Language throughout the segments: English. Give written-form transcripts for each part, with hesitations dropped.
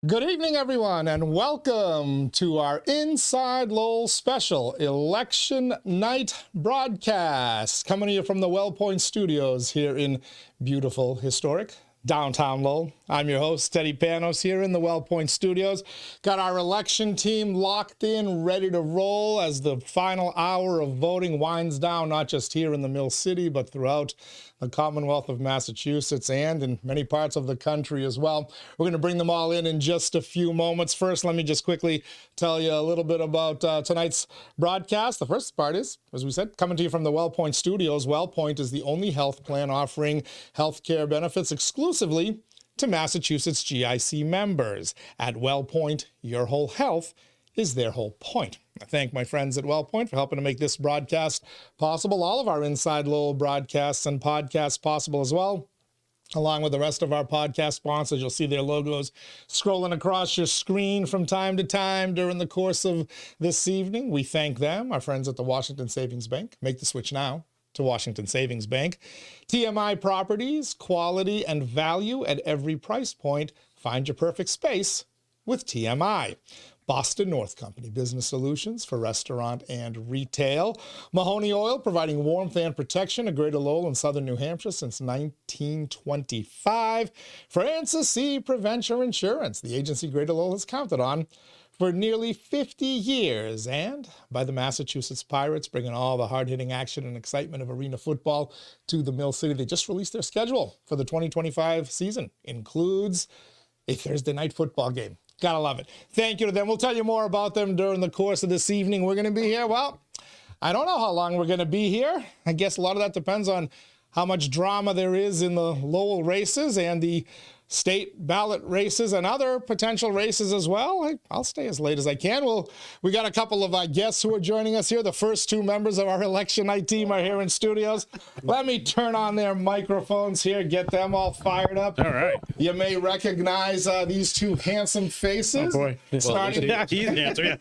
Good evening, everyone, and welcome to our Inside Lowell special election night broadcast, coming to you from the WellPoint Studios here in beautiful, historic downtown Lowell. I'm your host, Teddy Panos, here in the WellPoint Studios. Got our election team locked in, ready to roll as the final hour of voting winds down, not just here in the Mill City, but throughout the Commonwealth of Massachusetts and in many parts of the country as well. We're going to bring them all in just a few moments. First, let me just quickly tell you a little bit about tonight's broadcast. The first part is, as we said, coming to you from the WellPoint Studios. WellPoint is the only health plan offering health care benefits exclusively to Massachusetts GIC members. At WellPoint, your whole health is their whole point. I thank my friends at WellPoint for helping to make this broadcast possible. All of our Inside Lowell broadcasts and podcasts possible as well, along with the rest of our podcast sponsors. You'll see their logos scrolling across your screen from time to time during the course of this evening. We thank them, our friends at the Washington Savings Bank. Make the switch now to Washington Savings Bank. TMI Properties, quality and value at every price point. Find your perfect space with TMI. Boston North Company, business solutions for restaurant and retail. Mahoney Oil, providing warmth and protection to Greater Lowell and Southern New Hampshire since 1925. Francis C. Preventure Insurance, the agency Greater Lowell has counted on for nearly 50 years. And by the Massachusetts Pirates, bringing all the hard-hitting action and excitement of arena football to the Mill City. They just released their schedule for the 2025 season. Includes a Thursday night football game. Gotta love it. Thank you to them. We'll tell you more about them during the course of this evening. We're going to be here. Well, I don't know how long we're going to be here. I guess a lot of that depends on how much drama there is in the Lowell races and the state ballot races and other potential races as well. I'll stay as late as I can. We got a couple of guests who are joining us here. The first two members of our election night team are here in studios. Let me turn on their microphones here, get them all fired up. All right. You may recognize these two handsome faces. Oh, boy. Starting, He's the answer, yeah.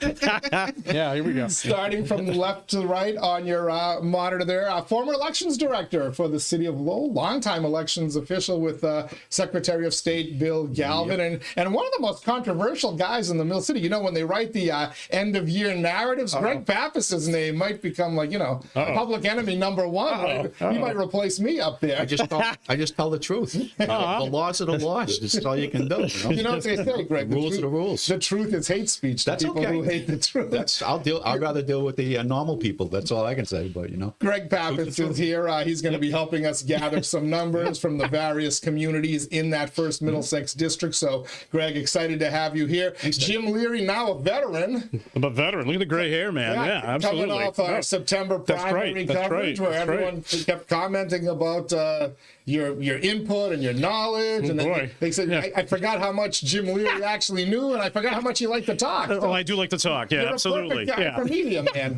Yeah, here we go. Starting from left to right on your monitor there. Former elections director for the city of Lowell, longtime elections official with Secretary of State Bill Galvin, and one of the most controversial guys in the Mill City. You know, when they write the end of year narratives, Greg Pappas's name might become like, public enemy number one. Right? He might replace me up there. I just tell the truth. The laws are the laws. That's all you can do. You know what they say, Greg? The rules are the rules. The truth is hate speech. That's people okay. who hate the truth. I'd rather deal with the normal people. That's all I can say. But Greg Pappas is here. He's going to be helping us gather some numbers from the various communities in that first Middlesex district. So, Greg, excited to have you here. Thanks, Jim Leary, now a veterin. I'm a veteran. Look at the gray hair, man. Yeah, absolutely. Coming off our September primary coverage, where everyone kept commenting about your input and your knowledge. And they said, I forgot how much Jim Leary actually knew, and I forgot how much he liked to talk. So I do like to talk. Yeah, you're absolutely. A perfect guy for media, man.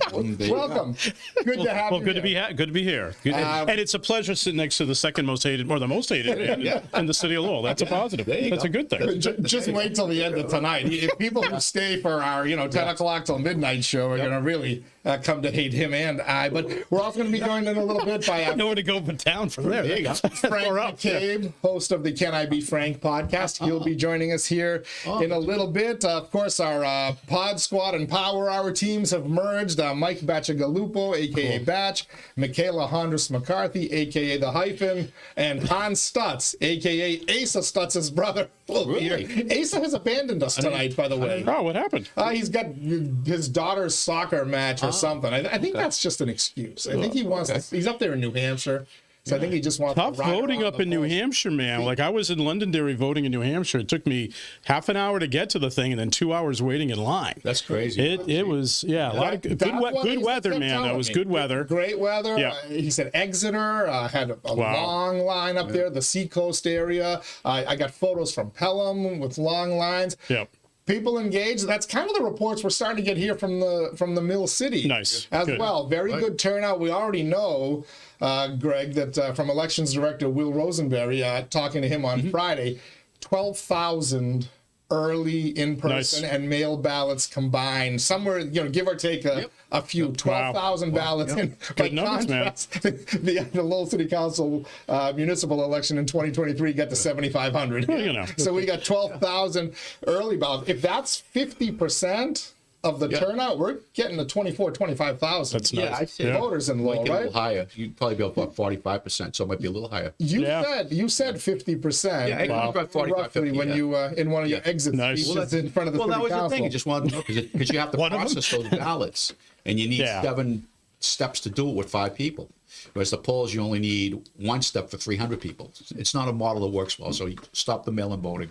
Welcome. Good to have you. Good to be here. And it's a pleasure sitting next to the second most hated, or the most hated man in the city of Lowell. That's a positive. That's a good thing. Just wait till the end of tonight. If people who stay for our 10 o'clock till midnight show are going to really come to hate him and I. But we're also going to be joined in a little bit by nowhere to go but down from there. There you go. Frank McCabe, host of the Can I Be Frank podcast. He'll be joining us here in a little bit. Of course, our Pod Squad and Power Hour teams have merged. Mike Bacigalupo, a.k.a. Batch, Mikaela Hondros-McCarthy, a.k.a. The Hyphen, and Asa Stutz, a.k.a. Asa Stutz's brother. Really? Asa has abandoned us tonight, by the way. Oh, what happened? He's got his daughter's soccer match or something. I think that's just an excuse. I think he wants to, he's up there in New Hampshire. So I think he just wants tough to ride voting up in New Hampshire, man. Like I was in Londonderry voting in New Hampshire. It took me half an hour to get to the thing, and then 2 hours waiting in line. That's crazy. It was a lot of good weather, man. That was good weather. Great weather. Yeah. He said Exeter had a long line up there. The Seacoast area. I got photos from Pelham with long lines. Yep. People engaged. That's kind of the reports we're starting to get here from the Mill City. Nice. As good. well. Very good turnout. We already know, Greg, that from Elections Director Will Rosenberry, talking to him on Friday, 12,000 early in-person and mail ballots combined, somewhere, give or take a few, 12,000 ballots. In, by contrast, the Lowell City Council municipal election in 2023 got to 7,500. Well, So we got 12,000 early ballots. If that's 50% of the turnout, we're getting to 25,000. That's nice. I'd say voters in Lowell, a right? little higher. You'd probably be about 45%, so it might be a little higher. You said 50%. Yeah, about 45, roughly 50, when you in one of your exit speeches in front of the city that was council. the thing. You just wanted to know because you have to process those ballots, and you need 7 steps to do it with 5 people. Whereas the polls, you only need 1 step for 300 people. It's not a model that works well. So you stop the mail-in voting.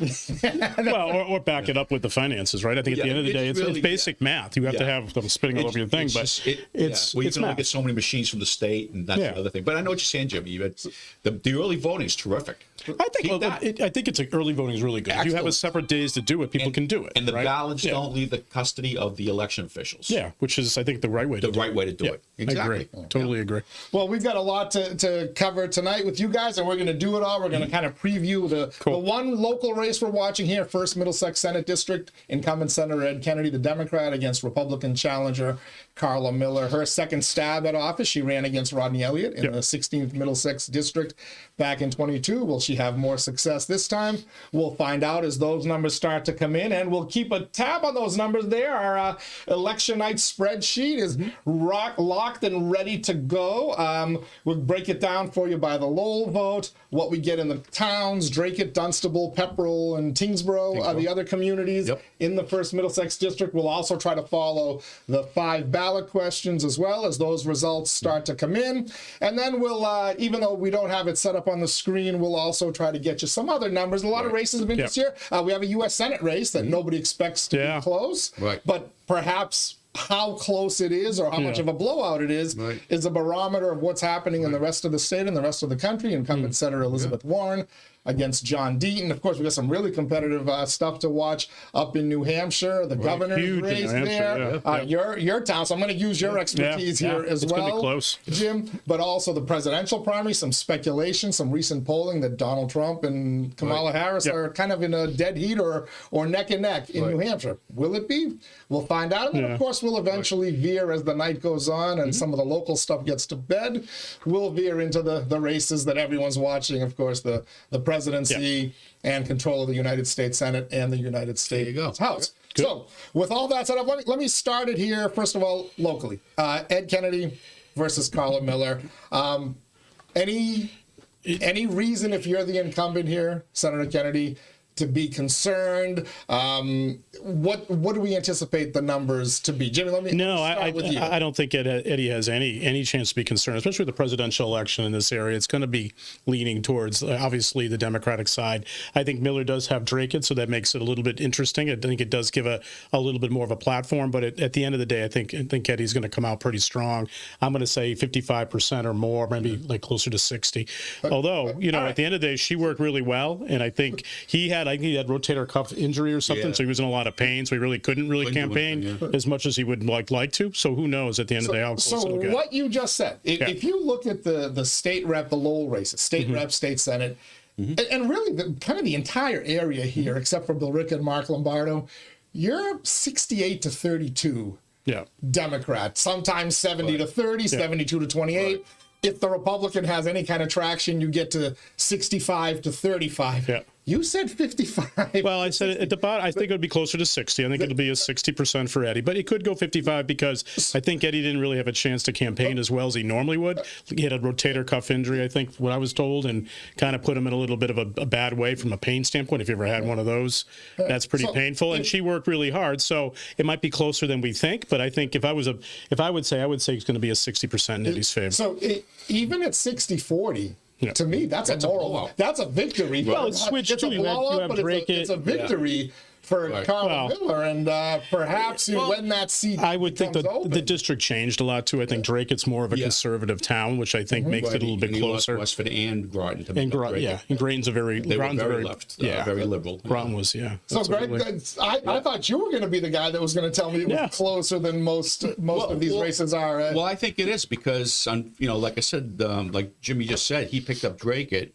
Well, or back it up with the finances, right? I think at the end of the day, it's basic math. You have to have them spitting all over your thing, but it's well, you can only math. get so many machines from the state, and that's the other thing. But I know what you're saying, Jimmy. The early voting is terrific. I think it's early voting is really good. If you have a separate days to do it, people can do it. And the ballots don't leave the custody of the election officials. Yeah, which is, I think, the right way to do it. The right way to do it. Exactly. I agree. Totally agree. Well, we've got a lot to cover tonight with you guys, and we're going to do it all. We're going to kind of preview the one local race we're watching here. First Middlesex Senate District, incumbent Senator Ed Kennedy, the Democrat, against Republican challenger Carla Miller. Her second stab at office, she ran against Rodney Elliott in the 16th Middlesex District back in 22. Will she have more success this time? We'll find out as those numbers start to come in, and we'll keep a tab on those numbers there. Our election night spreadsheet is locked and ready to go. We'll break it down for you by the Lowell vote, what we get in the towns, Dracut, Dunstable, Pepperell, and Tingsboro, the other communities in the first Middlesex District. We'll also try to follow the 5 ballot questions as well as those results start to come in. And then we'll, even though we don't have it set up on the screen, we'll also try to get you some other numbers. A lot of races of interest here. We have a U.S. Senate race that nobody expects to be close, but perhaps how close it is or how much of a blowout it is a barometer of what's happening in the rest of the state and the rest of the country. Incumbent Senator Elizabeth Warren against John Deaton. Of course, we got some really competitive stuff to watch up in New Hampshire, the governor's race there, your town. So I'm going to use your expertise here as well, gonna be close. Jim, but also the presidential primary, some speculation, some recent polling that Donald Trump and Kamala Harris are kind of in a dead heat or neck and neck in New Hampshire. Will it be? We'll find out. And then, of course, we'll eventually veer as the night goes on and some of the local stuff gets to bed. We'll veer into the races that everyone's watching, of course, the presidency and control of the United States Senate and the United States House. Good. So with all that set up, let me start it here, first of all, locally. Ed Kennedy versus Carla Miller. Any reason, if you're the incumbent here, Senator Kennedy, to be concerned? What do we anticipate the numbers to be? Jimmy, let me start with you. I don't think Eddie has any chance to be concerned, especially with the presidential election in this area. It's going to be leaning towards, obviously, the Democratic side. I think Miller does have Dracut, so that makes it a little bit interesting. I think it does give a little bit more of a platform, but at the end of the day, I think Eddie's going to come out pretty strong. I'm going to say 55% or more, maybe like closer to 60. Although, at the end of the day, she worked really well, and I think he had rotator cuff injury or something, so he was in a lot of pain, so he really couldn't campaign as much as he would like to. So who knows at the end of the day how close it'll get. What you just said, if you look at the state rep, the Lowell races, state rep, state senate, and really kind of the entire area here, except for Bill Rick and Mark Lombardo, you're 68 to 32 Democrat, sometimes 70 to 30, 72 to 28. If the Republican has any kind of traction, you get to 65 to 35. You said 55. Well, I said at the bottom, I think it would be closer to 60. I think it'll be a 60% for Eddie, but it could go 55 because I think Eddie didn't really have a chance to campaign as well as he normally would. He had a rotator cuff injury, I think, what I was told, and kind of put him in a little bit of a bad way from a pain standpoint. If you ever had one of those, that's pretty painful. And she worked really hard, so it might be closer than we think. But I think if I would say it's going to be a 60% in Eddie's favor. So even at 60-40. To me, that's a moral. That's a victory. Well, it's switched too. You have Dracut. It's a victory for Carla Miller, and perhaps when that seat I would think that open. the district changed a lot too. I think Dracut's more of a conservative town, which I think makes it a little bit closer. Westford and Groton. And Groton's very left, very liberal. Groton was, So, Greg, I thought you were going to be the guy that was going to tell me it was closer than most of these races are. Well, I think it is because, like I said, like Jimmy just said, he picked up Dracut.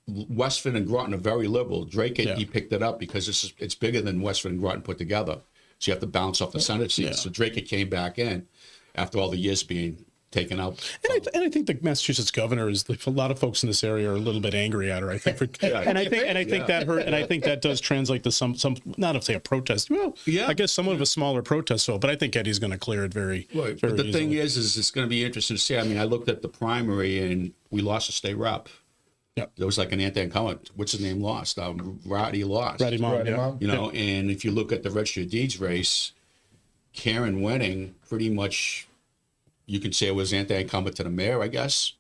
Westford and Groton are very liberal. Drake, he picked it up because it's bigger than Westford and Groton put together. So you have to bounce off the Senate seats. Yeah. So Drake came back in after all the years being taken out. And I think the Massachusetts governor is, a lot of folks in this area are a little bit angry at her. I think, I think that hurt, and I think that does translate to some not to say a protest. Well, I guess somewhat of a smaller protest vote, but I think Eddie's going to clear it very. Right. Very but the easily. thing is it's going to be interesting to see. I mean, I looked at the primary and we lost a state rep. Yep. There was like an anti-incumbent. What's his name lost? Roddy lost. Roddy Mom, yeah. You know, and if you look at the Registry of Deeds race, Karen winning pretty much. You can say it was anti-incumbent to the mayor, I guess.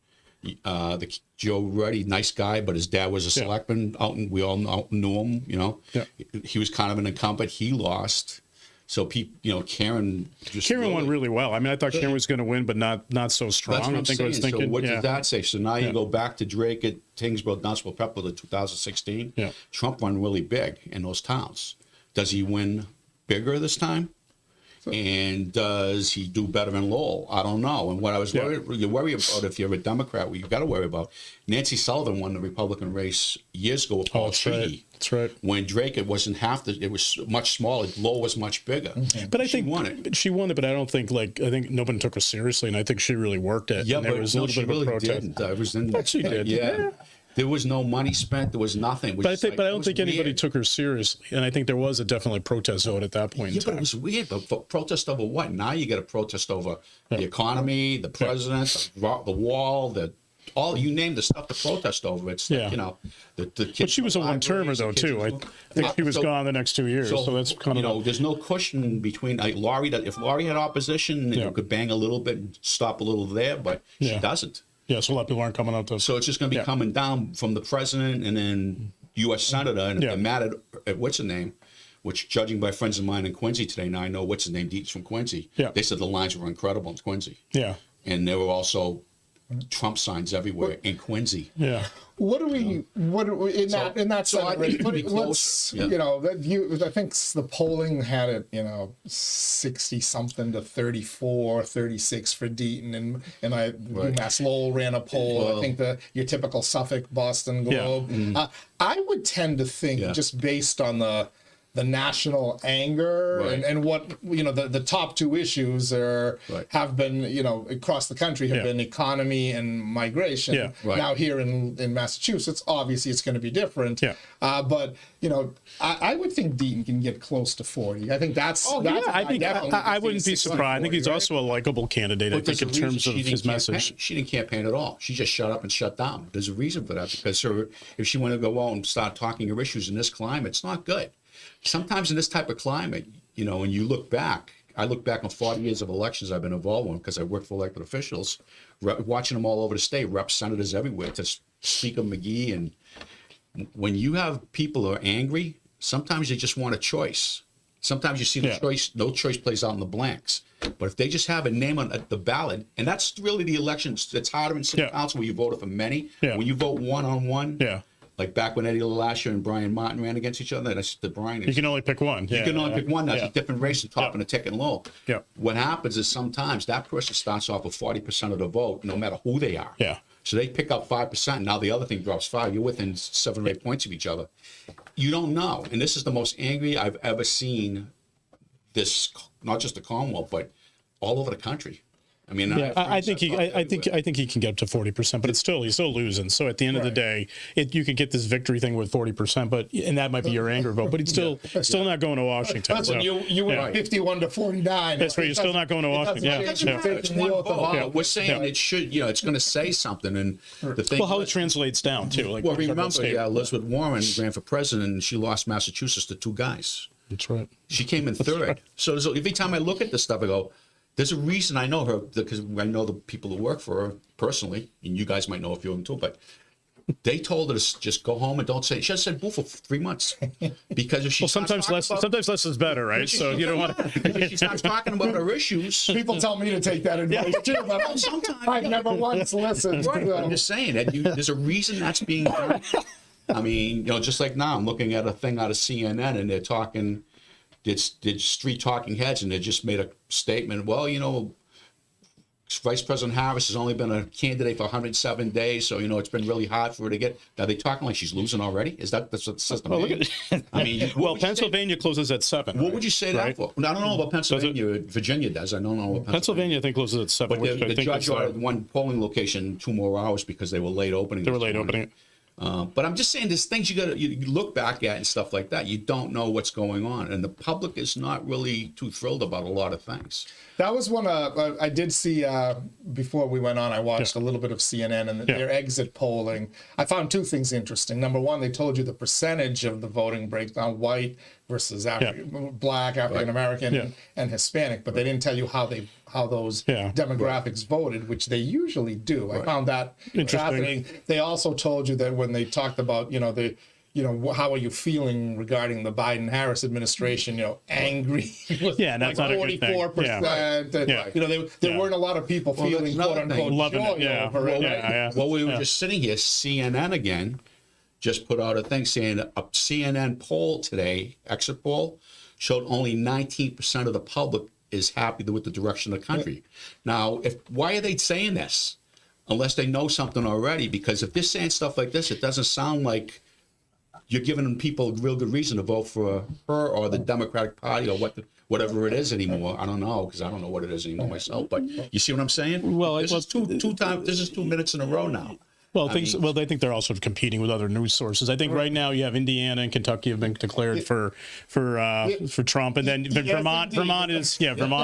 The Joe Ruddy, nice guy, but his dad was a selectman. We all knew him. You know, he was kind of an incumbent. He lost, so Karen won really well. I mean, I thought Karen was going to win, but not so strong. That's what I'm saying. I was thinking. So what does that say? So now you go back to Drake at Tingsboro, Dunstable, Pepperell, 2016. Yeah. Trump won really big in those towns. Does he win bigger this time? And does he do better in Lowell? I don't know. And what I was worried about, if you're a Democrat, what you've got to worry about, Nancy Sullivan won the Republican race years ago with Paul Sheehy. That's right. When Drake, it wasn't it was much smaller. Lowell was much bigger. Mm-hmm. But I think she won it, but I don't think I think nobody took her seriously, and I think she really worked it. Yeah, and there was a little bit of a protest. I was in. But she did. Yeah. There was no money spent. There was nothing. But I don't think anybody took her seriously, and I think there was a definitely protest vote at that point. Yeah, but it was weird. But protest over what? Now you got a protest over the economy, the president, the wall, all you name the stuff to protest over. It's the kids. But she was a one-termer though too. I think she was gone the next 2 years. So that's kind of there's no cushion between Laurie. If Laurie had opposition, you could bang a little bit and stop a little there, but she doesn't. Yeah, so a lot of people aren't coming out to. So it's just going to be coming down from the president and then U.S. Senator, and if they're mad at what's his name, which judging by friends of mine in Quincy today, now I know what's his name, Dietz from Quincy. Yeah. They said the lines were incredible in Quincy. Yeah. And there were also Trump signs everywhere in Quincy. Yeah. What do we in that Senate race? What's I think the polling had it 60 something to 34, 36 for Deaton, and UMass Lowell ran a poll. I think your typical Suffolk, Boston Globe. Yeah. I would tend to think just based on the national anger and what the top two issues have been across the country have been economy and migration. Yeah. Right. Now here in Massachusetts, obviously it's going to be different. Yeah. But I would think Deaton can get close to 40. I think that's. I wouldn't be surprised. I think he's also a likable candidate. I think in terms of his message. She didn't campaign at all. She just shut up and shut down. There's a reason for that, because if she wanted to go out and start talking her issues in this climate, it's not good. Sometimes in this type of climate, and you look back, I look back on 40 years of elections I've been involved in because I worked for elected officials, watching them all over the state, reps, senators everywhere, to Speaker McGee. And when you have people who are angry, sometimes they just want a choice. Sometimes you see the choice, no choice plays out in the blanks. But if they just have a name on the ballot, and that's really the elections, it's harder in city council where you voted for many. When you vote one-on-one. Like back when Eddie LaLasher and Brian Martin ran against each other, that's the Brian. You can only pick one. You can only pick one. That's a different race than top and a ticket and low. Yeah. What happens is sometimes that person starts off with 40% of the vote, no matter who they are. Yeah. So they pick up 5%. Now the other thing drops 5. You're within 7 or 8 points of each other. You don't know. And this is the most angry I've ever seen this, not just the Commonwealth, but all over the country. I mean, I think he can get up to 40%, but he's still losing. So at the end of the day, you could get this victory thing with 40%, and that might be your anger vote, but he's still not going to Washington. That's when you went 51 to 49. That's right. You're still not going to Washington. We're saying it should, it's going to say something, and the thing. Well, how it translates down too. Like, well, remember, Elizabeth Warren ran for president, and she lost Massachusetts to 2 guys. That's right. She came in third. Right. So every time I look at this stuff, I go, there's a reason I know her, because I know the people who work for her personally, and you guys might know a few of them too, but they told her to just go home and don't say. She just said boo for 3 months, because if she sometimes less is better, right? So you don't want to. If she starts talking about her issues. People tell me to take that advice too, but sometimes I've never once listened. Right, I'm just saying that there's a reason that's being done. I mean, just like now, I'm looking at a thing out of CNN, and they're talking. Did street talking heads, and they just made a statement. Well, Vice President Harris has only been a candidate for 107 days, so it's been really hard for her to get. Are they talking like she's losing already? Is that's what the system? Well, is? I mean, well, Pennsylvania closes at 7. What would you say that for? I don't know about Pennsylvania. Virginia does. I don't know about Pennsylvania. I think closes at 7. But the judge ordered one polling location 2 more hours because they were late opening. They were late opening. But I'm just saying, there's things you look back at and stuff like that. You don't know what's going on, and the public is not really too thrilled about a lot of things. That was one I did see before we went on. I watched a little bit of CNN and their exit polling. I found 2 things interesting. Number one, they told you the percentage of the voting breakdown, white versus Black, African American, and Hispanic, but they didn't tell you how those demographics voted, which they usually do. I found that fascinating. They also told you that when they talked about how are you feeling regarding the Biden-Harris administration? Angry with that's not 44%. There weren't a lot of people feeling quote unquote joy over it. Well, we were just sitting here. CNN again just put out a thing saying a CNN poll today, exit poll, showed only 19% of the public is happy with the direction of the country. Now, why are they saying this? Unless they know something already, because if they're saying stuff like this, it doesn't sound like you're giving people a real good reason to vote for her or the Democratic Party or whatever it is anymore. I don't know, because I don't know what it is anymore myself. But you see what I'm saying? Well, this is 2 minutes in a row now. Well, they think they're also competing with other news sources. I think right now you have Indiana and Kentucky have been declared for Trump, and then Vermont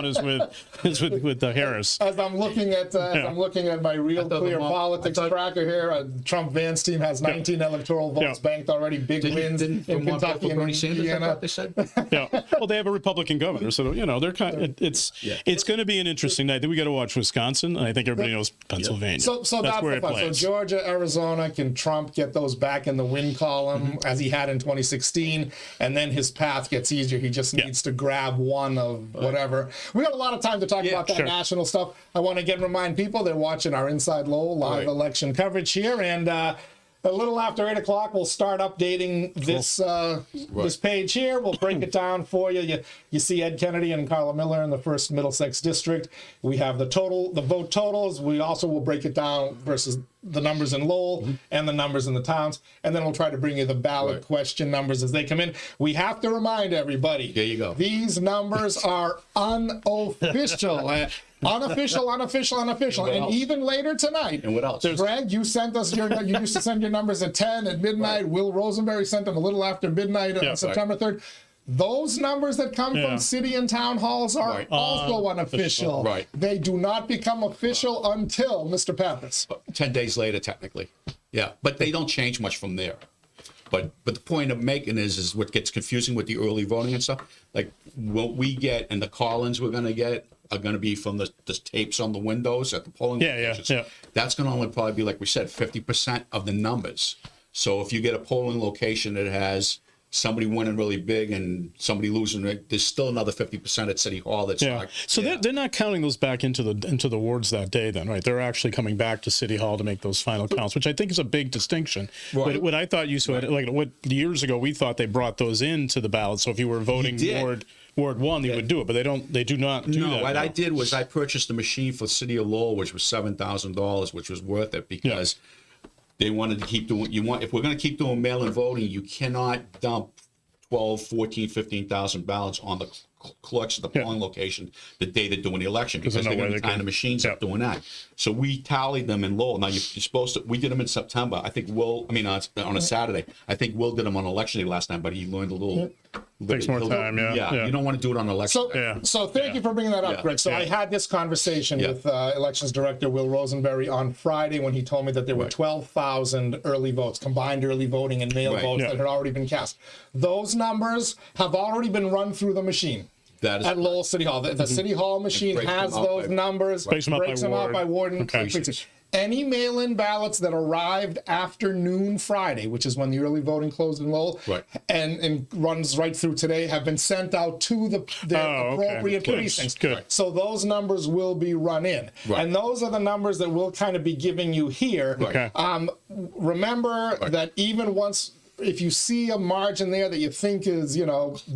is with Harris. As I'm looking at my Real Clear Politics tracker here, Trump Vance team has 19 electoral votes banked already. Big wins in Kentucky and Indiana. They said. Well, they have a Republican governor, so they're kind of, it's going to be an interesting night. Then we got to watch Wisconsin, and I think everybody knows Pennsylvania. So that's where it plays. So Georgia, Arizona, can Trump get those back in the win column as he had in 2016, and then his path gets easier. He just needs to grab one of whatever. We got a lot of time to talk about that national stuff. I want to again remind people they're watching our Inside Lowell live election coverage here, and a little after 8 o'clock, we'll start updating this this page here. We'll break it down for you. You see Ed Kennedy and Carla Miller in the 1st Middlesex District. We have the vote totals. We also will break it down versus the numbers in Lowell and the numbers in the towns. And then we'll try to bring you the ballot question numbers as they come in. We have to remind everybody. There you go. These numbers are unofficial. Unofficial, and even later tonight. And what else? Greg, you sent us you used to send your numbers at 10 at midnight. Will Rosenberry sent them a little after midnight on September 3rd. Those numbers that come from city and town halls are also unofficial. Right. They do not become official until Mr. Pappas. 10 days later, technically. Yeah, but they don't change much from there. But the point I'm making is what gets confusing with the early voting and stuff. Like what we get and the call-ins we're going to get are going to be from the tapes on the windows at the polling locations. That's going to only probably be, like we said, 50% of the numbers. So if you get a polling location that has somebody winning really big and somebody losing, there's still another 50% at City Hall that's they're not counting those back into the wards that day then, right? They're actually coming back to City Hall to make those final counts, which I think is a big distinction. Right. But what I thought you said, like what years ago we thought they brought those into the ballot. So if you were voting Ward 1, they would do it, but they do not do that. No, what I did was I purchased a machine for the City of Lowell, which was $7,000, which was worth it because they wanted to keep doing, if we're going to keep doing mail-in voting, you cannot dump 12, 14, 15,000 ballots on the clerks at the polling location the day they're doing the election because they're going to time the machines up doing that. So we tallied them in Lowell. Now you're supposed to. We did them in September. I think on a Saturday. I think Will did them on election day last time, but he learned a little. Takes more time. Yeah. You don't want to do it on election day. So thank you for bringing that up, Greg. So I had this conversation with Elections Director Will Rosenberry on Friday when he told me that there were 12,000 early votes, combined early voting and mail votes that had already been cast. Those numbers have already been run through the machine. That is at Lowell City Hall. The City Hall machine has those numbers, breaks them out by ward. Any mail-in ballots that arrived after noon Friday, which is when the early voting closed in Lowell, and runs right through today, have been sent out to the appropriate precincts. Good. So those numbers will be run in. And those are the numbers that we'll kind of be giving you here. Remember that even once if you see a margin there that you think is,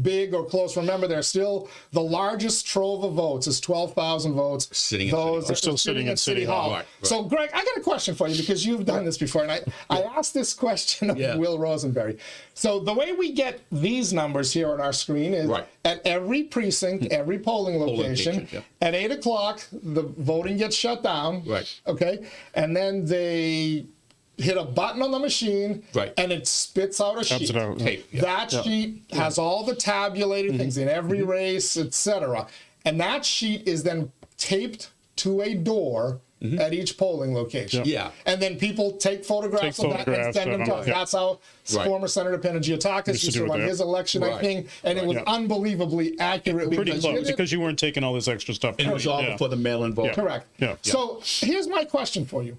big or close, remember they're still the largest trove of votes is 12,000 votes. Sitting Those are still sitting at City Hall. Right. So, Greg, I got a question for you because you've done this before, and I asked this question of Will Rosenberry. So the way we get these numbers here on our screen is at every precinct, every polling location, at 8 o'clock, the voting gets shut down. Right. Okay. And then they hit a button on the machine, and it spits out a sheet. That sheet has all the tabulated things in every race, etc. And that sheet is then taped to a door at each polling location. And then people take photographs of that and send them to us. That's how former Senator Panagiotakis used to run his election night thing, and it was unbelievably accurate. Pretty close, because you weren't taking all this extra stuff. And it was all before the mail-in vote. Correct. So here's my question for you.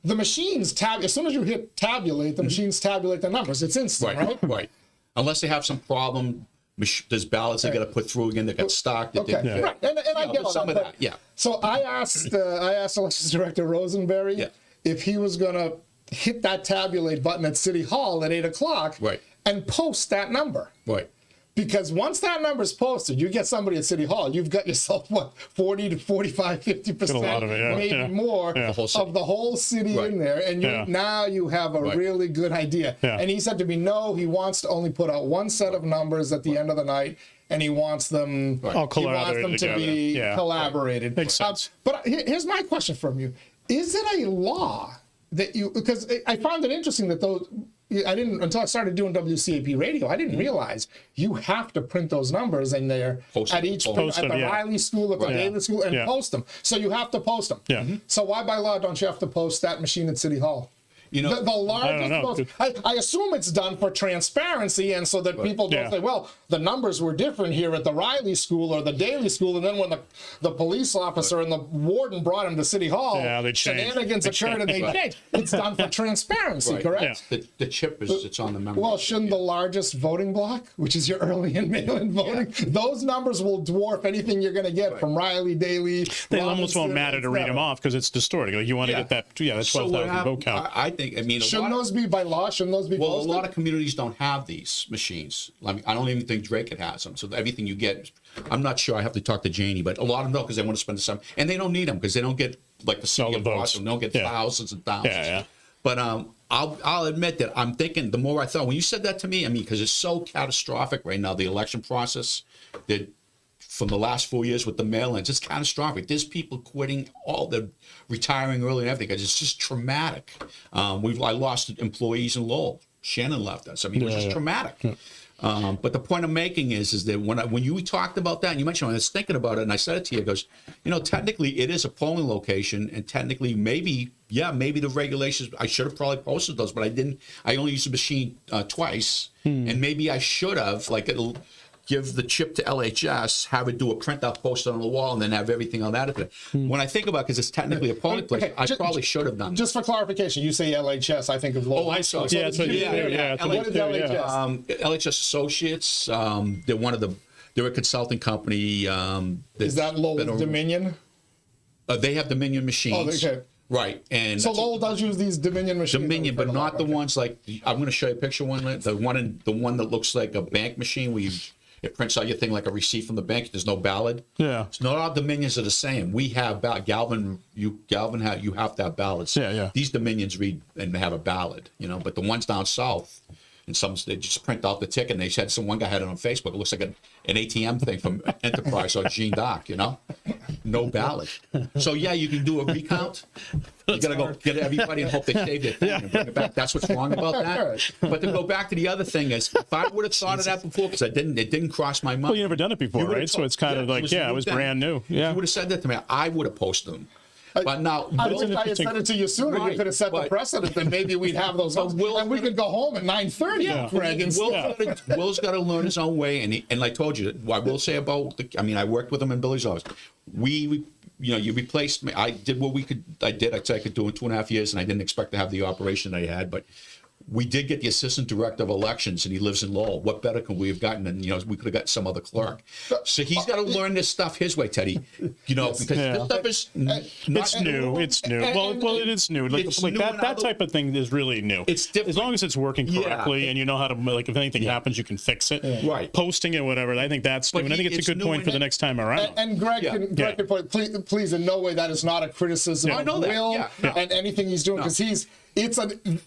The machines as soon as you hit tabulate, the machines tabulate the numbers. It's instant, right? Right. Unless they have some problem, there's ballots they got to put through again that got stocked. Right. And I get all some of that. So I asked Elections Director Rosenberry if he was going to hit that tabulate button at City Hall at 8 o'clock and post that number. Right. Because once that number is posted, you get somebody at City Hall, you've got yourself, 40 to 45, 50%, maybe more of the whole city in there. And now you have a really good idea. And he said to me, no, he wants to only put out one set of numbers at the end of the night, and he wants them, to be collaborated. Makes sense. But here's my question from you. Is it a law that because I found it interesting that I didn't, until I started doing WCAP radio, I didn't realize you have to print those numbers in there at each at the Riley School, at the Daly School, and post them. So you have to post them. So why by law don't you have to post that machine at City Hall? The largest, I assume it's done for transparency, and so that people don't say, well, the numbers were different here at the Riley School or the Daly School, and then when the police officer and the warden brought him to City Hall, shenanigans occurred and they changed. It's done for transparency, correct? The chip it's on the memory. Well, shouldn't the largest voting block, which is your early and mail-in voting, those numbers will dwarf anything you're going to get from Riley, Daly. They almost won't matter to read them off because it's distorting. Like you want to get that 12,000 vote count. Shouldn't those be by law? Shouldn't those be posted? A lot of communities don't have these machines. I don't even think Drake has them. So everything you get, I'm not sure. I have to talk to Janie, but a lot of them don't because they want to spend the summer, and they don't need them because they don't get like the city of Boston. They don't get thousands and thousands. But I'll admit that I'm thinking. The more I thought, when you said that to me, because it's so catastrophic right now, the election process that. From the last 4 years with the mail-ins, it's catastrophic. There's people quitting, retiring early and everything. It's just traumatic. I lost employees in Lowell. Shannon left us. It was just traumatic. But the point I'm making is that when you talked about that, and you mentioned, I was thinking about it, and I said it to you, it goes, technically it is a polling location, and technically maybe the regulations, I should have probably posted those, but I didn't. I only used the machine twice, and maybe I should have, give the chip to LHS, have it do a printout, post it on the wall, and then have everything on that. When I think about it, because it's technically a polling place, I probably should have done that. Just for clarification, you say LHS, I think of Lowell. Oh, I saw. What is LHS? LHS Associates. They're a consulting company. Is that Lowell Dominion? They have Dominion machines. Oh, okay. Right, and so Lowell does use these Dominion machines. Dominion, but not the ones like I'm going to show you a picture of one. The one that looks like a bank machine where it prints out your thing like a receipt from the bank. There's no ballot. Yeah. So not all Dominions are the same. We have Galvin. You have to have ballots. These Dominions read and have a ballot. But the ones down south, and they just print out the ticket. And they said one guy had it on Facebook. It looks like an ATM thing from Enterprise or Gene Doc. No ballot. So you can do a recount. You got to go get everybody and hope they save their thing and bring it back. That's what's wrong about that. But to go back to the other thing is, if I would have thought of that before, because it didn't cross my mind. Well, you never done it before, right? So it's kind of like, it was brand new. Yeah. If you would have said that to me, I would have posted them. But now, I wish I had said it to you sooner. You could have set the precedent, and maybe we'd have those. And we could go home at 9:30. Greg, Will's got to learn his own way, and I told you, I will say about I worked with him in Billy's office. You replaced me. I did what we could. I said I could do in 2.5 years, and I didn't expect to have the operation I had, but we did get the assistant director of elections, and he lives in Lowell. What better could we have gotten? And we could have got some other clerk. So he's got to learn this stuff his way, Teddy. Because this stuff is it's new. It's new. Well, it is new. Like that type of thing is really new. It's different. As long as it's working correctly and you know how to, like, if anything happens, you can fix it. Right. Posting it, whatever. I think that's new, and I think it's a good point for the next time around. And Greg can point, please, in no way that is not a criticism of Will and anything he's doing, because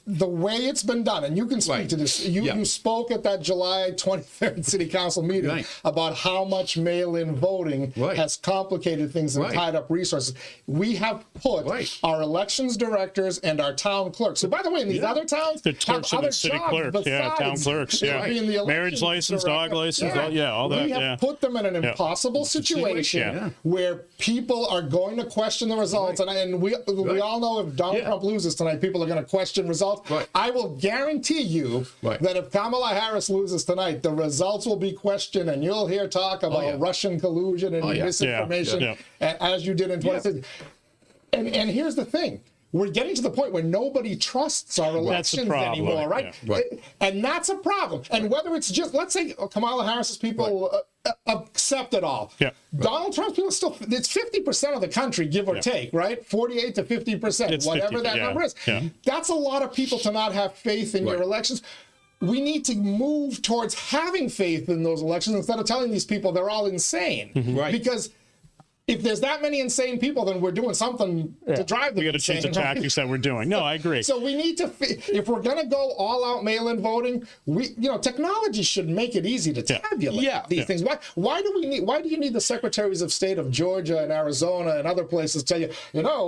the way it's been done, and you can speak to this. You spoke at that July 23rd City Council meeting about how much mail-in voting has complicated things and tied up resources. We have put our elections directors and our town clerks. So, by the way, in these other towns, the clerks and the city clerks, town clerks, marriage license, dog license, all that. We have put them in an impossible situation where people are going to question the results, and we all know if Donald Trump loses tonight, people are going to question results. I will guarantee you that if Kamala Harris loses tonight, the results will be questioned, and you'll hear talk about Russian collusion and misinformation, as you did in 2016. And here's the thing. We're getting to the point where nobody trusts our elections anymore, right? And that's a problem. And whether it's just, let's say Kamala Harris's people accept it all. Donald Trump's people still, it's 50% of the country, give or take, right? 48 to 50%, whatever that number is. That's a lot of people to not have faith in your elections. We need to move towards having faith in those elections instead of telling these people they're all insane. Because if there's that many insane people, then we're doing something to drive them. We got to change the tactics that we're doing. No, I agree. So we need to, if we're going to go all out mail-in voting, technology should make it easy to tabulate these things. Why do you need the secretaries of state of Georgia and Arizona and other places to tell you,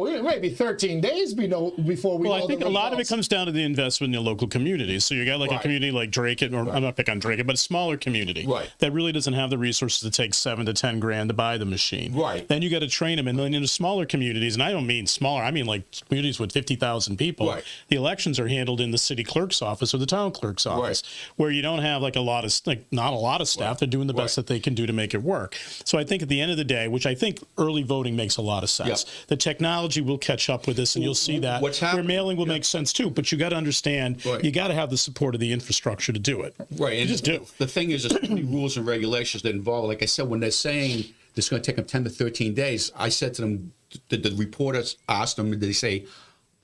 it may be 13 days before we know I think a lot of it comes down to the investment in the local communities. So you got a community like Drake, or I'm not picking on Drake, but a smaller community that really doesn't have the resources to take $7 to $10 grand to buy the machine. Then you got to train them. And then in the smaller communities, and I don't mean smaller, I mean like communities with 50,000 people, the elections are handled in the city clerk's office or the town clerk's office, where you don't have not a lot of staff. They're doing the best that they can do to make it work. So I think at the end of the day, which I think early voting makes a lot of sense, the technology will catch up with this, and you'll see that where mailing will make sense too. But you got to understand, you got to have the support of the infrastructure to do it. And just do. The thing is, there's so many rules and regulations that involve, like I said, when they're saying it's going to take them 10 to 13 days. I said to them, the reporters asked them, did they say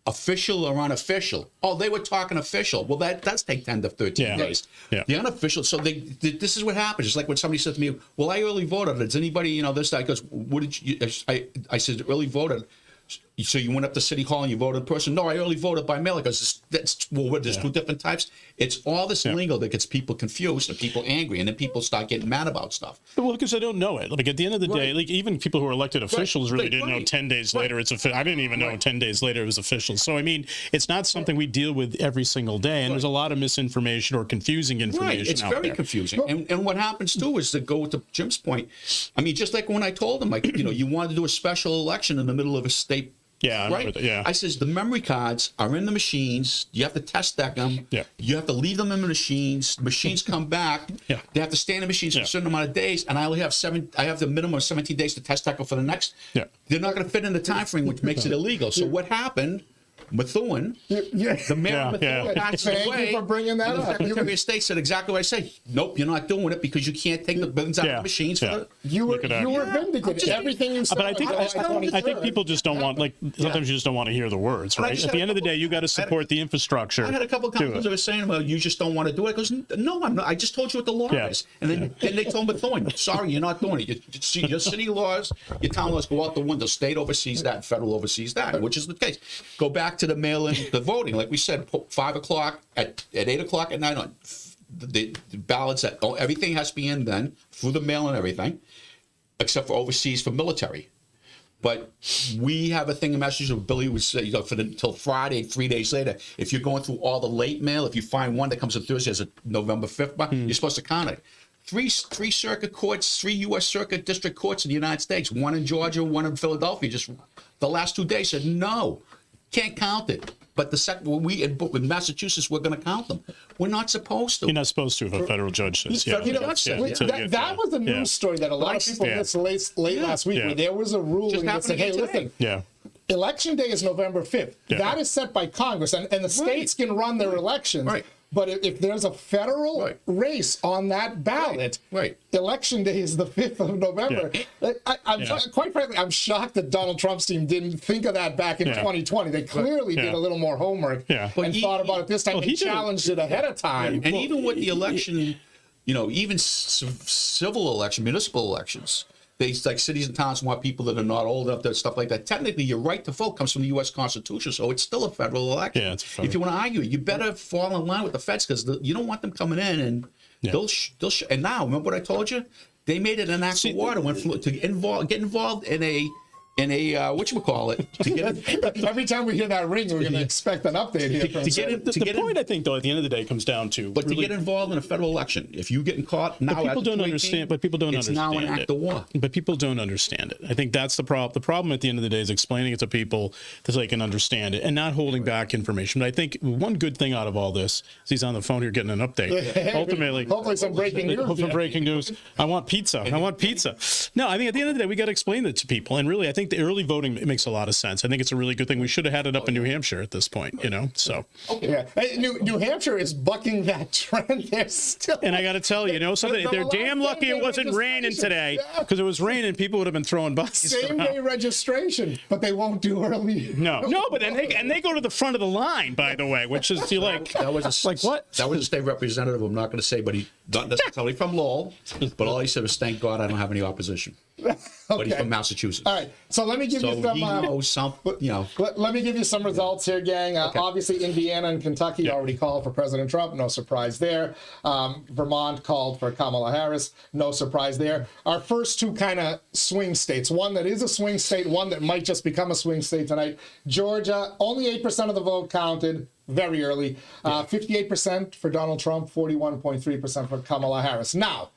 official or unofficial? Oh, they were talking official. Well, that does take 10 to 13 days. The unofficial, so this is what happens. It's like when somebody said to me, well, I early voted. Does anybody, this, that? Goes, what did you, I said, early voted. So you went up to City Hall and you voted in person? No, I early voted by mail. Because there's two different types. It's all this lingo that gets people confused and people angry, and then people start getting mad about stuff. Well, because I don't know it. Like at the end of the day, like even people who are elected officials really didn't know 10 days later it's official. I didn't even know 10 days later it was official. So I mean, it's not something we deal with every single day, and there's a lot of misinformation or confusing information. It's very confusing. And what happens too is, to go to Jim's point, I mean, just like when I told him, like, you wanted to do a special election in the middle of a state. I says the memory cards are in the machines. You have to test deck them. You have to leave them in the machines. Machines come back. They have to stay in the machines for a certain amount of days, and I only have I have the minimum of 17 days to test deck them for the next. They're not going to fit in the time frame, which makes it illegal. So what happened? Methuen, the mayor of Methuen, passed away. Thank you for bringing that up. The Secretary of State said exactly what I say. Nope, you're not doing it because you can't take the bins out of the machines. You were vindicated. Everything you said. But I think people just don't want, sometimes you just don't want to hear the words, right? At the end of the day, you got to support the infrastructure. I had a couple of councilors that were saying, well, you just don't want to do it. I goes, no, I'm not. I just told you what the law is. And then they told Methuen, sorry, you're not doing it. Your city laws, your town laws go out the window. State oversees that, federal oversees that, which is the case. Go back to the mail-in, the voting, like we said, 5 o'clock at 8 o'clock at night on the ballots. Everything has to be in then through the mail and everything, except for overseas for military. But we have a thing in Massachusetts. Billy would say, until Friday, 3 days later, if you're going through all the late mail, if you find one that comes on Thursday as a November 5th, you're supposed to count it. Three circuit courts, 3 U.S. circuit district courts in the United States, one in Georgia, one in Philadelphia, just the last 2 days said no. Can't count it. But in Massachusetts, we're going to count them. We're not supposed to. You're not supposed to if a federal judge says. That was a news story that a lot of people missed late last week. Where there was a ruling that said, hey, listen. Election day is November 5th. Yeah. That is set by Congress, and the states can run their elections. Right. But if there's a federal Right. race on that ballot, Right. Election day is the 5th of November. I'm quite frankly, I'm shocked that Donald Trump's team didn't think of that back in 2020. They clearly did a little more homework and thought about it this time and challenged it ahead of time. And even with the election, even civil election, municipal elections, they like cities and towns want people that are not old enough to stuff like that. Technically, your right to vote comes from the U.S. Constitution, so it's still a federal election. Yeah, it's federal. If you want to argue, you better fall in line with the feds because you don't want them coming in and they'll and now remember what I told you? They made it an act of war to get involved in a whatchamacallit. Every time we hear that ring, we're going to expect an update here. The point, I think, though, at the end of the day, comes down to. But really, to get involved in a federal election, if you're getting caught now, people don't understand. But people don't understand. It's now an act of war. But people don't understand it. I think that's the problem. The problem at the end of the day is explaining it to people so they can understand it and not holding back information. But I think one good thing out of all this is he's on the phone here getting an update. Ultimately, hopefully some breaking news. Hopefully breaking news. I want pizza. I want pizza. No, I think at the end of the day, we got to explain it to people. And really, I think the early voting makes a lot of sense. I think it's a really good thing. We should have had it up in New Hampshire at this point, So. Yeah, New Hampshire is bucking that trend. They're still. And I got to tell you, something. They're damn lucky it wasn't raining today, because it was raining. People would have been throwing buses. Same day registration, but they won't do early. No, but they go to the front of the line, by the way, which is That was like what? That was a state representative. I'm not going to say, but he not necessarily from Lowell, but all he said was, "Thank God I don't have any opposition." But he's from Massachusetts. All right, so let me give you some. He knows Let me give you some results here, gang. Obviously, Indiana and Kentucky already called for President Trump. No surprise there. Vermont called for Kamala Harris. No surprise there. Our first two kind of swing states. One that is a swing state. One that might just become a swing state tonight. Georgia. Only 8% of the vote counted. Very early. 58% for Donald Trump. 41.3% for Kamala Harris. Now.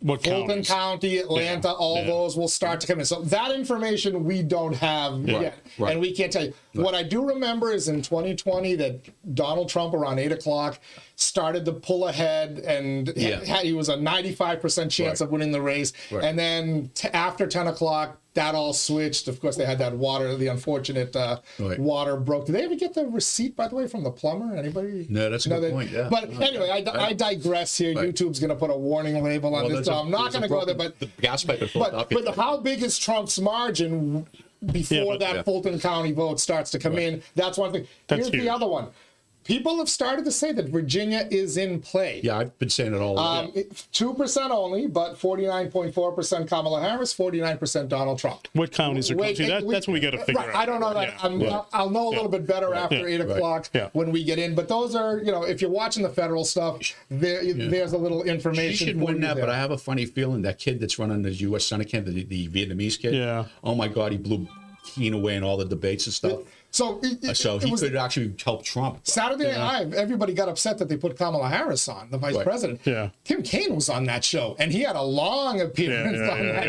Fulton County, Atlanta, all those will start to come in. So that information we don't have yet, and we can't tell you. What I do remember is in 2020 that Donald Trump around 8 o'clock started to pull ahead, and he was a 95% chance of winning the race. And then after 10 o'clock, that all switched. Of course, they had that water, the unfortunate water broke. Did they ever get the receipt, by the way, from the plumber? Anybody? No, that's a good point. Yeah. But anyway, I digress here. YouTube's going to put a warning label on this, so I'm not going to go there. But the gas pipe is full up. But how big is Trump's margin before that Fulton County vote starts to come in? That's one thing. Here's the other one. People have started to say that Virginia is in play. Yeah, I've been saying it all. 2% only, but 49.4% Kamala Harris, 49% Donald Trump. What counties are close? That's what we got to figure out. I don't know that. I'll know a little bit better after 8 o'clock when we get in. But those are, if you're watching the federal stuff, there's a little information. She should win that, but I have a funny feeling that kid that's running the U.S. Senate candidate, the Vietnamese kid. Yeah. Oh my God, he blew Keane away in all the debates and stuff. So he could actually help Trump. Saturday Night Live, everybody got upset that they put Kamala Harris on, the vice president. Yeah. Tim Kaine was on that show, and he had a long appearance on that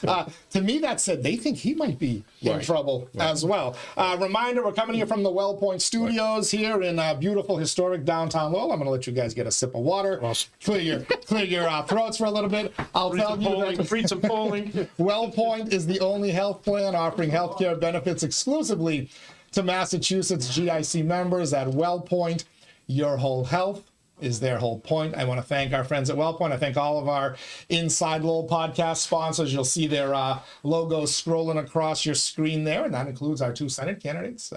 show. To me, that said they think he might be in trouble as well. Reminder, we're coming here from the Well Point Studios here in beautiful, historic downtown Lowell. I'm going to let you guys get a sip of water. Awesome. Clear your throats for a little bit. I'll tell you that read some polling. Well Point is the only health plan offering health care benefits exclusively to Massachusetts GIC members at WellPoint. Your whole health is their whole point. I want to thank our friends at WellPoint. I thank all of our Inside Lowell podcast sponsors. You'll see their logos scrolling across your screen there, and that includes our two Senate candidates,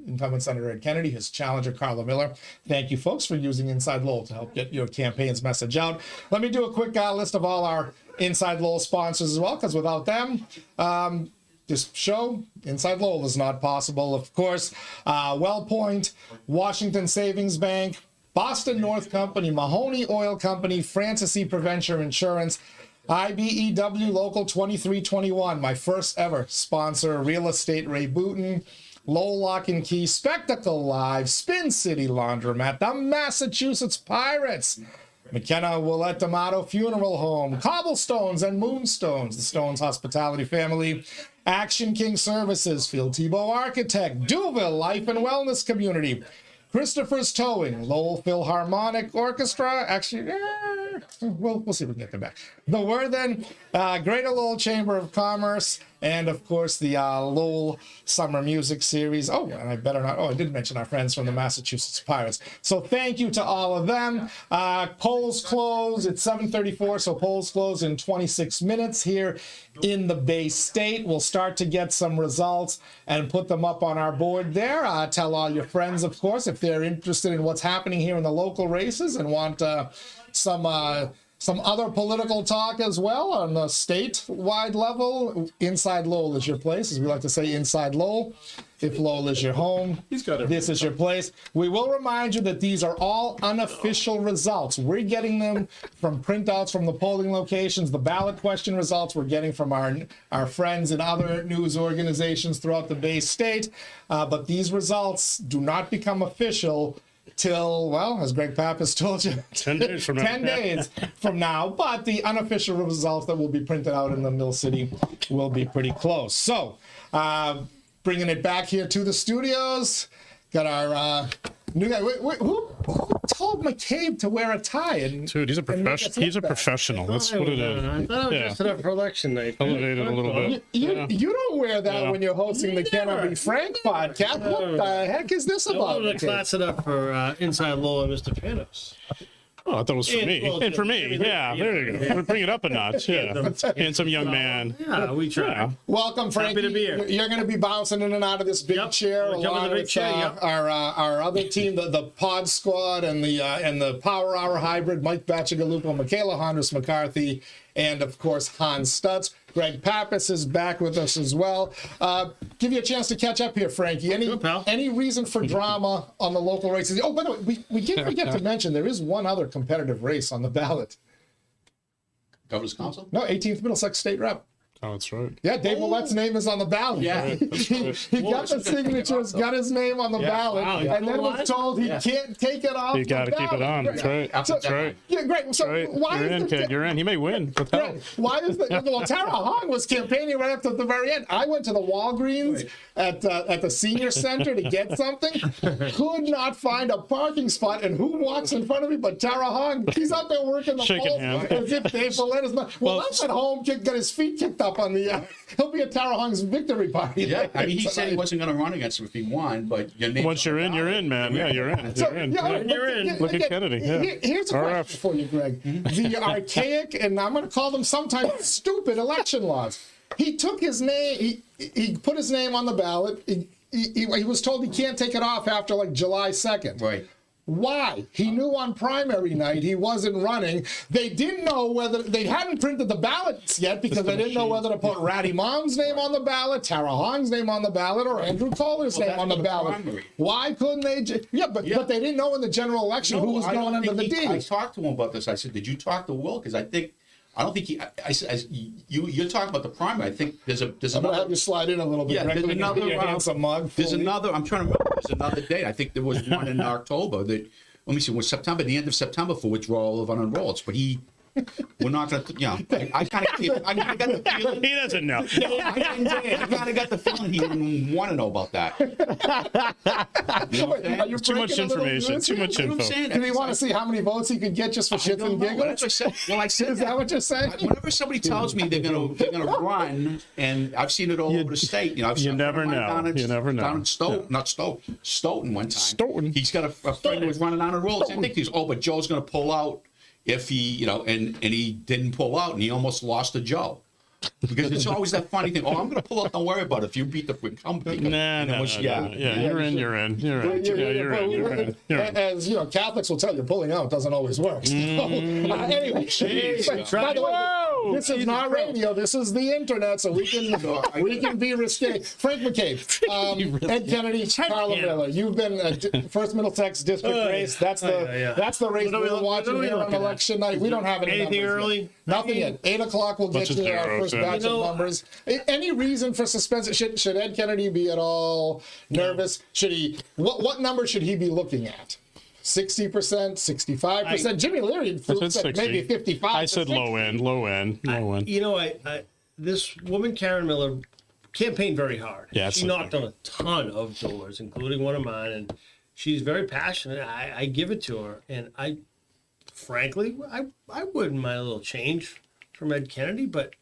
incumbent Senator Ed Kennedy, his challenger Carla Miller. Thank you, folks, for using Inside Lowell to help get your campaign's message out. Let me do a quick list of all our Inside Lowell sponsors as well, because without them, this show, Inside Lowell, is not possible. Of course, WellPoint, Washington Savings Bank, Boston North Company, Mahoney Oil Company, Francis E. Preventure Insurance, IBEW Local 2321, my first ever sponsor, Real Estate Ray Booton, Lowell Lock and Key, Spectacle Live, Spin City Laundromat, the Massachusetts Pirates, McKenna Willette D'Amato Funeral Home, Cobblestones and Moonstones, the Stones Hospitality Family, Action King Services, Phil Tebow Architect, Duville Life and Wellness Community, Christopher's Towing, Lowell Philharmonic Orchestra, actually, we'll see if we can get them back. The Worthen, Greater Lowell Chamber of Commerce, and of course the Lowell Summer Music Series. Oh, and I better not. Oh, I did mention our friends from the Massachusetts Pirates. So thank you to all of them. Polls close at 7:34, so polls close in 26 minutes here in the Bay State. We'll start to get some results and put them up on our board there. Tell all your friends, of course, if they're interested in what's happening here in the local races and want some other political talk as well on the statewide level. Inside Lowell is your place, as we like to say, Inside Lowell. If Lowell is your home, this is your place. We will remind you that these are all unofficial results. We're getting them from printouts from the polling locations. The ballot question results we're getting from our friends in other news organizations throughout the Bay State. But these results do not become official till, well, as Greg Pappas told you, 10 days from now. 10 days from now. But the unofficial results that will be printed out in the Mill City will be pretty close. So, bringing it back here to the studios, got our new guy. Who told McCabe to wear a tie? Dude, he's a professional. He's a professional. That's what it is. I thought I was just up for election night. Elevated a little bit. You don't wear that when you're hosting the Can Be Frank podcast. What the heck is this I about? wanted to class it up for Inside Lowell and Mr. Panos. Oh, I thought it was for me. Well, And for me. Yeah, there you go. Bring it up a notch. Yeah. Handsome young man. Yeah, we try. Yeah. Welcome, Frankie. Happy to be here. You're going to be bouncing in and out of this big chair We're jumping along the big with chair, yep. our other team, the Pod Squad and the Power Hour Hybrid, Mike Bacigalupo, Mikaela Hondros-McCarthy, and of course Asa Stutz. Greg Pappas is back with us as well. Give you a chance to catch up here, Frankie. Any reason for drama on the local races? Oh, by the way, we did forget to mention there is one other competitive race on the ballot. Governor's Council? No, 18th Middlesex State Rep. Oh, that's right. Yeah, Dave Willette's name is on the ballot. Yeah. he got the signatures, got his name on the ballot, Wow, and then was told he can't take it off. You got to keep it on. That's right. That's right. Yeah, great. So Right. why You're is in, the kid. You're in. He may win. But Right. Why is the well? Tara Hong was campaigning right up to the very end. I went to the Walgreens at the senior center to get something. Could not find a parking spot, and who walks in front of me but Tara Hong? He's out there working the Shaking polls hands. as if Dave Willette's not. Well, that's at home. Got his feet kicked up on the. He'll be at Tara Hong's victory party. Yeah, I mean, he said he wasn't going to run against him if he won, but your name. once you're in, you're in, man. Yeah, you're in. So, You're in. yeah, You're in. Look at Kennedy. Yeah. Here's a RF. question for you, Greg. The archaic, and I'm going to call them sometimes stupid election laws. He took his name, he put his name on the ballot. He was told he can't take it off after like July 2nd. Right. Why? He knew on primary night he wasn't running. They didn't know whether, they hadn't printed the ballots yet because they didn't know whether to put Ratty Mom's name on the ballot, Tara Hong's name on the ballot, or Andrew Kohler's name on the ballot. Why couldn't they? But they didn't know in the general election who was going under the D. I talked to him about this. I said, "Did you talk to Will?" Because I don't think he. You're talking about the primary. I think there's I'm another. gonna have you slide in a little bit. Yeah, Greg. there's another. Handsome mug. There's another. I'm trying to remember. There's another date. I think there was one in October that. Let me see. Was September, the end of September for withdrawal of unenrolled. But we're not going to. Yeah, I kind of got the feeling. He doesn't know. I kind of got the feeling he didn't want to know about that. You know what I'm saying? Too much information. Too much You know what I'm info. saying? Did he want to see how many votes he could get just for shits and Well, giggles? that's what I said. Well, I said Is that what you're saying? Whenever somebody tells me they're gonna run, and I've seen it all over the state. You know, I've seen never a friend of mine know. down at- You never know. Down in Stoughton one time. Stoughton. He's got a friend who was running on a roll. I think he's but Joe's gonna pull out if he, you know, and he didn't pull out, and he almost lost to Joe. Because it's always that funny thing. Oh, I'm going to pull out. Don't worry about it. If you beat the incumbent, No. Yeah, you're in. You're in. As you know, Catholics will tell you, pulling out doesn't always work. So, anyway, by the way, this is not radio. This is the internet, so we can be risque. Frank McCabe, Ed Kennedy, Carla Miller. You've been first Middlesex district race. That's the race we're watching here on election night. We don't have anything early. Nothing yet. 8 o'clock. We'll get to our first batch of numbers. Any reason for suspense? Should Ed Kennedy be at all nervous? Should he? What number should he be looking at? 60%, 65%. Jimmy Leary said maybe 55. I said low end. You know, this woman Karen Miller campaigned very hard. Yeah, she knocked on a ton of doors, including one of mine, and she's very passionate. I give it to her, and frankly, I wouldn't mind a little change from Ed Kennedy, but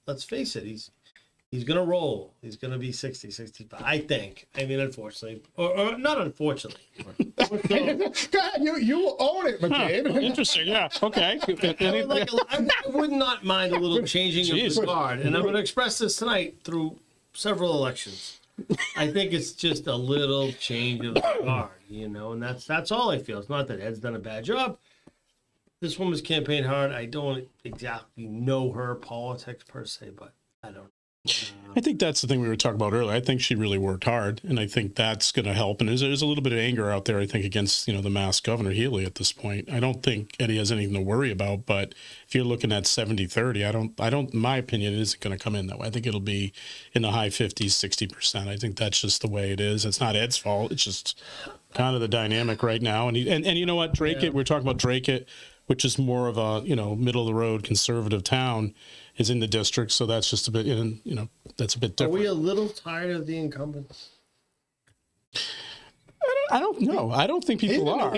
let's face it, he's He's going to roll. He's going to be 60, 65, I think. I mean, unfortunately. Or not unfortunately. Go ahead, you own it, McCabe. Interesting, yeah. Okay. I would not mind a little changing of the guard. And I'm going to express this tonight through several elections. I think it's just a little change of the guard, and that's all I feel. It's not that Ed's done a bad job. This woman's campaigned hard. I don't exactly know her politics per se, but I don't. I think that's the thing we were talking about earlier. I think she really worked hard, and I think that's going to help. And there's a little bit of anger out there, I think, against the Mass Governor Healy at this point. I don't think Eddie has anything to worry about. But if you're looking at 70-30, I don't. My opinion, it isn't going to come in that way. I think it'll be in the high 50s, 60%. I think that's just the way it is. It's not Ed's fault. It's just kind of the dynamic right now. And you know what, Drake? We're talking about Drake, which is more of a middle of the road conservative town, is in the district, so that's just a bit, that's a bit different. Are we a little tired of the incumbents? I don't know. I don't think people are.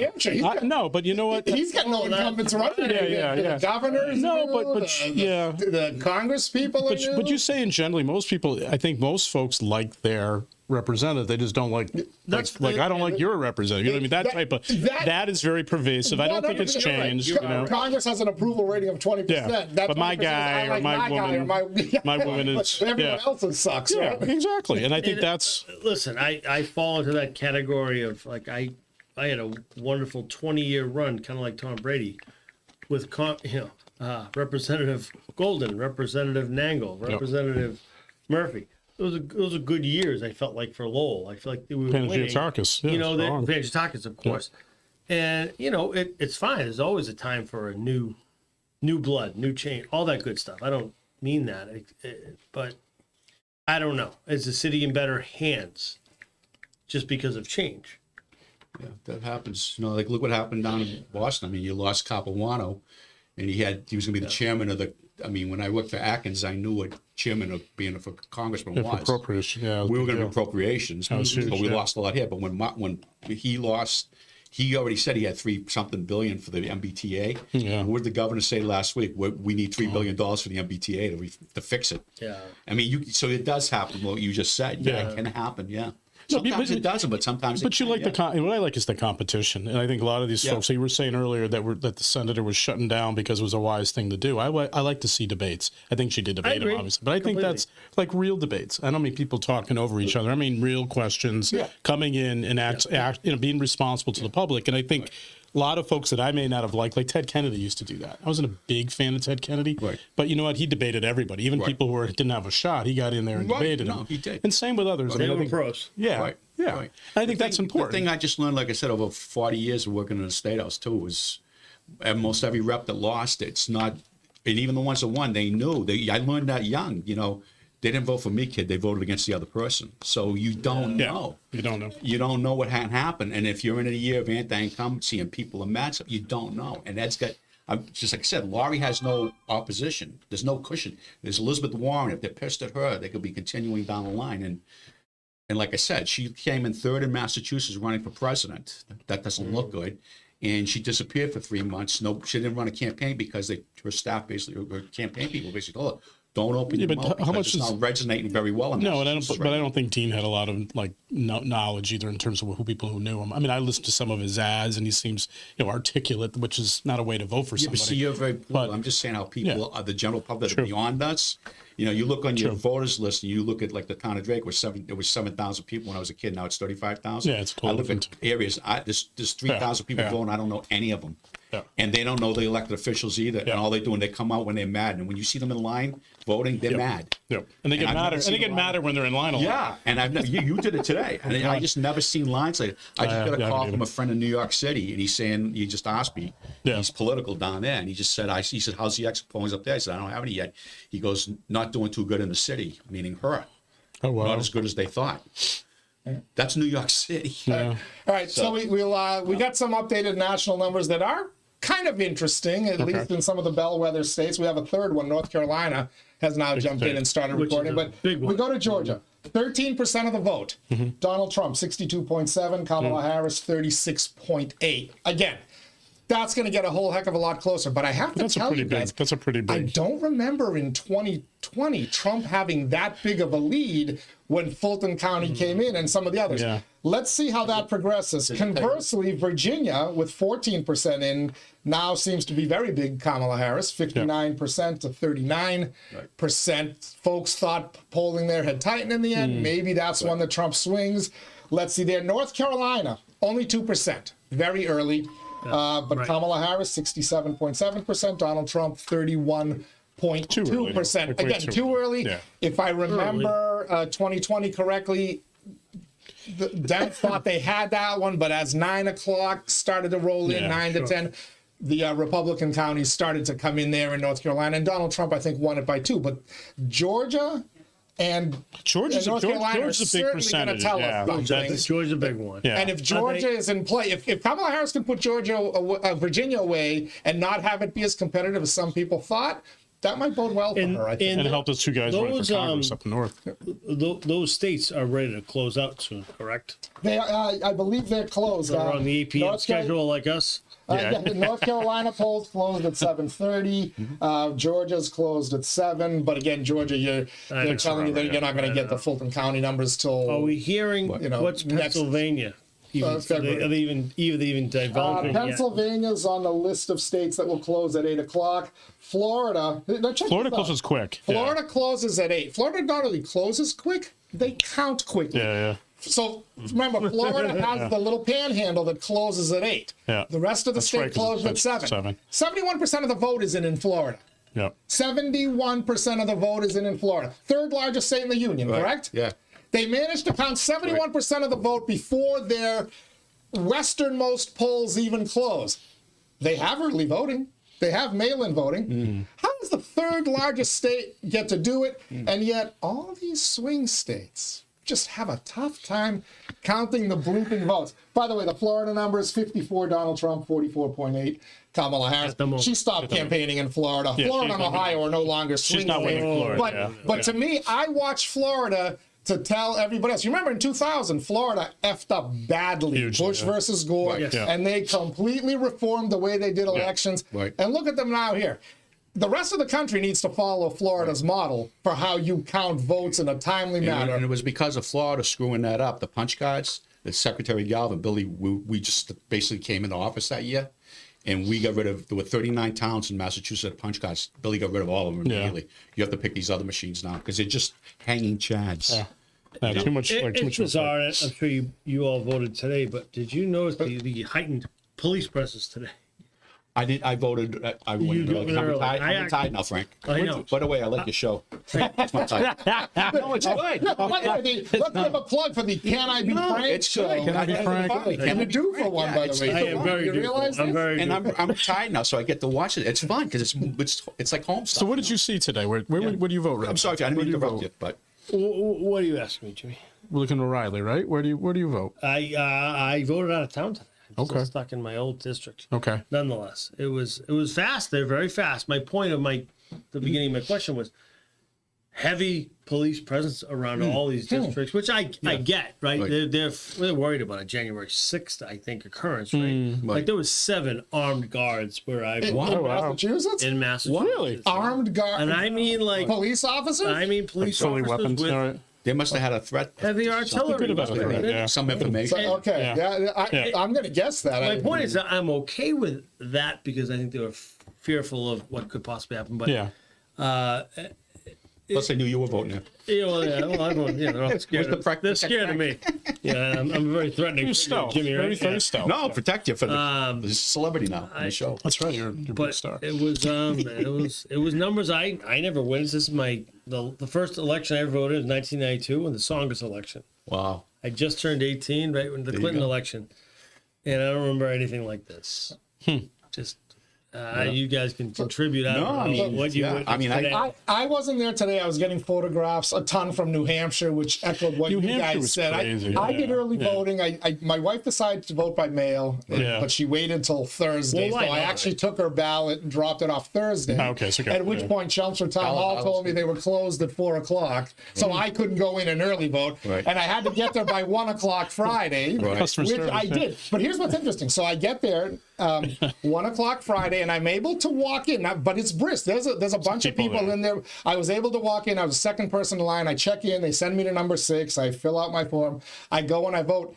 No, but you know what? He's got no incumbents running. Yeah. The governors. No, but the Congress people. But you say in generally, most people, I think most folks like their representative. They just don't like I don't like your representative. You know what I mean? That is very pervasive. I don't think it's changed. Congress has an approval rating of 20%. Yeah. But my guy or my woman, my woman is everyone else sucks. Yeah, right? exactly. And I think that's. Listen, I fall into that category of I had a wonderful 20-year run, kind of like Tom Brady, with Representative Golden, Representative Nangle, Representative Murphy. Those are good years. I felt like for Lowell. I feel like we were winning. Panagiotakis, Panagiotakis, of course. Yeah. And it's fine. There's always a time for a new blood, new change, all that good stuff. I don't mean that, but I don't know. Is the city in better hands just because of change? Yeah, that happens. Like look what happened down in Boston. I mean, you lost Capuano, and he was going to be the chairman of the. I mean, when I worked for Atkins, I knew what chairman of being for congressman was. Appropriations, yeah. We were going to be appropriations, but we lost a lot here. But when he lost, he already said he had $3-something billion for the MBTA. Yeah. What did the governor say last week? We need $3 billion for the MBTA to fix it. Yeah. I mean, so it does happen. What you just said, it can happen. Yeah. Sometimes it doesn't, but sometimes. But you like what I like is the competition, and I think a lot of these folks. So you were saying earlier that the senator was shutting down because it was a wise thing to do. I like to see debates. I think she did debate him, obviously, but I think that's like real debates. I don't mean people talking over each other. I mean real questions coming in and being responsible to the public. And I think. A lot of folks that I may not have liked, like Ted Kennedy used to do that. I wasn't a big fan of Ted Kennedy, but you know what? He debated everybody, even people who didn't have a shot. He got in there and debated them. He did. And same with others. They were pros. Yeah, right. Yeah. Right. I think that's important. The thing I just learned, like I said, over 40 years of working in the State House too, was almost every rep that lost, it's not, and even the ones that won, they knew. I learned that young, They didn't vote for me, kid. They voted against the other person. So you don't know. You don't know. You don't know what happened. And if you're in a year of anti-incumbency and people are mad, you don't know. And that's got, just like I said, Laurie has no opposition. There's no cushion. There's Elizabeth Warren. If they're pissed at her, they could be continuing down the line. And like I said, she came in third in Massachusetts running for president. That doesn't look good. And she disappeared for 3 months. No, she didn't run a campaign because her staff basically, her campaign people basically told her, don't open your mouth because it's not resonating very well. I don't think Dean had a lot of knowledge either in terms of people who knew him. I mean, I listened to some of his ads, and he seems articulate, which is not a way to vote for somebody. See, you're very political. I'm just saying how people, the general public, are beyond us. You look on your voters list, and you look at like the town of Drake, there was 7,000 people when I was a kid. Now it's 35,000. Yeah, it's totally I live in areas. There's 3,000 people voting. I don't know any of them. Yeah. And they don't know the elected officials either. Yeah. And all they do, and they come out when they're mad. And when you see them in line voting, they're mad. Yeah. And they get madder. And they get madder when they're in line a lot. Yeah. And you did it today. And I just never seen lines like that. I just got a call from a friend in New York City, and he's saying, he just asked me, he's political down there, and he just said, he said, how's the exit polls up there? I said, I don't have any yet. He goes, not doing too good in the city, meaning her. Oh, wow. Not as good as they thought. That's New York City. Yeah. All right. So we got some updated national numbers that are kind of interesting, at least in some of the bellwether states. We have a third one. North Carolina has now jumped in and started recording. But we go to Georgia. 13% of the vote. Donald Trump, 62.7. Kamala Harris, 36.8. Again, that's going to get a whole heck of a lot closer. But I have to tell you guys, that's a pretty big. I don't remember in 2020 Trump having that big of a lead when Fulton County came in and some of the others. Yeah. Let's see how that progresses. Conversely, Virginia, with 14% in, now seems to be very big Kamala Harris, 59% to 39%. Folks thought polling there had tightened in the end. Maybe that's one that Trump swings. Let's see there. North Carolina, only 2%, very early. But Kamala Harris, 67.7%. Donald Trump, 31.2%. Again, too early. Yeah. If I remember 2020 correctly, the Dems thought they had that one, but as 9 o'clock started to roll in, 9 to 10, the Republican counties started to come in there in North Carolina. And Donald Trump, I think, won it by 2. But Georgia and North Carolina are certainly going to tell us something. Georgia's a big one. Yeah. And if Georgia is in play, if Kamala Harris can put Virginia away and not have it be as competitive as some people thought, that might bode well for her, I think. And help those two guys run for Congress up north. Those states are ready to close out soon, correct? They, I believe they're closed. They're on the APM schedule like us? North Carolina polls closed at 7:30. Georgia's closed at 7. But again, Georgia, they're telling you that you're not going to get the Fulton County numbers till. Are we hearing what's Pennsylvania? Are they even divulging Pennsylvania's on the list of states that will close at 8 o'clock. Florida closes quick. Florida closes at 8. Florida not only closes quick, they count quickly. So remember, Florida has the little panhandle that closes at 8. The rest of the state closes at 7. 71% of the vote is in Florida. 71% of the vote is in Florida. Third largest state in the union, correct? Yeah. They managed to count 71% of the vote before their westernmost polls even close. They have early voting. They have mail-in voting. How does the third largest state get to do it? And yet all these swing states just have a tough time counting the blooping votes. By the way, the Florida number is 54 Donald Trump, 44.8 Kamala Harris. She stopped campaigning in Florida. Florida and Ohio are no longer swing states. She's not winning Florida. But to me, I watch Florida to tell everybody else. You remember in 2000, Florida effed up badly. Bush versus Gore. And they completely reformed the way they did elections. And look at them now here. The rest of the country needs to follow Florida's model for how you count votes in a timely manner. And it was because of Florida screwing that up. The punch cards, the Secretary Galvin, Billy, we just basically came into office that year. And we got rid of, there were 39 towns in Massachusetts that punch cards. Billy got rid of all of them immediately. You have to pick these other machines now because they're just hanging chads. Too much. It's bizarre. I'm sure you all voted today, but did you notice the heightened police presence today? I did. I voted. I went early. I'm retired now, Frank. I know. By the way, I like your show. It's my type. No, it's good. Let's give a plug for the Can I Be Frank? It's good. Can I Be Frank? Can you do for one, by the way? I am very good. I'm retired now, so I get to watch it. It's fun because it's like home stuff. So what did you see today? Where do you vote? I'm sorry, I didn't mean to interrupt you, but. What are you asking me, Jimmy? We're looking at O'Reilly, right? Where do you vote? I voted out of town today. I'm Okay. still stuck in my old district. Okay. Nonetheless, it was fast. They're very fast. My point of the beginning of my question was heavy police presence around all these districts, which I get, right? They're worried about a January 6th, I think, occurrence, right? Like there was 7 armed guards where I in Massachusetts. In Massachusetts, really? Armed guards, and I mean like police officers. I mean police officers weapons. with They must have had a threat. heavy artillery. Some information. I'm going to guess that. My point is that I'm okay with that because I think they were fearful of what could possibly happen. But Plus, they knew you were voting. They're all scared. They're scared of me. Yeah, I'm very threatening. Jimmy, right? Very stealth. No, protect you for the celebrity now on the show. That's right. You're a big star. It was numbers I never witnessed. This is the first election I ever voted in 1992, and the Tsongas election. Wow. I just turned 18 right when the Clinton election, and I don't remember anything like this. Just. You guys can contribute. I wasn't there today. I was getting photographs, a ton from New Hampshire, which echoed what you guys said. I did early voting. My wife decided to vote by mail, but she waited till Thursday. So I actually took her ballot and dropped it off Thursday. At which point, Chelmsford Town Hall told me they were closed at 4 o'clock, so I couldn't go in and early vote, and I had to get there by 1 o'clock Friday, which I did. But here's what's interesting. So I get there. 1 o'clock Friday, and I'm able to walk in, but it's brisk. There's a bunch of people in there. I was able to walk in. I was the second person in line. I check in. They send me to number 6. I fill out my form. I go and I vote.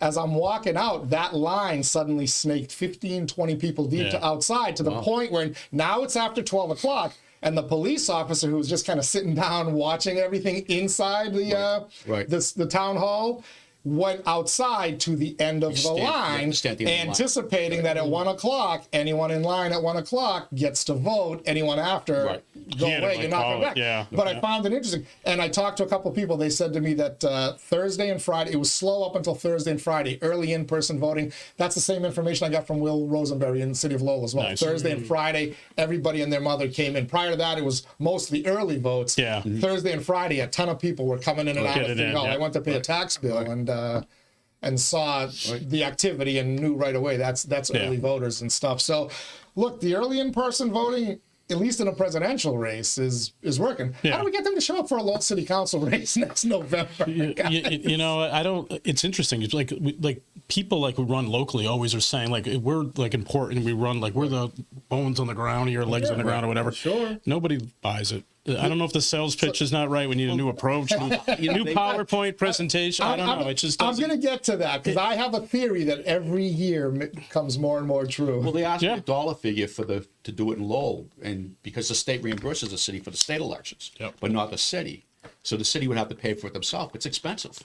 As I'm walking out, that line suddenly snaked 15, 20 people deep to outside, to the point where now it's after 12 o'clock. And the police officer who was just kind of sitting down watching everything inside the town hall went outside to the end of the line, anticipating that at 1 o'clock, anyone in line at 1 o'clock gets to vote. Anyone after, go away, you're not coming back. But I found it interesting. And I talked to a couple of people. They said to me that Thursday and Friday, it was slow up until Thursday and Friday, early in-person voting. That's the same information I got from Will Rosenberry in the city of Lowell as well. Nice. Thursday and Friday, everybody and their mother came in. Prior to that, it was mostly early votes. Thursday and Friday, a ton of people were coming in and out of the I went to pay a tax bill and saw the activity and knew right away that's early voters and stuff. So, look, the early in-person voting, at least in a presidential race, is working. How do we get them to show up for a Lowell City Council race next November? You know, I don't. It's interesting. It's like people who run locally always are saying we're important. We run we're the bones on the ground, your legs on the ground, or whatever. Sure. Nobody buys it. I don't know if the sales pitch is not right. We need a new approach, new PowerPoint presentation. I don't know. It just doesn't. I'm going to get to that because I have a theory that every year becomes more and more true. Well, they asked me a dollar figure to do it in Lowell, and because the state reimburses the city for the state elections, but not the city, so the city would have to pay for it themselves. It's expensive.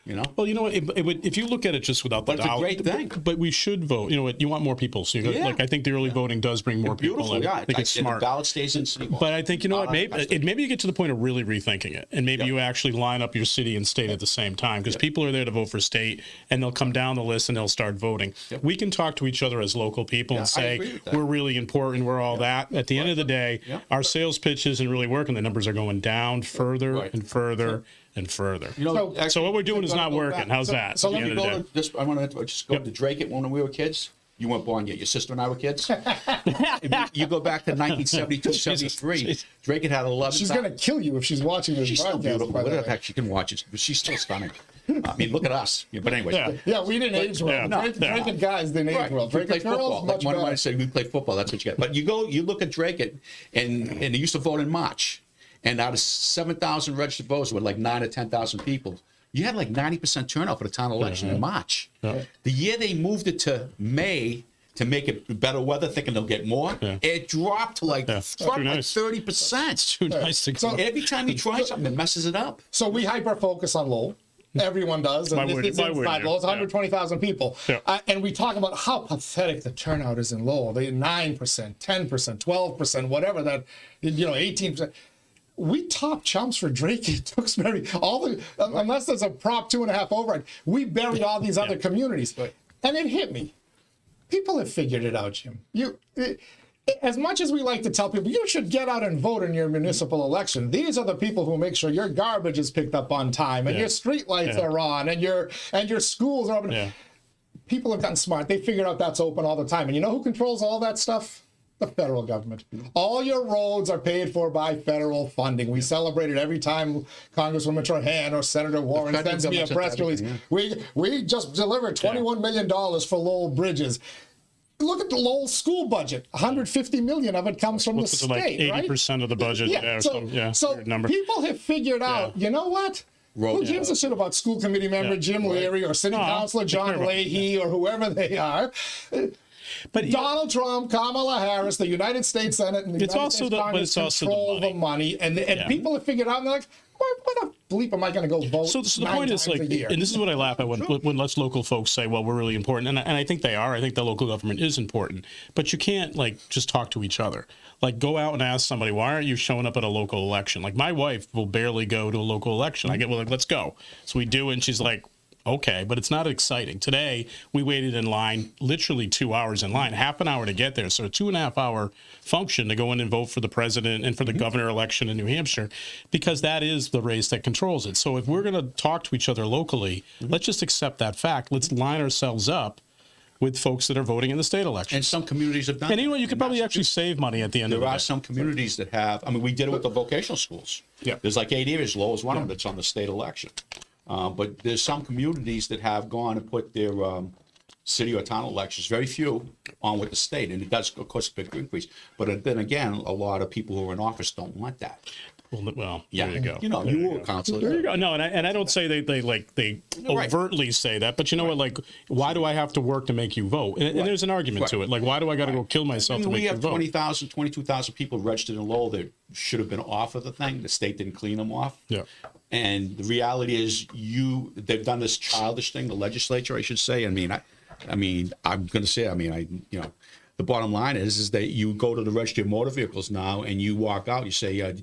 You know. Well, you know what? It would, if you look at it just without the dollar, it's a great thing. But we should vote. You know what? You want more people. So I think the early voting does bring more people in. I think it's smart. The ballot stays in city hall. But I think what? Maybe you get to the point of really rethinking it, and maybe you actually line up your city and state at the same time, because people are there to vote for state, and they'll come down the list and they'll start voting. We can talk to each other as local people and say we're really important. We're all that. At the end of the day, our sales pitch isn't really working. The numbers are going down further and further. And further. You know, so what we're doing is not working. How's that? So let me go to this. I want to just go to Drake it when we were kids. You weren't born yet. Your sister and I were kids. You go back to 1972, 73. Drake had 11. She's going to kill you if she's watching this. She's still beautiful. What the heck? She can watch it. But she's still stunning. I mean, look at us. But anyway. We didn't age well. Drake and guys didn't age well. Drake played football. Like one of mine said, we play football. That's what you get. But you look at Drake it, and they used to vote in March. And out of 7,000 registered voters with 9,000 or 10,000 people, you had 90% turnout for the town election in March. The year they moved it to May to make it better weather, thinking they'll get more, it dropped to 30%. It's too nice to go. So every time you try something, it messes it up. So we hyper-focus on Lowell. Everyone does. And this is inside Lowell. It's 120,000 people. And we talk about how pathetic the turnout is in Lowell. They 9%, 10%, 12%, whatever that, 18%. We top chumps for Drake and Tewksbury. Unless there's a Prop 2.5 override, we buried all these other communities. And it hit me. People have figured it out, Jim. As much as we like to tell people, you should get out and vote in your municipal election. These are the people who make sure your garbage is picked up on time and your street lights are on and your schools are open. People have gotten smart. They figured out that's open all the time. And you know who controls all that stuff? The federal government. All your roads are paid for by federal funding. We celebrate it every time Congresswoman Trahan or Senator Warren sends me a press release. We just delivered $21 million for Lowell bridges. Look at the Lowell school budget. $150 million of it comes from the state, 80% of the budget. So people have figured out, you know what? Who gives a shit about school committee member Jim Leary or city councilor John Leahy or whoever they are? But Donald Trump, Kamala Harris, the United States Senate, and the United States Congress control the money. And people have figured out, and they're like, why the bleep am I going to go vote? So the point is, and this is what I laugh at when less local folks say, well, we're really important. And I think they are. I think the local government is important. But you can't, just talk to each other. Go out and ask somebody, why aren't you showing up at a local election? My wife will barely go to a local election. I get, let's go. So we do, and she's like, okay, but it's not exciting. Today, we waited in line, literally 2 hours in line, half an hour to get there. So a 2.5 hour function to go in and vote for the president and for the governor election in New Hampshire, because that is the race that controls it. So if we're going to talk to each other locally, let's just accept that fact. Let's line ourselves up with folks that are voting in the state election. And some communities have done that. And you could probably actually save money at the end of the day. There are some communities that have, we did it with the vocational schools. There's 8 areas, Lowell is one of them that's on the state election. But there's some communities that have gone and put their city or town elections, very few on with the state, and it does, of course, a big increase. But then again, a lot of people who are in office don't want that. Well, Yeah, there you go. You know, you were a counselor. There you go. No, and I don't say they Right. overtly say that, but you know what? Like, why do I have to work to make you vote? And there's an argument to it. Like, why do I got to go kill myself to make we you have vote? 20,000, 22,000 people registered in Lowell that should have been off of the thing. The state didn't clean them off. Yeah. And the reality is, they've done this childish thing. The legislature, I should say. I mean, I'm going to say. The bottom line is that you go to the registry of motor vehicles now, and you walk out. You say,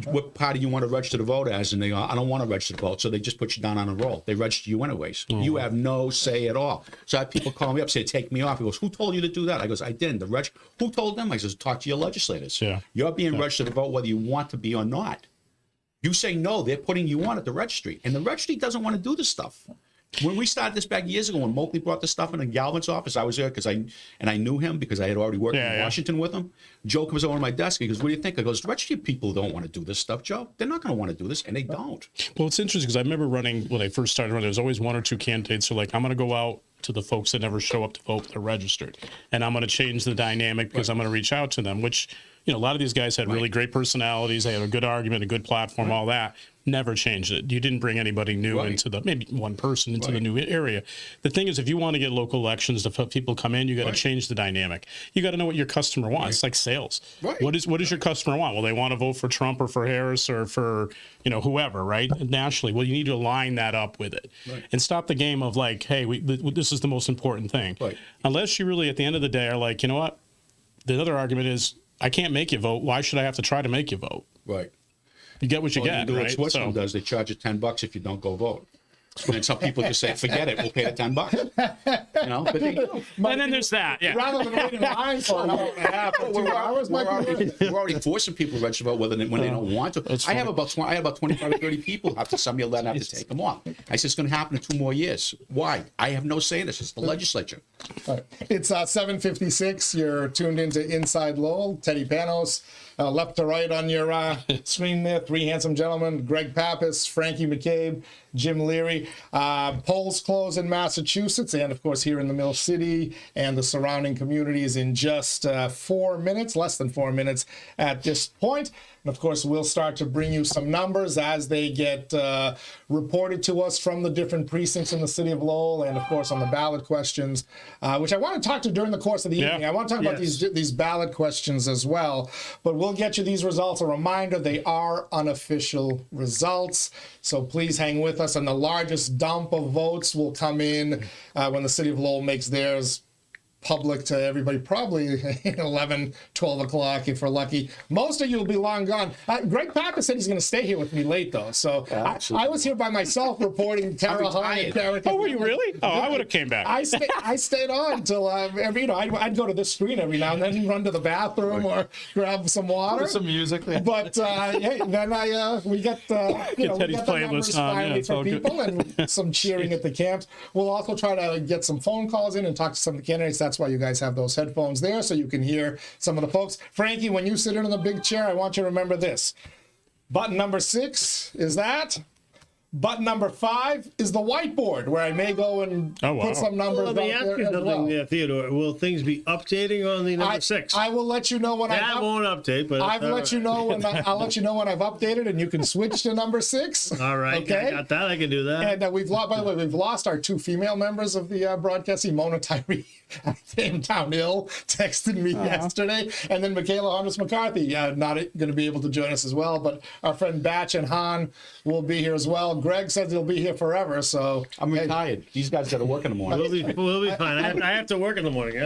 what party you want to register to vote as? And they go, I don't want to register to vote. So they just put you down on a roll. They register you anyways. Mm-hmm. You have no say at all. So I have people call me up, say, take me off. He goes, who told you to do that? I goes, I didn't. Who told them? I says, talk to your legislators. Yeah. You're being registered to vote whether you want to be or not. You say no, they're putting you on at the registry. And the registry doesn't want to do this stuff. When we started this back years ago, when Moakley brought this stuff in Galvin's office, I was there because I knew him because I had already worked in Washington with him. Joe comes over to my desk. He goes, what do you think? I goes, registry people don't want to do this stuff, Joe. They're not going to want to do this, and they don't. Well, it's interesting because I remember running when I first started running. There was always one or two candidates who are like, I'm going to go out to the folks that never show up to vote. They're registered, and I'm going to change the dynamic because I'm going to reach out to them. Which, a lot of these guys had really great personalities. They had a good argument, a good platform, all that. Never changed it. You didn't bring anybody new into maybe one person into the new area. The thing is, if you want to get local elections to people come in, you got to change the dynamic. You got to know what your customer wants. It's like sales. Right. What does your customer want? Well, they want to vote for Trump or for Harris or for whoever, right? Nationally. Well, you need to align that up with it and stop the game of like, hey, this is the most important thing. Right. Unless you really, at the end of the day, are like, you know what? The other argument is, I can't make you vote. Why should I have to try to make you vote? Right. You get what you get, do right? what Switzerland does. They charge you $10 if you don't go vote. And some people just say, forget it, we'll pay the $10. But they do. And then there's that, yeah. Rather than waiting in line for an hour and a half or 2 hours, we're already forcing people to register to vote when they don't want to. I have about 25 or 30 people who have to send me a letter and have to take them off. I said, it's going to happen in 2 more years. Why? I have no say in this. It's the legislature. Right. It's 7:56. You're tuned into Inside Lowell. Teddy Panos, left to right on your screen there. 3 handsome gentlemen: Greg Pappas, Frankie McCabe, Jim Leary. Polls close in Massachusetts and, of course, here in the Mill City and the surrounding communities in just 4 minutes, less than 4 minutes at this point. And, of course, we'll start to bring you some numbers as they get reported to us from the different precincts in the city of Lowell and, of course, on the ballot questions, which I want to talk to during the course of the evening. I want to talk about these ballot questions as well. But we'll get you these results. A reminder, they are unofficial results. So please hang with us. And the largest dump of votes will come in when the city of Lowell makes theirs public to everybody, probably 11, 12 o'clock if we're lucky. Most of you will be long gone. Greg Pappas said he's going to stay here with me late, though. So I was here by myself reporting Tara Hahn and Karen. Oh, were you really? Oh, I would have came back. I stayed on until I'd go to this screen every now and then, run to the bathroom or grab some water. Put some music there. But hey, then we get Teddy's numbers finally for people and some cheering at the camps. We'll also try to get some phone calls in and talk to some of the candidates. That's why you guys have those headphones there, so you can hear some of the folks. Frankie, when you sit in the big chair, I want you to remember this. Button number 6 is that. Button number 5 is the whiteboard, where I may go and put some numbers Let me ask you something there, Theodore. Will things be updating on the number 6? I will let you know when that won't update, but I'll let you know when I've updated, and you can switch to number 6. All right, okay? I got that. I can do that. And we've lost our 2 female members of the broadcasting. Mona Tyree came down ill, texted me yesterday, and then Mikaela Hondros-McCarthy not going to be able to join us as well. But our friend Batch and Han will be here as well. Greg says he'll be here forever, so I'm retired. These guys got to work in the morning. We'll be fine. I have to work in the morning.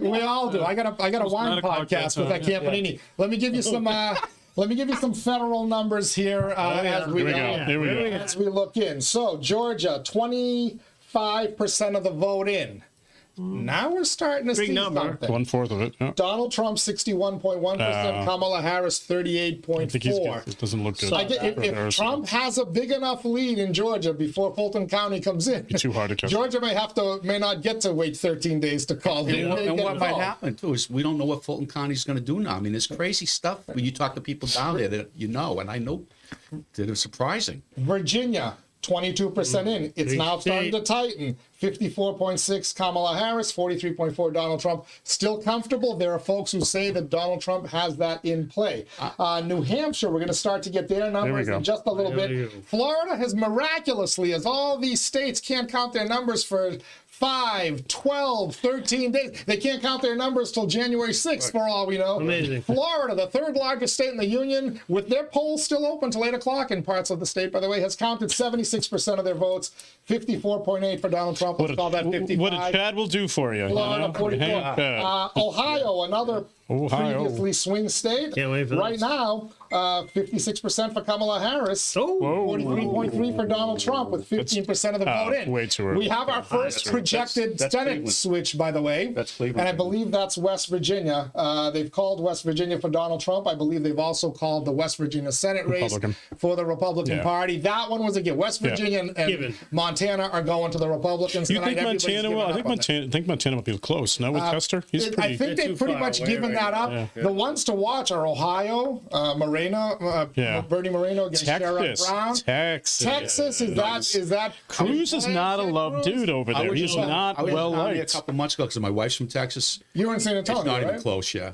We all do. I got a wine podcast with that Camp Panini. Let me give you some. Let me give you some federal numbers here as we look in. So Georgia, 25% of the vote in. Now we're starting to see something. 1/4 of it. Yeah. Donald Trump, 61.1%. Kamala Harris, 38.4%. It doesn't look good. So if Trump has a big enough lead in Georgia before Fulton County comes in, too hard to catch. Georgia may not get to wait 13 days to call. And what might happen too is we don't know what Fulton County is going to do now. I mean, there's crazy stuff when you talk to people down there that and I know that it's surprising. Virginia, 22% in. It's now starting to tighten. 54.6 Kamala Harris, 43.4 Donald Trump. Still comfortable. There are folks who say that Donald Trump has that in play. New Hampshire, we're going to start to get their numbers in just a little bit. Florida has miraculously, as all these states can't count their numbers for 5, 12, 13 days. They can't count their numbers till January 6th, for all we know. Amazing. Florida, the third largest state in the union, with their polls still open till 8 o'clock in parts of the state, by the way, has counted 76% of their votes, 54.8 for Donald Trump. Let's call that 55. What a Chad will do for you. Florida, 44. Ohio, another previously swing state. Can't wait for right now, 56% for Kamala Harris. 43.3 for Donald Trump, with 15% of the vote in. Way too early. We have our first projected that's Senate Cleveland. switch, by the way. That's Cleveland. And I believe that's West Virginia. They've called West Virginia for Donald Trump. I believe they've also called the West Virginia Senate race Republican. for the Republican Party. That one was a given. West Virginia and Montana are going to the Republicans You tonight. think Montana will? I think Montana will be close. No, with Custer, he's pretty. I think they've pretty much given that up. The ones to watch are Ohio, Bernie Moreno against Sherrod Brown. Texas is that Cruz is not a loved dude over there. He's not well liked. A couple months ago because my wife's from Texas. You were in San Antonio, It's not right? even close, yeah.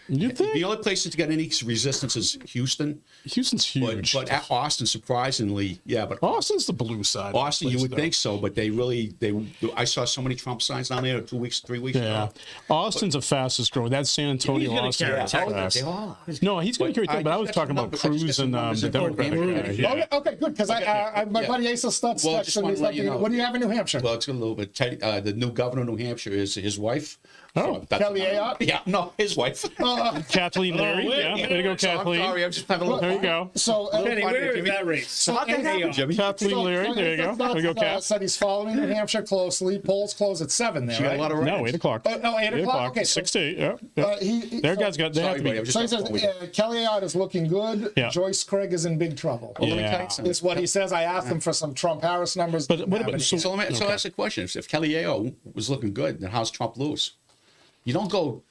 You think? The only place that's got any resistance is Houston. Houston's huge. But at Austin, surprisingly, but Austin's the blue side. Austin, you would think so, but I saw so many Trump signs down there 2 weeks, 3 weeks ago. Austin's the fastest growing. That's San Antonio, He's Austin. gonna carry They all are. No, he's going to carry. But I was talking about Cruz and the Democratic guy. Okay, good, because my buddy Asa Stutz Well, texted me something. What do you have in New Hampshire? Well, it's a little bit. The new governor of New Hampshire is his wife. Kelly Ayotte? Yeah, no, his wife. Kathleen Leary. wait, Yeah, there you go, So I'm Kathleen. sorry, I'm just having a little. There you go. So, Kenny, where is that race? So how can that happen, Jimmy? Kathleen Leary. There you go. There you go, Kath. Said he's following New Hampshire closely. Polls close at 7 there, She got a lot right? of No, writers. 8 o'clock. Oh, 8 o'clock? Okay, 6 to 8. Yeah. Their guys got. They have to Sorry, buddy, I be. was So he just says Kelly Ayotte is looking good. Yeah. Joyce Craig is in big trouble. Well, let me Yeah. tell you something. Is what he says. I asked him for some Trump-Harris numbers. But what about So that's the question. If Kelly Ayotte was looking good, then how's Trump lose? You don't go.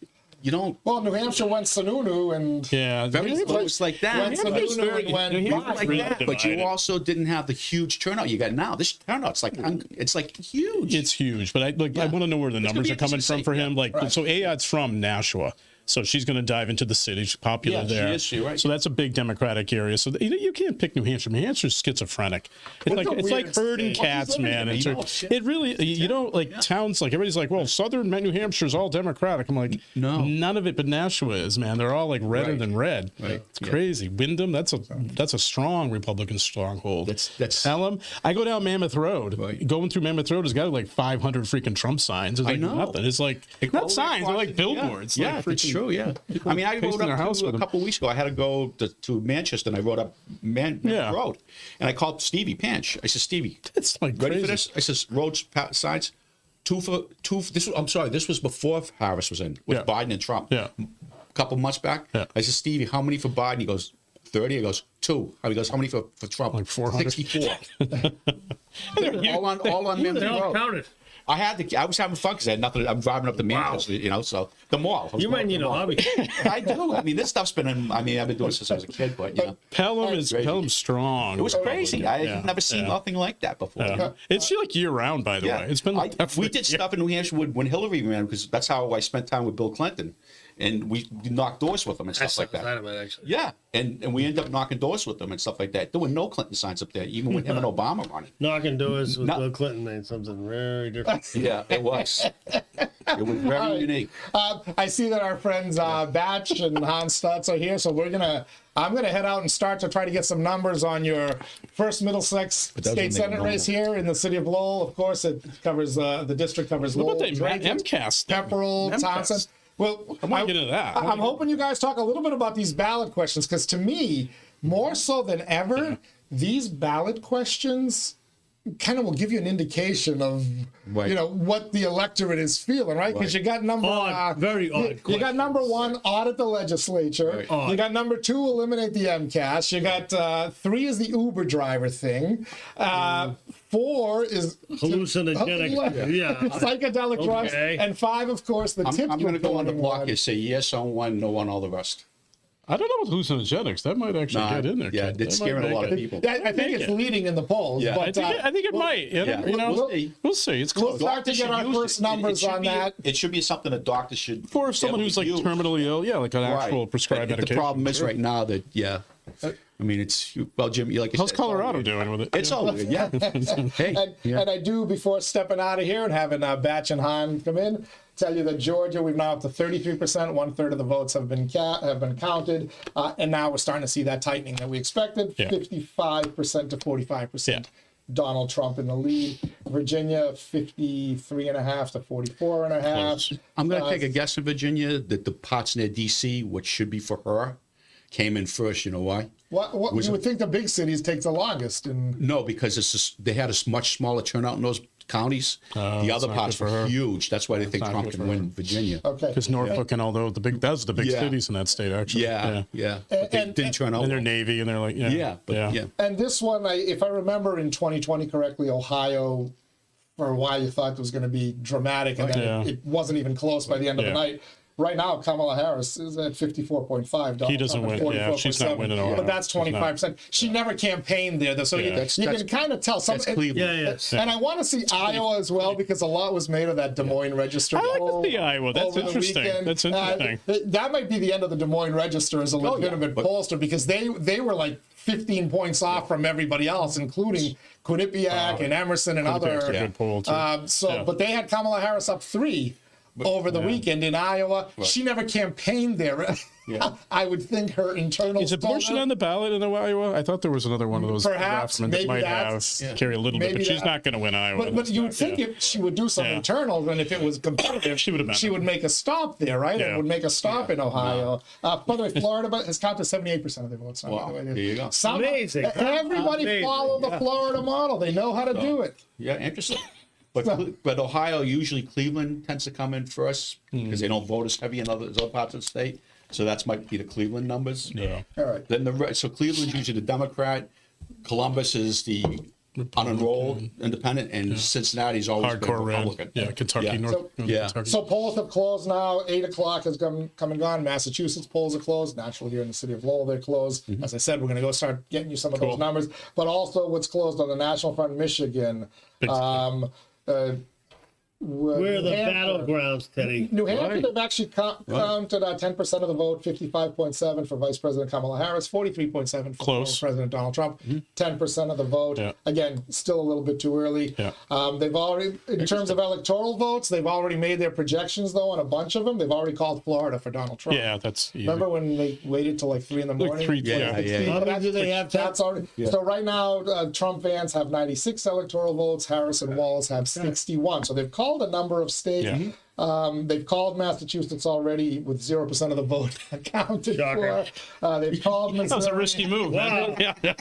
You don't. Well, New Hampshire went Sununu and Yeah. Very close like that. Went Sununu and went New by. Hampshire's Like really that. But you divided. also didn't have the huge turnout you got now. This turnout's like huge. It's huge, but I want to know where the numbers be are coming from interesting for to him. So Ayotte's from Nashua, so she's going to dive into the city. She's popular Yeah, she there. is, she's right. So that's a big Democratic area. So you can't pick New Hampshire. New Hampshire's schizophrenic. It's like herding state. cats, man. You know, It really towns like everybody's like, well, southern New Hampshire's all Democratic. I'm like, No. none of it, but Nashua is, man. They're all like redder Right. than red. Right. It's crazy. Wyndham, that's a strong Republican stronghold. That's- Pelham. I go down Mammoth Road. Right. Going through Mammoth Road has got like 500 freaking Trump signs. It's like know. nothing. It's like not signs. They're like billboards. Yeah, like it's freaking- true. Yeah, I mean, I pasting rode their up house to, with a them. couple of weeks ago. I had to go to Manchester, and I rode up Yeah. Road, and I called Stevie Pinch. I said, Stevie, It's like ready crazy. for this? I says, roads signs, two for. I'm sorry, this was before Harris was in with Yeah. Biden and Trump. Yeah. A couple months back. Yeah. I said, Stevie, how many for Biden? He goes, 30. He goes, 2. He goes, how many for Trump? Like 400. 64. all on Mammoth They all Road. counted. I was having fun because I had nothing. I'm driving up to Manchester, so the mall. I was You going might to need the a mall. hobby. I do. I mean, this stuff's been I've been doing it since I was a kid, but Pelham's Crazy. strong. it was crazy. I Yeah. had never seen nothing like that before. Yeah. It's like year round, by the way. It's been we did stuff in New Hampshire when Hillary ran because that's how I spent time with Bill Clinton, and we knocked doors with him and stuff like that. Actually. Yeah, and we ended up knocking doors with them and stuff like that. There were no Clinton signs up there, even with him and Obama running. Knocking doors with No. Bill Clinton made something very different. Yeah, it was. It was very unique. I see that our friends Batch and Hans Stutz are here, so I'm gonna head out and start to try to get some numbers on your first Middlesex that doesn't State make it Senate race normal. here in the city of Lowell. Of course, it covers the district covers What Lowell, about that Drayton, MCAS thing? Pepperell, MCAS. Townsend. Well, I want to get into that. I'm hoping you guys talk a little bit about these ballot questions because to me, more so than ever, these ballot questions kind of will give you an indication of Right. what the electorate is feeling, right? Because you got number Very odd you got number 1, audit the legislature. Right. You got number 2, eliminate the MCAS. You got 3 is the Uber driver thing. 4 is hallucinogenic. Yeah. psychedelic drugs, Okay. and 5, of course, the tip. I'm going to go on the reporting block one. and say yes on one, no on all the rest. I don't know with hallucinogenics. That might actually get in there. Yeah, Ken. it's That might scaring a make lot of it. people. I think it's leading in the polls. Yeah. But, I think it might. yeah. You know, We'll see. It's we'll close. start to get our Doctors should first use it. numbers should on be- that. It should be something a doctor should. For someone who's like use. terminally ill, like an actual Right. prescribed But medication. the problem is right now that, I mean, well, Jim, you like you How's said, Colorado doing with it? It's all good, yeah. Hey, And I do, before stepping out of here and having Batch and Hahn come in, tell you that Georgia, we've now up to 33%, 1/3 of the votes have been counted, and now we're starting to see that tightening that we expected, 55% to 45%. Donald Trump in the lead. Virginia, 53.5 to 44.5. I'm going to take a guess in Virginia that the parts near D.C., which should be for her, came in first. You know why? What you would think the big cities take the longest, and No, because it's just, they had a much smaller turnout in those counties. The other not parts good for were her. huge. That's why they think not Trump good can for win Virginia. okay. Because Norfolk and all those, that's the big Yeah. cities in that state, actually. Yeah. But they didn't turn out. And they're Navy, and they're like, yeah. yeah. And this one, if I remember in 2020 correctly, Ohio, for a while you thought it was going to be dramatic, and then Yeah. it wasn't even close by the end of the Yeah. night. Right now, Kamala Harris is at 54.5. He doesn't win. Yeah, she's not winning Ohio. But that's 25%. She never campaigned there, though, so you That's can kind of tell. That's Cleveland. And I want to see Iowa as well, because a lot was made of that Des Moines Register. I like to poll see Iowa. That's over the interesting. weekend. That's interesting. That might be the end of the Des Moines Register as a legitimate pollster, because they were like 15 points off from everybody else, including Quinnipiac and Emerson and Quinnipiac's other. a good poll, too. But they had Kamala Harris up 3 over the weekend in Iowa. She never campaigned there. I would think her internal. Is abortion on the ballot in Iowa? I thought there was another one of those. Perhaps, that maybe might that's- have carry a little bit, maybe but she's that- not going to win Iowa. But you would think if she would do some internals, and if it was competitive, She would have been. she would make a stop there, right? Yeah. And would make a stop in Ohio. By the way, Florida has counted 78% of the votes. Now, Wow, by the way. there you go. Amazing. Everybody Amazing. follow the Florida model. They know how to do it. Yeah, interesting. But Ohio, usually Cleveland tends to come in first because they don't vote as heavy in other parts of the state. So that's might be the Cleveland numbers. Yeah. All right. Then so Cleveland's usually the Democrat, Columbus is the unenrolled independent, and Cincinnati's always been Hardcore red. Republican. Yeah, Kentucky, Yeah. North. yeah. Kentucky. So polls have closed now. 8 o'clock has come and gone. Massachusetts polls are closed. Naturally, here in the city of Lowell, they're closed. As I said, we're going to go start getting you some of those numbers. But also, what's closed on the national front, Michigan. We're the battlegrounds, Teddy. New Hampshire, they've actually counted 10% of the vote, 55.7 for Vice President Kamala Harris, 43.7 for Close. President Donald Trump, 10% of the vote. Yeah. Again, still a little bit too early. Yeah. They've already, in terms of electoral votes, they've already made their projections, though, on a bunch of them. They've already called Florida for Donald Trump. Yeah, that's easy. Remember when they waited till like 3 in the morning? 3, Yeah, yeah. How many do they have? That's already, So right now, Trump Vance have 96 electoral votes. Harris and Walz have 61. So they've called a number of states. Yeah. They've called Massachusetts already with 0% of the vote accounted Shocker. for. They've called Missouri. That was a risky move. Wow. Man. Yeah.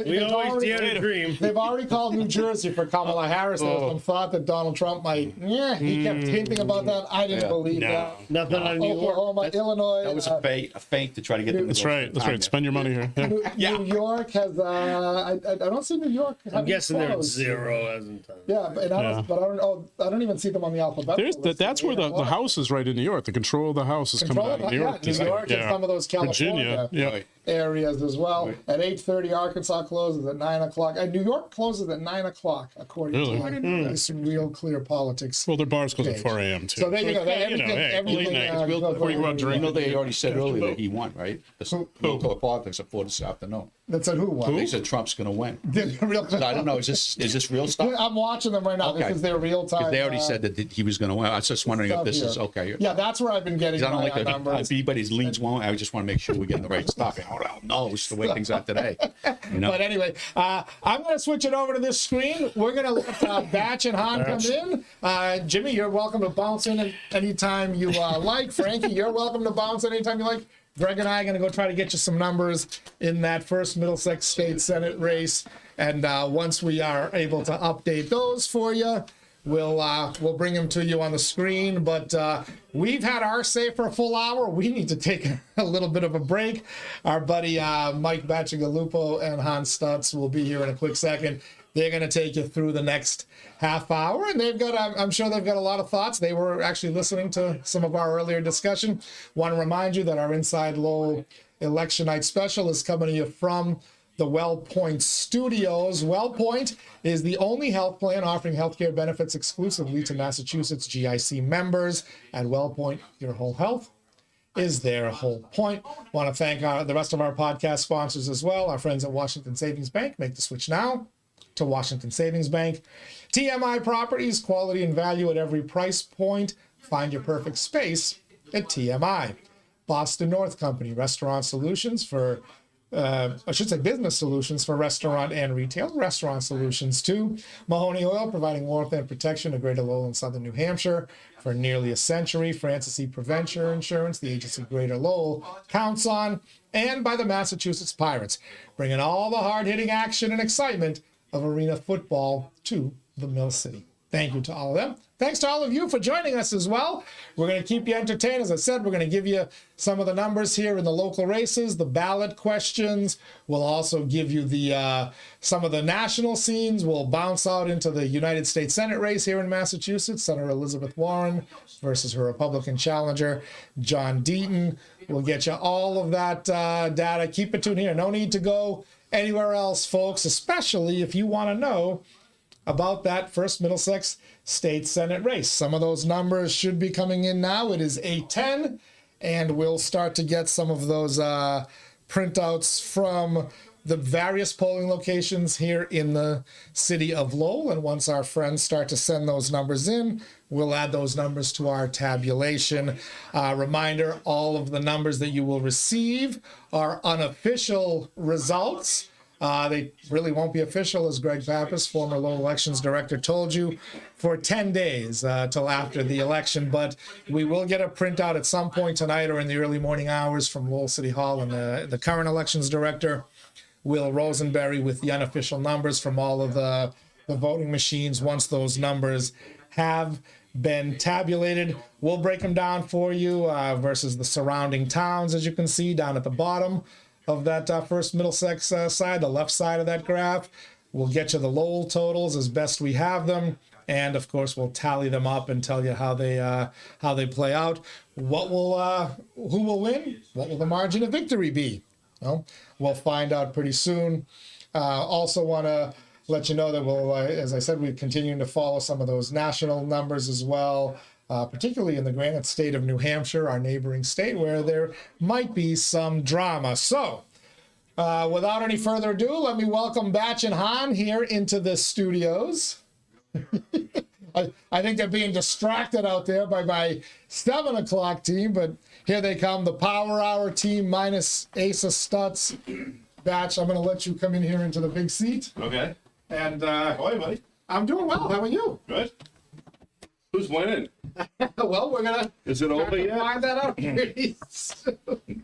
We always dare to dream. They've already called New Jersey for Kamala Harris. There was some thought that Donald Trump might. Yeah, he kept hinting about that. I didn't believe that. Nothing on New York. Oklahoma, Illinois. That was a feint to try to get them. That's right. That's right. Spend your money here. Yeah. New York has. I don't see New York. I'm guessing they're at closed. 0 as in time. Yeah, but I don't even see them on the alphabetical list. That's where the House is right in New York. The control of the House is coming out of New York. New York and some of those California Virginia. Yeah. areas as well. Right. At 8:30, Arkansas closes at 9 o'clock. And New York closes at 9 o'clock, according to some real clear politics. Well, their bars close at 4 a.m. too. So there you go. Everything, late night. before you go out drinking. They already said earlier that he won, right? The local politics at 4 this afternoon. That said, who won? They said Trump's going to win. Real So I don't know. Is this real stuff? I'm watching them right now. Okay. This is their real time. They already said that he was going to win. I was just wondering if this is okay. Yeah, that's where I've been getting I don't like numbers. anybody's leads won't. I just want to make sure we're getting the right stuff. Oh, no, it's the way things are today. You know? But anyway, I'm going to switch it over to this screen. We're going to let Batch and Han come in. Jimmy, you're welcome to bounce in anytime you like. Frankie, you're welcome to bounce in anytime you like. Greg and I are going to go try to get you some numbers in that first Middlesex State Senate race. And once we are able to update those for you, we'll bring them to you on the screen. But we've had our say for a full hour. We need to take a little bit of a break. Our buddy Mike Bacigalupo and Hans Stutz will be here in a quick second. They're going to take you through the next half hour, and I'm sure they've got a lot of thoughts. They were actually listening to some of our earlier discussion. Want to remind you that our Inside Lowell Election Night Special is coming to you from the WellPoint Studios. WellPoint is the only health plan offering healthcare benefits exclusively to Massachusetts GIC members. At WellPoint, your whole health is their whole point. Want to thank the rest of our podcast sponsors as well. Our friends at Washington Savings Bank. Make the switch now to Washington Savings Bank. TMI Properties, quality and value at every price point. Find your perfect space at TMI. Boston North Company, restaurant solutions for business solutions for restaurant and retail. Restaurant solutions too. Mahoney Oil, providing warmth and protection to Greater Lowell and Southern New Hampshire for nearly a century. Francis E. Prevention Insurance, the agency Greater Lowell counts on. And by the Massachusetts Pirates, bringing all the hard-hitting action and excitement of arena football to the Mill City. Thank you to all of them. Thanks to all of you for joining us as well. We're going to keep you entertained. As I said, we're going to give you some of the numbers here in the local races, the ballot questions. We'll also give you the some of the national scenes. We'll bounce out into the United States Senate race here in Massachusetts. Senator Elizabeth Warren versus her Republican challenger, John Deaton. We'll get you all of that data. Keep it tuned here. No need to go anywhere else, folks, especially if you want to know about that first Middlesex State Senate race. Some of those numbers should be coming in now. It is 8:10, and we'll start to get some of those printouts from the various polling locations here in the city of Lowell. And once our friends start to send those numbers in, we'll add those numbers to our tabulation. Reminder, all of the numbers that you will receive are unofficial results. They really won't be official, as Greg Pappas, former Lowell Elections Director, told you, for 10 days till after the election. But we will get a printout at some point tonight or in the early morning hours from Lowell City Hall and the current Elections Director, Will Rosenberry, with the unofficial numbers from all of the voting machines. Once those numbers have been tabulated, we'll break them down for you versus the surrounding towns, as you can see down at the bottom of that first Middlesex side, the left side of that graph. We'll get you the Lowell totals as best we have them, and of course we'll tally them up and tell you how they play out. Who will win? What will the margin of victory be? Well, we'll find out pretty soon. Also want to let you know that we'll, as I said, we're continuing to follow some of those national numbers as well. Particularly in the granite state of New Hampshire, our neighboring state, where there might be some drama. So, without any further ado, let me welcome Batch and Han here into the studios. I think they're being distracted out there by my 7 o'clock team, but here they come, the Power Hour team minus Asa Stutz. Batch, I'm going to let you come in here into the big seat. Okay. And How are you, buddy? I'm doing well. How are you? Good. Who's winning? Well, we're gonna. Is it over yet? Find that out pretty soon.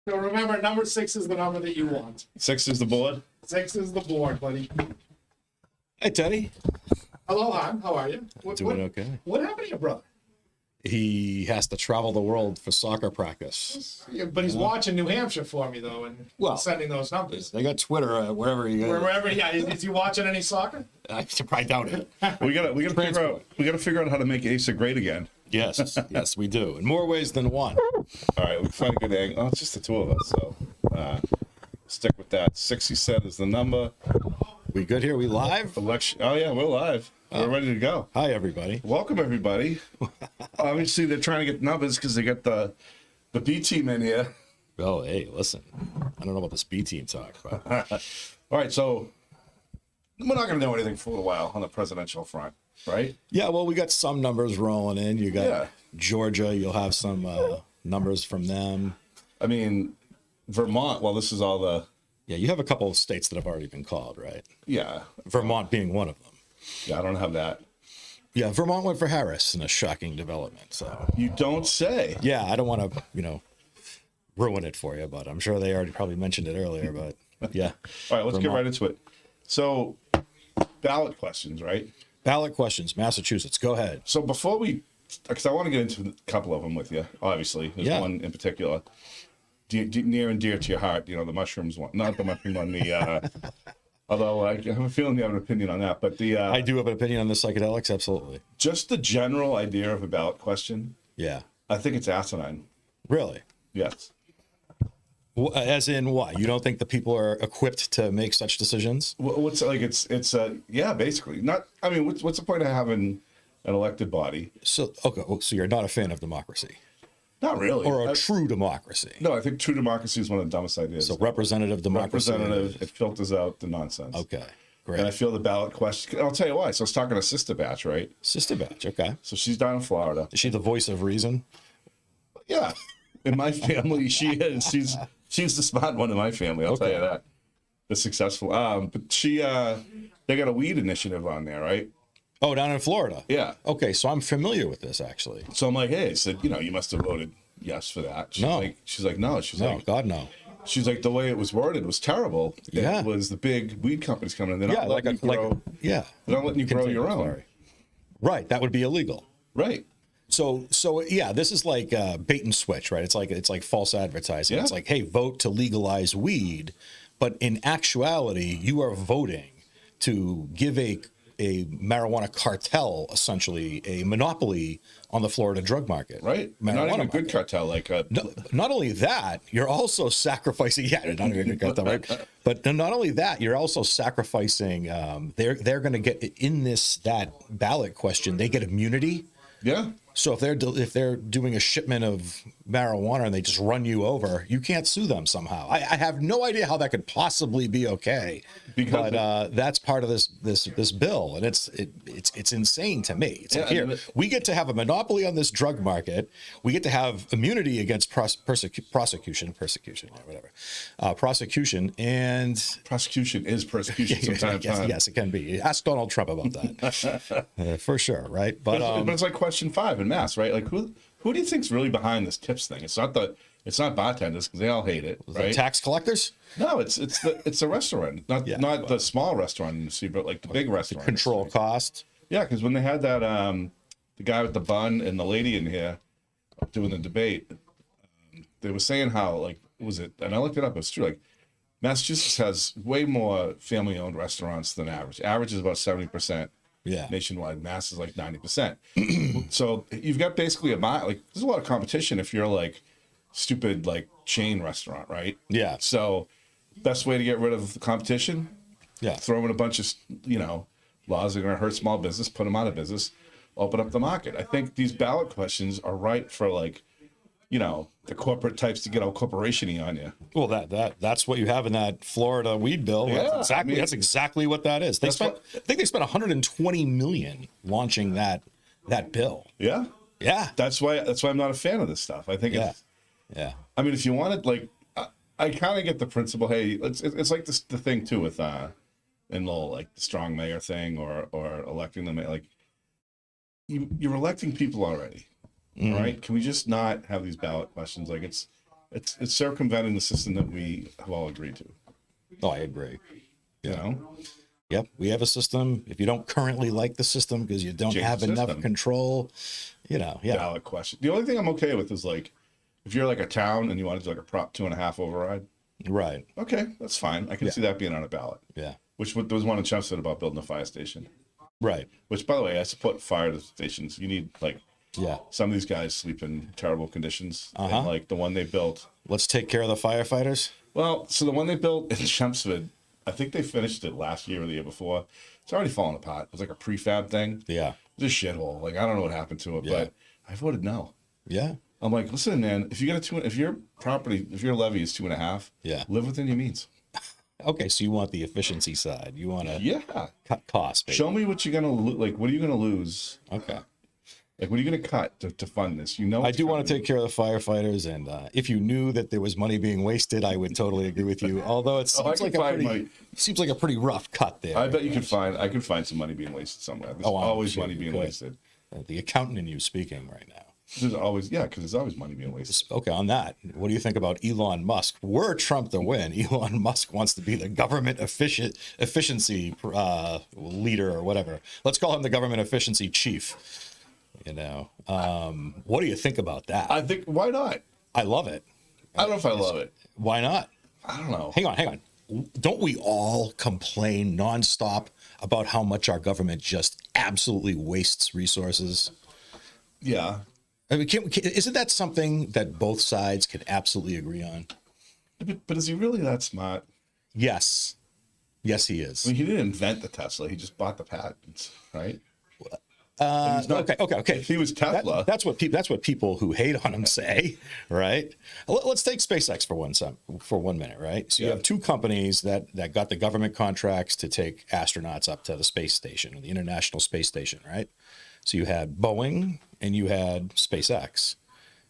So remember, number 6 is the number that you want. 6 is the board. 6 is the board, buddy. Hey, Teddy. Hello, Han. How are you? Doing okay. What happened to your brother? He has to travel the world for soccer practice. Yeah, but he's watching New Hampshire for me, though, and sending those numbers. They got Twitter wherever you go. Wherever, yeah. Is he watching any soccer? I doubt it. We gotta figure out how to make Asa great again. Yes, yes, we do. In more ways than one. All right, we find a good angle. Oh, it's just the two of us, so stick with that. 6, you said, is the number. We good here? We live? Election. Oh yeah, we're live. We're ready to go. Hi, everybody. Welcome, everybody. Obviously, they're trying to get numbers because they got the B team in here. Oh, hey, listen. I don't know about this B team talk, but All right, so we're not going to know anything for a little while on the presidential front, right? yeah, well, we got some numbers rolling in. You got Yeah. Georgia. You'll have some numbers from them. I mean, Vermont. Well, this is all the Yeah, you have a couple of states that have already been called, right? yeah. Vermont being one of them. Yeah, I don't have that. Yeah, Vermont went for Harris in a shocking development. So You don't say. yeah, I don't want to, ruin it for you, but I'm sure they already probably mentioned it earlier, but yeah. All right, let's get Vermont. right into it. So, ballot questions, right? Ballot questions, Massachusetts. Go ahead. So before because I want to get into a couple of them with you, obviously. There's Yeah. one in particular, near and dear to your heart, the mushrooms one. Not the mushroom one, although I have a feeling you have an opinion on that. But I do have an opinion on the psychedelics, absolutely. just the general idea of a ballot question, Yeah. I think it's asinine. Really? Yes. As in what? You don't think the people are equipped to make such decisions? What's like? It's yeah, basically. Not. I mean, what's the point of having an elected body? So okay, so you're not a fan of democracy, Not really. or a true democracy? No, I think true democracy is one of the dumbest ideas. So representative democracy. Representative, it filters out the nonsense. Okay, great. And I feel the ballot question. I'll tell you why. So I was talking to Sister Batch, right? Sister Batch. Okay. So she's down in Florida. Is she the voice of reason? Yeah. In my family, she is. She's the smart one in my family. I'll tell you that. The successful. But they got a weed initiative on there, right? Oh, down in Florida. Yeah. Okay, so I'm familiar with this actually. So I'm like, hey, I said, you must have voted yes for that. She's like, no. She's No, like, God no. she's like, the way it was worded was terrible. Yeah. It was the big weed companies coming in. They're Yeah, not like letting you grow. yeah. They're not letting you grow your own. Sorry. Right, that would be illegal. Right. So yeah, this is like bait and switch, right? It's like false advertising. Yeah. It's like, hey, vote to legalize weed, but in actuality, you are voting to give a marijuana cartel essentially a monopoly on the Florida drug market. Right. Marijuana Not even a market. good cartel like No, not only that, you're also sacrificing. Yeah, not even a good cartel, right? But not only that, you're also sacrificing. They're going to get in that ballot question. They get immunity. yeah. So if they're doing a shipment of marijuana and they just run you over, you can't sue them somehow. I have no idea how that could possibly be okay, but that's part of this bill, and it's insane to me. It's like, here we get to have a monopoly on this drug market, we get to have immunity against prosecution, and Prosecution is persecution sometimes. yes, it can be. Ask Donald Trump about that for sure, right? But it's like question 5 in Mass, right? Like who do you think's really behind this tips thing? It's not bartenders because they all hate it, right? Tax collectors? No, it's the restaurant, not the small restaurant industry, but like the big restaurant. Control industry. cost. Yeah, because when they had that the guy with the bun and the lady in here doing the debate, they were saying how like was it? And I looked it up. It's true. Like Massachusetts has way more family-owned restaurants than average. Average is about 70%. Yeah. Nationwide, Mass is like 90%. So you've got basically there's a lot of competition if you're like stupid like chain restaurant, right? Yeah. So best way to get rid of the competition, throw in a bunch of laws that are going to hurt small business, put them out of business, open up the market. I think these ballot questions are right for like the corporate types to get all corporation-y on you. Well, that's what you have in that Florida weed bill. Yeah, that's exactly what that is. I think they spent $120 million launching that bill. Yeah. Yeah. That's why I'm not a fan of this stuff. I think yeah. I mean, if you wanted, like, I kind of get the principle. Hey, it's like this, the thing too with in Lowell, like the strong mayor thing or electing the mayor. Like, you're electing people already. All right, can we just not have these ballot questions? Like it's circumventing the system that we have all agreed to. Oh, I agree. You know? Yep, we have a system. If you don't currently like the system because you don't have enough control, Ballot question. The only thing I'm okay with is like if you're like a town and you want to do like a Prop 2.5 override. Right. Okay, that's fine. I can see that being on a ballot. Yeah. Which there was one in Chelmsford about building a fire station. Right. Which, by the way, I support fire stations. You need like. Yeah. Some of these guys sleep in terrible conditions. And like the one they built. Let's take care of the firefighters. Well, so the one they built in Chelmsford, I think they finished it last year or the year before. It's already falling apart. It was like a prefab thing. Yeah. It was a shithole. Like I don't know what happened to it, but I voted no. Yeah. I'm like, listen, man, if your levy is 2.5, live within your means. Okay, so you want the efficiency side. You want to cut costs. Baby. Show me what you're gonna like. What are you gonna lose? Okay. Like, what are you going to cut to fund this? I do want to take care of the firefighters, and if you knew that there was money being wasted, I would totally agree with you. Although it seems seems like a pretty rough cut there. I bet you I could find some money being wasted somewhere. There's always money being wasted. The accountant in you speaking right now. There's always because there's always money being wasted. Okay, on that, what do you think about Elon Musk? Were Trump to win, Elon Musk wants to be the government efficiency leader or whatever. Let's call him the government efficiency chief. What do you think about that? I think, why not? I love it. I don't know if I love it. Why not? I don't know. Hang on. Don't we all complain nonstop about how much our government just absolutely wastes resources? Yeah. I mean, isn't that something that both sides can absolutely agree on? But is he really that smart? Yes. Yes, he is. I mean, he didn't invent the Tesla. He just bought the patents, right? Okay. If he was Tesla, that's what people who hate on him say, right? Let's take SpaceX for 1 minute, right? So you have two companies that got the government contracts to take astronauts up to the space station, or the International Space Station, right? So you had Boeing and you had SpaceX.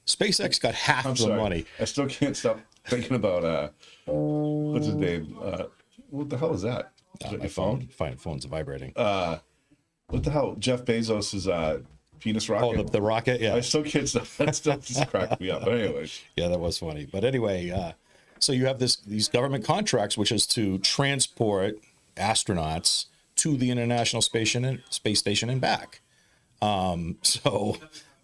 SpaceX got half the money. I still can't stop thinking about what's his name? What the hell is that? Is that your phone? Phone's vibrating. What the hell? Jeff Bezos' penis rocket. Oh, the rocket. Yeah, I still can't stop. That still just cracked me up. But anyways, yeah, that was funny. But anyway, so you have these government contracts, which is to transport astronauts to the International Space Station and back. So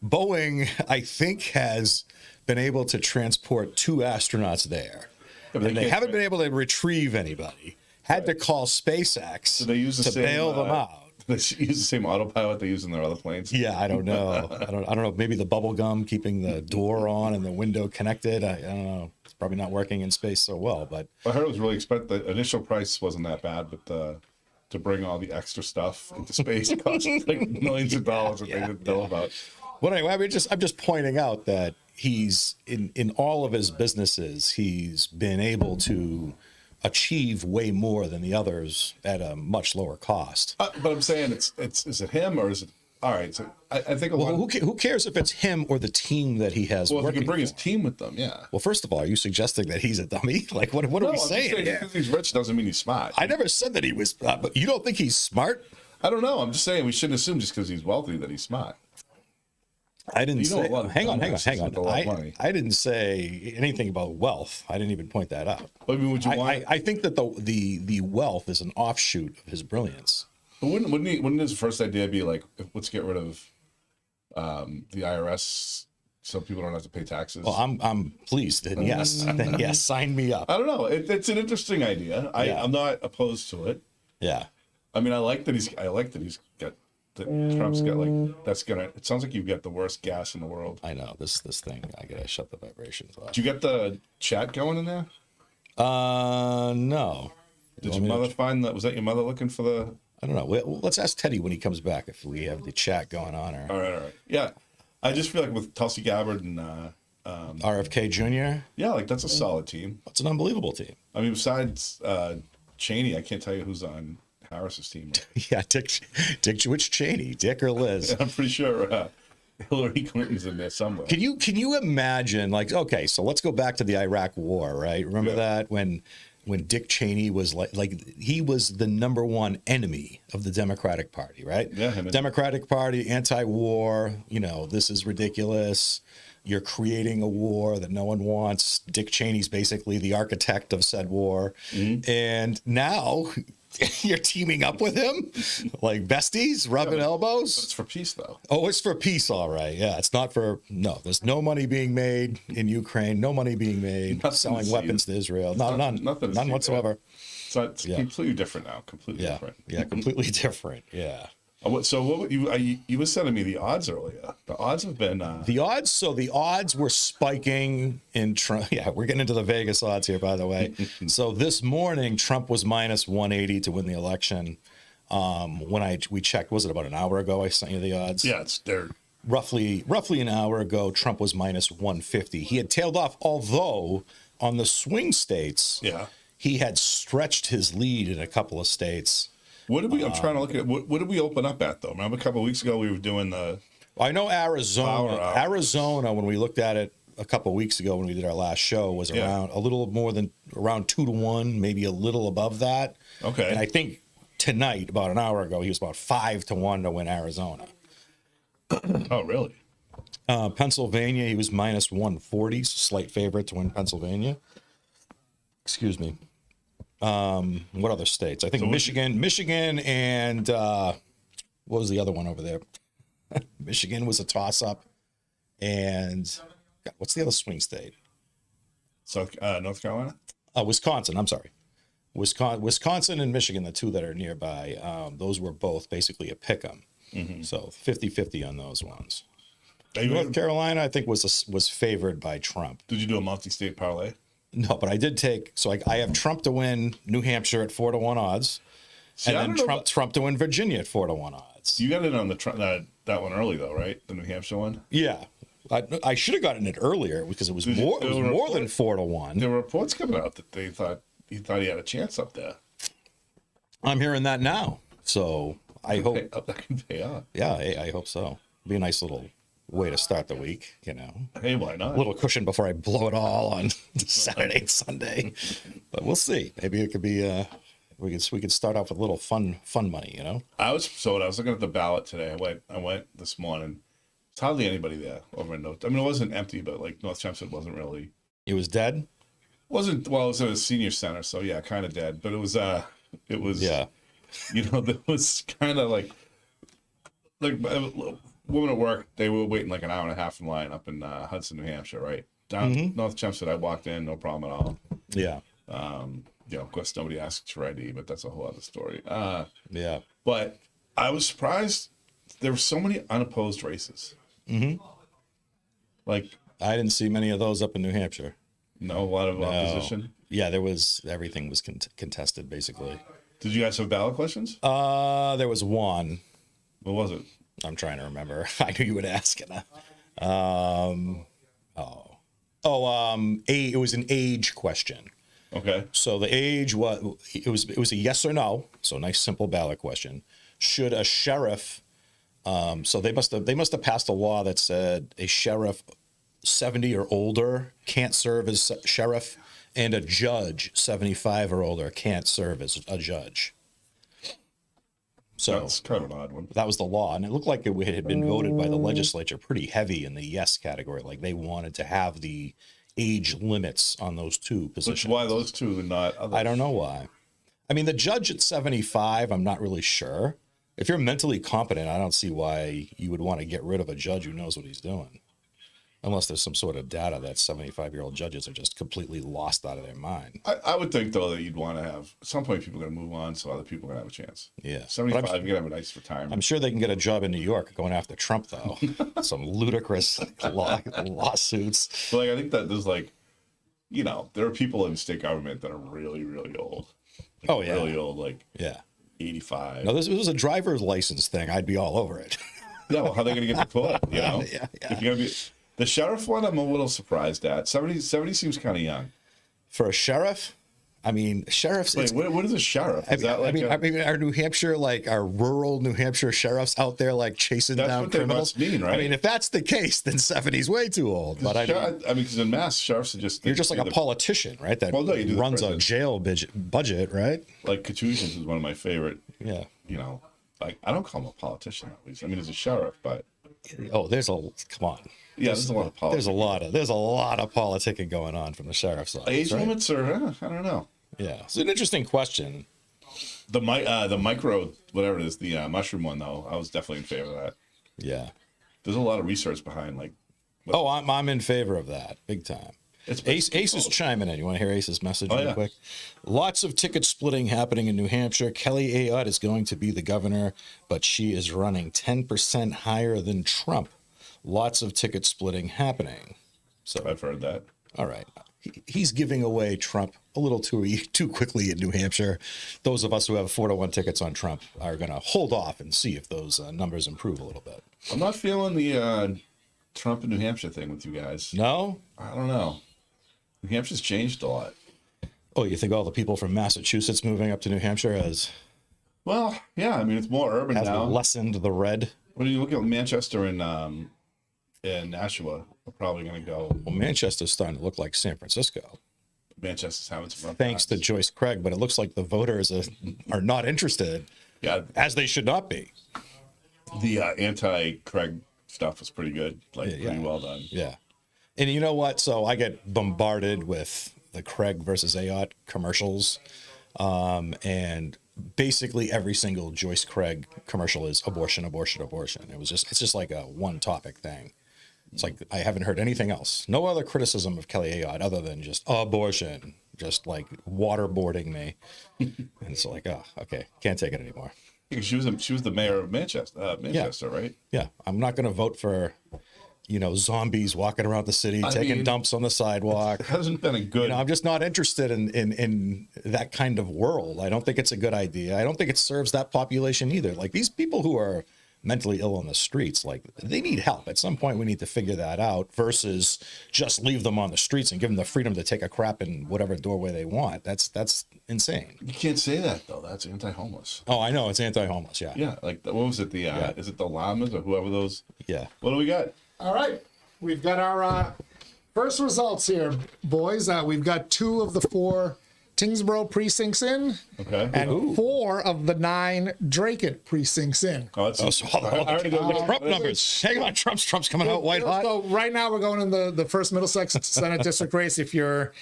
Boeing, I think, has been able to transport 2 astronauts there. And they haven't been able to retrieve anybody. Had to call SpaceX so they use the to bail them out. They use the same autopilot they use in their other planes. Yeah, I don't know. I don't know. Maybe the bubble gum keeping the door on and the window connected. I don't know. It's probably not working in space so well. But I heard it was really expensive. The initial price wasn't that bad, but to bring all the extra stuff into space cost like millions of dollars that they didn't know about. Well, anyway, I'm just pointing out that he's in all of his businesses, he's been able to achieve way more than the others at a much lower cost. But I'm saying is it him or is it all right? So I think a lot. Who cares if it's him or the team that he has? Well, if he can bring for his team with them, yeah. Well, first of all, are you suggesting that he's a dummy? Like, what are we saying? Because he's rich doesn't mean he's smart. I never said that he was. But you don't think he's smart? I don't know. I'm just saying we shouldn't assume just because he's wealthy that he's smart. I didn't say. Hang on. I I didn't say anything about wealth. I didn't even point that out. I mean, would you want? I think that the wealth is an offshoot of his brilliance. But wouldn't his first idea be like, let's get rid of the IRS so people don't have to pay taxes? Well, I'm pleased. Then yes, sign me up. I don't know. It's an interesting idea. I'm not opposed to it. Yeah. I mean, I like that he's got. That Trump's got it sounds like you've got the worst gas in the world. I know this thing. I gotta shut the vibrations off. Did you get the chat going in there? No. Did your mother find that? Was that your mother looking for the? I don't know. Let's ask Teddy when he comes back if we have the chat going on. All right. Yeah, I just feel like with Tulsi Gabbard and RFK Jr. Yeah, like that's a solid team. That's an unbelievable team. I mean, besides Cheney, I can't tell you who's on Harris's team. Yeah, Dick, which Cheney, Dick or Liz? I'm pretty sure Hillary Clinton's in there somewhere. Can you imagine? Like, okay, so let's go back to the Iraq War, right? Remember that when Dick Cheney was like he was the #1 enemy of the Democratic Party, right? Yeah, Democratic Party, anti-war. This is ridiculous. You're creating a war that no one wants. Dick Cheney's basically the architect of said war, and now. You're teaming up with him? Like besties, rubbing elbows? But it's for peace, though. Oh, it's for peace, all right. Yeah, it's not for... No, there's no money being made in Ukraine. No money being made selling weapons to Israel. None whatsoever. So it's completely different now. Completely different. Yeah, completely different. Yeah. So what you were sending me the odds earlier. The odds have been the odds. So the odds were spiking in Trump. Yeah, we're getting into the Vegas odds here, by the way. So this morning, Trump was -180 to win the election. When we checked, was it about an hour ago? I sent you the odds. Yeah, it's there. Roughly an hour ago, Trump was -150. He had tailed off, although on the swing states, he had stretched his lead in a couple of states. What did we? I'm trying to look at what did we open up at though? Remember a couple of weeks ago we were doing the. I know Arizona. Arizona, when we looked at it a couple of weeks ago when we did our last show, was around a little more than around 2-1, maybe a little above that. Okay. And I think tonight, about an hour ago, he was about 5-1 to win Arizona. Oh, really? Pennsylvania, he was -140, slight favorite to win Pennsylvania. Excuse me. What other states? I think Michigan, and what was the other one over there? Michigan was a toss-up, and what's the other swing state? North Carolina. Wisconsin. I'm sorry, Wisconsin and Michigan, the two that are nearby. Those were both basically a pick 'em. So 50-50 on those ones. North Carolina, I think, was favored by Trump. Did you do a multi-state parlay? No, but I did take. So I have Trump to win New Hampshire at 4-1 odds, See, and then Trump to win Virginia at 4-1 odds. You got in on that one early though, right? The New Hampshire one. Yeah, I should have gotten it earlier because it was more than 4-1. There were reports coming out that he thought he had a chance up there. I'm hearing that now, so I hope that can pay off. Yeah, I hope so. Be a nice little way to start the week, Hey, why not? A little cushion before I blow it all on Saturday and Sunday. But we'll see. Maybe it could be we could start off with a little fun money, I was looking at the ballot today. I went this morning. There's hardly anybody there over in North. I mean, it wasn't empty, but like North Chelmsford wasn't really. It was dead. Wasn't well. It was at a senior center, so yeah, kind of dead. But it was yeah. There was kind of like a woman at work. They were waiting like an hour and a half in line up in Hudson, New Hampshire, right down North Chelmsford. I walked in, no problem at all. Yeah. Of course, nobody asks for ID, but that's a whole other story. Yeah. But I was surprised there were so many unopposed races. Like I didn't see many of those up in New Hampshire. No, a lot of opposition. Yeah, everything was contested basically. Did you guys have ballot questions? There was one. What was it? I'm trying to remember. I knew you would ask it. It was an age question. Okay. So the age it was a yes or no. So nice simple ballot question. Should a sheriff? So they must have passed a law that said a sheriff 70 or older can't serve as sheriff, and a judge 75 or older can't serve as a judge. So that's kind of an odd one. That was the law, and it looked like it had been voted by the legislature pretty heavy in the yes category. Like they wanted to have the age limits on those two positions. Which why those two and not others? I don't know why. I mean, the judge at 75, I'm not really sure. If you're mentally competent, I don't see why you would want to get rid of a judge who knows what he's doing. Unless there's some sort of data that 75-year-old judges are just completely lost out of their mind. I would think, though, that you'd want to have, at some point, people are going to move on so other people are going to have a chance. Yeah. 75, you're going to have a nice retirement. I'm sure they can get a job in New York going after Trump, though. Some ludicrous lawsuits. But I think that there's there are people in state government that are really, really old. Really old, 85. No, this was a driver's license thing. I'd be all over it. Yeah, well, how are they going to get the toilet, Yeah. If you're going to be... The sheriff one, I'm a little surprised at. 70 seems kind of young. For a sheriff? I mean, sheriffs... Wait, what is a sheriff? Are New Hampshire, our rural New Hampshire sheriffs out there, chasing down criminals? That's what they must mean, right? I mean, if that's the case, then 70's way too old. But because in Mass, sheriffs are just... You're just like a politician, right? That runs a jail budget, right? Like Contusions is one of my favorite. Yeah. I don't call him a politician, at least. I mean, he's a sheriff, but... Oh, come on. Yeah, there's a lot of politics. There's a lot of politicking going on from the sheriff's office. Age limits are, I don't know. Yeah, it's an interesting question. The micro, whatever it is, the mushroom one though, I was definitely in favor of that. Yeah, there's a lot of research behind I'm in favor of that, big time. Ace is chiming in. You want to hear Ace's message real quick? Lots of ticket splitting happening in New Hampshire. Kelly Ayotte is going to be the governor, but she is running 10% higher than Trump. Lots of ticket splitting happening. So I've heard that. All right. He's giving away Trump a little too quickly in New Hampshire. Those of us who have 4-1 tickets on Trump are going to hold off and see if those numbers improve a little bit. I'm not feeling the Trump and New Hampshire thing with you guys. No? I don't know. New Hampshire's changed a lot. Oh, you think all the people from Massachusetts moving up to New Hampshire has... Well, yeah. I mean, it's more urban now. Lessened the red. When you look at Manchester and Nashua, are probably going to go. Well, Manchester's starting to look like San Francisco. Manchester's having some rough Thanks times. to Joyce Craig, but it looks like the voters are not interested. Yeah, as they should not be. The anti-Craig stuff was pretty good, pretty well done. Yeah, and you know what? So I get bombarded with the Craig versus Ayotte commercials, and basically every single Joyce Craig commercial is abortion, abortion, abortion. It's just like a one topic thing. It's like I haven't heard anything else. No other criticism of Kelly Ayotte other than just abortion, just like waterboarding me. And it's like, oh, okay, can't take it anymore. Because she was the mayor of Manchester, right? Yeah, I'm not going to vote for zombies walking around the city, taking dumps on the sidewalk. It hasn't been a good. I'm just not interested in that kind of world. I don't think it's a good idea. I don't think it serves that population either. Like, these people who are mentally ill on the streets, like, they need help. At some point, we need to figure that out versus just leave them on the streets and give them the freedom to take a crap in whatever doorway they want. That's insane. You can't say that, though. That's anti-homeless. Oh, I know. It's anti-homeless. Yeah. Yeah. Like, what was it? Is it the llamas or whoever those? Yeah. What do we got? All right. We've got our first results here, boys. We've got 2 of the 4 Tingsboro precincts in, Okay. and 4 of the 9 Dracut precincts in. Oh, that's the Trump numbers. Hang on, Trump's coming out white hot. So right now we're going in the first Middlesex Senate District race. If you're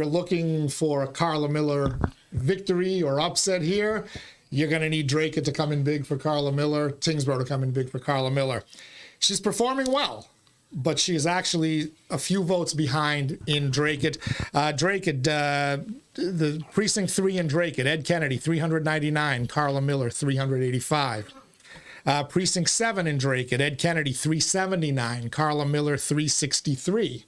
looking for a Carla Miller victory or upset here, you're going to need Dracut to come in big for Carla Miller, Tingsboro to come in big for Carla Miller. She's performing well, but she is actually a few votes behind in Dracut. The precinct 3 in Dracut, Ed Kennedy, 399, Carla Miller, 385. Precinct 7 in Dracut, Ed Kennedy, 379, Carla Miller, 363.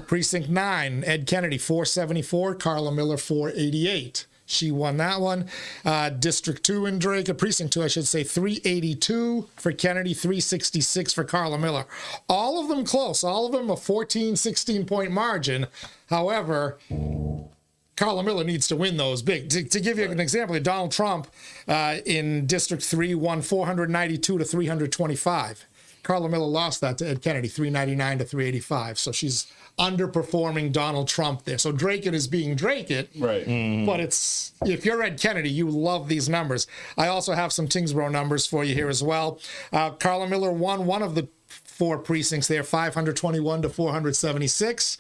Precinct 9, Ed Kennedy, 474, Carla Miller, 488. She won that one. District 2 in Dracut, Precinct 2, I should say, 382 for Kennedy, 366 for Carla Miller. All of them close. All of them a 14, 16-point margin. However, Carla Miller needs to win those big. To give you an example, Donald Trump in District 3 won 492 to 325. Carla Miller lost that to Ed Kennedy, 399 to 385. So she's underperforming Donald Trump there. So Dracut is being Dracut. Right. Mm-hmm. But if you're Ed Kennedy, you love these numbers. I also have some Tingsboro numbers for you here as well. Carla Miller won one of the 4 precincts there, 521 to 476.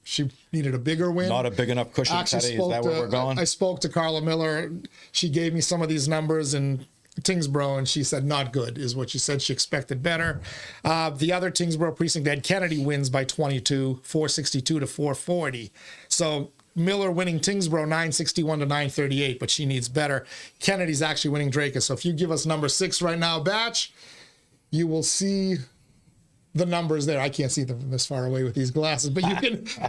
She needed a bigger win. Not a big enough cushion, Teddy. Is that where we're going? I spoke to Carla Miller. She gave me some of these numbers in Tingsboro, and she said not good is what she said. She expected better. The other Tingsboro precinct, Ed Kennedy wins by 22, 462 to 440. So Miller winning Tingsboro 961 to 938, but she needs better. Kennedy's actually winning Dracut. So if you give us number 6 right now, Batch, you will see the numbers there. I can't see them this far away with these glasses, but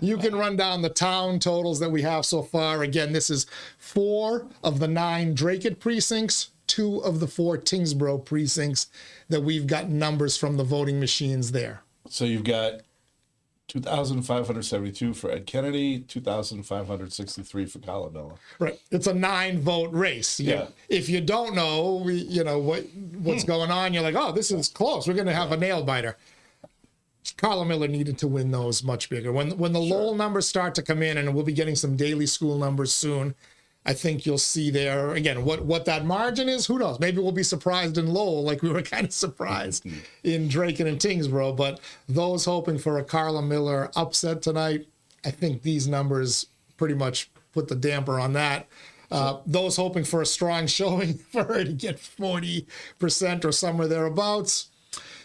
you can run down the town totals that we have so far. Again, this is 4 of the 9 Dracut precincts, 2 of the 4 Tingsboro precincts that we've got numbers from the voting machines there. So you've got 2,572 for Ed Kennedy, 2,563 for Carla Miller. Right. It's a 9-vote race. Yeah. If you don't know, what's going on, you're like, oh, this is close. We're going to have a nail biter. Carla Miller needed to win those much bigger. When the Lowell numbers start to come in, and we'll be getting some daily school numbers soon, I think you'll see there, again, what that margin is, who knows? Maybe we'll be surprised in Lowell like we were kind of surprised in Dracut and Tingsboro. But those hoping for a Carla Miller upset tonight, I think these numbers pretty much put the damper on that. Those hoping for a strong showing for her to get 40% or somewhere thereabouts,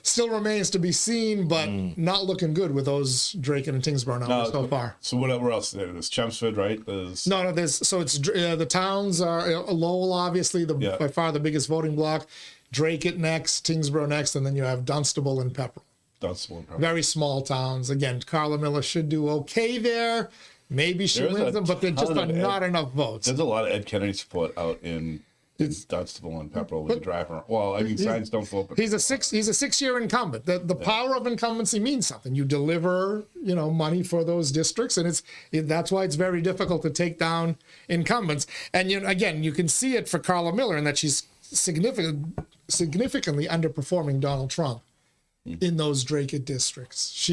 still remains to be seen, but not looking good with those Dracut and Tingsboro numbers so far. So whatever else? There's Chelmsford, right? No. It's the towns are Lowell, obviously, by far the biggest voting block. Dracut next, Tingsboro next, and then you have Dunstable and Pepperell. Very small towns. Again, Carla Miller should do okay there. Maybe she wins them, but they're just not enough votes. There's a lot of Ed Kennedy support out in Dunstable and Pepperell when you drive around. Well, I mean, signs don't vote. But he's a 6-year incumbent. The power of incumbency means something. You deliver, money for those districts, and that's why it's very difficult to take down incumbents. And again, you can see it for Carla Miller in that she's significantly underperforming Donald Trump in those Dracut districts.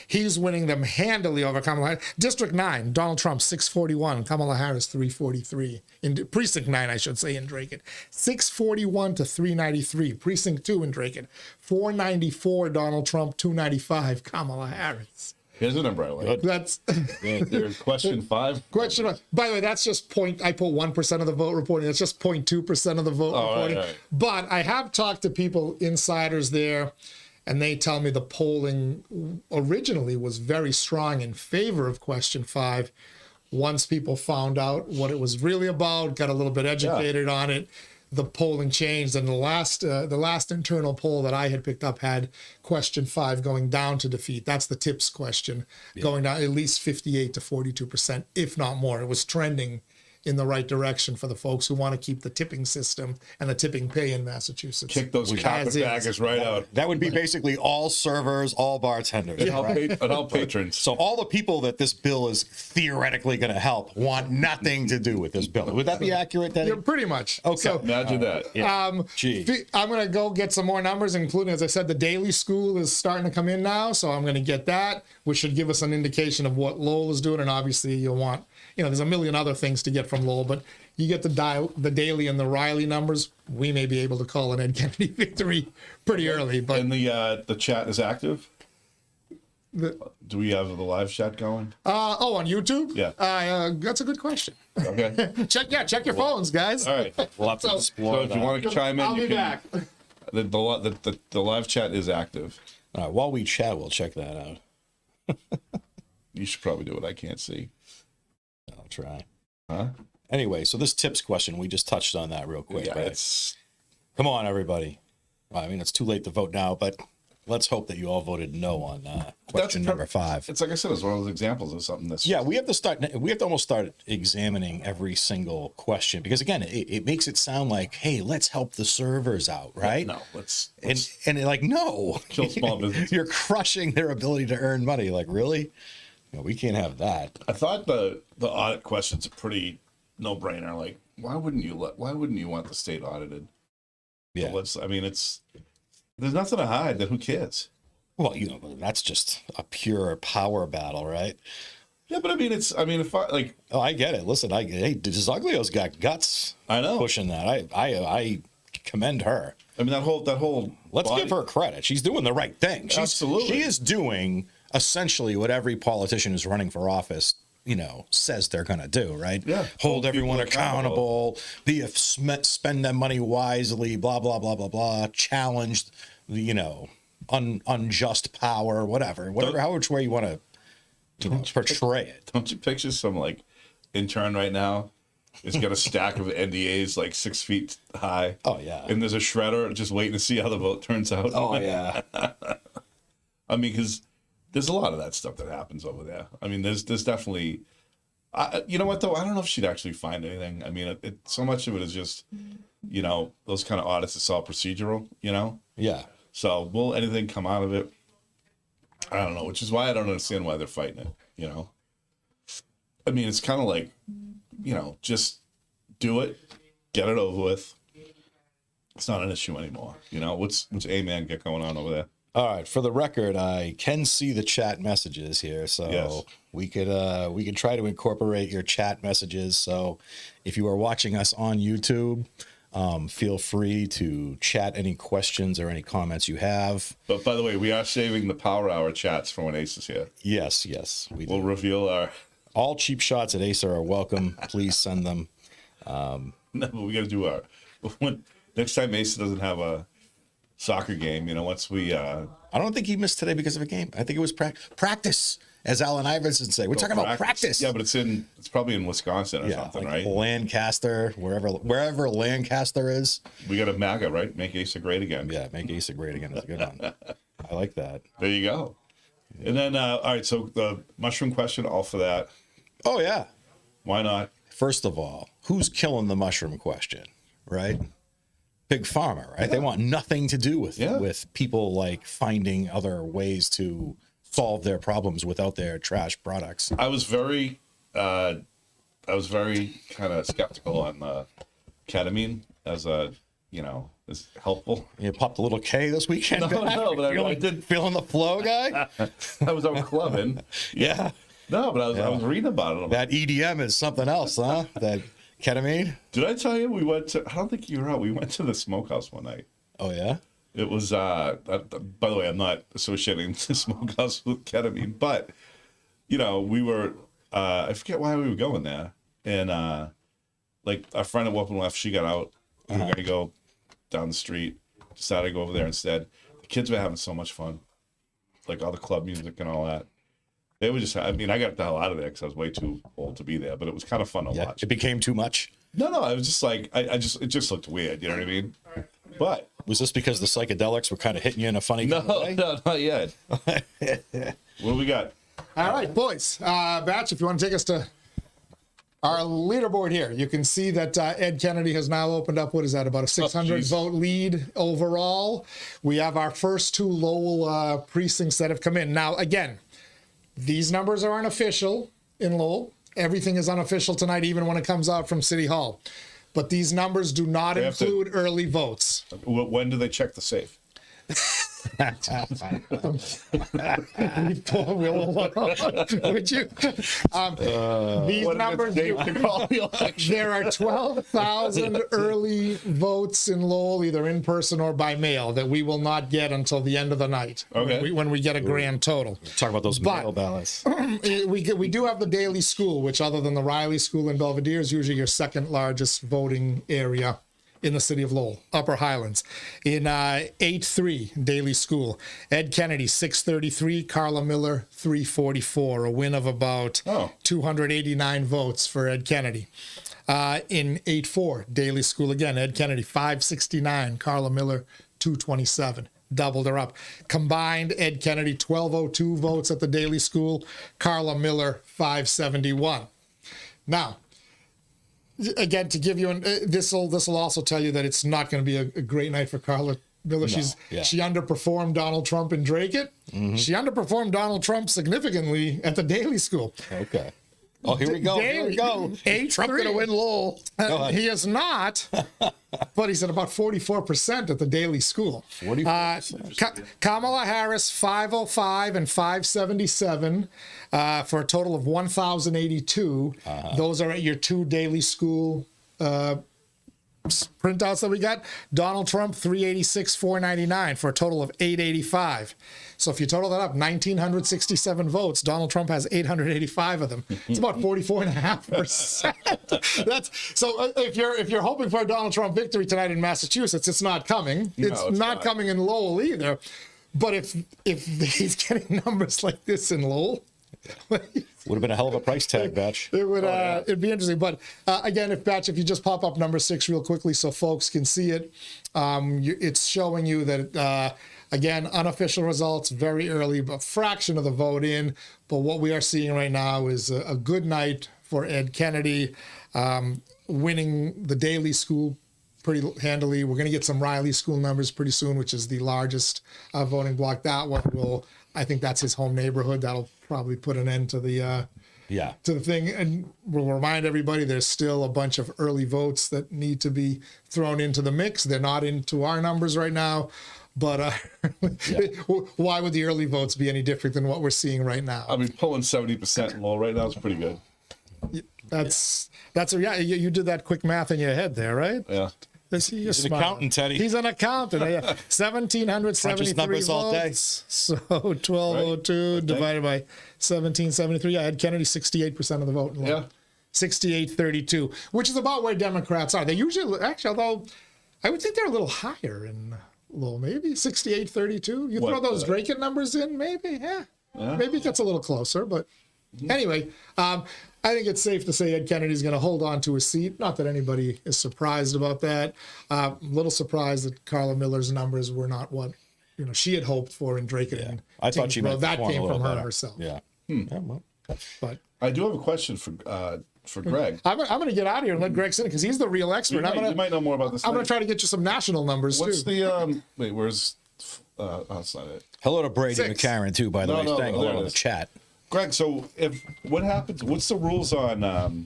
He's winning them handily over Kamala Harris. District 9, Donald Trump 641, Kamala Harris 343. In Precinct 9, I should say, in Dracut. 641 to 393. Precinct 2 in Dracut. 494 Donald Trump, 295 Kamala Harris. Here's a number I like. That's there's question 5. Question 5. By the way, that's just I put 1% of the vote reporting. That's just 0.2% of the vote reporting. Right. But I have talked to people, insiders there, and they tell me the polling originally was very strong in favor of question 5. Once people found out what it was really about, got a little bit educated on it, the polling changed, and the last internal poll that I had picked up had question 5 going down to defeat. That's the tips question, going down at least 58 to 42%, if not more. It was trending in the right direction for the folks who want to keep the tipping system and the tipping pay in Massachusetts. Kick those carpetbaggers right out. That would be basically all servers, all bartenders. And all patrons. So all the people that this bill is theoretically going to help want nothing to do with this bill. Would that be accurate, Teddy? Yeah, pretty much. Okay. So, Imagine that. I'm going to go get some more numbers, including, as I said, the daily school is starting to come in now. So I'm going to get that, which should give us an indication of what Lowell is doing. And obviously you'll want, there's a million other things to get from Lowell, but you get the daily and the Riley numbers, we may be able to call an Ed Kennedy victory pretty early. But and the chat is active. Do we have the live chat going? on YouTube? Yeah. That's a good question. Okay. Check your phones, guys. All right. We'll have to So explore if you want to chime in, I'll you be can. back. The live chat is active. While we chat, we'll check that out. You should probably do it. I can't see. I'll try. Huh? Anyway, so this tips question, we just touched on that real quick. Yeah, Right? it's Come on, everybody. Well, I mean, it's too late to vote now, but let's hope that you all voted no on question number 5. It's like I said, it's one of those examples of something that's Yeah, we have to almost start examining every single question, because again, it makes it sound like, hey, let's help the servers out, right? no. Let's And like, no, kill small business. you're crushing their ability to earn money. Like, really? No, we can't have that. I thought the audit question's a pretty no brainer. Like, why wouldn't you want the state audited? Yeah. There's nothing to hide. Then who cares? Well, that's just a pure power battle, right? Yeah, but if I like, Oh, I get it. Listen, hey, Zaglio's got guts. I know. Pushing that. I commend her. I mean that whole. Let's body- give her credit. She's doing the right thing. Absolutely. She is doing essentially what every politician who's running for office, says they're going to do, right? Yeah. Hold Hold everyone people accountable, spend them money wisely, blah, blah, blah, blah, blah, challenge, unjust power, whatever, which way you want to portray it. Don't you picture some like intern right now? He's got a stack of NDAs like 6 feet high. Oh, yeah. And there's a shredder just waiting to see how the vote turns out. Oh, yeah. I mean, because there's a lot of that stuff that happens over there. I mean, there's definitely. You know what though? I don't know if she'd actually find anything. I mean, so much of it is just, those kind of audits. It's all procedural. Yeah. So will anything come out of it? I don't know. Which is why I don't understand why they're fighting it. I mean, it's kind of like, just do it, get it over with. It's not an issue anymore. What's A-Man get going on over there? All right. For the record, I can see the chat messages here, so Yes. we could try to incorporate your chat messages. So if you are watching us on YouTube, feel free to chat any questions or any comments you have. But by the way, we are saving the Power Hour chats for when Ace is here. Yes, we do. We'll reveal our. All cheap shots at Asa are welcome. Please send them. No, but we got to do our. Next time Ace doesn't have a soccer game, once we. I don't think he missed today because of a game. I think it was practice, as Allen Iverson say. We're talking about practice. Yeah, but it's probably in Wisconsin or something, like right? Lancaster, wherever Lancaster is. We got a MAGA, right? Make Asa great again. Yeah, make Asa great again is a good one. I like that. There you go. And then, all right, so the mushroom question, all for that. Oh, yeah. Why not? First of all, who's killing the mushroom question, right? Big Pharma, right? Yeah. They want nothing to do with people like finding other ways to solve their problems without their trash products. I was very kind of skeptical on ketamine as is helpful. You popped a little K this weekend. No, but I did feeling the flow, guy. I was out clubbing. Yeah. No, but I was reading about it. That EDM is something else, huh? That ketamine. Did I tell you we went to? I don't think you were out. We went to the smokehouse one night. Oh yeah. It was. By the way, I'm not associating the smokehouse with ketamine, but we were. I forget why we were going there, and like our friend at Whoop and Left, she got out. We were gonna go down the street. Decided to go over there instead. The kids were having so much fun, like all the club music and all that. They were just. I mean, I got the hell out of there because I was way too old to be there. But it was kind of fun to watch. It became too much. No, I was just like, it just looked weird. You know what I mean? But Was this because the psychedelics were kind of hitting you in a funny kind of way? no, not yet. What do we got? All right, boys. Batch, if you want to take us to our leaderboard here, you can see that Ed Kennedy has now opened up, what is that, about a 600 vote lead overall. We have our first 2 Lowell precincts that have come in. Now, again, these numbers are unofficial in Lowell. Everything is unofficial tonight, even when it comes out from City Hall. But these numbers do not include early votes. When do they check the safe? Would you? These numbers. There are 12,000 early votes in Lowell, either in person or by mail, that we will not get until the end of the night. Okay. When we get a grand total. Talk about those mail ballots. We do have the Daily School, which, other than the Riley School in Belvedere, is usually your second largest voting area in the city of Lowell, Upper Highlands. In 8-3, Daily School. Ed Kennedy, 633. Carla Miller, 344. A win of about 289 votes for Ed Kennedy. In 8-4, Daily School again. Ed Kennedy, 569. Carla Miller, 227. Doubled her up. Combined, Ed Kennedy, 1202 votes at the Daily School. Carla Miller, 571. Now, again, to give you this will also tell you that it's not going to be a great night for Carla Miller. She underperformed Donald Trump in Drake-It. Mm-hmm. She underperformed Donald Trump significantly at the Daily School. Okay. Oh, here we go. Here we go. Trump going to win Lowell. He is not, but he's at about 44% at the Daily School. 44%. Kamala Harris, 505 and 577 for a total of 1,082. Those are at your 2 Daily School printouts that we got. Donald Trump, 386, 499 for a total of 885. So if you total that up, 1,967 votes. Donald Trump has 885 of them. It's about 44.5%. That's so. If you're hoping for a Donald Trump victory tonight in Massachusetts, it's not coming. It's not coming in Lowell either. But if he's getting numbers like this in Lowell, would have been a hell of a price tag, Batch. It would. It'd be interesting. But again, if you just pop up number 6 real quickly so folks can see it, it's showing you that. Again, unofficial results, very early, a fraction of the vote in. But what we are seeing right now is a good night for Ed Kennedy, winning the Daily School pretty handily. We're going to get some Riley School numbers pretty soon, which is the largest voting block. That one I think that's his home neighborhood. That'll probably put an end to the to the thing. And we'll remind everybody there's still a bunch of early votes that need to be thrown into the mix. They're not into our numbers right now. But why would the early votes be any different than what we're seeing right now? I mean, pulling 70% in Lowell right now is pretty good. You did that quick math in your head there, right? Yeah. He's an accountant, Teddy. He's an accountant. 1,773 votes. So 1,202 divided by 1,773. I had Kennedy 68% of the vote. Yeah. 68-32, which is about where Democrats are. They usually, although I would think they're a little higher in Lowell, maybe 68-32. You throw those Drake-It numbers in, maybe, maybe it gets a little closer. But anyway, I think it's safe to say Ed Kennedy's going to hold on to his seat. Not that anybody is surprised about that. A little surprised that Carla Miller's numbers were not what she had hoped for in Drake-It. Yeah. I thought she meant that came from her better. herself. Yeah. But I do have a question for Greg. I'm going to get out of here and let Greg sit because he's the real expert. You might know more about this. I'm going to try to get you some national numbers What's too. the wait? Where's? That's not it. Hello to Brady 6. McCarran too. By the way, saying hello in the chat. Greg, so what happens? What's the rules on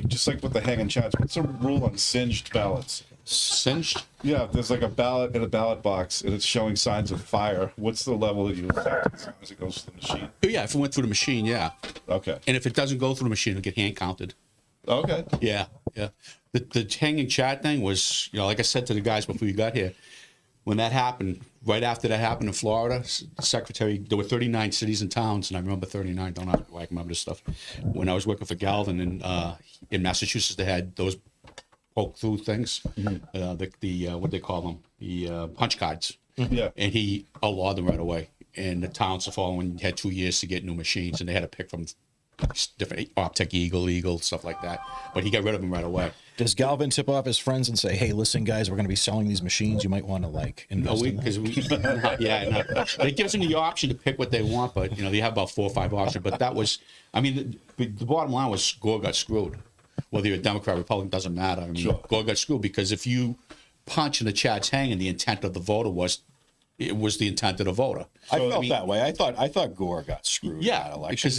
just like with the hanging chats? What's the rule on singed ballots? Singed? Yeah, if there's like a ballot in a ballot box and it's showing signs of fire, what's the level that you affect as it goes through the machine? Yeah, if it went through the machine, yeah. Okay. And if it doesn't go through the machine, it'll get hand counted. Okay. Yeah. The hanging chat thing was, like I said to the guys before you got here, when that happened, right after that happened in Florida, Secretary, there were 39 cities and towns, and I remember 39, don't ask me why I can remember this stuff. When I was working for Galvin in Massachusetts, they had those poke through things, what do they call them? The punch cards. Yeah. And he outlawed them right away. And the towns the following had 2 years to get new machines, and they had to pick from different Optic Eagle, stuff like that. But he got rid of them right away. Does Galvin tip off his friends and say, "Hey, listen, guys, we're going to be selling these machines. You might want to like invest in them." They gives them the option to pick what they want, but they have about 4 or 5 options. But that was, I mean, the bottom line was Gore got screwed. Whether you're a Democrat or Republican doesn't matter. I mean, Gore got screwed because if you punch and the Chad's hanging, the intent of the voter was the intent of the voter. I felt that way. I thought Gore got screwed. in that election. Because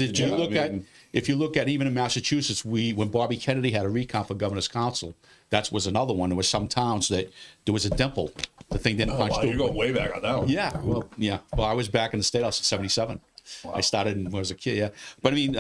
if you look at even in Massachusetts, when Bobby Kennedy had a recount for governor's council, that was another one. There was some towns that there was a dimple. The thing didn't punch through. You're going way back on that one. Yeah, well, I was back in the State House in '77. Wow. I started when I was a kid. Yeah, but I mean,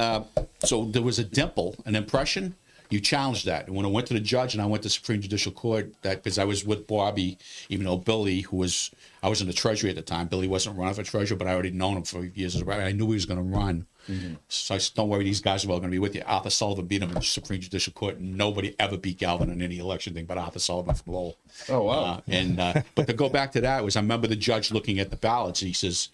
so there was a dimple, an impression. You challenged that. And when I went to the judge and I went to Supreme Judicial Court, that because I was with Bobby, even though Billy, I was in the Treasury at the time. Billy wasn't running for Treasurer, but I already known him for years. I knew he was going to run. Mm-hmm. So I said, don't worry, these guys are all going to be with you. Arthur Sullivan beat him in the Supreme Judicial Court. And nobody ever beat Galvin in any election thing but Arthur Sullivan from Lowell. Oh, wow. But to go back to that, I remember the judge looking at the ballots and he says,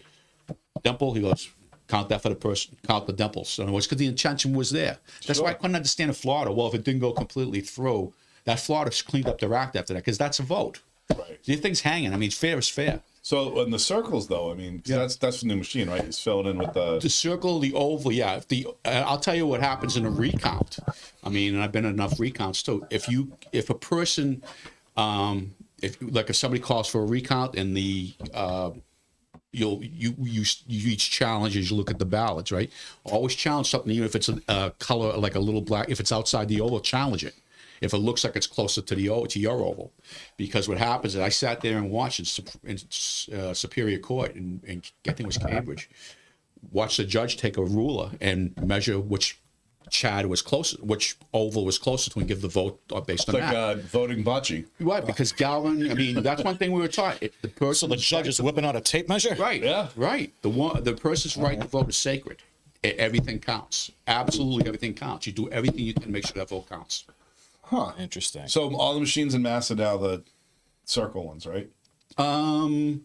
Dimple, he goes, count that for the person, count the dimples. And it was because the intention was there. That's why I couldn't understand in Florida. Well, if it didn't go completely through, that Florida cleaned up their act after that because that's a vote. Right. The thing's hanging. I mean, fair is fair. So in the circles, though, I mean, that's the new machine, right? He's filling in with the circle, the oval. Yeah. I'll tell you what happens in a recount. I mean, and I've been in enough recounts too. If a person, if somebody calls for a recount and you each challenge as you look at the ballots, right? Always challenge something, even if it's a color like a little black. If it's outside the oval, challenge it. If it looks like it's closer to your oval, because what happens is I sat there and watched in Superior Court, and I think it was Cambridge, watched the judge take a ruler and measure which Chad was closest, which oval was closest when give the vote based on that. Like voting bocce. Right, because Galvin, I mean, that's one thing we were taught. So the judge is whipping out a tape measure? Right, yeah. Right. The person's right to vote is sacred. Everything counts. Absolutely everything counts. You do everything you can to make sure that vote counts. Huh. Interesting. So all the machines in Mass are now the circle ones, right? I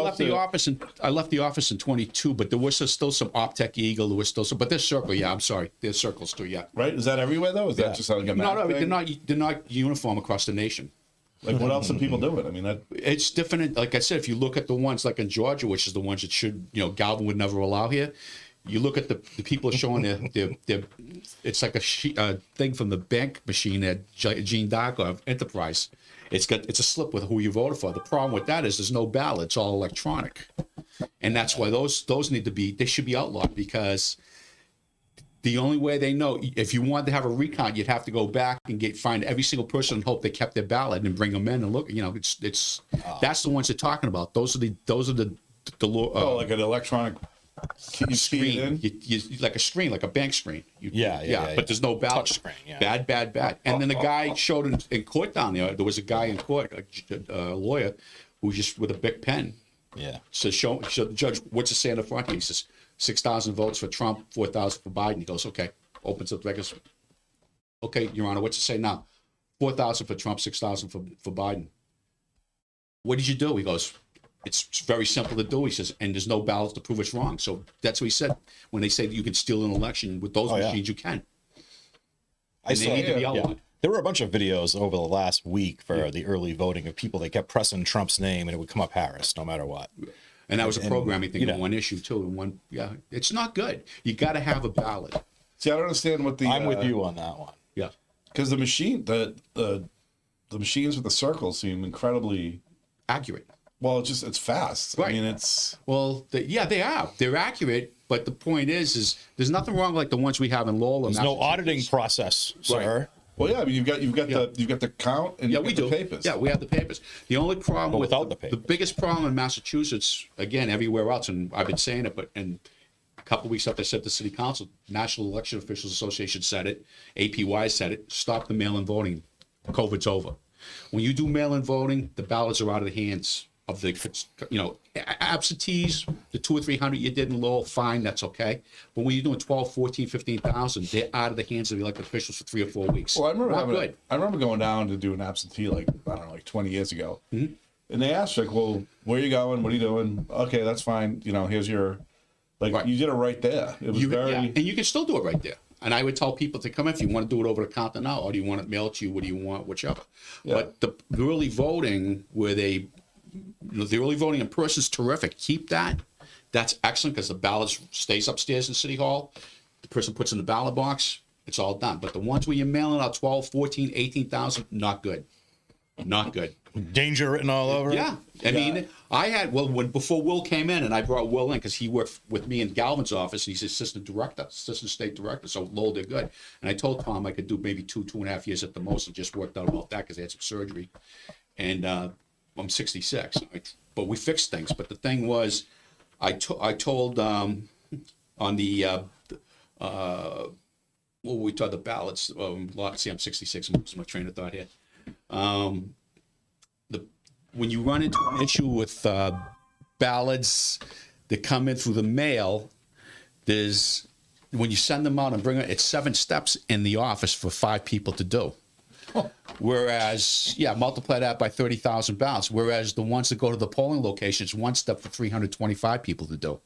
left the office in 22, but there was still some Optech Eagle. There was still some, but there's circle. Yeah, I'm sorry, there's circles too. Yeah. Right? Is that everywhere though? Is that just like a no, thing? they're not uniform across the nation. Like what else are people doing? I mean, it's different. Like I said, if you look at the ones like in Georgia, which is the ones that should, Galvin would never allow here. You look at the people showing their it's like a thing from the bank machine at Gene Darko Enterprise. It's a slip with who you voted for. The problem with that is there's no ballot. It's all electronic, and that's why those they should be outlawed, because the only way they know, if you wanted to have a recount, you'd have to go back and find every single person and hope they kept their ballot and bring them in and look. It's that's the ones they're talking about. Those are the like an electronic. You screen, you like a screen, like a bank screen. But there's no ballot. Touch screen, yeah. Bad. And then the guy showed in court down there. There was a guy in court, a lawyer, who was just with a big pen. Yeah. So show the judge, what's it say in the front? He says 6,000 votes for Trump, 4,000 for Biden. He goes, okay. Opens up the records. Okay, Your Honor, what's it say now? 4,000 for Trump, 6,000 for Biden. What did you do? He goes, it's very simple to do. He says, and there's no ballots to prove it's wrong. So that's what he said. When they say that you can steal an election with those machines, you can. I saw. There were a bunch of videos over the last week for the early voting of people that kept pressing Trump's name and it would come up Harris no matter what. And that was a programming thing, one issue too. And it's not good. You got to have a ballot. See, I don't understand what I'm with you on that one. Yeah. Because the machine, the machines with the circles seem incredibly accurate. Well, it's fast. Right. I mean, it's... Well, they are. They're accurate, but the point is there's nothing wrong like the ones we have in Lowell. There's no auditing process, sir. Right. Well, yeah, I mean, you've got the count and we do. The papers. Yeah, we have the papers. The only problem without the biggest problem in Massachusetts, again, everywhere else, and I've been saying it, and a couple of weeks after I said to City Council, National Election Officials Association said it, APY said it, stop the mail-in voting. COVID's over. When you do mail-in voting, the ballots are out of the hands of the, absentees, the 200 or 300 you did in Lowell, fine, that's okay. But when you're doing 12, 14, 15,000, they're out of the hands of the elected officials for 3 or 4 weeks. Well, I remember going down to do an absentee, like 20 years ago. Mm-hmm. And they asked, like, well, where are you going? What are you doing? Okay, that's fine. Here's your Like Right. you did it right there. It was very. Yeah, and you can still do it right there. And I would tell people to come in if you want to do it over the counter now, or do you want it mailed to you? What do you want? Whichever. Yeah. But the early voting, where the early voting in person is terrific. Keep that. That's excellent because the ballot stays upstairs in City Hall. The person puts in the ballot box. It's all done. But the ones where you're mailing out 12, 14, 18,000, not good. Not good. Danger written all over. Yeah. I mean, I had, before Will came in, and I brought Will in because he worked with me in Galvin's office, and he's assistant state director, so Lowell did good. And I told Tom I could do maybe 2.5 years at the most, and just worked out about that because I had some surgery. And I'm 66. But we fixed things. But the thing was, I told on the, we taught the ballots, see, I'm 66, I'm losing my train of thought here. When you run into an issue with ballots that come in through the mail, when you send them out and bring it, it's 7 steps in the office for 5 people to do. Whereas, multiply that by 30,000 ballots. Whereas the ones that go to the polling locations, 1 step for 325 people to do.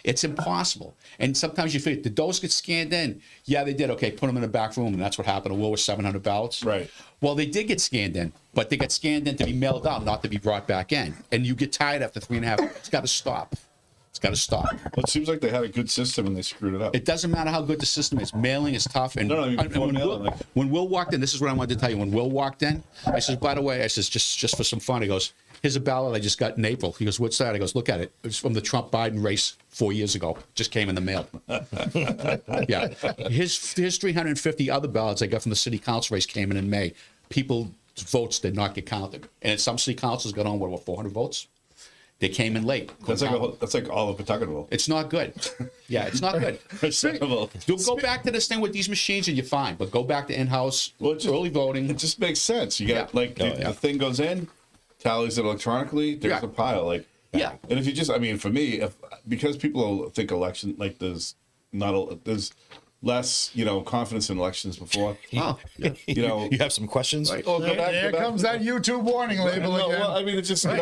It's impossible. And sometimes you figure, did those get scanned in? Yeah, they did. Okay, put them in the back room, and that's what happened to Will with 700 ballots. Right. Well, they did get scanned in, but they got scanned in to be mailed out, not to be brought back in. And you get tired after 3.5. It's got to stop. It's got to stop. Well, it seems like they had a good system and they screwed it up. It doesn't matter how good the system is. Mailing is tough. And, when Will walked in, this is what I wanted to tell you. When Will walked in, I said, by the way, just for some fun, he goes, here's a ballot I just got in April. He goes, what's that? I goes, look at it. It's from the Trump-Biden race 4 years ago. Just came in the mail. Yeah. His 350 other ballots I got from the city council race came in May. People's votes did not get counted. And some city councils got on, 400 votes? They came in late. That's like all of Pawtuckettville. It's not good. Yeah, it's not good. You'll go back to this thing with these machines and you're fine, but go back to in-house early voting. It just makes sense. You got the thing goes in, tallies it electronically. There's a pile. And if you just, for me, because people think election there's less, confidence in elections before. Oh, yeah. You have some questions? Right. There comes that YouTube warning label again. Well, it's just why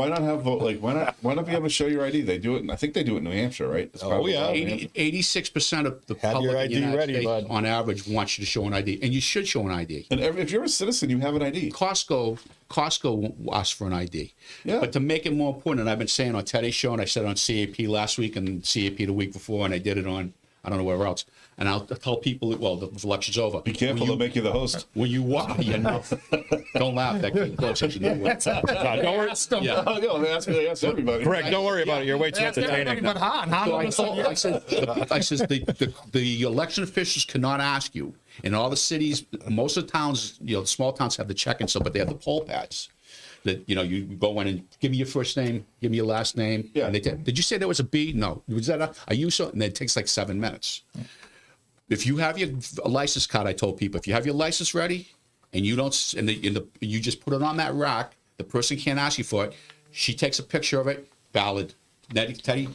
not have vote? Why not be able to show your ID? They do it. I think they do it in New Hampshire, right? It's 86% of the public your in the ID United ready, States, bud. on average, wants you to show an ID, and you should show an ID. And if you're a citizen, you have an ID. Costco asks for an ID. Yeah. But to make it more important, and I've been saying on Teddy's show, and I said on CAP last week and CAP the week before, and I did it on I don't know where else. And I'll tell people, the election's over. Be careful, they'll make you the host. When you walk, don't laugh. That came close. Don't worry. Yeah. They ask everybody. Greg, don't worry about it. You're way too entertaining. But I said, the election officials cannot ask you. In all the cities, most of the towns, the small towns have the check and stuff, but they have the poll pads. That you go in and give me your first name, give me your last name. Yeah. And did you say there was a B? No. Was that are you so? And it takes like 7 minutes. If you have your license card, I told people, if you have your license ready, and you don't, you just put it on that rack, the person can't ask you for it. She takes a picture of it. Ballot, Teddy,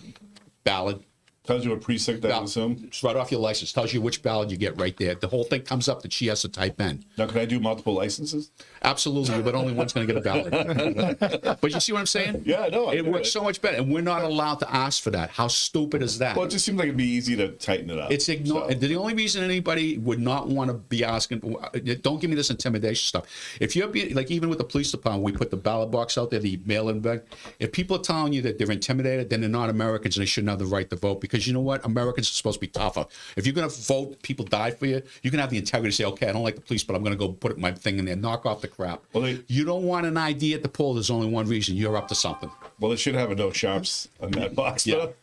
ballot. Tells you what precinct, I assume. It's right off your license. Tells you which ballot you get right there. The whole thing comes up that she has to type in. Now, can I do multiple licenses? Absolutely, but only one's going to get a ballot. But you see what I'm saying? Yeah, I know. It works so much better, and we're not allowed to ask for that. How stupid is that? Well, it just seems like it'd be easy to tighten it up. It's ignored. So. The only reason anybody would not want to be asking, don't give me this intimidation stuff. If you're even with the police department, we put the ballot box out there, the mail-in bag. If people are telling you that they're intimidated, then they're not Americans and they shouldn't have the right to vote. Because you know what? Americans are supposed to be tougher. If you're going to vote, people die for you. You can have the integrity to say, okay, I don't like the police, but I'm going to go put my thing in there, knock off the crap. Well, you don't want an ID at the poll. There's only one reason. You're up to something. Well, they should have a no sharps on that box, Yeah. though.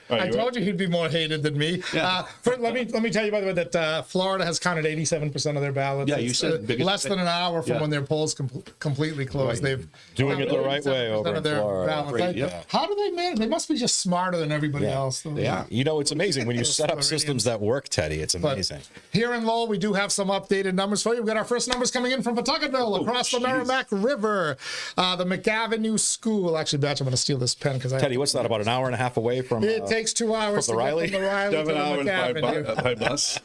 Right, I told you he'd be more hated than me. Yeah. Let me tell you, by the way, that Florida has counted 87% of their ballots. Yeah, you said less than an hour from when their polls completely closed. Right. They've Doing it the right way over in Florida. Right, yeah. How do they manage? They must be just smarter than everybody else. Though. They are. It's amazing when you set up systems that work, Teddy. It's amazing. But here in Lowell, we do have some updated numbers for you. We've got our first numbers coming in from Pawtuckettville across the Merrimack River. The McAvenue School. Actually, Batch, I'm going to steal this pen because Teddy, what's that? About an hour and a half away from? It takes 2 hours From to the get Riley? from the Riley to 7 the hours McAvenue. by bus.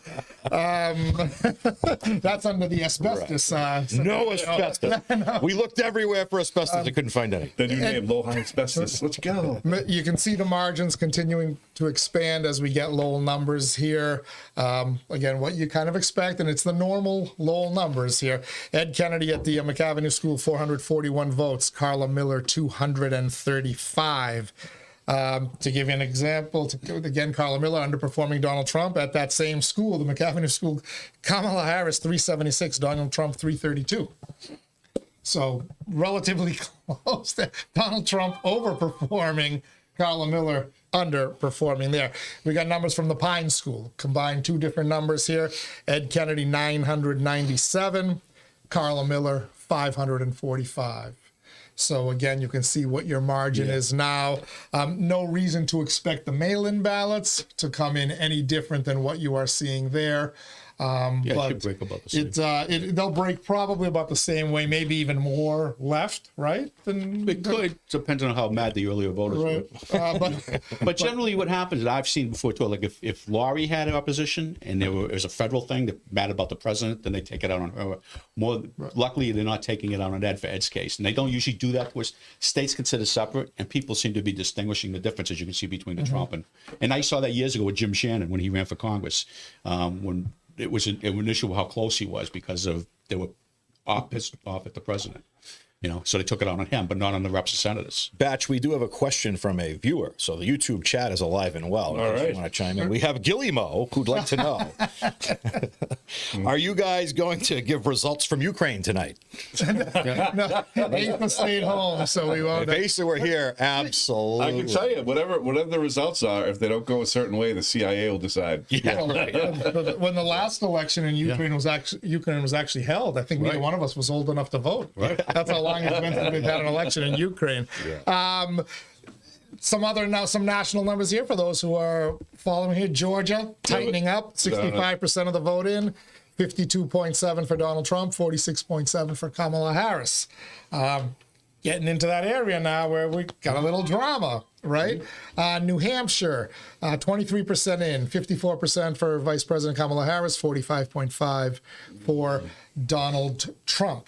That's under the asbestos. No asbestos. We looked everywhere for asbestos. I couldn't find any. The new name, Low High Asbestos. Let's go. You can see the margins continuing to expand as we get Lowell numbers here. Again, what you kind of expect, and it's the normal Lowell numbers here. Ed Kennedy at the McAvenue School, 441 votes. Carla Miller, 235. To give you an example, again, Carla Miller underperforming Donald Trump at that same school, the McAvenue School. Kamala Harris, 376. Donald Trump, 332. So relatively close. Donald Trump overperforming, Carla Miller underperforming there. We got numbers from the Pine School. Combine two different numbers here. Ed Kennedy, 997. Carla Miller, 545. So again, you can see what your margin is now. No reason to expect the mail-in ballots to come in any different than what you are seeing there. It should break about the same. They'll break probably about the same way, maybe even more left, right? It could, depending on how mad the earlier voters were. But generally what happens, and I've seen before too, like if Leary had an opposition and it was a federal thing that mattered about the president, then they take it out on her. Luckily, they're not taking it out on Ed for Ed's case. And they don't usually do that where states consider separate, and people seem to be distinguishing the difference, as you can see, between the Trump and I saw that years ago with Jim Shannon when he ran for Congress, when it was an issue of how close he was because they were pissed off at the president. So they took it out on him, but not on the reps and senators. Batch, we do have a question from a viewer. So the YouTube chat is alive and well. All right. You want to chime in? We have Gillymo, who'd like to know. Are you guys going to give results from Ukraine tonight? No, Asa stayed home, so we won't. If Asa were here, absolutely. I can tell you, whatever the results are, if they don't go a certain way, the CIA will decide. Yeah. When the last election in Ukraine was actually held, I think neither one of us was old enough to vote. Right. That's how long it's been since we've had an election in Ukraine. Yeah. Some national numbers here for those who are following here. Georgia tightening up, 65% of the vote in, 52.7 for Donald Trump, 46.7 for Kamala Harris. Getting into that area now where we got a little drama, right? New Hampshire, 23% in, 54% for Vice President Kamala Harris, 45.5 for Donald Trump.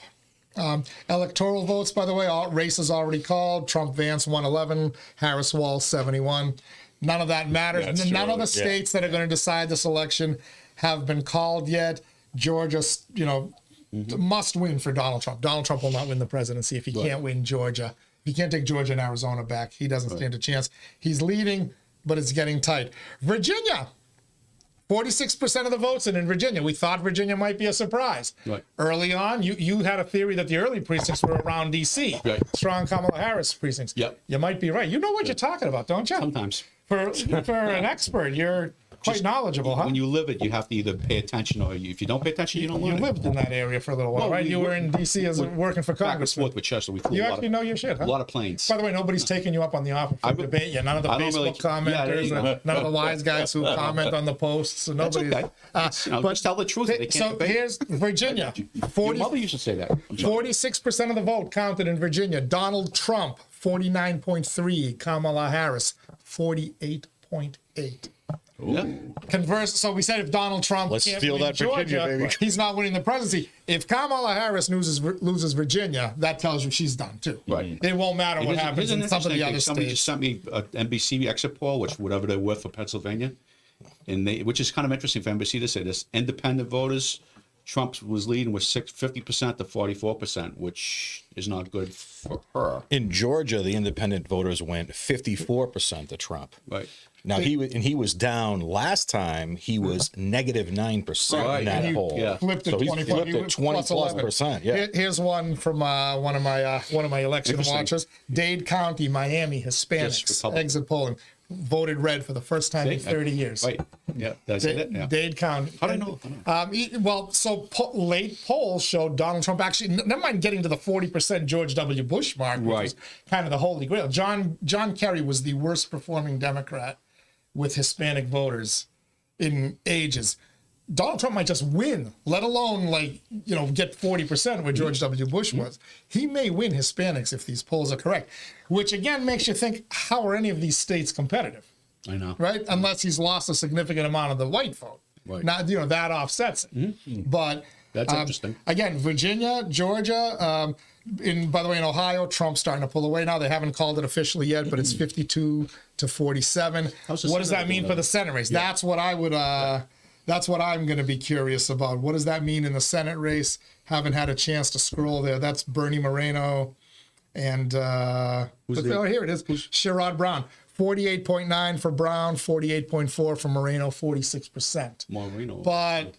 Electoral votes, by the way, all races already called. Trump Vance 111, Harris Walz 71. None of that matters. None of the states that are going to decide this election have been called yet. Georgia, must win for Donald Trump. Donald Trump will not win the presidency if he can't win Georgia. If he can't take Georgia and Arizona back, he doesn't stand a chance. He's leading, but it's getting tight. Virginia. 46% of the votes in Virginia. We thought Virginia might be a surprise. Right. Early on, you had a theory that the early precincts were around D.C. Right. Strong Kamala Harris precincts. Yep. You might be right. You know what you're talking about, don't you? Sometimes. For an expert, you're quite knowledgeable, huh? When you live it, you have to either pay attention or if you don't pay attention, you don't You learn it. lived in that area for a little while, Well, right? You were in D.C. as working for Back and Congress. forth with Chester. We flew You a lot actually of, know your shit, huh? a lot of planes. By the way, nobody's taking you up on the offer for debate yet. None of the I don't really- Facebook commenters, yeah, none of the wise guys who comment on the posts. So That's nobody. okay. Just tell the truth. They can't So debate. here's Virginia. Your mother used to say that. I'm sorry. 46% of the vote counted in Virginia. Donald Trump, 49.3. Kamala Harris, 48.8. Yeah. So we said if Donald Trump Let's can't steal win that Virginia, Georgia, baby. he's not winning the presidency. If Kamala Harris loses Virginia, that tells you she's done too. Right. It won't matter what happens in some of the other Somebody states. just sent me an NBC exit poll, whatever they're worth for Pennsylvania, which is kind of interesting for NBC to say this. Independent voters, Trump was leading with 50% to 44%, which is not good for her. In Georgia, the independent voters went 54% to Trump. Right. Now he was down last time. He was negative 9% in that And he poll. flipped So at he's 20, flipped at 20 plus 11%. percent. Yeah. Here's one from one of my election Interesting. watchers. Dade County, Miami, Hispanics Just Republican. exit polling voted red for the first time in 30 years. Right. Yeah. Did I say that? Yeah. Dade County. How do I know? Late polls showed Donald Trump actually, never mind getting to the 40% George W. Bush mark, which Right. was kind of the holy grail. John Kerry was the worst performing Democrat with Hispanic voters in ages. Donald Trump might just win, let alone get 40% where George W. Bush was. He may win Hispanics if these polls are correct, which again makes you think, how are any of these states competitive? I know. right? Unless he's lost a significant amount of the white vote. Right. Not, that offsets it. But That's interesting. Again, Virginia, Georgia, by the way, in Ohio, Trump's starting to pull away now. They haven't called it officially yet, but it's 52 to 47. How's the What does Senate that mean doing? for the Senate race? That's what I would. That's what I'm going to be curious about. What does that mean in the Senate race? Haven't had a chance to scroll there. That's Bernie Moreno, and here it is. Sherrod Brown, 48.9 for Brown, 48.4 for Moreno, 46%. Moreno. But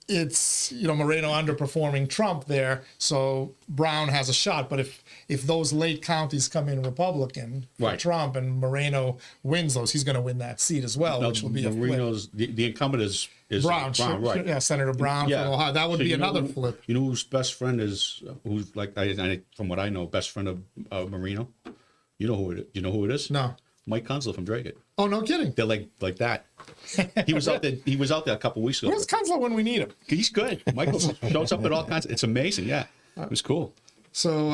it's Moreno underperforming Trump there, so Brown has a shot. But if those late counties come in Republican for Right. Trump and Moreno wins those, he's going to win that seat as well, which will be a flip. Moreno's the incumbent is Brown, right? yeah, Senator Brown from Ohio. That would So be you know another who- flip. You know whose best friend is? Who's like from what I know, best friend of Moreno. You know who it? You know who it is? No. Mike Kunzler from Drake. Oh, no kidding. They're like that. He was out there. He was out there a couple weeks ago. Where's Kunzler when we need him? He's good. Michael shows up at all kinds. It's amazing. Yeah, it was cool. So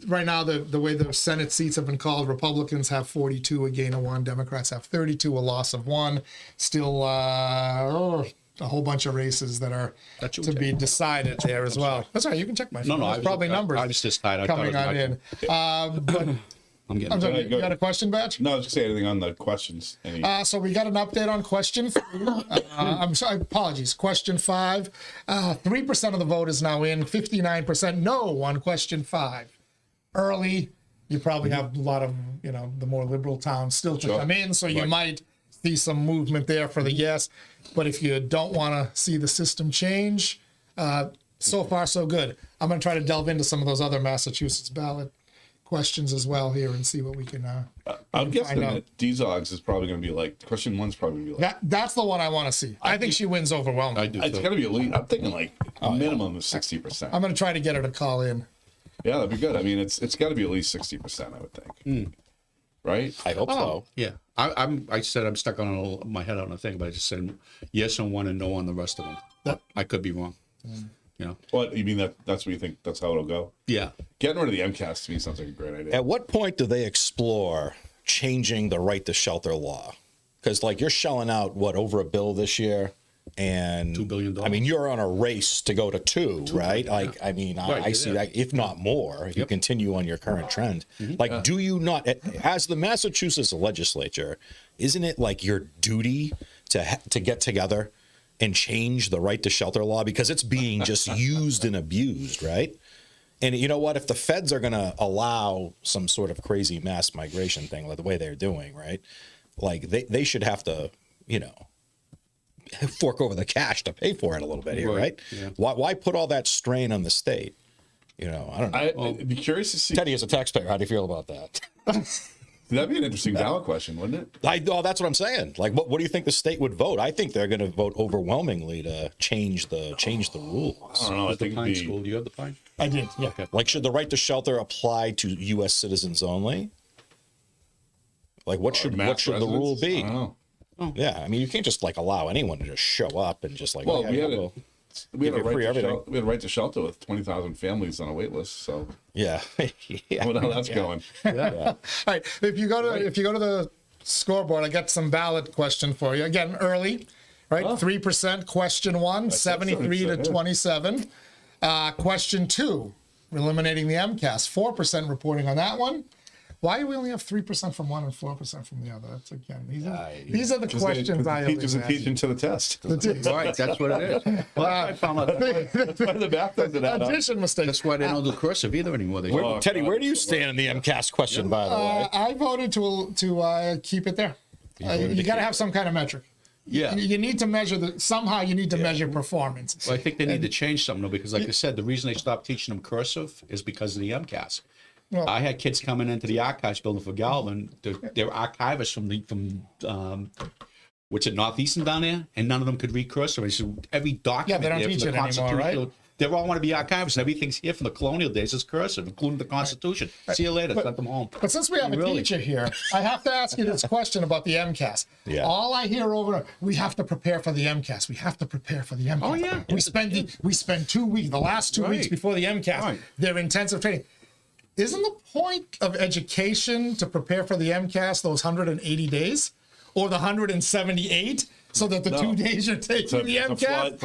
right now, the way the Senate seats have been called, Republicans have 42, a gain of 1. Democrats have 32, a loss of 1. Still a whole bunch of races that are That you to would be take. decided there as well. That's right. You can check my phone. No, There's probably numbers I was just tired. I thought coming it was on in. But I'm getting. I'm sorry, Go you got ahead. a question, Batch? No, just say anything on the questions. So we got an update on question 3. I'm sorry, apologies. Question 5. 3% of the vote is now in. 59% no on question 5. Early, you probably have a lot of the more liberal towns still to Sure. come in, so you Right. might see some movement there for the yes. But if you don't want to see the system change, so far so good. I'm going to try to delve into some of those other Massachusetts ballot questions as well here and see what we can. I'm guessing find out. that Dzogs is probably going to be like question 1's probably going to be like. That's the one I want to see. I think she wins overwhelmingly. I do. It's too. going to be elite. I'm thinking like a minimum of 60%. I'm going to try to get her to call in. Yeah, that'd be good. I mean, it's got to be at least 60%. I would think. Right? I hope so. Yeah, I said I'm stuck on my head on a thing, but I just said yes on one and no on the rest of them. I could be wrong. What you mean that's what you think? That's how it'll go. Yeah. Getting rid of the MCAS to me sounds like a great idea. At what point do they explore changing the right to shelter law? Because you're shelling out over a bill this year, and $2 billion. I mean, you're on a race to go to 2, right? Right, I see yeah. that, if not more, if you continue on your current trend. Do you not, as the Massachusetts legislature, isn't it your duty to get together and change the right to shelter law, because it's being just used and abused, right? And you know what? If the feds are going to allow some sort of crazy mass migration thing like the way they're doing, right? They should have to, fork over the cash to pay for it a little bit here, right? Yeah. Why put all that strain on the state? I don't know. I'd be curious to see. Teddy, as a taxpayer, how do you feel about that? That'd be an interesting ballot question, wouldn't it? That's what I'm saying. What do you think the state would vote? I think they're going to vote overwhelmingly to change the rules. I don't know. I The think Pine it'd be. School. Do you have the Pine? I did, yeah. Okay. Should the right to shelter apply to U.S. citizens only? What should mass the rule residents? be? I don't know. Yeah, I mean, you can't just allow anyone to just show up and just Well, we had go. We had Give a you free everything. we had a right to shelter with 20,000 families on a wait list. So Yeah, I wonder how that's going. All right. If you go to the scoreboard, I got some ballot question for you. Again, early, right? 3% question 1, 73 to 77, yeah. 27. Question 2, eliminating the MCAS, 4% reporting on that one. Why do we only have 3% from one and 4% from the other? That's again, these are the questions I always Teachers ask. teaching to the test. Right. That's what it is. Well, I found out. That's why the math doesn't add up. Addition mistake. That's why they don't do cursive either anymore. They Teddy, where do you stand in the MCAS question, by the way? I voted to keep it there. You got to have some kind of metric. Yeah. You need to measure somehow you need to measure performance. Well, I think they need to change something though, because like I said, the reason they stopped teaching them cursive is because of the MCAS. Well- I had kids coming into the archives building for Galvin. They're archivists from what's it, Northeastern down there, and none of them could read cursive. And so every document they don't there teach from the it anymore, Constitution, right? they all want to be archivists, and everything's here from the colonial days is cursive, including the Constitution. See you later. Send them home. But since we have a Really? teacher here, I have to ask you this question about the MCAS. Yeah. All I hear we have to prepare for the MCAS. We have to prepare for the MCAS. Oh, yeah. We spend 2 weeks, the last 2 weeks Right. before the MCAS, Right. they're intensive training. Isn't the point of education to prepare for the MCAS those 180 days? or the 178 so that the 2 days you're taking the MCAS?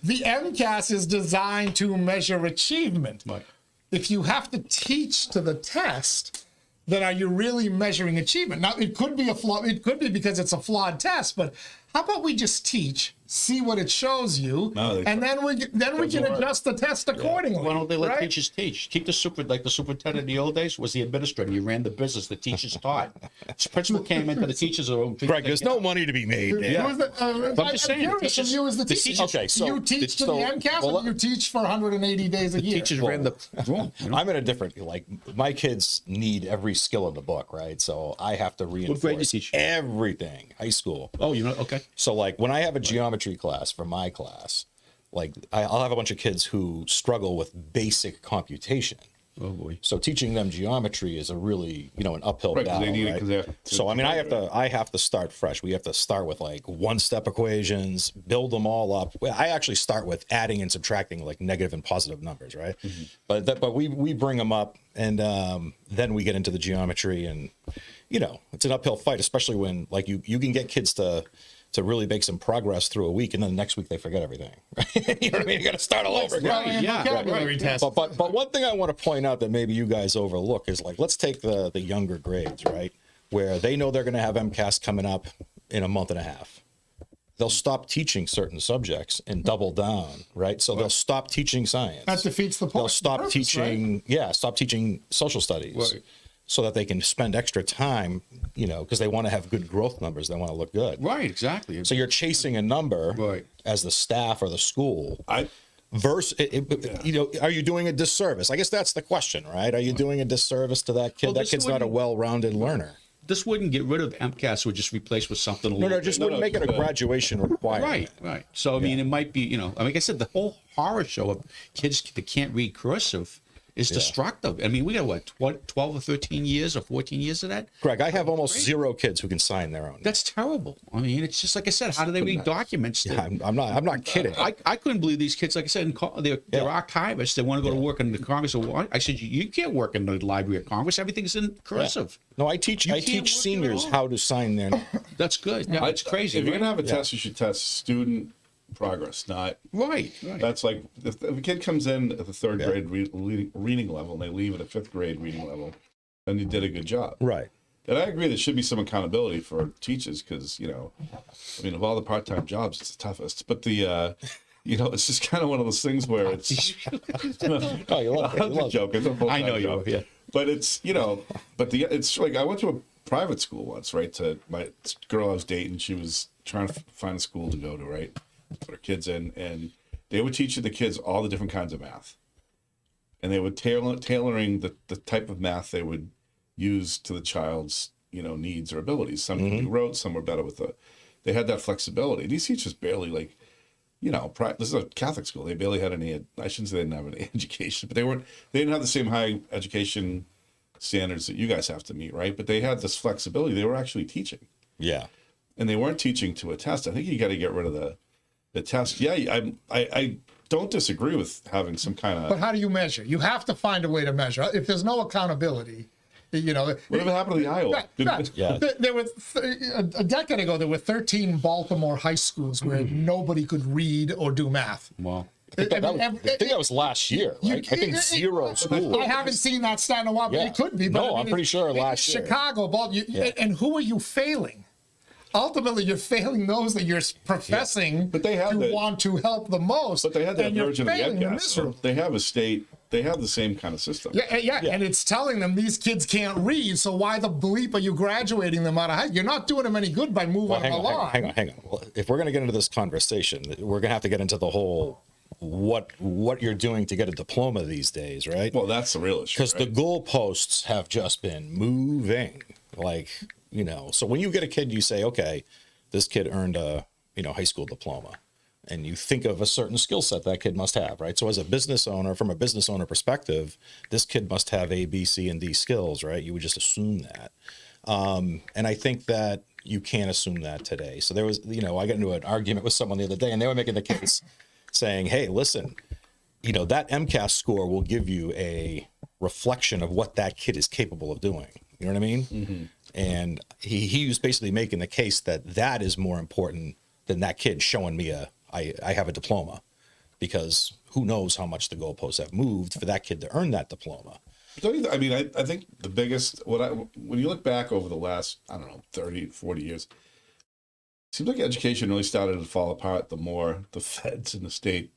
The MCAS is designed to measure achievement. Right. If you have to teach to the test, then are you really measuring achievement? Now, it could be it could be because it's a flawed test, but how about we just teach, see what it shows you, and then we can adjust the test accordingly. Why don't they let right? teachers teach? Keep the superintendent in the old days was the administrator. You ran the business. The teachers taught. The principal came into the teachers' room. Greg, there's no money to be made there. I'm just saying, curious from you as the teacher. Okay, so you teach to the MCAS, or you teach for 180 days a year? Teachers ran the room. I'm in a different, like, my kids need every skill in the book, right? So I have to grade you reinforce teach? everything, high school. Oh, you know, okay. So, like, when I have a geometry class for my class, like, I'll have a bunch of kids who struggle with basic computation. Oh boy. So teaching them geometry is a really, an uphill battle, they need it right? 'cause they have to- So, I mean, I have to start fresh. We have to start with like one-step equations, build them all up. I actually start with adding and subtracting like negative and positive numbers, right? But we bring them up, and then we get into the geometry, and it's an uphill fight, especially when like you can get kids to really make some progress through a week, and then the next week they forget everything. Right? You know what I mean? You got to start all over again. Vocabulary test. But one thing I want to point out that maybe you guys overlook is, like, let's take the younger grades, right? Where they know they're going to have MCAS coming up in a month and a half. They'll stop teaching certain subjects and double down, right? So they'll stop teaching science. That defeats the point. They'll stop Purpose, teaching, stop teaching social studies. Right. So that they can spend extra time, because they want to have good growth numbers. They want to look good. Right, exactly. So you're chasing a number Right. as the staff or the school. I Versus, are you doing a disservice? I guess that's the question, right? Are you doing a disservice to that kid? Well, That this kid's not a well-rounded learner. This wouldn't get rid of MCAS. It would just replace with something a little No, bit. just wouldn't make it a graduation requirement. Right. So, I mean, it might be, like I said, the whole horror show of kids that can't read cursive is destructive. I mean, we got 12 or 13 years or 14 years of that? Greg, I have almost zero kids who can sign their own. That's terrible. I mean, it's just like I said, how do they read documents? Yeah, I'm not kidding. I couldn't believe these kids, like I said, they're archivists. They want to go to work in the Congress. I said, you can't work in the Library of Congress. Everything's in cursive. No, I teach seniors how to sign their name. That's good. Yeah, it's crazy. If you're gonna have a test, you should test student progress, not Right. That's like if a kid comes in at the third grade reading level and they leave at a fifth grade reading level, then you did a good job. Right. And I agree there should be some accountability for teachers because I mean, of all the part-time jobs, it's the toughest. But it's just kind of one of those things where it's. Oh, you love it. I'm just joking. It's a full-time I know you. job. Yeah. But it's it's like I went to a private school once, right? To my girl I was dating, she was trying to find a school to go to, right? Put her kids in, and they would teach the kids all the different kinds of math, and they would tailoring the type of math they would use to the child's needs or abilities. Some could do rote, some were better with they had that flexibility. These teachers barely this is a Catholic school. They barely had any. I shouldn't say they didn't have any education, but they didn't have the same high education standards that you guys have to meet, right? But they had this flexibility. They were actually teaching. Yeah. And they weren't teaching to a test. I think you got to get rid of the test. Yeah, I don't disagree with having some kind of. But how do you measure? You have to find a way to measure. If there's no accountability, Whatever happened to the Iowa? Yeah. There were a decade ago. There were 13 Baltimore high schools where nobody could read or do math. Wow. I think that was last year, right? I think zero schools. I haven't seen that stat in a while, but it could be. But No, I'm pretty sure last year. Chicago, and who are you failing? Ultimately, you're failing those that you're professing But they have to the- want to help the most. But they had that and you're version of the failing them MCAS. So miserably. they have a state. They have the same kind of system. Yeah, and it's telling them these kids can't read, so why the bleep are you graduating them out of high? You're not doing them any good by moving them along. Hang on. Well, if we're going to get into this conversation, we're going to have to get into the whole what you're doing to get a diploma these days, right? Well, that's the real issue. Because right? the goalposts have just been moving. So when you get a kid, you say, okay, this kid earned a high school diploma. And you think of a certain skill set that kid must have, right? So as a business owner, from a business owner perspective, this kid must have A, B, C, and D skills, right? You would just assume that. And I think that you can't assume that today. So there was, I got into an argument with someone the other day, and they were making the case saying, hey, listen, that MCAS score will give you a reflection of what that kid is capable of doing. You know what I mean? Mm-hmm. And he was basically making the case that is more important than that kid showing me I have a diploma, because who knows how much the goalposts have moved for that kid to earn that diploma. I mean, I think the biggest, when you look back over the last, I don't know, 30, 40 years, it seems like education really started to fall apart the more the feds and the state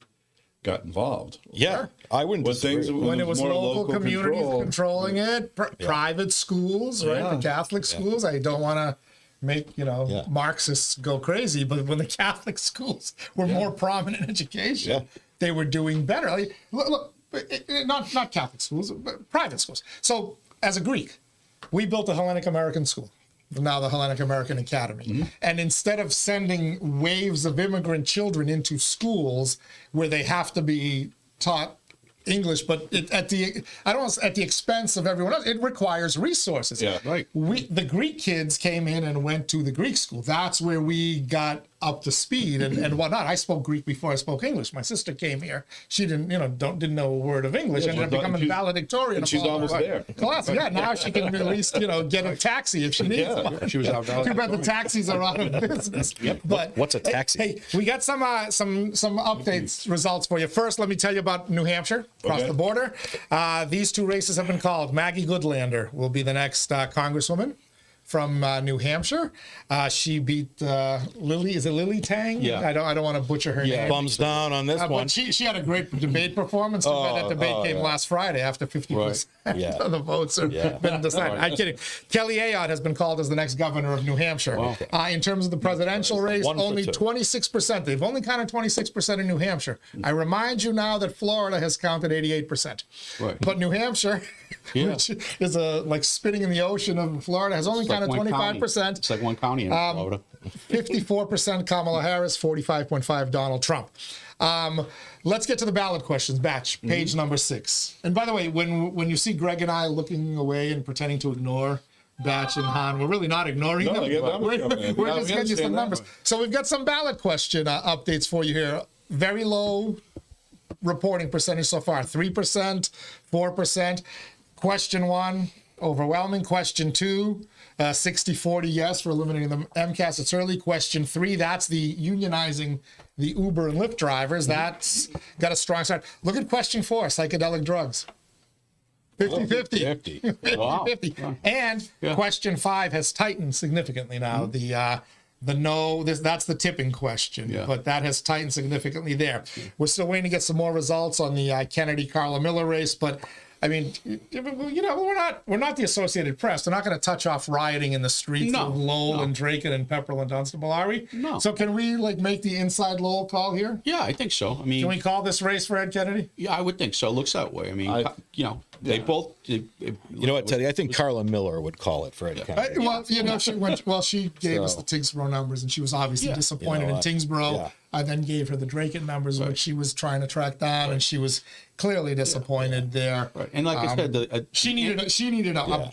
got involved. Yeah, I wouldn't disagree. When it was more local communities controlling it, private schools, right? The Catholic schools. I don't want to make Marxists go crazy, but when the Catholic schools were more prominent in education, they were doing better. Like, look, not Catholic schools, but private schools. So as a Greek, we built the Hellenic American School, now the Hellenic American Academy. And instead of sending waves of immigrant children into schools where they have to be taught English, but at the expense of everyone else, it requires resources. Yeah, right. The Greek kids came in and went to the Greek school. That's where we got up to speed and whatnot. I spoke Greek before I spoke English. My sister came here. She didn't know a word of English. Ended up becoming valedictorian. She's almost there. Class. Yeah, now she can at least get a taxi if she needs one. She was out. Too bad the taxis are out of business. But what's a taxi? Hey, we got some updates results for you. First, let me tell you about New Hampshire across the border. These two races have been called. Maggie Goodlander will be the next congresswoman from New Hampshire. She beat Lily. Is it Lily Tang? Yeah. I don't want to butcher her name. Thumbs down on this one. But she had a great debate performance. That debate came last Friday after 50% of the votes have been decided. I'm kidding. Kelly Ayotte has been called as the next governor of New Hampshire. Wow. In terms of the presidential race, only 26%. They've only counted 26% in New Hampshire. I remind you now that Florida has counted 88%. Right. But New Hampshire, which is like spitting in the ocean of Florida, has only counted 25%. It's like one county in Florida. 54% Kamala Harris, 45.5% Donald Trump. Let's get to the ballot questions. Batch, page number 6. And by the way, when you see Greg and I looking away and pretending to ignore Batch and Han, we're really not ignoring them. We're just getting you some numbers. So we've got some ballot question updates for you here. Very low reporting percentage so far. 3%, 4%. Question 1, overwhelming. Question 2, 60-40 yes for eliminating the MCAS. It's early. Question 3, that's the unionizing the Uber and Lyft drivers. That's got a strong start. Look at question 4, psychedelic drugs. 50-50. 50-50. Wow. And question 5 has tightened significantly now. The no, that's the tipping question, but that has tightened significantly there. We're still waiting to get some more results on the Kennedy-Carla Miller race, but I mean, we're not the Associated Press. They're not going to touch off rioting in the streets of Lowell and Draken and Pepperell and Dunstable, are we? No. So can we make the inside Lowell call here? Yeah, I think so. I mean, can we call this race for Ed Kennedy? Yeah, I would think so. It looks that way. I mean, they both. You know what, Teddy? I think Carla Miller would call it for Ed Kennedy. She gave us the Tingsboro numbers, and she was obviously disappointed in Tingsboro. Yeah. I then gave her the Draken numbers, which she was trying to track down, and she was clearly disappointed there. Right. And like I said, she needed a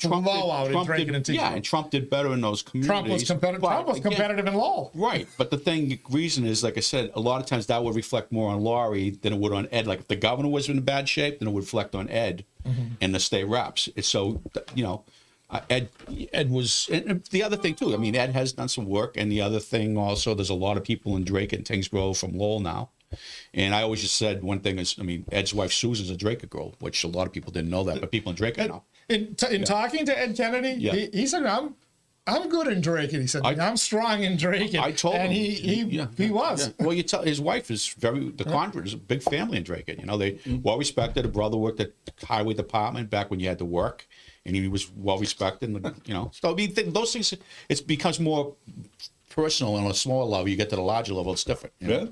blowout in Draken and Tingsboro. Yeah, and Trump did better in those communities. Trump was competitive in Lowell. Right, but the reason is, like I said, a lot of times that would reflect more on Laurie than it would on Ed. Like if the governor was in bad shape, then it would reflect on Ed and the state reps. So Ed was, and the other thing too, I mean, Ed has done some work, and the other thing also, there's a lot of people in Drake and Tingsboro from Lowell now. And I always just said one thing is, I mean, Ed's wife Susan's a Drake girl, which a lot of people didn't know that, but people in Drake know. In talking to Ed Kennedy, he said, I'm good in Drake, and he said, I'm strong in Drake. I told him. And he was. Yeah. Well, you tell his wife is there's a big family in Drake. They well respected. A brother worked at the highway department back when you had to work. And he was well respected, So I mean, those things, it becomes more personal on a smaller level. You get to the larger level, it's different. Yeah.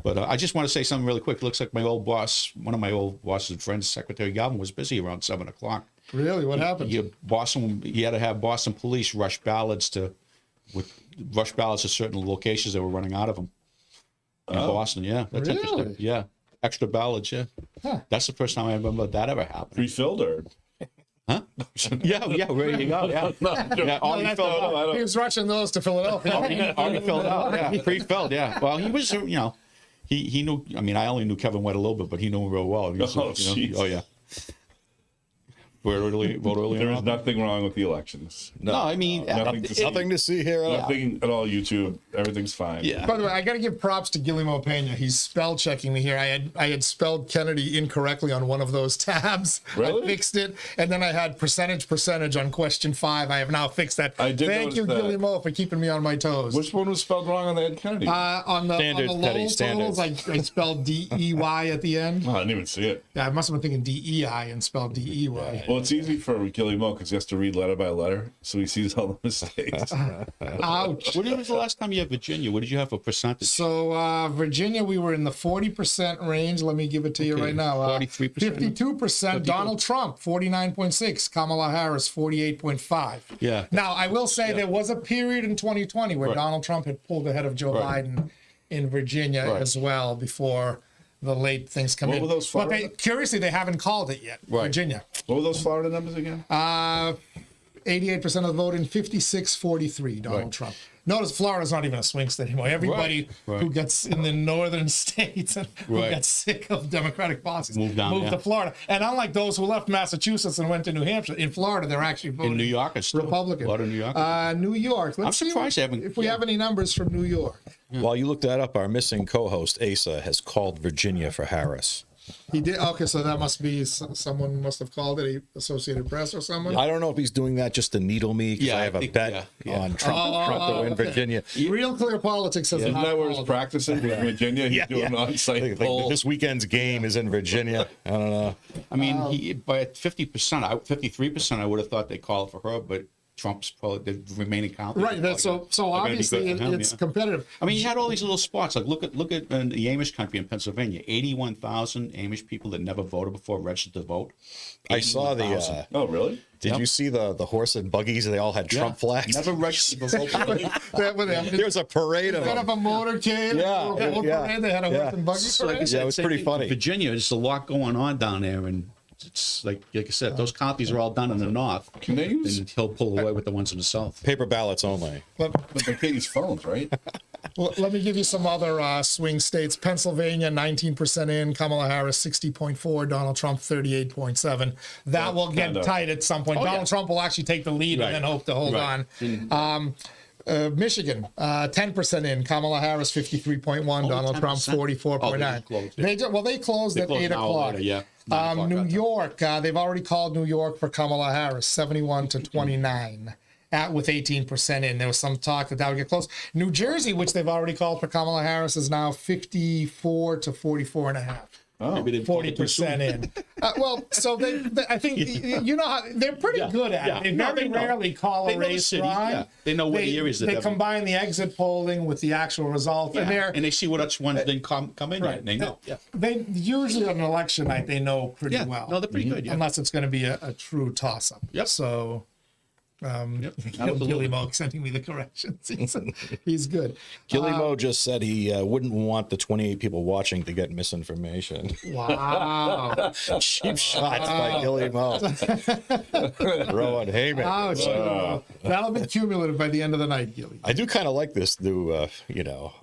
But I just want to say something really quick. It looks like my old boss, one of my old bosses and friends, Secretary Galvin, was busy around 7:00. Really? What happened? He had to have Boston police rush ballots to certain locations that were running out of them in Boston. Yeah, that's interesting. Yeah, extra ballots. Yeah, that's the first time I remember that ever happened. Pre-filled or? Huh? Yeah, there you go. Yeah, already filled out. He was rushing those to Philadelphia. Already filled out. Yeah, pre-filled. Yeah. Well, he was, he knew. I mean, I only knew Kevin White a little bit, but he knew him real well. Oh yeah. vote early. There is nothing wrong with the elections. No, I mean, Nothing to see here at all. Nothing at all. YouTube, everything's fine. Yeah. By the way, I got to give props to Guillermo Pena. He's spell checking me here. I had spelled Kennedy incorrectly on one of those tabs. Really? I fixed it, and then I had percentage on question 5. I have now fixed that. I did Thank you, notice that. Guillermo, for keeping me on my toes. Which one was spelled wrong on the Ed Kennedy? On the Standards, Lowell Teddy, totals, I spelled D-E-Y at the end. Oh, I didn't even see it. Yeah, I must have been thinking D-E-I and spelled D-E-Y. Well, it's easy for Guillermo because he has to read letter by letter, so he sees all the mistakes. Ouch. What was the last time you had Virginia? What did you have for percentage? So Virginia, we were in the 40% range. Let me give it to you right now. 43%? 52%. Donald Trump, 49.6. Kamala Harris, 48.5. Yeah. Now, I will say there was a period in 2020 where Right. Donald Trump had pulled ahead of Joe Biden in Virginia Right. as well before the late things come What in. were those but Florida? curiously, they haven't called it yet. Right. Virginia. What were those Florida numbers again? 88% of the vote in 56-43, Donald Trump. Notice Florida's not even a swing state anymore. Everybody Right. who gets in the northern states and who Right. gets sick of Democratic policies Moved down, yeah. to Florida. And unlike those who left Massachusetts and went to New Hampshire, in Florida they're actually voting In New York, it's still Republican. a lot of New York. New York. Let's see surprised they haven't- if we have any numbers from New York. While you look that up, our missing co-host Asa has called Virginia for Harris. He did. Okay, so that must be someone must have called it, Associated Press or someone. I don't know if he's doing that just to needle me because Yeah, I I have a think- bet yeah. on Trump to win okay. Virginia. Real Clear Politics says Isn't not that where he's called. practicing in Virginia? He's doing on-site Like, polls. this weekend's game is in Virginia. I don't know. I mean, by 50%, 53%, I would have thought they'd call it for her, but Trump's probably the remaining count. Right. That's so obviously it's competitive. I mean, you had all these little spots. Like look at the Amish country in Pennsylvania. 81,000 Amish people that never voted before registered to vote. I saw 81,000. Oh, really? Did you see the horse and buggies? They all had Trump flags. Never registered to vote. There was a parade of Instead of them. a motorcade, Yeah, or a yeah, parade, they had a yeah. horse and buggy So, like I parade. said, Yeah, it was same pretty thing funny. with Virginia, there's a lot going on down there, and it's like I said, those copies are all done in the north. Can they use? And he'll pull away with the ones in the south. Paper ballots only. But they can't use phones, right? Let me give you some other swing states. Pennsylvania, 19% in. Kamala Harris, 60.4. Donald Trump, 38.7. That will get kinda- tight at some point. Donald Trump will actually take the lead and then hope to hold on. Michigan, 10% in. Kamala Harris, 53.1. Donald Trump, 10%? 44.9. Oh, they closed. They closed at closed 8 an hour o'clock. later, yeah. 9 o'clock New that time. York, they've already called New York for Kamala Harris, 71 to 29. With 18% in. There was some talk that would get close. New Jersey, which they've already called for Kamala Harris, is now 54 to 44.5. Maybe they pulled it too 40% soon. in. So they, I think, you know how they're pretty good at it. They No, very they know. rarely call They a know the race city, dry. yeah. They know what areas that They have- combine the exit polling with the actual result. Yeah, And and they see which ones didn't come in yet, and they know. Yeah, they usually on election night, they know pretty yeah. well. No, they're pretty good. Yeah. Unless it's going to be a true toss-up. Yep. So Billy Mo sending me the corrections. He's good. Guillermo just said he wouldn't want the 28 people watching to get misinformation. Wow. Cheap shots by Guillermo. Rowan Heyman. Ouch. That'll be cumulative by the end of the night, Gilly. I do kind of like this new,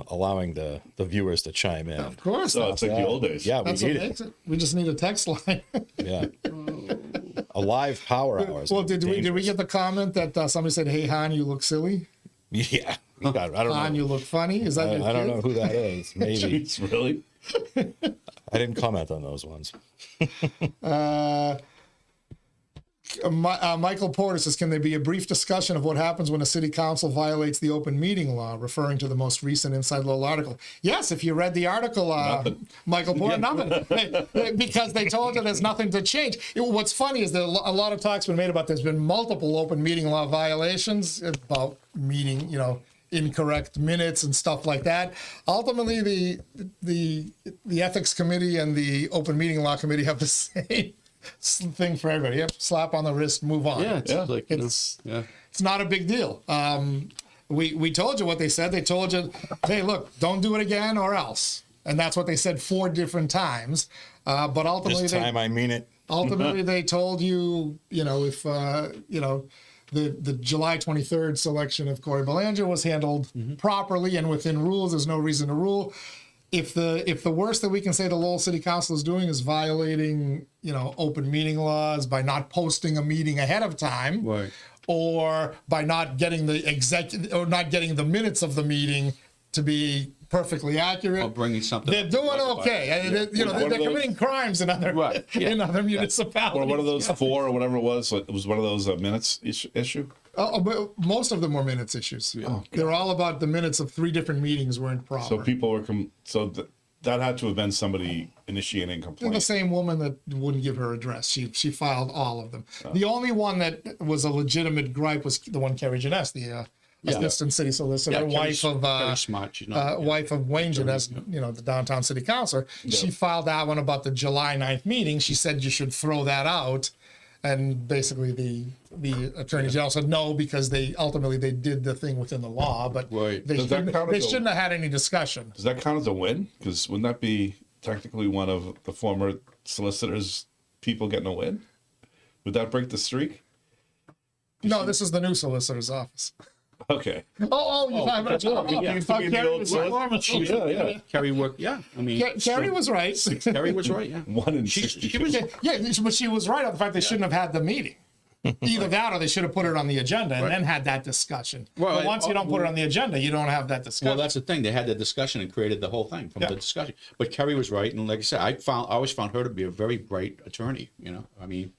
allowing the viewers to chime in. Of course. So it's like the old days. Yeah, we That's what need it. makes it. We just need a text line. Yeah. A live power hour. is Well, did we dangerous. get the comment that somebody said, "Hey Han, you look silly. Yeah. I don't Han, know. you look funny." Is that your I don't kid? know who that is. Maybe. Jeez, really? I didn't comment on those ones. Michael Porter says, can there be a brief discussion of what happens when a city council violates the open meeting law, referring to the most recent InsideLowell article? Yes, if you read the article, Michael Porter, nothing. Because they told you there's nothing to change. What's funny is that a lot of talk's been made about there's been multiple open meeting law violations about meeting, incorrect minutes and stuff like that. Ultimately, the ethics committee and the open meeting law committee have the same thing for everybody. Yep, slap on the wrist, move on. Yeah, it's like It's not a big deal. We told you what they said. They told you, hey, look, don't do it again or else. And that's what they said 4 different times. But ultimately, This time I mean it. ultimately they told you, if the July 23rd selection of Cory Belanger was handled properly and within rules, there's no reason to rule. if the worst that we can say the Lowell City Council is doing is violating, open meeting laws by not posting a meeting ahead of time, Right. or by not getting the minutes of the meeting to be perfectly accurate, Or bringing something. they're doing okay. And they're committing crimes in other Right, yeah. in other municipalities. Or one of those 4 or whatever it was. Like, it was one of those minutes issue. But most of them were minutes issues. They're all about the minutes of 3 different meetings weren't proper. So people were that had to have been somebody initiating a The complaint. same woman that wouldn't give her address. She filed all of them. The only one that was a legitimate gripe was the one Carrie Jeunesse, the assistant city solicitor, wife of Very smart. She's not, wife of Wayne Jeunesse, the downtown city councilor. She filed that one about the July 9th meeting. She said you should throw that out. And basically the attorney general said no, because they ultimately did the thing within the law, but Right. they shouldn't have had any discussion. Does that count as a win? Because wouldn't that be technically one of the former solicitors' people getting a win? Would that break the streak? No, this is the new solicitor's office. Okay. Oh, you're talking about Used to be the Carrie old was the former solicitor. Yeah. Carrie worked. Yeah, I mean, Carrie was right. Carrie was right. Yeah. 1 in She 62. was. Yeah, but she was right on the fact they shouldn't have had the meeting. Either that or they should have put it on the agenda and then had that discussion. Well, but once you don't put it on the agenda, you don't have that discussion. Well, that's the thing. They had the discussion and created the whole thing from the discussion. But Kerry was right, and like I said, I always found her to be a very bright attorney. I mean,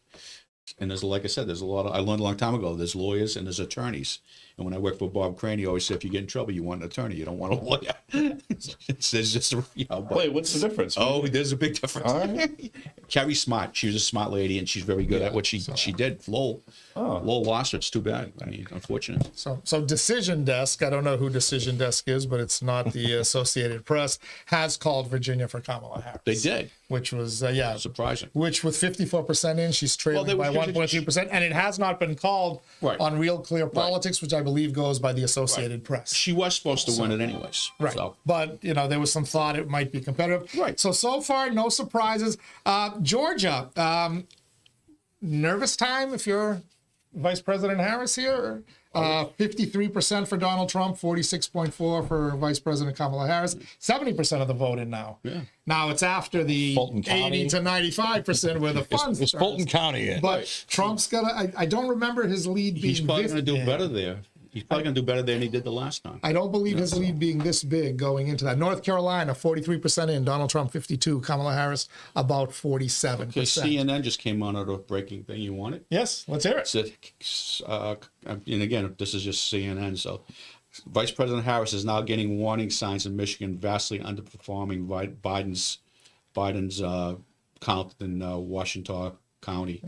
and there's, like I said, there's a lot of. I learned a long time ago. There's lawyers and there's attorneys. And when I worked for Bob Crane, he always said, if you get in trouble, you want an attorney. You don't want a lawyer. It's just, but, Wait, what's the difference? oh, there's a big difference. All right. Carrie's smart. She was a smart lady, and she's very good at what she did. Lowell lost her. It's too bad. I mean, unfortunate. So Decision Desk, I don't know who Decision Desk is, but it's not the Associated Press, has called Virginia for Kamala Harris. They did. Which was, Surprising. Which with 54% in, she's trailing they by were- 1.3%. And it has not been called Right. on Real Clear Politics, which I believe goes by the Associated Press. She was supposed to win it anyways. Right. So. But, there was some thought it might be competitive. Right. So far, no surprises. Georgia, nervous time if you're Vice President Harris here? 53% for Donald Trump, 46.4% for Vice President Kamala Harris. 70% of the vote in now. Yeah. Now it's after the Fulton 80 County. to 95% where the funds It's Fulton County in. But Trump's got I don't remember his lead being He's probably this going to do big. better there. He's probably going to do better there than he did the last time. I don't believe his lead being this big going into that. North Carolina, 43% in. Donald Trump, 52%. Kamala Harris, about 47%. Okay, CNN just came on out of breaking thing. You want it? Yes, let's hear it. And again, this is just CNN. So, Vice President Harris is now getting warning signs in Michigan, vastly underperforming Biden's count in Washington County.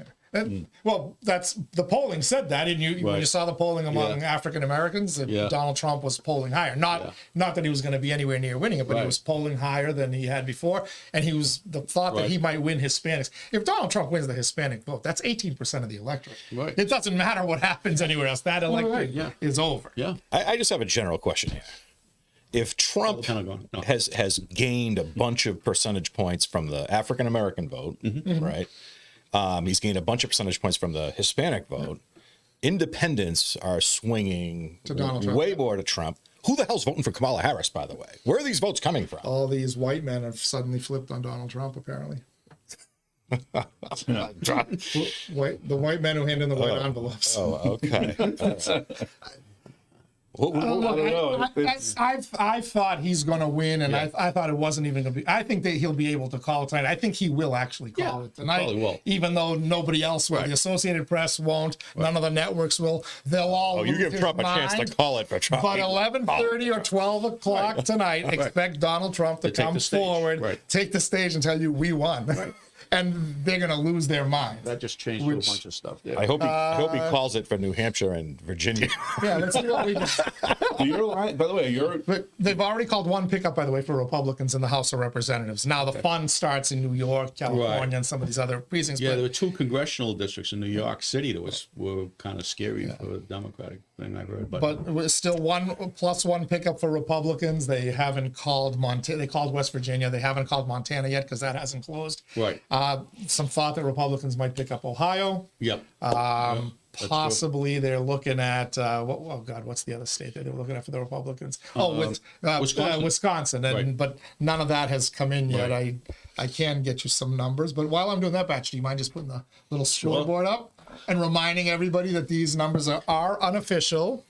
Well, that's the polling said that, and when you Right. saw the polling among Yeah. African Americans, Yeah. Donald Trump was polling higher. Not that he was going to be anywhere near winning it, but he Right. was polling higher than he had before, and he was the thought that Right. he might win Hispanics. If Donald Trump wins the Hispanic vote, that's 18% of the electorate. Right. It doesn't matter what happens anywhere else. That electorate yeah. is over. Yeah. I just have a general question here. If Trump Pentagon. No. has gained a bunch of percentage points from the African American vote, right? He's gained a bunch of percentage points from the Hispanic vote. Independents are swinging To Donald Trump. way more to Trump. Who the hell's voting for Kamala Harris, by the way? Where are these votes coming from? All these white men have suddenly flipped on Donald Trump, apparently. The white men who hand in the white envelopes. Oh, okay. Look, I thought he's going to win, and I thought it wasn't even going to be. I think that he'll be able to call it tonight. I think he will actually call it tonight, probably will. even though nobody else will. The Associated Press won't. None of the networks will. They'll all. Oh, you lose give his Trump a chance to mind. call it for Trump. But 11:30 or 12 o'clock tonight, expect Donald Trump to take come the stage. forward, Right. take the stage, and tell you we won. And they're going to lose their mind. That just changed a bunch of stuff there. I hope he calls it for New Hampshire and Virginia. Yeah, let's see what we can. By the way, But they've already called one pickup, by the way, for Republicans in the House of Representatives. Now the fun starts in New York, California, and some of these other precincts. Yeah, but there were 2 congressional districts in New York City that were kind of scary for the Democratic thing I heard. But we're still +1 pickup for Republicans. They haven't called Montana. They called West Virginia. They haven't called Montana yet because that hasn't closed. Right. Some thought that Republicans might pick up Ohio. Yep. possibly they're looking at what's the other state that they're looking at for the Republicans? Wisconsin, but none of that has come in yet. Right. I can get you some numbers, but while I'm doing that, Batch, do you mind just putting the little scoreboard up and reminding everybody that these numbers are unofficial?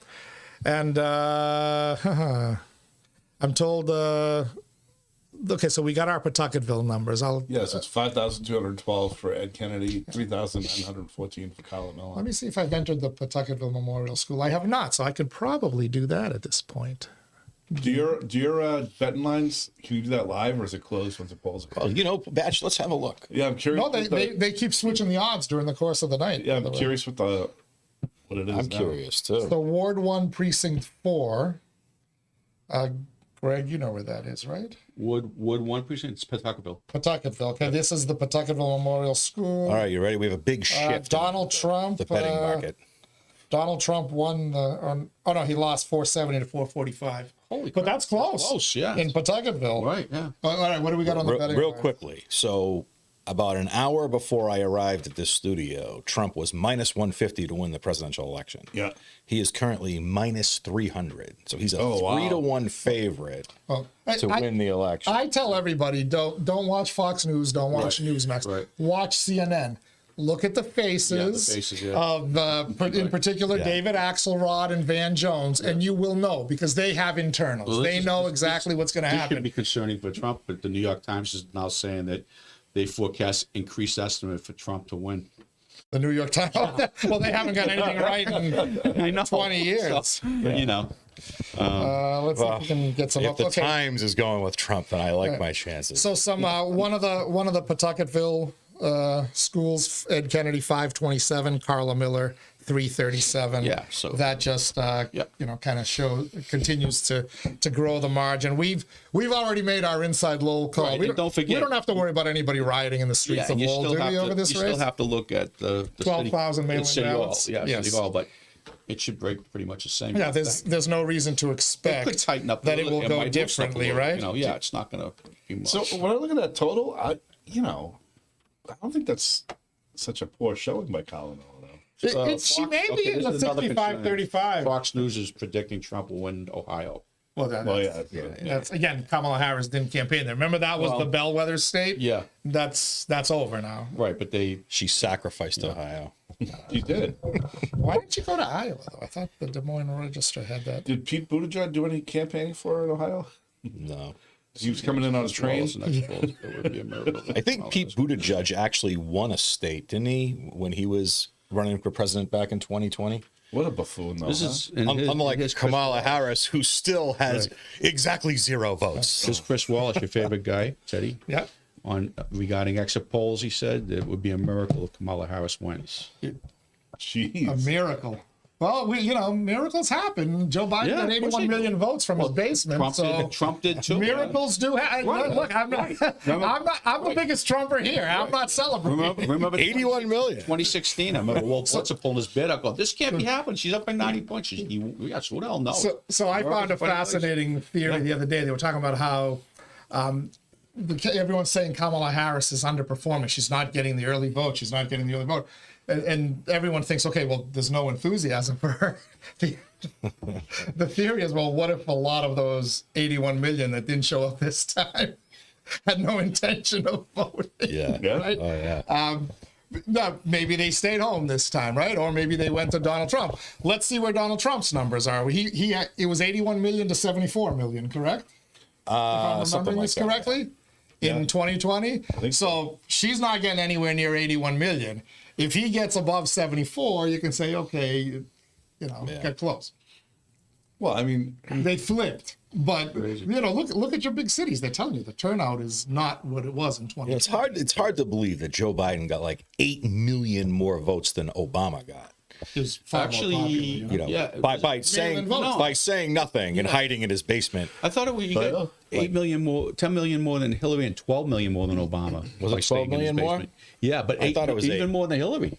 And I'm told. Okay, so we got our Pawtucketville numbers. Yes, it's 5,212 for Ed Kennedy, 3,914 for Colin Miller. Let me see if I've entered the Pawtucketville Memorial School. I have not, so I could probably do that at this point. Do your betting lines, can you do that live, or is it closed once the polls are closed? Well, Batch, let's have a look. Yeah, I'm curious. No, they keep switching the odds during the course of the night. Yeah, I'm curious what it is. I'm now. curious, too. So Ward 1, Precinct 4. Greg, you know where that is, right? Wood 1 precinct, it's Pawtuckettville. Pawtucketville. Okay, this is the Pawtucketville Memorial School. All right, you ready? We have a big shift. Donald Trump. The betting market. Donald Trump won he lost 470 to 445. Holy But crap. that's close. Close, yeah. In Pawtucketville. Right, yeah. All right, what do we got on the betting Real line? quickly. So about an hour before I arrived at this studio, Trump was minus 150 to win the presidential election. Yeah. He is currently minus 300. So he's a Oh, wow. 3-1 favorite Well, to win the election. I tell everybody, don't watch Fox News, don't watch Newsmax. Right. Watch CNN. Look at the faces, of, in particular, David Axelrod and Van Jones, and you will know, because they have internals. Well, they know exactly what's going to This happen. should be concerning for Trump, but the New York Times is now saying that they forecast increased estimate for Trump to win. The New York Times. Well, they haven't got anything right in 20 years. So, you know. Let's see if we can get some. If the Okay. Times is going with Trump, then I like my chances. So one of the Pawtucketville schools, Ed Kennedy 527, Carla Miller 337. Yeah, so- that just kind of continues to grow the margin. We've already made our inside Lowell call. Right, We and don't forget- we don't have to worry about anybody rioting in the streets of you Lowell, still do have we, to, over this you race? still have to look at the 12,000 mail-in City Hall. ballots. Yeah, Yes. City Hall, but it should break pretty much the same. Yeah, there's no reason to It expect could tighten up that a it little- will go might loosen up a differently, little, right? You know, yeah, it's not going to be much. So when I look at that total, I don't think that's such a poor showing by Colin Miller, though. She may be in the this is another concern. 65-35. Fox News is predicting Trump will win Ohio. Well, Yeah. that's again, Kamala Harris didn't campaign there. Remember that was the bellwether state? Yeah, That's over now. right. But She sacrificed Ohio. He did. Why didn't you go to Iowa though? I thought the Des Moines Register had that. Did Pete Buttigieg do any campaigning for in Ohio? No. He was coming in on a train. It would be a miracle. I think Pete Buttigieg actually won a state, didn't he, when he was running for president back in 2020? What a buffoon, though. This is Unlike Kamala Harris, who still has exactly 0 votes. This is Chris Wallace, your favorite guy, Teddy. Yeah. On regarding exit polls, he said it would be a miracle if Kamala Harris wins. Jeez. A miracle. Well, miracles happen. Joe Biden Yeah, got of course 81 they million do. votes from his basement. Trump did too. Miracles do happen. Right. Look, I'm the biggest Trumper here. I'm not celebrating. Remember 81 million. 2016. I remember Walt Blitzer pulling his bid. I go, this can't be happening. She's up by 90 points. Yes, who the hell knows? So I found a fascinating theory the other day. They were talking about how everyone's saying Kamala Harris is underperforming. She's not getting the early vote. She's not getting the early vote. And everyone thinks, okay, well, there's no enthusiasm for her. The theory is, well, what if a lot of those 81 million that didn't show up this time had no intention of voting? Yeah. Right? Oh, yeah. No, maybe they stayed home this time, right? Or maybe they went to Donald Trump. Let's see where Donald Trump's numbers are. It was 81 million to 74 million, correct? If I'm remembering this correctly, in 2020. So she's not getting anywhere near 81 million. If he gets above 74, you can say, okay, get close. Well, I mean, They flipped. But, look at your big cities. They're telling you the turnout is not what it was in 2020. It's hard to believe that Joe Biden got like 8 million more votes than Obama got. It was far more popular, By saying nothing and hiding in his basement. I thought you got 8 million more, 10 million more than Hillary, and 12 million more than Obama. Was it 12 million more? Yeah, but I thought it was even 8. more than Hillary.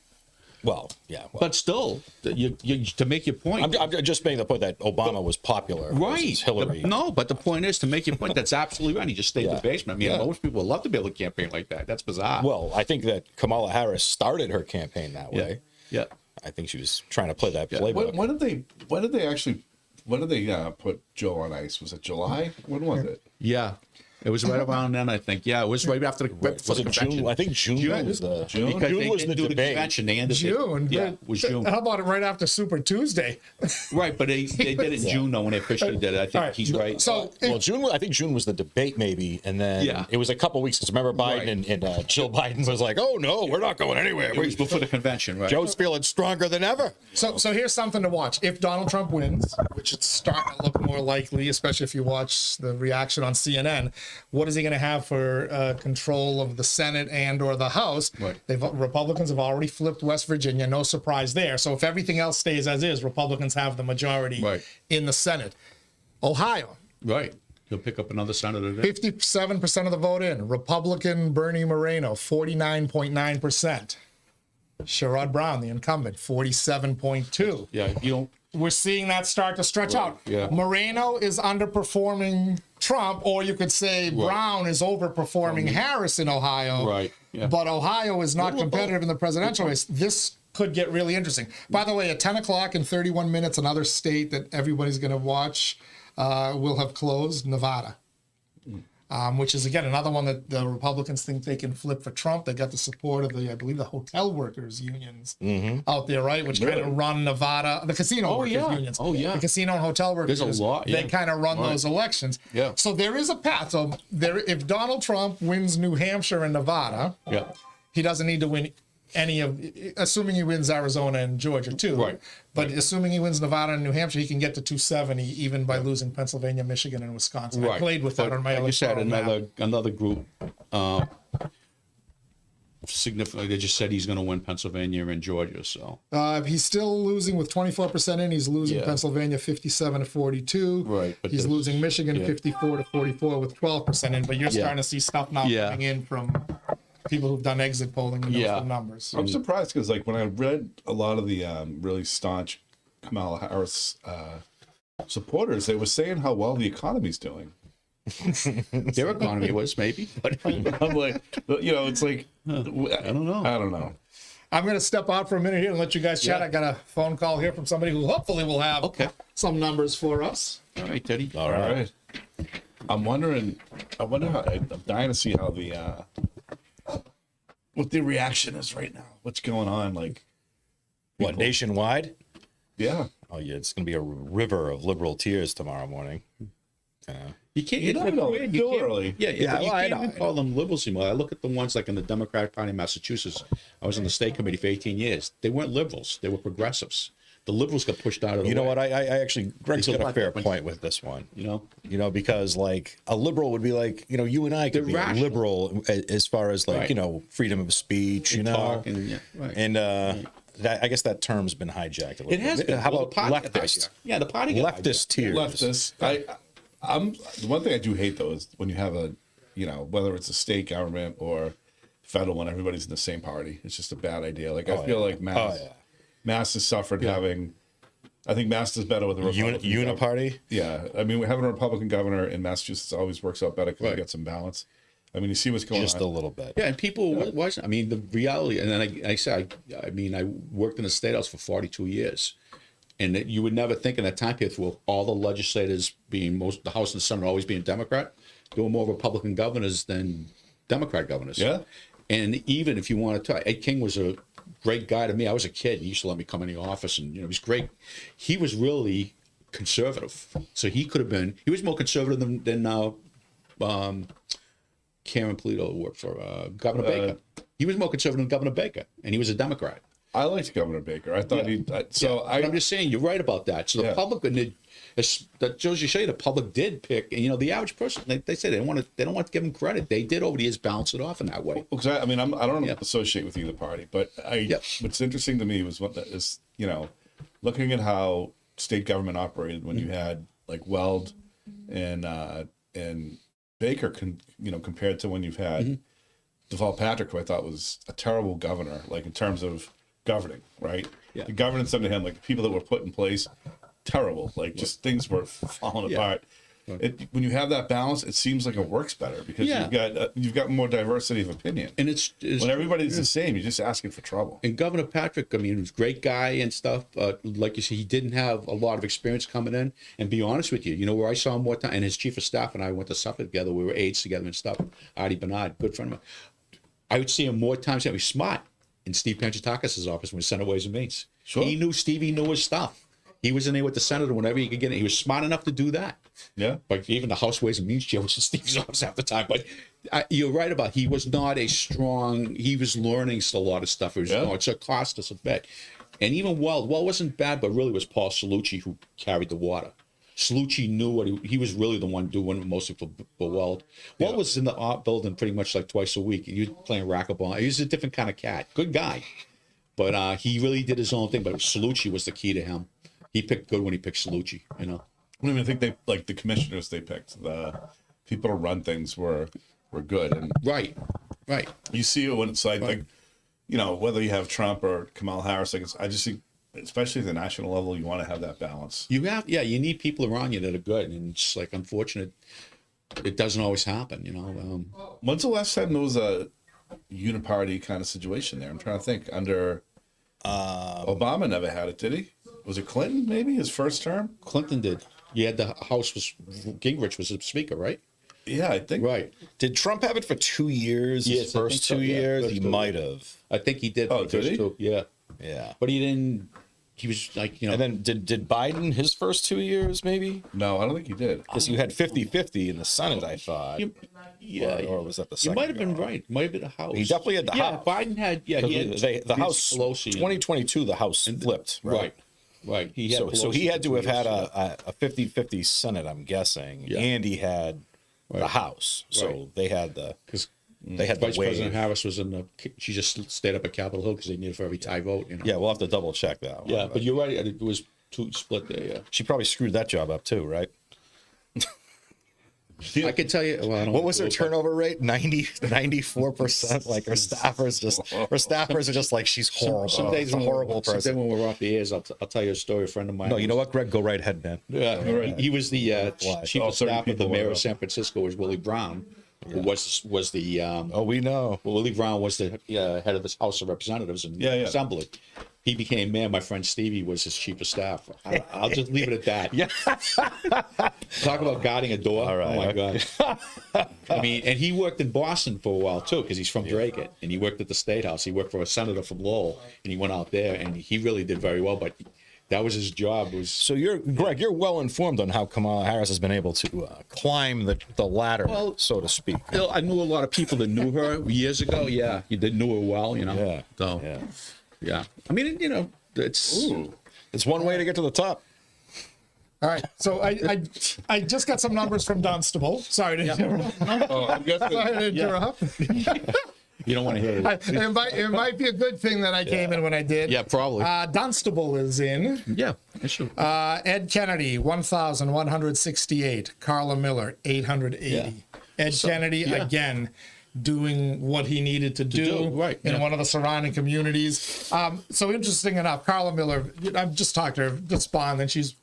Well, yeah. But still, you to make your point. I'm just making the point that Obama was popular. Right. versus Hillary. But the point is, to make your point, that's absolutely right. He just stayed in the basement. I mean, most people would love to be able to campaign like that. That's bizarre. Well, I think that Kamala Harris started her campaign that way. Yeah. I think she was trying to play that Yeah. playbook. When did they put Joe on ice? Was it July? When was it? Yeah. It was right around then, I think. Yeah, it was right after the, right before Was the it convention. June? I think June was the June? Because June they was didn't the do debate. convention. They ended June. Yeah, it was June. How about it right after Super Tuesday? Right, but they did it in June, though, when they officially did it. I think Right. he's right. So, Well, I think June was the debate, maybe, and then Yeah. it was a couple weeks. Because remember, Biden and Jill Biden was like, "Oh no, we're not going anywhere." It was before the convention, right? Joe's feeling stronger than ever. So here's something to watch. If Donald Trump wins, which it's starting to look more likely, especially if you watch the reaction on CNN, what is he going to have for control of the Senate and or the House? Right. Republicans have already flipped West Virginia. No surprise there. So if everything else stays as is, Republicans have the majority Right. in the Senate. Ohio, Right. He'll pick up another senator there. 57% of the vote in. Republican Bernie Moreno, 49.9%. Sherrod Brown, the incumbent, 47.2%. Yeah, you don't. We're seeing that start to stretch out. yeah. Moreno is underperforming Trump, or you could say Brown is overperforming Harris in Ohio. Right, yeah. But Ohio is not competitive in the presidential race. This could get really interesting. By the way, at 10 o'clock in 31 minutes, another state that everybody's going to watch will have closed, Nevada. Which is, again, another one that the Republicans think they can flip for Trump. They got the support of the, I believe, the hotel workers unions out there, right? Which kind of run Nevada, the casino workers unions. Oh, yeah. The casino and hotel workers. There's a lot, yeah. They kind of run Right. those elections. Yeah. So there is a path. So if Donald Trump wins New Hampshire and Nevada, Yeah. he doesn't need to win any of, assuming he wins Arizona and Georgia too. Right. But assuming he wins Nevada and New Hampshire, he can get to 270 even by losing Pennsylvania, Michigan, and Wisconsin. I played with that But on my like you said, electoral map. another group significantly, they just said he's going to win Pennsylvania and Georgia. So He's still losing with 24% in. He's losing Yeah. Pennsylvania 57 to 42. Right, but He's there's- losing Michigan 54 to 44 with 12% in. But you're Yeah. starting to see stuff now Yeah. coming in from people who've done exit polling and know Yeah. the numbers. I'm surprised because, like, when I read a lot of the really staunch Kamala Harris supporters, they were saying how well the economy's doing. their economy was maybe, but I'm like, it's like, I don't know. I don't know. I'm going to step out for a minute here and let you guys chat. Yeah. I got a phone call here from somebody who hopefully will have some numbers for us. All right, Teddy. All All right. right. I wonder how, I'm dying to see how what the reaction is right now. What's going on? Like, What, nationwide? yeah. Oh yeah, it's gonna be a river of liberal tears tomorrow morning. You can't. You it's don't know. weird. It's You still can't- early. Yeah, Yeah, but you well, I can't even know. call them liberals anymore. I look at the ones like in the Democratic Party in Massachusetts. I was on the state committee for 18 years. They weren't liberals. They were progressives. The liberals got pushed out of the You know way. what? I actually, Greg's It's a got a lot fair different. point with this one. You know, Because like a liberal would be like, you and I could They're be rational. liberal as far as like, Right. freedom of speech, talk and, yeah, right. and that I guess that term's been hijacked a little It has bit. been. How Well, about the party got leftist? hijacked. Yeah, the party got Leftist tears. Leftist. I'm the one thing I do hate though is when you have a, whether it's a state government or federal one, everybody's in the same party. It's just a bad idea. Like I feel like Mass has suffered having. I think Mass is better with a Republican Uniparty. Yeah, I mean, having a Republican governor in Massachusetts always works out better because you get some balance. I mean, you see what's going Just on. a little bit. Yeah, and people wasn't. I mean, the reality, and then I said, I worked in the state house for 42 years, and that you would never think in that time period, with all the legislators being the House and the Senate always being Democrat, there were more Republican governors than Democrat governors. Yeah. And even if you want to talk, Ed King was a great guy to me. I was a kid. He used to let me come in the office, and he was great. He was really conservative, so he could have been. He was more conservative than Karen Polito worked for Governor Baker. He was more conservative than Governor Baker, and he was a Democrat. I liked Governor Baker. I thought But I'm just saying, you're right about that. So the public, and that shows you the public did pick. And the average person, they say they don't want to give them credit. They did over the years balance it off in that way. Because I don't associate with either party, but what's interesting to me was looking at how state government operated when you had like Weld and Baker, compared to when you've had Deval Patrick, who I thought was a terrible governor, like in terms of governing, right? Yeah. The governance under him, like the people that were put in place, terrible. Like just things were falling apart. when you have that balance, it seems like it works better because you've got more diversity of opinion. And it's when everybody's the same, you're just asking for trouble. And Governor Patrick, I mean, he was a great guy and stuff. Like you said, he didn't have a lot of experience coming in. And be honest with you, you know where I saw him more time, and his chief of staff and I went to supper together. We were aides together and stuff. Artie Bernard, good friend of mine. I would see him more times. He was smart in Steve Panchatakis' office when Senate Ways and Means. Sure. Stevie knew his stuff. He was in there with the senator whenever he could get it. He was smart enough to do that. Yeah. But even the House Ways and Means chair was in Steve's office half the time. But you're right about he was not a strong. He was learning a lot of stuff. It was, it cost us a bit. And even Weld wasn't bad, but really was Paul Salucci who carried the water. Salucci knew what he was really the one doing mostly for Weld. Weld was in the art building pretty much like twice a week. He was playing racquetball. He was a different kind of cat. Good guy. But he really did his own thing. But Salucci was the key to him. He picked good when he picked Salucci, you know. I don't even think they like the commissioners they picked. The people to run things were good. And right. You see it when it's like you know, whether you have Trump or Kamala Harris, I just think, especially at the national level, you want to have that balance. You need people around you that are good, and it's like unfortunate it doesn't always happen, you know. When's the last time there was a uniparty kind of situation there? I'm trying to think. Under Obama never had it, did he? Was it Clinton, maybe, his first term? Clinton did. Yeah, the House Gingrich was the speaker, right? Yeah, I think. Right. Did Trump have it for 2 years? Yes, his first 2 years? He might have. I think he did. Oh, did he? Too. Yeah. Yeah. But he didn't. He was like, you know. And then did Biden his first 2 years, maybe? No, I don't think he did. Because you had 50-50 in the Senate, I thought. Or was that the second? You might have been right. Might have been the House. He definitely had the House. Biden had. Yeah, he had the House. Pelosi 2022, the House flipped. Right. He had so he had to have had a 50-50 Senate, I'm guessing, and he had the House. So they had the Vice President Harris was in the. She just stayed up at Capitol Hill because they needed for every tie vote. You know? Yeah, we'll have to double check that one. Yeah, but you're right. It was two split there. Yeah, she probably screwed that job up too, right? I can tell you. Well, I don't what was her turnover rate? 94%. Like her staffers are just like, she's horrible. Some days a horrible person. Someday when we're off the airs, I'll tell you a story. A friend of mine. No, you know what, Greg? Go right ahead, man. Yeah, he was the chief of staff of the mayor of San Francisco. Was Willie Brown. Who was the we know. Willie Brown was the head of the House of Representatives and Assembly. He became mayor. My friend Stevie was his chief of staff. I'll just leave it at that. Yeah. Talk about guarding a door. All right, oh my God. I mean, and he worked in Boston for a while too, because he's from Drake, and he worked at the State House. He worked for a senator from Lowell, and he went out there, and he really did very well. But that was his job. So Greg, you're well informed on how Kamala Harris has been able to climb the ladder, so to speak. I knew a lot of people that knew her years ago. Yeah, you did knew her well, you know. Yeah. So, yeah. I mean, you know, it's one way to get to the top. All right, so I just got some numbers from Dunstable. Sorry to interrupt. You don't want to hear it. It might be a good thing that I came in when I did. Yeah, probably. Dunstable is in. Yeah, sure. Ed Kennedy, 1,168. Carla Miller, 880. Yeah. Ed Kennedy, again, doing what he needed to do in one of the surrounding communities. So interesting enough, Carla Miller, I've just talked to her, good spawn, and she's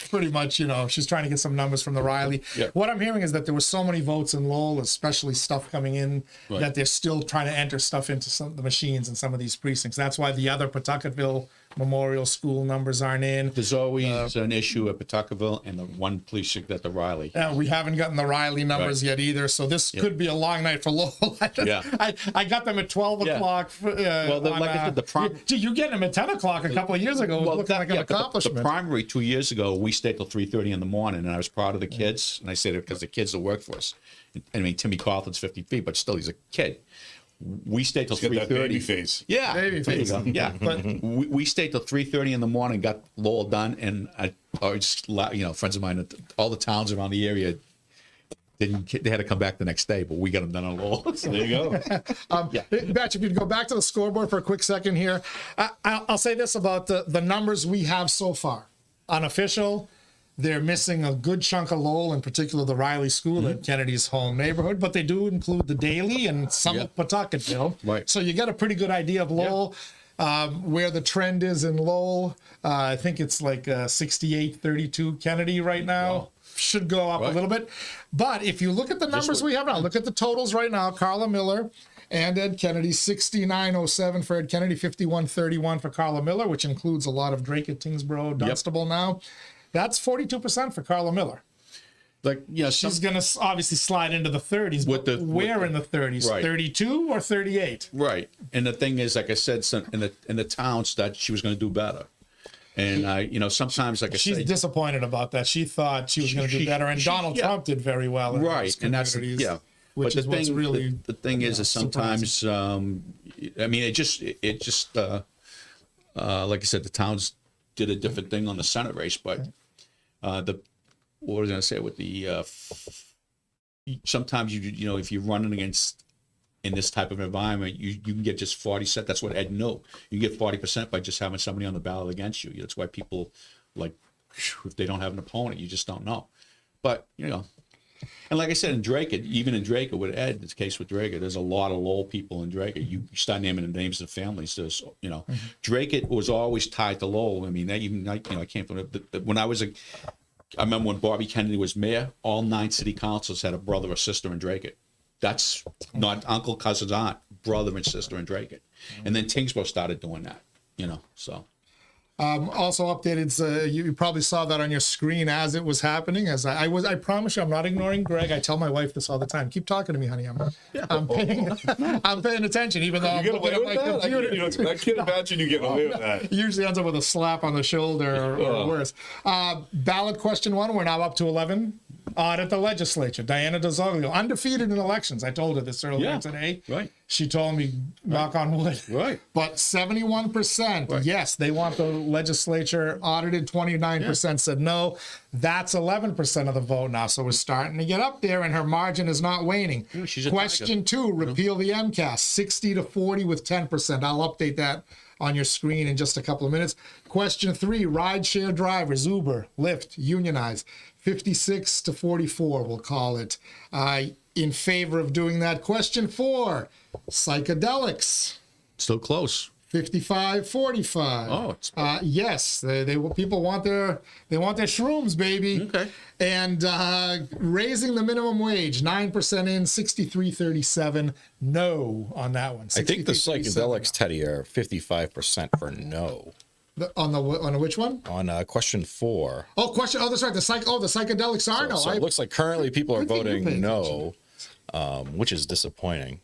pretty much, you know, she's trying to get some numbers from the Riley. Yeah. What I'm hearing is that there were so many votes in Lowell, especially stuff coming in, that they're still trying to enter stuff into some of the machines in some of these precincts. That's why the other Pawtucketville Memorial School numbers aren't in. There's always an issue at Pawtucketville and the one precinct at the Riley. We haven't gotten the Riley numbers yet either, so this could be a long night for Lowell. I got them at 12 o'clock. Well, like I said, the primary. You get them at 10 o'clock a couple of years ago. It looked like an accomplishment. The primary 2 years ago, we stayed till 3:30 in the morning, and I was proud of the kids. And I say that because the kids that work for us. I mean, Timmy Coughlин's 50 feet, but still, he's a kid. We stayed till 3:30. Baby face. Yeah, baby face. Yeah, but we stayed till 3:30 in the morning, got Lowell done, and I just, you know, friends of mine, all the towns around the area, they had to come back the next day, but we got them done on Lowell. So there you go. Batch, if you'd go back to the scoreboard for a quick second here, I'll say this about the numbers we have so far. Unofficial, they're missing a good chunk of Lowell, in particular the Riley School at Kennedy's home neighborhood, but they do include the Daily and some of Pawtucketville. Right. So you get a pretty good idea of Lowell. where the trend is in Lowell. I think it's like 68-32 Kennedy right now. Wow. Should go up a little bit. But if you look at the numbers we have now, look at the totals right now. Carla Miller and Ed Kennedy, 69-07 for Ed Kennedy, 51-31 for Carla Miller, which includes a lot of Drake at Tingsboro, Dunstable now. That's 42% for Carla Miller. Like, yeah, She's going to obviously slide into the 30s, but where in the 30s? Right. 32 or 38? right. And the thing is, like I said, in the towns that she was going to do better. And you know, sometimes, like I She's say, disappointed about that. She thought she was going to do better, and Donald Trump did very well in those and that's communities, But which is what's really the thing is sometimes, I mean, it just like I said, the towns did a different thing on the Senate race, but what was I going to say with the sometimes you know, if you're running against in this type of environment, you can get just 40%. That's what Ed knew. You can get 40% by just having somebody on the ballot against you. That's why people, like, if they don't have an opponent, you just don't know. But, you know, and like I said, in Drake, even in Drake with Ed, it's the case with Drake, there's a lot of Lowell people in Drake. You start naming the names of families. There's, you know, Drake was always tied to Lowell. I mean, I came from when I remember when Bobby Kennedy was mayor, all 9 city councils had a brother or sister in Drake. That's not uncle, cousins, aunt, brother and sister in Drake. And then Tingsboro started doing that, you know, so. Also updated, you probably saw that on your screen as it was happening. As I promise you, I'm not ignoring Greg. I tell my wife this all the time. Keep talking to me, honey. I'm paying attention, even though I'm looking at my computer. I can't imagine you getting away with that. Usually ends up with a slap on the shoulder or worse. Ballot question 1. We're now up to 11. Audit the legislature. Diana DeZoglio, undefeated in elections. I told her this earlier today. Right. She told me, knock on wood. Right. But 71%, yes, they want the legislature audited. 29% said no. That's 11% of the vote now. So we're starting to get up there, and her margin is not waning. Yeah, she's a Question 2, repeal the MCAS, 60-40 with 10%. I'll update that on your screen in just a couple of minutes. Question 3, rideshare drivers, Uber, Lyft, unionize, 56-44, we'll call it. In favor of doing that. Question 4, psychedelics, Still close. 55-45. Oh, it's yes, they people want their shrooms, baby. Okay. And raising the minimum wage, 9% in, 63-37 no on that one. I think the 63-37 psychedelics, Teddy, are 55% for no. On which one? On question 4. Oh, question. Oh, that's right. The psychedelics are no. So it looks like currently people are Good thing you paid voting no, which is disappointing.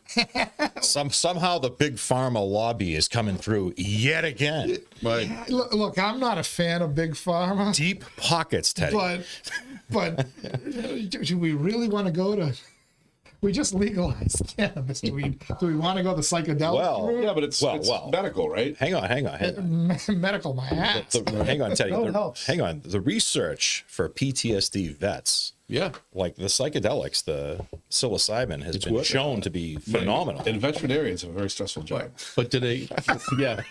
Somehow the big pharma lobby is coming through yet again. right. Look, I'm not a fan of big pharma, Deep pockets, Teddy. but do we really want to go to? We just legalized cannabis. Do we want to go the psychedelic route? Yeah, but it's medical, right? Hang on. Medical, my ass. Hang on, Teddy. No help. Hang on. The research for PTSD vets, Yeah. like the psychedelics, the psilocybin has been shown to be phenomenal. And veterinarians have a very stressful job. But do they, yeah.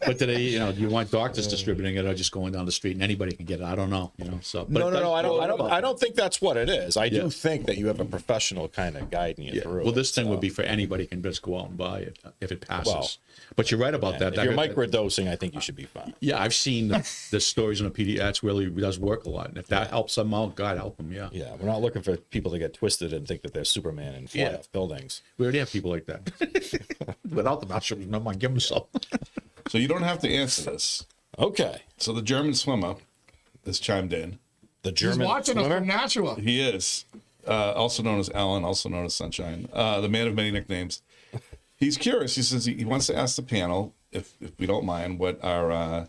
But do they, you know, do you want doctors distributing it or just going down the street and anybody can get it? I don't know, you know, so. But No. I don't think that's what it is. I do think that you have a professional kind of guiding you through. Well, this it, thing so. would be for anybody can just go out and buy it if it passes. Well, but you're right about that. If you're microdosing, I think you should be fine. Yeah, I've seen the stories on the PD. That's really does work a lot. And if that helps them out, God help them. Yeah. Yeah, we're not looking for people to get twisted and think that they're Superman and fly off buildings. We already have people like that. Without them, I'll no mind give them some. So you don't have to answer this. Okay. So the German swimmer has chimed in. The He's German watching us swimmer? from Nashua. He is, also known as Alan, also known as Sunshine, the man of many nicknames. He's curious. He says he wants to ask the panel, if we don't mind, what our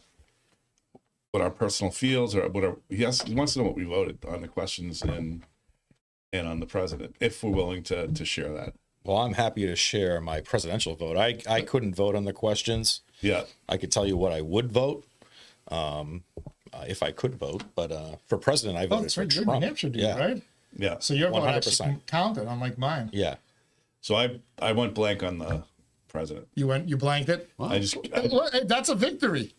personal feels or he wants to know what we voted on the questions and on the president, if we're willing to share that. Well, I'm happy to share my presidential vote. I couldn't vote on the questions. Yeah. I could tell you what I would vote if I could vote. But for president, I voted for You're Trump. New Hampshire dude, Yeah. right? Yeah. So your vote 100%. actually counted, unlike mine. Yeah. So I went blank on the president. You blanked it. I just Hey, that's a victory.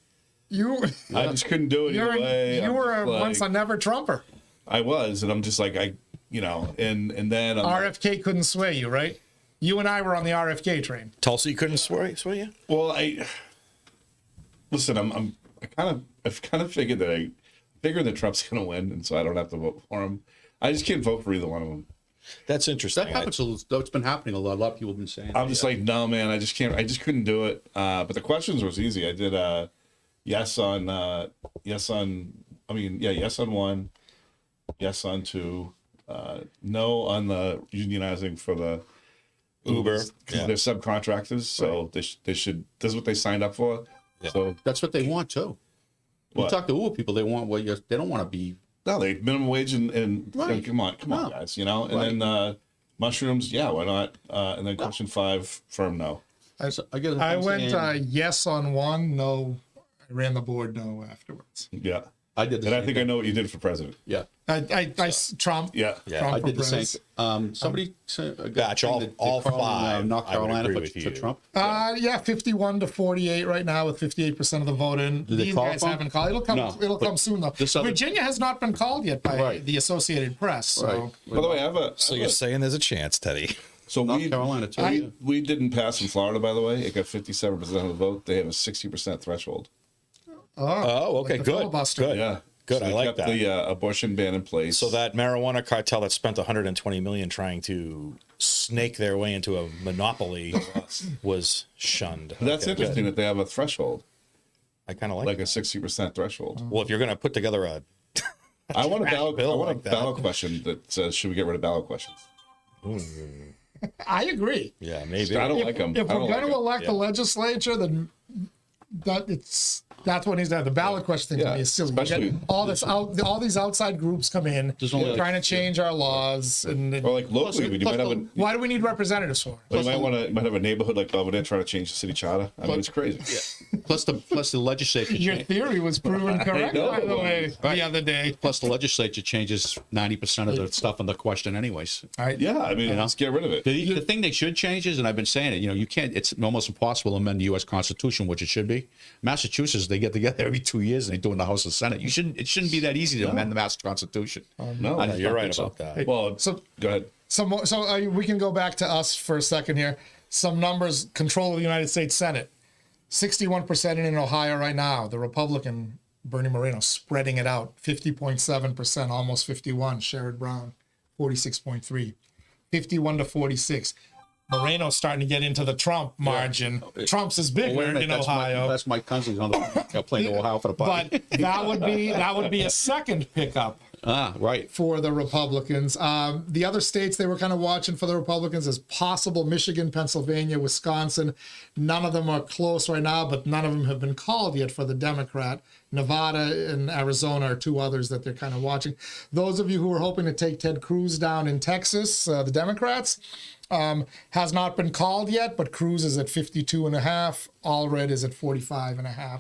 I just couldn't do it either way. You I'm were just like- once a never Trumper. I was, and I'm just like and then I'm like, RFK couldn't sway you, right? You and I were on the RFK train. Tulsi couldn't sway you? well, Listen, I've kind of figured that I figure that Trump's going to win, and so I don't have to vote for him. I just can't vote for either one of them. That's interesting. That happens. It's been happening a lot. A lot of people have been saying. I'm just like, no, man, I just can't. I just couldn't do it. But the questions was easy. I did yes on one, yes on two, no on the unionizing for the Uber, because they're subcontractors, so they should. This is what they signed up for. Yeah. So That's what they want too. You What? talk to Uber people, they want they don't want to be. no, they minimum wage and Right. come on, No. guys, you know. And Right. then mushrooms, yeah, why not? And then question 5, firm no. I went yes on one, no. I ran the board no afterwards. Yeah, I did the and I same think I thing. know what you did for president. Yeah, Trump. Yeah, Trump I did the for same. pres. Somebody said, Gotcha, all five. North I would Carolina agree for with you. Trump. 51 to 48 right now with 58% of the vote in. Did they These call guys from? haven't called. It'll come. No, It'll but come soon though. this other- Virginia has not been called yet by Right. the Associated Press. So. Right. by the way, I have a. So you're saying there's a chance, Teddy? So North Carolina too. we didn't pass in Florida, by the way. It got 57% of the vote. They have a 60% threshold. Oh, okay, like the good. filibuster. Good. Yeah, Good, So I they like kept that. the abortion ban in place. So that marijuana cartel that spent 120 million trying to snake their way into a monopoly was shunned. That's Okay, interesting good. that they have a threshold, I kind of like a 60% threshold. Well, if you're going to put together a I want a ballot. I bill want like a that. ballot question that says, "Should we get rid of ballot questions?" I agree. yeah, maybe. I don't like them. If we're going to elect the legislature, then that's what needs to have. The ballot question thing to Yeah, me is silly. We especially- get all these outside groups come in, There's only like- trying to change our laws, and Or like locally, you might have a. why do we need representatives for? You might have a neighborhood like Belvedere trying to change the city charter. I mean, it's crazy. Plus the legislature. Your theory was proven correct, know. by the way, Right. the other day. Plus the legislature changes 90% of the stuff on the question, anyways. All right. Yeah, I mean, let's get rid of it. The thing they should change is, and I've been saying it, you can't, it's almost impossible to amend the U.S. Constitution, which it should be. Massachusetts, they get together every 2 years and they do it in the House and Senate. It shouldn't be that easy to amend the Mass Constitution. No, I Yeah, you're don't right think so. about that. well, So go ahead. we can go back to us for a second here. Some numbers: control of the United States Senate, 61% in Ohio right now. The Republican Bernie Moreno spreading it out, 50.7%, almost 51. Sherrod Brown, 46.3, 51 to 46. Moreno's starting to get into the Trump margin. Trump's is bigger Wait a minute, in that's Ohio. That's Mike Kunsley's on the playing Ohio for the party. But that would be a second pickup Right. for the Republicans. The other states they were kind of watching for the Republicans is possible: Michigan, Pennsylvania, Wisconsin. None of them are close right now, but none of them have been called yet for the Democrat. Nevada and Arizona are two others that they're kind of watching. Those of you who were hoping to take Ted Cruz down in Texas, the Democrats, has not been called yet, but Cruz is at 52.5. Allred is at 45.5.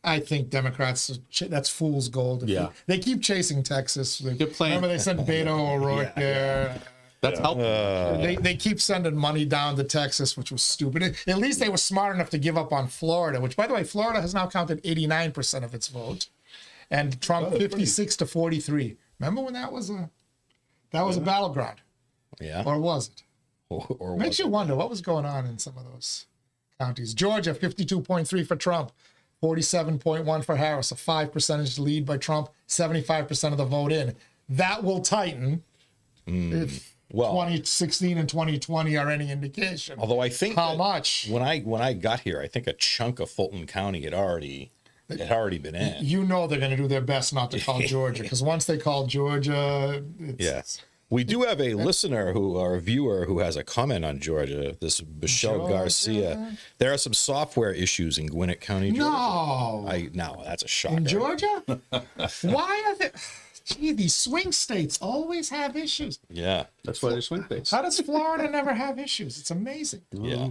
I think Democrats, that's fool's gold. Yeah. They keep chasing Texas. They're playing- Remember they sent Beto O'Rourke there. That's helpful. They keep sending money down to Texas, which was stupid. At least they were smart enough to give up on Florida, which, by the way, Florida has now counted 89% of its vote. And Trump 56 to 43. Remember when that was a battleground? Yeah. Or was it? Or Makes you wonder what was going on in some of those counties. Georgia, 52.3 for Trump, 47.1 for Harris, a 5% lead by Trump, 75% of the vote in. That will tighten if 2016 and 2020 are any indication. Although I think How that much? when I got here, I think a chunk of Fulton County had already been in. You know they're going to do their best not to call Georgia, because once they call Georgia, it's, Yes. We do have a listener or a viewer who has a comment on Georgia. This Michelle Garcia. There are some software issues in Gwinnett County, Georgia. No. That's a shocker. In Georgia? Why are they? Gee, these swing states always have issues. Yeah. That's why they're swing states. How does Florida never have issues? It's amazing. Yeah.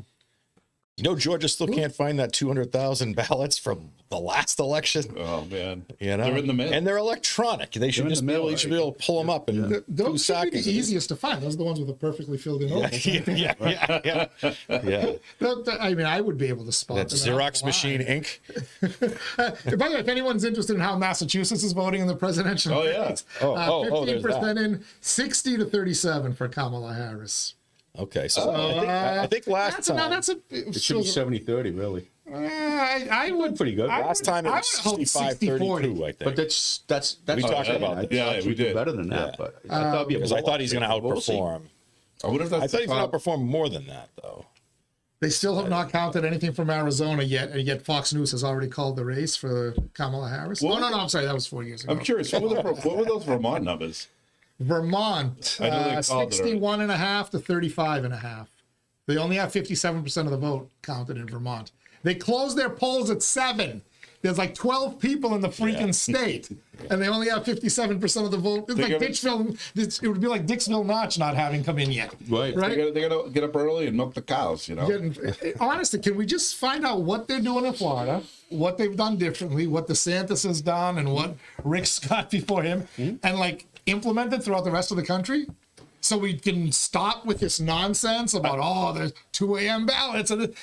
Georgia still can't find that 200,000 ballots from the last election. Oh man, They're in the mail. and they're electronic. They should in just the be mail, able, you should be able to pull them up in 2 Those should be seconds. the easiest to find. Those are the ones with the perfectly filled in ovals. yeah. I mean, I would be able to spot That's them. Xerox machine ink. By the way, if anyone's interested in how Massachusetts is voting in the presidential Oh, yeah. race, there's 15% in, 60 to 37 for Kamala Harris. Okay, so I think last time That's a It should be 70-30, really. I would Pretty good. Last time it I was would hope 65-32, I think. But that's We talked okay. about I that. Yeah, thought we you'd do did. better than that. But I thought it'd be a Because I thought he's going to blowout. We'll see. outperform. I wonder if that's I thought he's the going to top. outperform more than that, though. They still have not counted anything from Arizona yet, and yet Fox News has already called the race for Kamala Harris. Well, no, I'm sorry, that was 4 years ago. I'm curious. What were those Vermont numbers? Vermont, I know they called it 61.5 to 35.5. They only have 57% of the vote counted in Vermont. They closed their polls at 7. There's like 12 people in the freaking state, and they only have 57% of the vote. It's like gotta- Ditchville. It would be like Dixville Notch not having come in yet. Right. Right. They gotta get up early and milk the cows. You know. Honestly, can we just find out what they're doing in Florida, what they've done differently, what DeSantis has done, and what Rick Scott before him, and like implement it throughout the rest of the country? So we can stop with this nonsense about, there's 2 a.m. ballots. And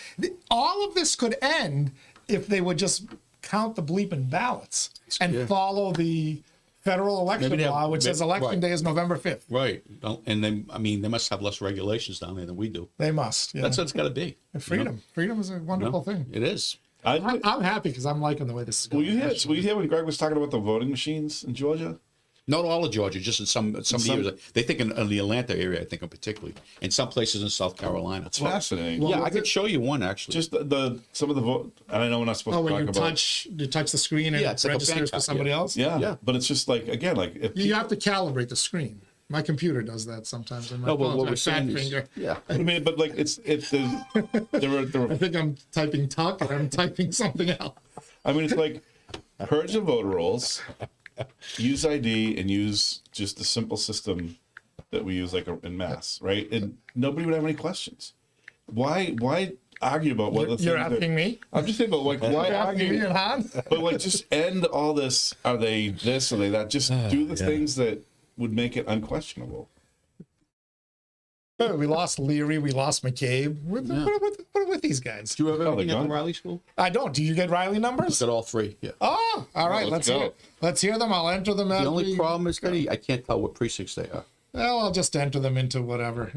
all of this could end if they would just count the bleeping ballots and follow the federal election Maybe they have- law, which says election right. day is November 5th. Right. And then, I mean, they must have less regulations down there than we do. They must. Yeah. That's what it's got to be. Freedom. Freedom is a wonderful thing. It is. I'm happy because I'm liking the way this is going. Were you here when Greg was talking about the voting machines in Georgia? Not all of Georgia, just in some areas. They think in the Atlanta area, I think in particularly, and some places in South Carolina. It's fascinating. Yeah, I could show you one actually. Just some of the vote. And I know we're not supposed to when talk you about. touch the screen and Yeah, it it's like a registers bank for card, somebody yeah. else. Yeah, but it's just like again, like if You have to calibrate the screen. My computer does that sometimes. In my No, but phone, what my we're saying fat is, finger. yeah. I mean, but like there I think I'm typing tuck and I'm typing something else. I mean, it's like purge the voter rolls, use ID, and use just the simple system that we use like in mass, right? And nobody would have any questions. Why argue about what the You're things asking me? I'm just thinking about like why You're asking me argue? and Han? But like just end all this. Are they this? Are they that? Just do the things that would make it unquestionable. We lost Leary. We lost McCabe. What are with these guys? Do you have everything they're at the gone. Riley School? I don't. Do you get Riley numbers? Got all three. Yeah. Oh, all right. let's Let's go. hear. Let's hear them. I'll enter them. The only problem is that I can't tell what precincts they are. Well, I'll just enter them into whatever.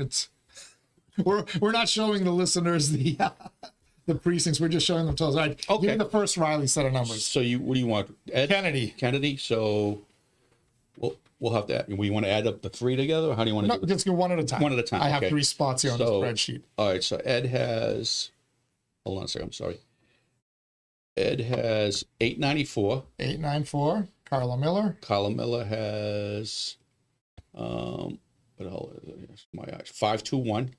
We're not showing the listeners the precincts. We're just showing them to us. All right. Give me Okay. the first Riley set of numbers. So what do you want? Ed? Kennedy. Kennedy. So we'll have to. We want to add up the three together, or how do you want to No, do it? just go one at a time. One at a time, I have okay. 3 spots here on the So- spreadsheet. All right. So Ed has. Hold on a second. I'm sorry. Ed has 894. 894. Carla Miller. Colin Miller has. What the hell is it? My eyes. 521.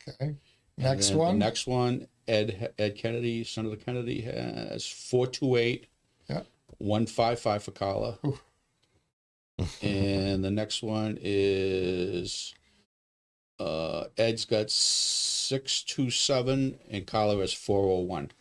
Okay. And Next then one. The next one, Ed Kennedy, Senator Kennedy, has 428. Yeah. 155 for Carla. Ooh. And the next one is Ed's got 627 and Carla has 401.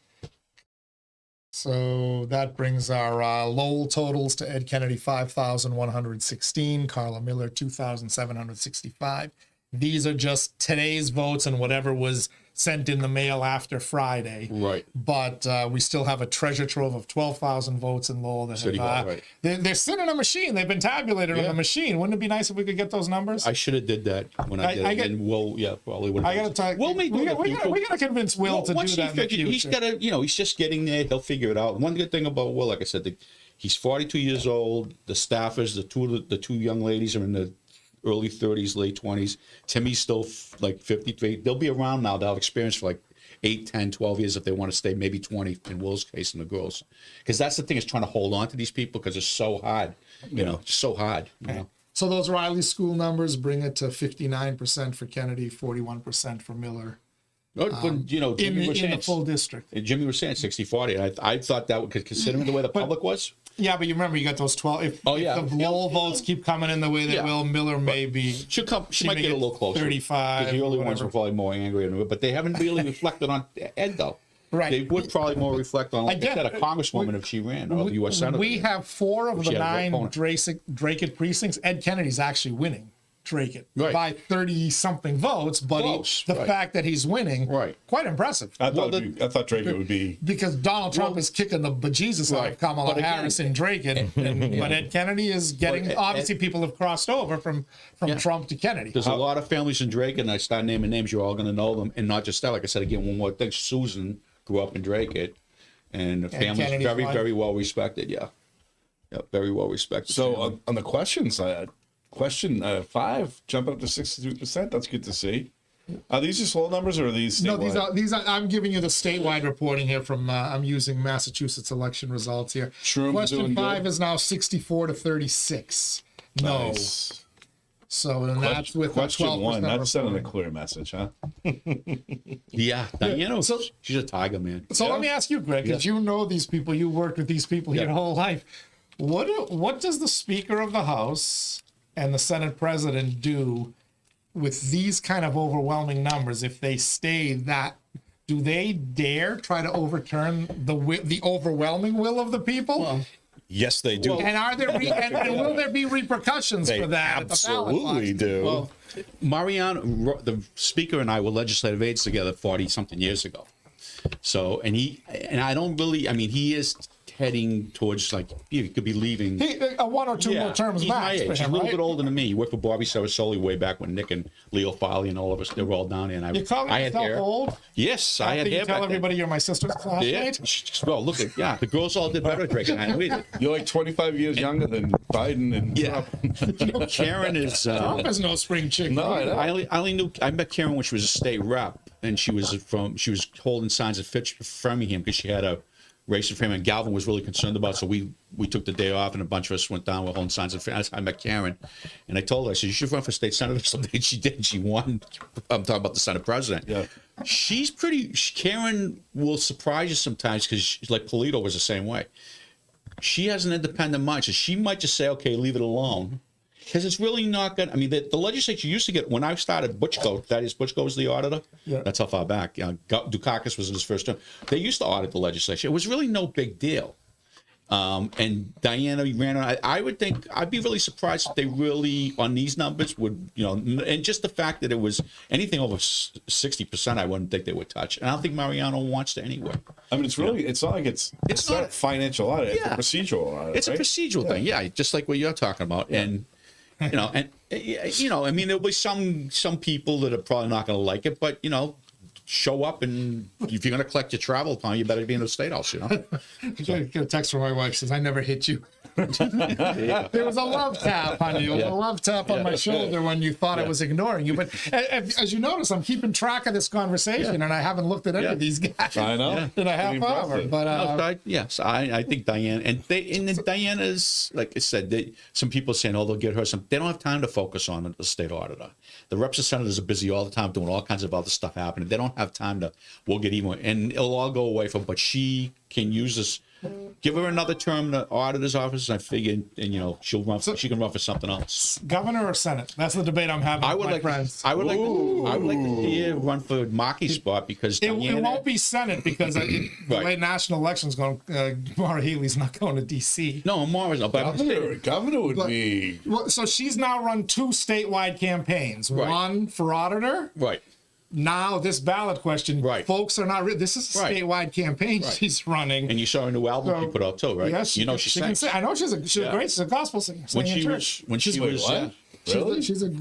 So that brings our Lowell totals to Ed Kennedy 5,116, Carla Miller 2,765. These are just today's votes and whatever was sent in the mail after Friday. Right. But we still have a treasure trove of 12,000 votes in Lowell that City Hall, have, right. they're sitting in a machine. They've been tabulated on Yeah. the machine. Wouldn't it be nice if we could get those numbers? I should have did that when I did I it. get- And Will, yeah, probably would have. I gotta talk. Will may do we it in the future. gotta convince Will to do Once that in the he's future. got to, he's just getting there. He'll figure it out. One good thing about Will, like I said, he's 42 years old. The staffers, the two young ladies are in the early 30s, late 20s. Timmy's still like 53. They'll be around now. They'll have experience for like 8, 10, 12 years if they want to stay, maybe 20 in Will's case and the girls. Because that's the thing, is trying to hold on to these people because it's so hard, just so hard. So those Riley school numbers bring it to 59% for Kennedy, 41% for Miller But, Jimmy in was the saying, full district. Jimmy was saying 60-40. And I thought that would, considering the way the public was, Yeah, but you remember you got those 12. If Oh, yeah. the Lowell votes keep coming in the way they Yeah. will, Miller may be. she might may get a get little closer. 35 'Cause the early or ones whatever. were probably more angry, but they haven't really reflected on Ed though. Right. They would probably more reflect on, like Again, I said, a congresswoman if she ran, or the U.S. Senator. We have 4 of She the had a 9 opponent. Drake precincts. Ed Kennedy's actually winning Drake Right. by 30-something votes, but Close, the right. fact that he's winning, Right. quite impressive. I thought Drake would be. Because Donald Trump is kicking the bejesus out Right. of Kamala But again- Harris and Drake, but Ed Kennedy is getting. But Ed- obviously, people have crossed over from Trump to Kennedy. There's a lot of families in Drake, and I start naming names, you're all going to know them, and not just that. Like I said again, one more thing: Susan grew up in Drake, and the family's Kennedy's very, wife. very well respected. Yeah, very well respected. So on the question side, question 5 jumping up to 63%. That's good to see. Are these just slow numbers or are these No, statewide? these are. I'm giving you the statewide reporting here from. I'm using Massachusetts election results here. Shrooms Question doing 5 good? is now 64 to 36. No. Nice. So and that's with Question 12% 1. That's sending a reporting. clear message, huh? Yeah, Diana, So- she's a tiger, man. So let me ask you, Greg, because you know these people, you worked with these people your whole life. What does the Speaker of the House and the Senate President do with these kind of overwhelming numbers? If they stay that, do they dare try to overturn the overwhelming will of the people? Yes, they do. And are there and will there be repercussions They for that? absolutely do. Well, Mariano, the speaker, and I were legislative aides together 40-something years ago. So, and I don't really, I mean, he is heading towards, like, he could be leaving. One or two more terms he's my max age. for He's a him, little right? bit older than me. He worked for Bobby Sarasoli way back when Nick and Leo Farley and all of us, they were all down there. And You calling I had yourself hair. old? Yes, I had After hair you tell back then. everybody you're my sister's Yeah. classmate? Well, look at, the girls all did better drinking than we did. You're like 25 years younger than Biden and Yeah. Trump. Karen is, Trump is no spring chicken. No, I know. I met Karen when she was a state rep, and she was holding signs at Framingham because she had a race in Framingham. Galvin was really concerned about, so we took the day off, and a bunch of us went down. We're holding signs at Framingham. I met Karen, and I told her, I said, you should run for state senator someday. And she did. She won. I'm talking about the Senate president. Yeah. Karen will surprise you sometimes because she's like Polito was the same way. She has an independent mind, so she might just say, okay, leave it alone. Because it's really not good. I mean, the legislature used to get, when I started, Butchko, that is, Butchko was the auditor. Yeah. That's how far back. Dukakis was in his first term. They used to audit the legislature. It was really no big deal. And Diana ran on. I would think, I'd be really surprised if they really, on these numbers, would, and just the fact that it was anything over 60%, I wouldn't think they would touch. And I don't think Mariano wants to anyway. I mean, it's really, it's not like it's not a financial audit. Yeah. It's a procedural audit. It's a right? procedural thing, yeah, just like what you're talking about. And I mean, there'll be some people that are probably not going to like it, but show up, and if you're going to collect your travel time, you better be in the state house. Get a text from my wife says, I never hit you. There was a love tap, honey. There was a love tap on my shoulder when you thought I was ignoring you. But as you notice, I'm keeping track of this conversation, and I haven't looked at any of these guys I know. in a half hour. But I think Diane and then Diana's, like I said, some people saying, they'll get her some. They don't have time to focus on the state auditor. The reps and senators are busy all the time doing all kinds of other stuff happening. They don't have time to. We'll get even, and it'll all go away from. But she can use this. Give her another term in the auditor's office, and I figure, and she'll run. She can run for something else. governor or Senate? That's the debate I'm having with my friends. I would like to see her run for Markey's spot because It Diana, won't be Senate because the way national elections going, Maura Healey's not going to D.C. No, Mara's not. But I'm saying, Governor would be. Well, so she's now run 2 statewide campaigns. Right. One for auditor. right. Now this ballot question, Right. folks are not. This is a Right. statewide campaign she's running. And you saw a new album she put out too, right? Yes, she can sings. sing. I know she's a Yeah. great. She's a gospel singer. When singing she in was, church. when she was, What? Really? She's a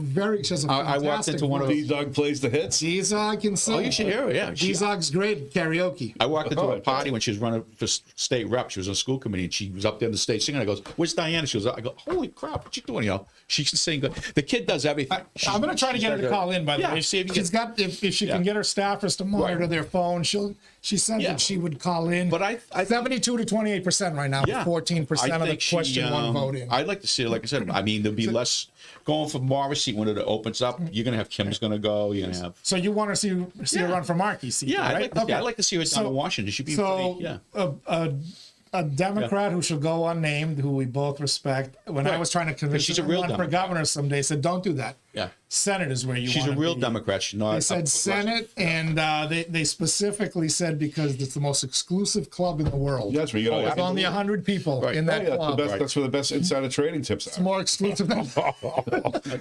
I walked into one of voice. D-Dog plays the hits. D-Zog can sing. Oh, you should hear her. Yeah, D-Zog's great at karaoke. I walked into Oh, a party when she was running for state rep. She was on school committee, and she was up there on the stage singing. I goes, "Where's Diana?" She was. I go, "Holy crap! What you doing? She can sing good." The kid does everything. I'm going to try to get her to call in. By the Yeah, way, see if you she's got. If she can get her staffers to monitor their phone, she said Yeah. that she would call in. But I 72 to 28% right now. Yeah. 14% of the question one vote in. I'd like to see her, like I said, I mean, there'll be less going for Morris seat when it opens up. You're going to have Kim's going to go. You're going to have. So you want to see her run for Markey seat? Yeah, right? I'd like to see her down in Washington. She'd be pretty. Yeah. A Democrat who should go unnamed, who we both respect. When I Right. was trying to convince she's her a to real run for Democrat. governor someday, said, don't do that. Yeah. Senate is where you want to be. She's a real Democrat. She's not. They said Senate, and they specifically said because it's the most exclusive club in the world. That's where you There's got. only 100 people Right. in that Yeah, club. that's where the best insider trading tips It's are. more exclusive than.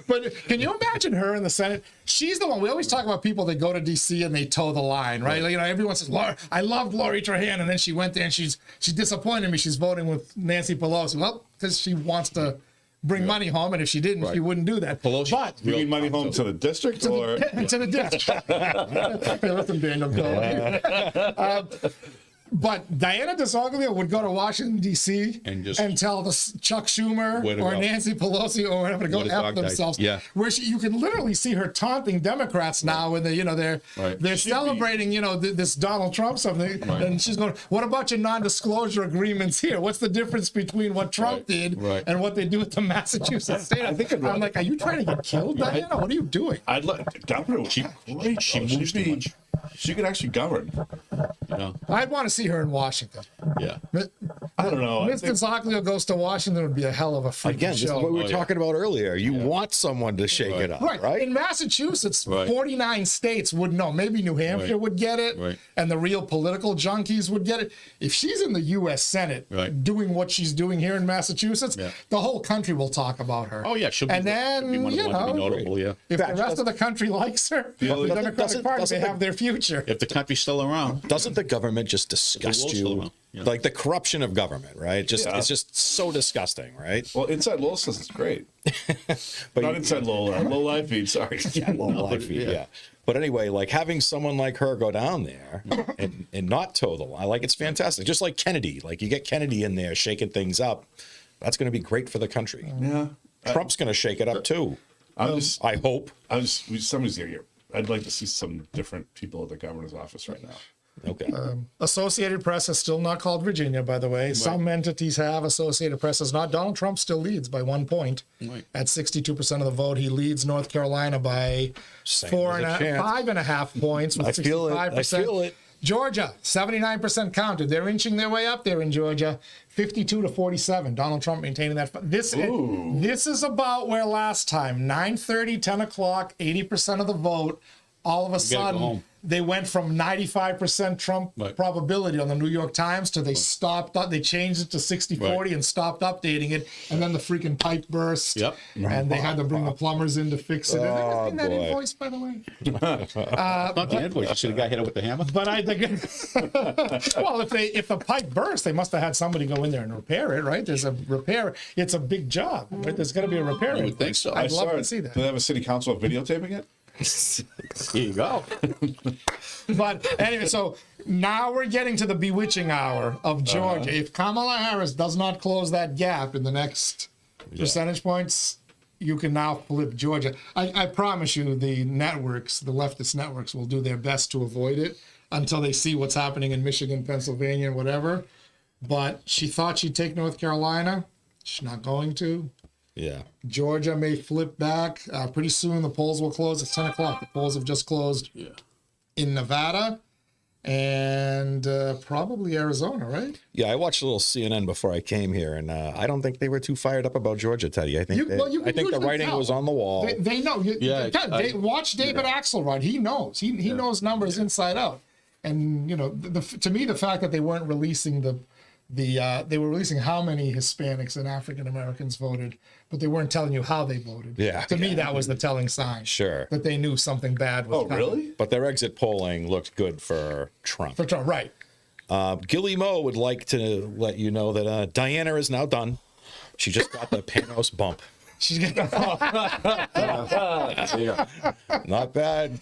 But can you imagine her in the Senate? She's the one. We always talk about people that go to D.C. and they toe the line, right? Like, everyone says, I loved Lori Trahan, and then she went there and she disappointed me. She's voting with Nancy Pelosi. Well, because she wants to bring money home, and if she didn't, she wouldn't do that. Pelosi- But You mean money home to the district or? to the district. Hey, listen, Daniel, go. But Diana DeSoglio would go to Washington, D.C. and tell Chuck Schumer Where to or go. Nancy Pelosi or whatever to go Where the F dog died. themselves. Yeah. Where you can literally see her taunting Democrats now when they're celebrating, this Donald Trump something. Right. And she's going, what about your non-disclosure agreements here? What's the difference between what Trump did and what they do with the Massachusetts state? I'm like, are you trying to get killed, Diana? What are you doing? I'd let governor. She moves too much. She could actually govern. You know? I'd want to see her in Washington. Yeah. I don't know. Ms. DeSoglio goes to Washington would be a hell of a freaking Again, this is show. what we were talking about earlier. You want someone to shake it up, right? In Massachusetts, 49 states would know. Maybe New Hampshire would get it, and the real political junkies would get it. If she's in the U.S. Senate doing what she's doing here in Massachusetts, the whole country will talk about her. Oh yeah, she'll be, and then she'll be one of the ones to be notable. Yeah. if the rest of the country likes her, the Democratic Party, they have their future. If the country's still around, Doesn't the government just disgust world's still you? around. Yeah. Like the corruption of government, right? It's just so disgusting, right? Well, Inside Lowell says it's great. But Not Inside Lowell, Low Live feed. Sorry. yeah. But anyway, like having someone like her go down there and not toe the line, like it's fantastic. Just like Kennedy, like you get Kennedy in there shaking things up. That's going to be great for the country. Yeah. Trump's going to shake it up too. I hope. Somebody's here. I'd like to see some different people at the governor's office right now. Okay. Associated Press is still not called Virginia, by the way. Some entities have. Associated Press is not. Donald Trump still leads by 1 point. At 62% of the vote, he leads North Carolina by 5.5 points with 65%. I feel it. Georgia, 79% counted. They're inching their way up there in Georgia, 52 to 47. Donald Trump maintaining that. This is about where last time, 9:30, 10 o'clock, 80% of the vote. All of a sudden, they went from 95% Trump probability on the New York Times to they changed it to 60-40 and stopped updating it. And then the freaking pipe burst. Yep. And they had to bring the plumbers in to fix it. Have you seen that invoice, by the way? not the invoice. You see the guy hit it with the hammer. But I think, well, if the pipe burst, they must have had somebody go in there and repair it, right? There's a repair. It's a big job. Right? There's got to be a repair. I would think so. I'd love to see that. Do they have a city council videotaping it? Here you go. But anyway, so now we're getting to the bewitching hour of Georgia. If Kamala Harris does not close that gap in the next percentage points, you can now flip Georgia. I promise you the leftist networks will do their best to avoid it until they see what's happening in Michigan, Pennsylvania, and whatever. But she thought she'd take North Carolina. She's not going to. Yeah. Georgia may flip back. Pretty soon the polls will close. It's 10 o'clock. The polls have just closed in Nevada and probably Arizona, right? Yeah, I watched a little CNN before I came here, and I don't think they were too fired up about Georgia, Teddy. I think I think the writing was on the wall. They know. Watch David Axelrod. He knows. He knows numbers inside out. And to me, the fact that they weren't releasing they were releasing how many Hispanics and African Americans voted, but they weren't telling you how they voted. Yeah. To me, that was the telling sign. Sure. That they knew something bad was coming. Oh, really? But their exit polling looked good for Trump. For Trump, right. Gilly Moe would like to let you know that Diana is now done. She just got the Panos bump. She's gonna. Not bad.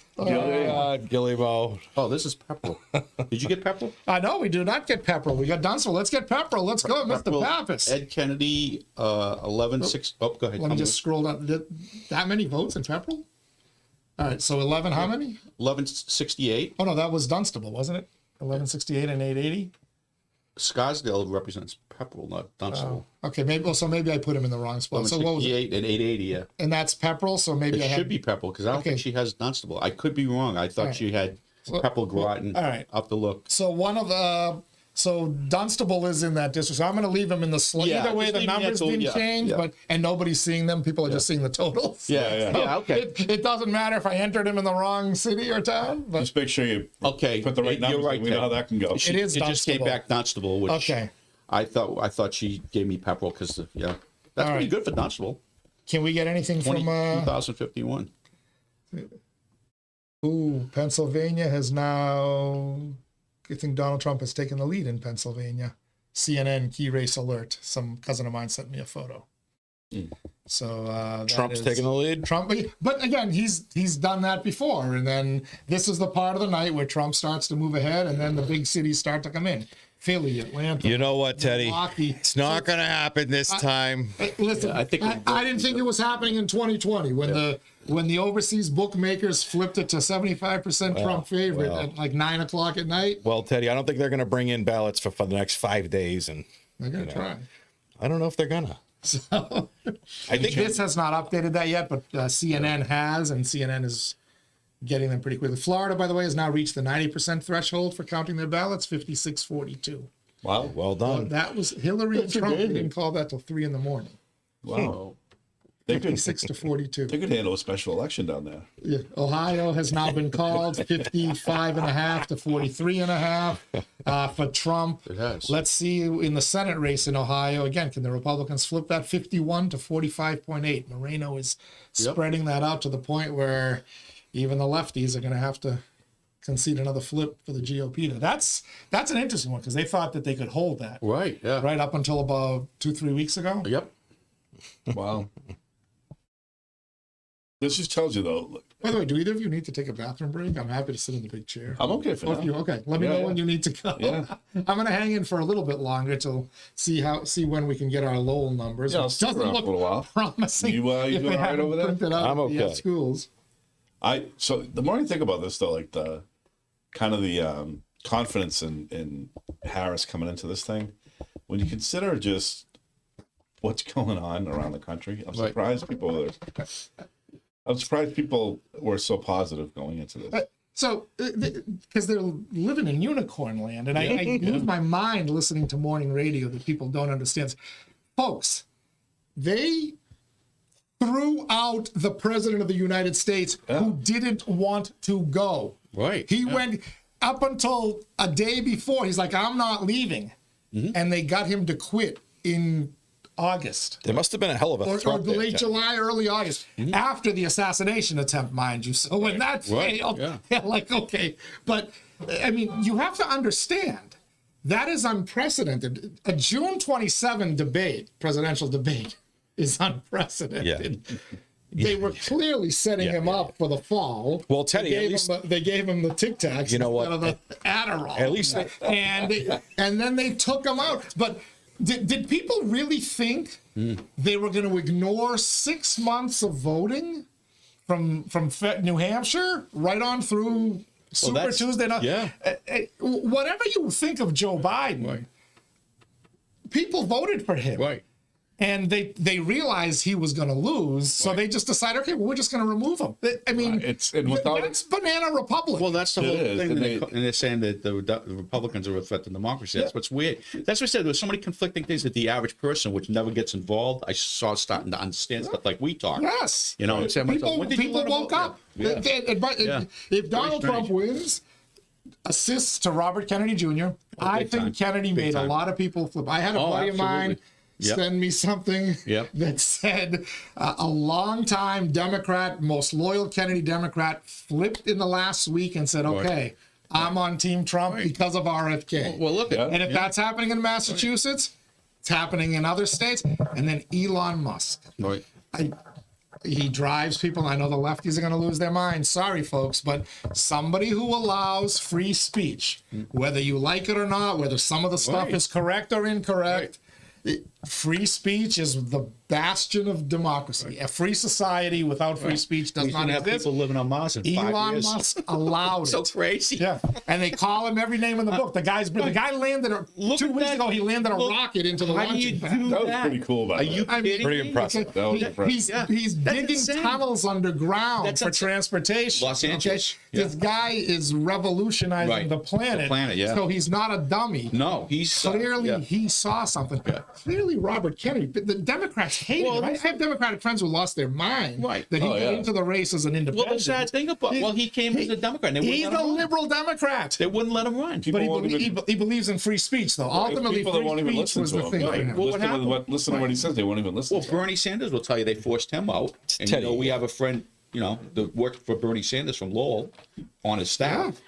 Gilly Moe. Oh, this is Pepperell. Did you get Pepperell? No, we do not get Pepperell. We got Dunstable. Let's get Pepperell. Let's go, Mr. Pappas. Ed Kennedy, 11-6. Oh, go ahead. Let me just scroll down. That many votes in Pepperell? All right, so 11, how many? 1168. Oh, no, that was Dunstable, wasn't it? 1168 and 880? Scarsdale represents Pepperell, not Dunstable. Okay, maybe I put him in the wrong spot. So what was it? 1168 and 880, yeah. And that's Pepperell, so maybe It should be Pepperell, because I don't think she has Dunstable. I could be wrong. I thought she had Pepperell, Groton, up the look. So so Dunstable is in that district. So I'm going to leave them in the slot. Either way, the numbers didn't change, and nobody's seeing them. People are just seeing the totals. Yeah, okay. It doesn't matter if I entered him in the wrong city or town. But Just make sure you put the right numbers. You're right, we know how that can go. It is It just came Dunstable. back Dunstable, which I thought she gave me Pepperell because that's pretty good for Dunstable. Can we get anything from 2051? Pennsylvania has now. I think Donald Trump has taken the lead in Pennsylvania. CNN key race alert. Some cousin of mine sent me a photo. So Trump's taking the lead. Trump, but again, he's done that before, and then this is the part of the night where Trump starts to move ahead, and then the big cities start to come in. Philly, Atlanta. You know what, Teddy? Milwaukee. It's not going to happen this time. Listen, I didn't think it was happening in 2020 when the overseas bookmakers flipped it to 75% Trump favorite at like 9 o'clock at night. Well, Teddy, I don't think they're going to bring in ballots for the next 5 days, and They're gonna try. I don't know if they're gonna. So I think this has not updated that yet, but CNN has, and CNN is getting them pretty quickly. Florida, by the way, has now reached the 90% threshold for counting their ballots, 56-42. Wow. well done. That was Hillary and Trump amazing. didn't call that till 3 a.m. Wow. They could 56-42. they could handle a special election down there. Yeah. Ohio has now been called 55.5 to 43.5 for Trump. It has. Let's see in the Senate race in Ohio again. Can the Republicans flip that 51 to 45.8? Moreno is spreading that out to the point where even the lefties are going to have to concede another flip for the GOP. That's an interesting one because they thought that they could hold that Right. Yeah. right up until about 2-3 weeks ago. Yep. Wow. This just tells you though. Look, By the way, do either of you need to take a bathroom break? I'm happy to sit in the big chair. I'm okay for Both now. of you, okay. Let me Yeah, know yeah. when you need to go. Yeah. I'm gonna hang in for a little bit longer to see when we can get our Lowell numbers. Yeah, I'll It stick doesn't around look for a little while. promising. You if doing they all right haven't over there? printed out I'm the okay. schools. So the more I think about this though, like the kind of the confidence in Harris coming into this thing, when you consider just what's going on around the country, I'm surprised people were so positive going into this. So, because they're living in unicorn land, and I lose my mind listening to morning radio that people don't understand. Folks, they threw out the president of the United States who didn't want to go. Right. He went up until a day before. He's like, I'm not leaving. And they got him to quit in August. There must have been a hell of a Or threat there, late Teddy. July, early August, after the assassination attempt, mind you. So when that failed, like, okay. But, I mean, you have to understand, that is unprecedented. A June 27 debate, presidential debate, is unprecedented. They were clearly setting him up for the fall. Well, Teddy, they gave him the Tic Tacs You know what? instead of the Adderall. At least and then they took him out. But did people really think they were going to ignore 6 months of voting from New Hampshire right on through Super Tuesday? Whatever you think of Joe Biden, people voted for him. Right. And they realized he was going to lose, so they just decided, okay, well, we're just going to remove him. I mean, It's and without that's banana republic. Well, that's the whole is, thing. and And they're saying that the Republicans are a threat to democracy. That's what's weird. That's what I said. There's so many conflicting things that the average person, which never gets involved, I saw starting to understand stuff like we talk. Yes. You know, and say to myself, People, when did you people learn woke about up. that? If Donald Trump wins, assists to Robert Kennedy Jr., I big think time. Kennedy Big made a time. lot of people flip. I had a buddy of mine absolutely. Yep. send me something that said a longtime Democrat, most loyal Kennedy Democrat, flipped in the last week and said, okay, I'm on Team Trump because of RFK. Well, look at And if that's happening in Massachusetts, it's happening in other states. And then Elon Musk. Right. He drives people. I know the lefties are going to lose their minds. Sorry, folks, but somebody who allows free speech, whether you like it or not, whether some of the stuff is correct or incorrect, free speech is the bastion of democracy. A free society without free speech does He's not going to have exist. people living on Mars in 5 Elon years. Musk allowed So it. crazy. Yeah, and they call him every name in the book. The guy landed Look 2 at weeks that. ago. He landed a Look, rocket into the How do launching you pad. do That was that? pretty cool. By Are the you way. kidding Pretty me? impressive. That was impressive. He's That's digging insane. tunnels underground That's for insane. transportation. Los Angeles. Okay? This guy is revolutionizing Right. the planet. The planet, yeah. So he's not a dummy. No, he's Clearly, he saw something. Clearly, Robert Kennedy. The Democrats hated him. I have Democratic friends who lost their mind Right. that he Oh, got yeah. into the race as an Well, independent. the sad thing about he came as a Democrat. And they He's wouldn't let a him run. liberal Democrat. They wouldn't let him run. But he, won't even- he believes in free speech, though. Ultimately, people that won't free even speech listen was to the him. thing for Right. him. Well, what happened? Listen to what he says. They won't even listen. Well, to him. Bernie Sanders will tell you they forced him out. And Teddy, we have a friend, that worked for Bernie Sanders from Lowell on his staff.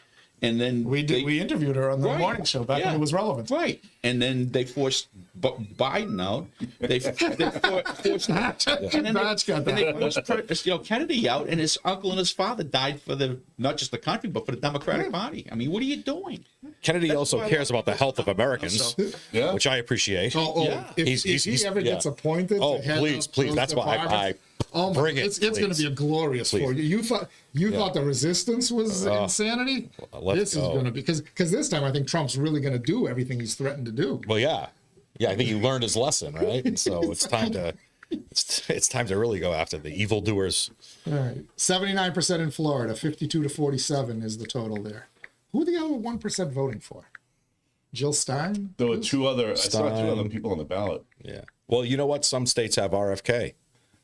And then We interviewed her on the morning show back when it was relevant. Right. And then they forced Biden out. They forced Kennedy out, and his uncle and his father died for not just the country, but for the Democratic Party. I mean, what are you doing? Kennedy also cares about the health of Americans, which I appreciate. If he ever gets appointed, to head please. That's why I bring it. It's going to be a glorious for you. You thought the resistance was insanity. This is going to be because this time I think Trump's really going to do everything he's threatened to do. Well, yeah. I think he learned his lesson, right? And so it's time to it's time to really go after the evildoers. All right, 79% in Florida, 52 to 47 is the total there. Who are the other 1% voting for? Jill Stein? There were I saw two other people on the ballot. Yeah. Well, you know what? Some states have RFK.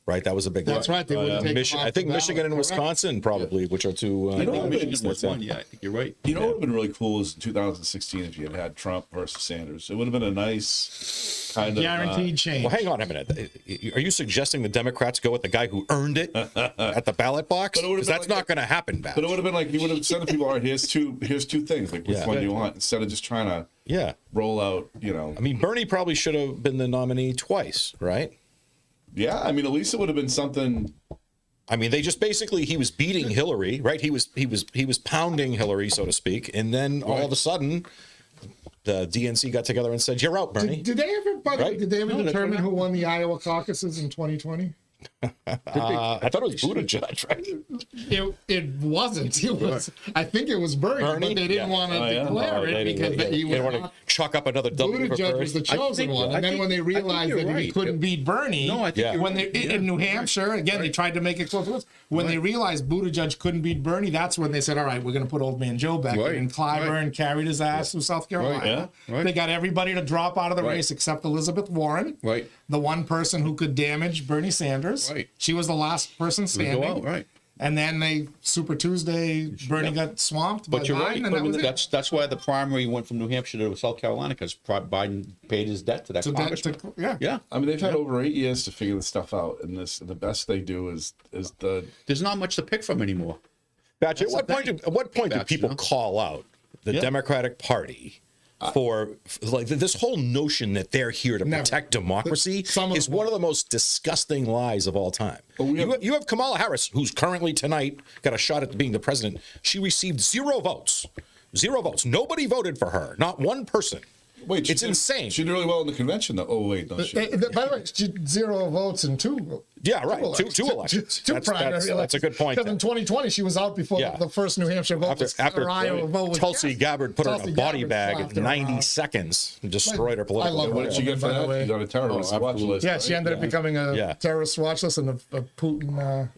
Right, that was a big. That's right. They wouldn't take I think Michigan and Wisconsin probably, which are two. I think Michigan was one. Yeah, I think you're right. You know what would have been really cool is in 2016 if you had Trump versus Sanders. It would have been a nice kind of guaranteed change. Well, hang on a minute. Are you suggesting the Democrats go with the guy who earned it at the ballot box? Because that's not going to happen, Babs. But it would have been like you would have said to people, "All right, here's two things. Like which one do you want?" Instead of just trying to roll out. I mean, Bernie probably should have been the nominee twice, right? Yeah, I mean, at least it would have been something. I mean, they just basically he was beating Hillary, right? He was pounding Hillary, so to speak, and then all of a sudden, the DNC got together and said, "You're out, Bernie." Did they ever determine who won the Iowa caucuses in 2020? I thought it was Buttigieg, right? It wasn't. It was. I think it was Bernie, but they didn't want to declare it because he would want to chalk up another W. Buttigieg was the chosen one, and then when they realized that he couldn't beat Bernie, when they in New Hampshire again, they tried to make it close. When they realized Buttigieg couldn't beat Bernie, that's when they said, "All right, we're going to put Old Man Joe back in." And Clyburn carried his ass through South Carolina. They got everybody to drop out of the race except Elizabeth Warren, the one person who could damage Bernie Sanders. She was the last person standing. And then they Super Tuesday, Bernie got swamped. But you're Biden, right. And that's why the primary went from New Hampshire to South Carolina, because Biden paid his debt to that congressman. Yeah. I mean, they've had over 8 years to figure this stuff out, and the best they do is the. There's not much to pick from anymore. Batch, at what point do people call out the Democratic Party for like this whole notion that they're here to protect democracy is one of the most disgusting lies of all time. You have Kamala Harris, who's currently tonight got a shot at being the president. She received 0 votes. 0 votes. Nobody voted for her. Not one person. Wait, it's insane. She did really well in the convention, though. Oh, wait, no, she. By the way, 0 votes in 2. Yeah, right. Two elections. Two primary elections. That's a good point. Because in 2020, she was out before the first New Hampshire vote. After Tulsi Gabbard put her in a body bag in 90 seconds and destroyed her political career. What did she get for that? She's on a terrorist watch list. Yeah, she ended up becoming a terrorist watch list and a Putin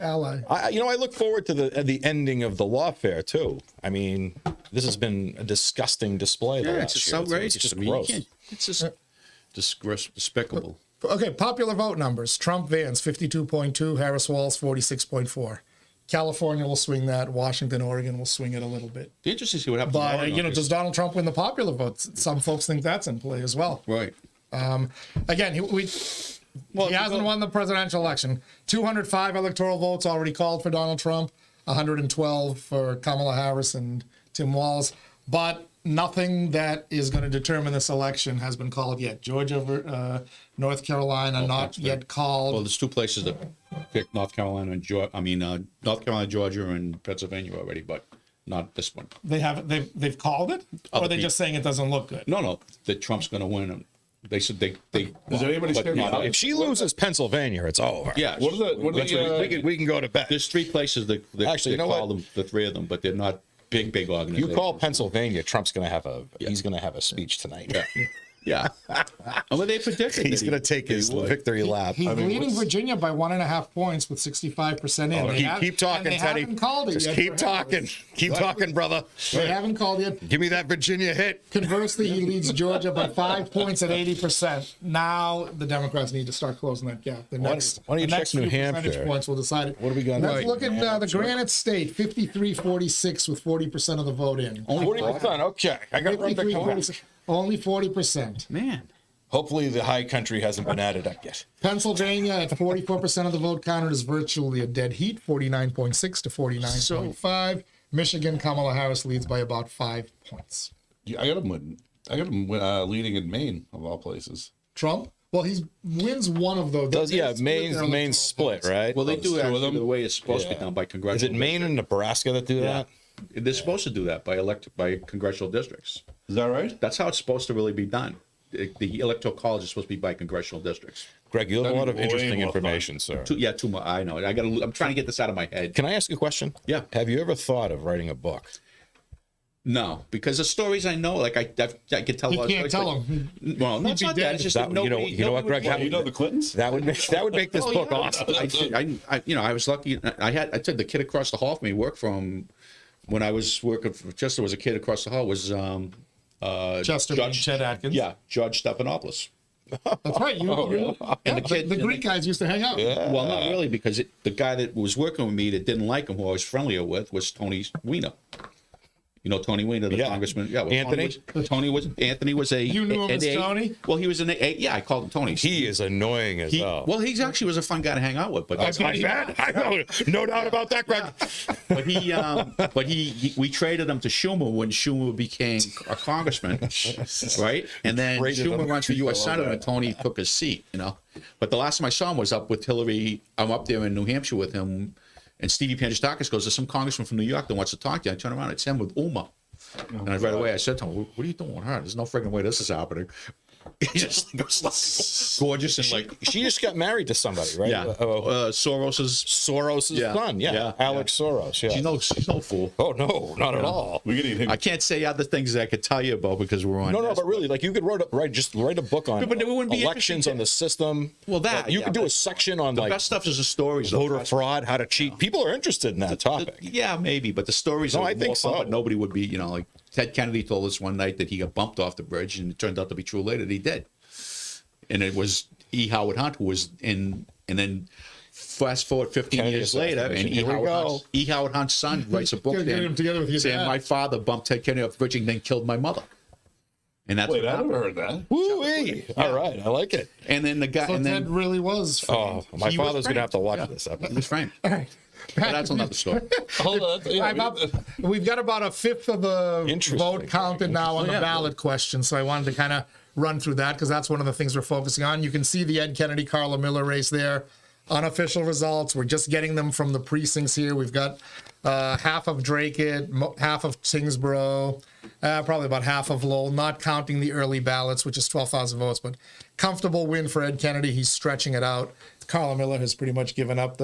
ally. I look forward to the ending of the lawfare too. I mean, this has been a disgusting display. It's just outrageous. It's just gross. It's just despicable. Okay, popular vote numbers. Trump Vance 52.2, Harris Walz 46.4. California will swing that. Washington, Oregon will swing it a little bit. Be interesting to see what happens. But does Donald Trump win the popular votes? Some folks think that's in play as well. Right. Again, he hasn't won the presidential election. 205 electoral votes already called for Donald Trump, 112 for Kamala Harris and Tim Walz. But nothing that is going to determine this election has been called yet. Georgia, North Carolina, not yet called. Well, there's 2 places that picked North Carolina and North Carolina, Georgia, and Pennsylvania already, but not this one. They've called it, or are they just saying it doesn't look good? No, that Trump's going to win. They said they. Is there anybody scared? If she loses Pennsylvania, it's over. Yeah. We can go to bed. There's 3 places that actually call them, the 3 of them, but they're not big organizations. You call Pennsylvania, Trump's going to have he's going to have a speech tonight. Yeah. And what they predicted, he's going to take his victory lap. He's leading Virginia by 1.5 points with 65% in. Keep talking, Teddy. Just keep talking. Keep talking, brother. They haven't called yet. Give me that Virginia hit. Conversely, he leads Georgia by 5 points at 80%. Now the Democrats need to start closing that gap. The next, why don't you check New Hampshire? Percentage points will decide it. What do we got? Let's look at the Granite State, 53-46 with 40% of the vote in. Only 40%. Okay, I got to run the Only 40%. Man. Hopefully the high country hasn't been added up yet. Pennsylvania at 44% of the vote counted is virtually a dead heat, 49.6 to 49.5. Michigan, Kamala Harris leads by about 5 points. Yeah, I got him leading in Maine, of all places. Trump? Well, he wins one of those. Maine's split, right? Well, they Oh, do two of actually them? the way it's supposed to be done by Is congressional. it Maine and Nebraska that do that? They're supposed to do that by congressional districts. Is that right? That's how it's supposed to really be done. The electoral college is supposed to be by congressional districts. Greg, you have a lot of That'd be way interesting more information, sir. Two more. I know. I'm trying to get this out of my head. Can I ask you a question? Yeah. Have you ever thought of writing a book? No, because the stories I know, like I could tell. You can't tell them. them. Well, no, it's not that. It's just that you know what, Greg? You know the Clintons? That would make this book awesome. I was lucky. I took the kid across the hall from me. Worked from when I was working for Chester. Was a kid across the hall. Was Chester being Chet Atkins. Yeah, Judge Stephanopoulos. That's right. And the kid, the Greek guys used to hang out. Yeah. well, not really, because the guy that was working with me that didn't like him, who I was friendlier with, was Tony Weiner. You know Tony Weiner, the Yeah. congressman. Yeah, well, Anthony? Anthony was a. You knew him as A. Tony? Well, he was yeah, I called him Tony. He is annoying as hell. Well, he actually was a fun guy to hang out with, but that's I know. No doubt about that, Greg. but we traded him to Schumer when Schumer became a congressman, right? And then Traded Schumer him. runs for U.S. Senator, and Tony took his seat, you know. But the last time I saw him was up with Hillary. I'm up there in New Hampshire with him, and Stevie Pangistakis goes, "There's some congressman from New York that wants to talk to you." I turn around, it's him with Uma. And right away I said to him, "What are you doing with her? There's no freaking way this is happening." He just goes like, gorgeous and like, She just got married to somebody, right? yeah, Soros's Yeah. son. Yeah. Alex Soros. Yeah. she's no fool. Oh no, not at all. We could eat him. I can't say other things that I could tell you about because we're on. No, but really, like you could write a book on But it wouldn't be elections, interesting on the system. Well, that, you yeah, could do but a section on the like best stuff is the stories. though. voter fraud, how to cheat. People are interested in that topic. Yeah, maybe, but the stories No, are I more think fun, so. but nobody would be, like Ted Kennedy told us one night that he got bumped off the bridge, and it turned out to be true later that he did. And it was E. Howard Hunt who was in, and then fast forward 15 Kennedy years later, and assassination. Here we go. E. Howard Hunt's son writes a book Gotta get him together with your saying dad. my father bumped Ted Kennedy off the bridge and then killed my mother. And that's Wait, what I happened. never heard that. Woo-wee. All right, I like it. And then the guy, So and Ted then really was. Oh, my He was father's gonna have to watch framed. this he episode. was framed. All right. But that's another story. Hold on. We've got about a fifth of the Interesting. vote counted now on the ballot question, so I wanted to kind of run through that because that's one of the things we're focusing on. You can see the Ed Kennedy, Carla Miller race there. Unofficial results. We're just getting them from the precincts here. We've got half of Drakeit, half of Tingsboro, probably about half of Lowell, not counting the early ballots, which is 12,000 votes, but comfortable win for Ed Kennedy. He's stretching it out. Carla Miller has pretty much given up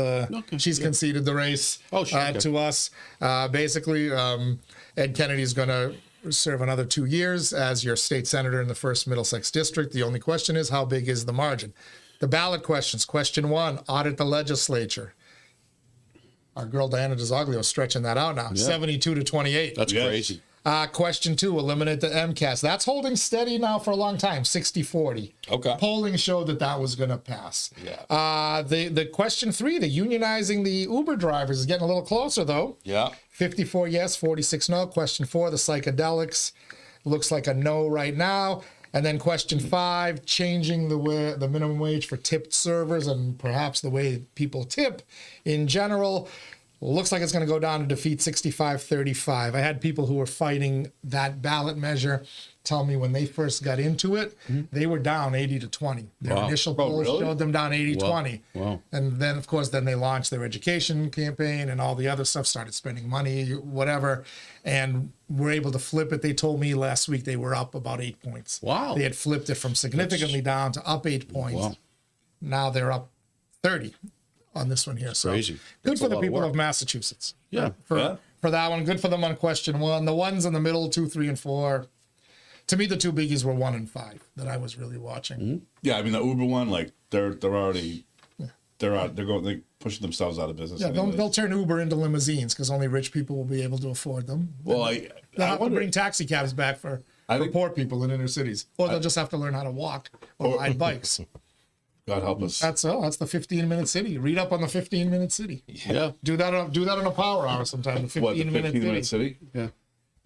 she's conceded the race to us. Basically, Ed Kennedy is going to serve another 2 years as your state senator in the 1st Middlesex District. The only question is, how big is the margin? The ballot questions. Question 1, audit the legislature. Our girl Diana DeZoglio is stretching that out now, 72 to 28. That's Yes. crazy. Question 2, eliminate the MCAS. That's holding steady now for a long time, 60-40. Okay. Polling showed that was going to pass. Yeah. The question 3, the unionizing the Uber drivers is getting a little closer, though. Yeah. 54 yes, 46 no. Question 4, the psychedelics. Looks like a no right now. And then question 5, changing the minimum wage for tipped servers and perhaps the way people tip in general. Looks like it's going to go down to defeat 65-35. I had people who were fighting that ballot measure tell me when they first got into it, they were down 80 to 20. Their initial polls really? showed them down 80-20. Wow. And then, of course, they launched their education campaign and all the other stuff, started spending money, whatever, and were able to flip it. They told me last week they were up about 8 points. Wow. They had flipped it from significantly down to up 8 points. Wow. Now they're up 30 on this one here. So crazy. good That's for a the lot of people work. of Massachusetts. Yeah. For that one. Good for them on question 1. The ones in the middle, 2, 3, and 4. To me, the 2 biggies were 1 and 5 that I was really watching. Yeah, I mean the Uber one, like they're already they're pushing themselves out of business. Yeah, anyways. they'll turn Uber into limousines because only rich people will be able to afford them. Well, They'll I have to wonder. bring taxi cabs back for think- poor people in inner cities, or they'll just have to learn how to walk or ride bikes. God help us. That's the 15-minute city. Read up on the 15-minute city. Yeah. Do that on a power hour sometime. The What, the 15-minute 15-minute city. city? Yeah.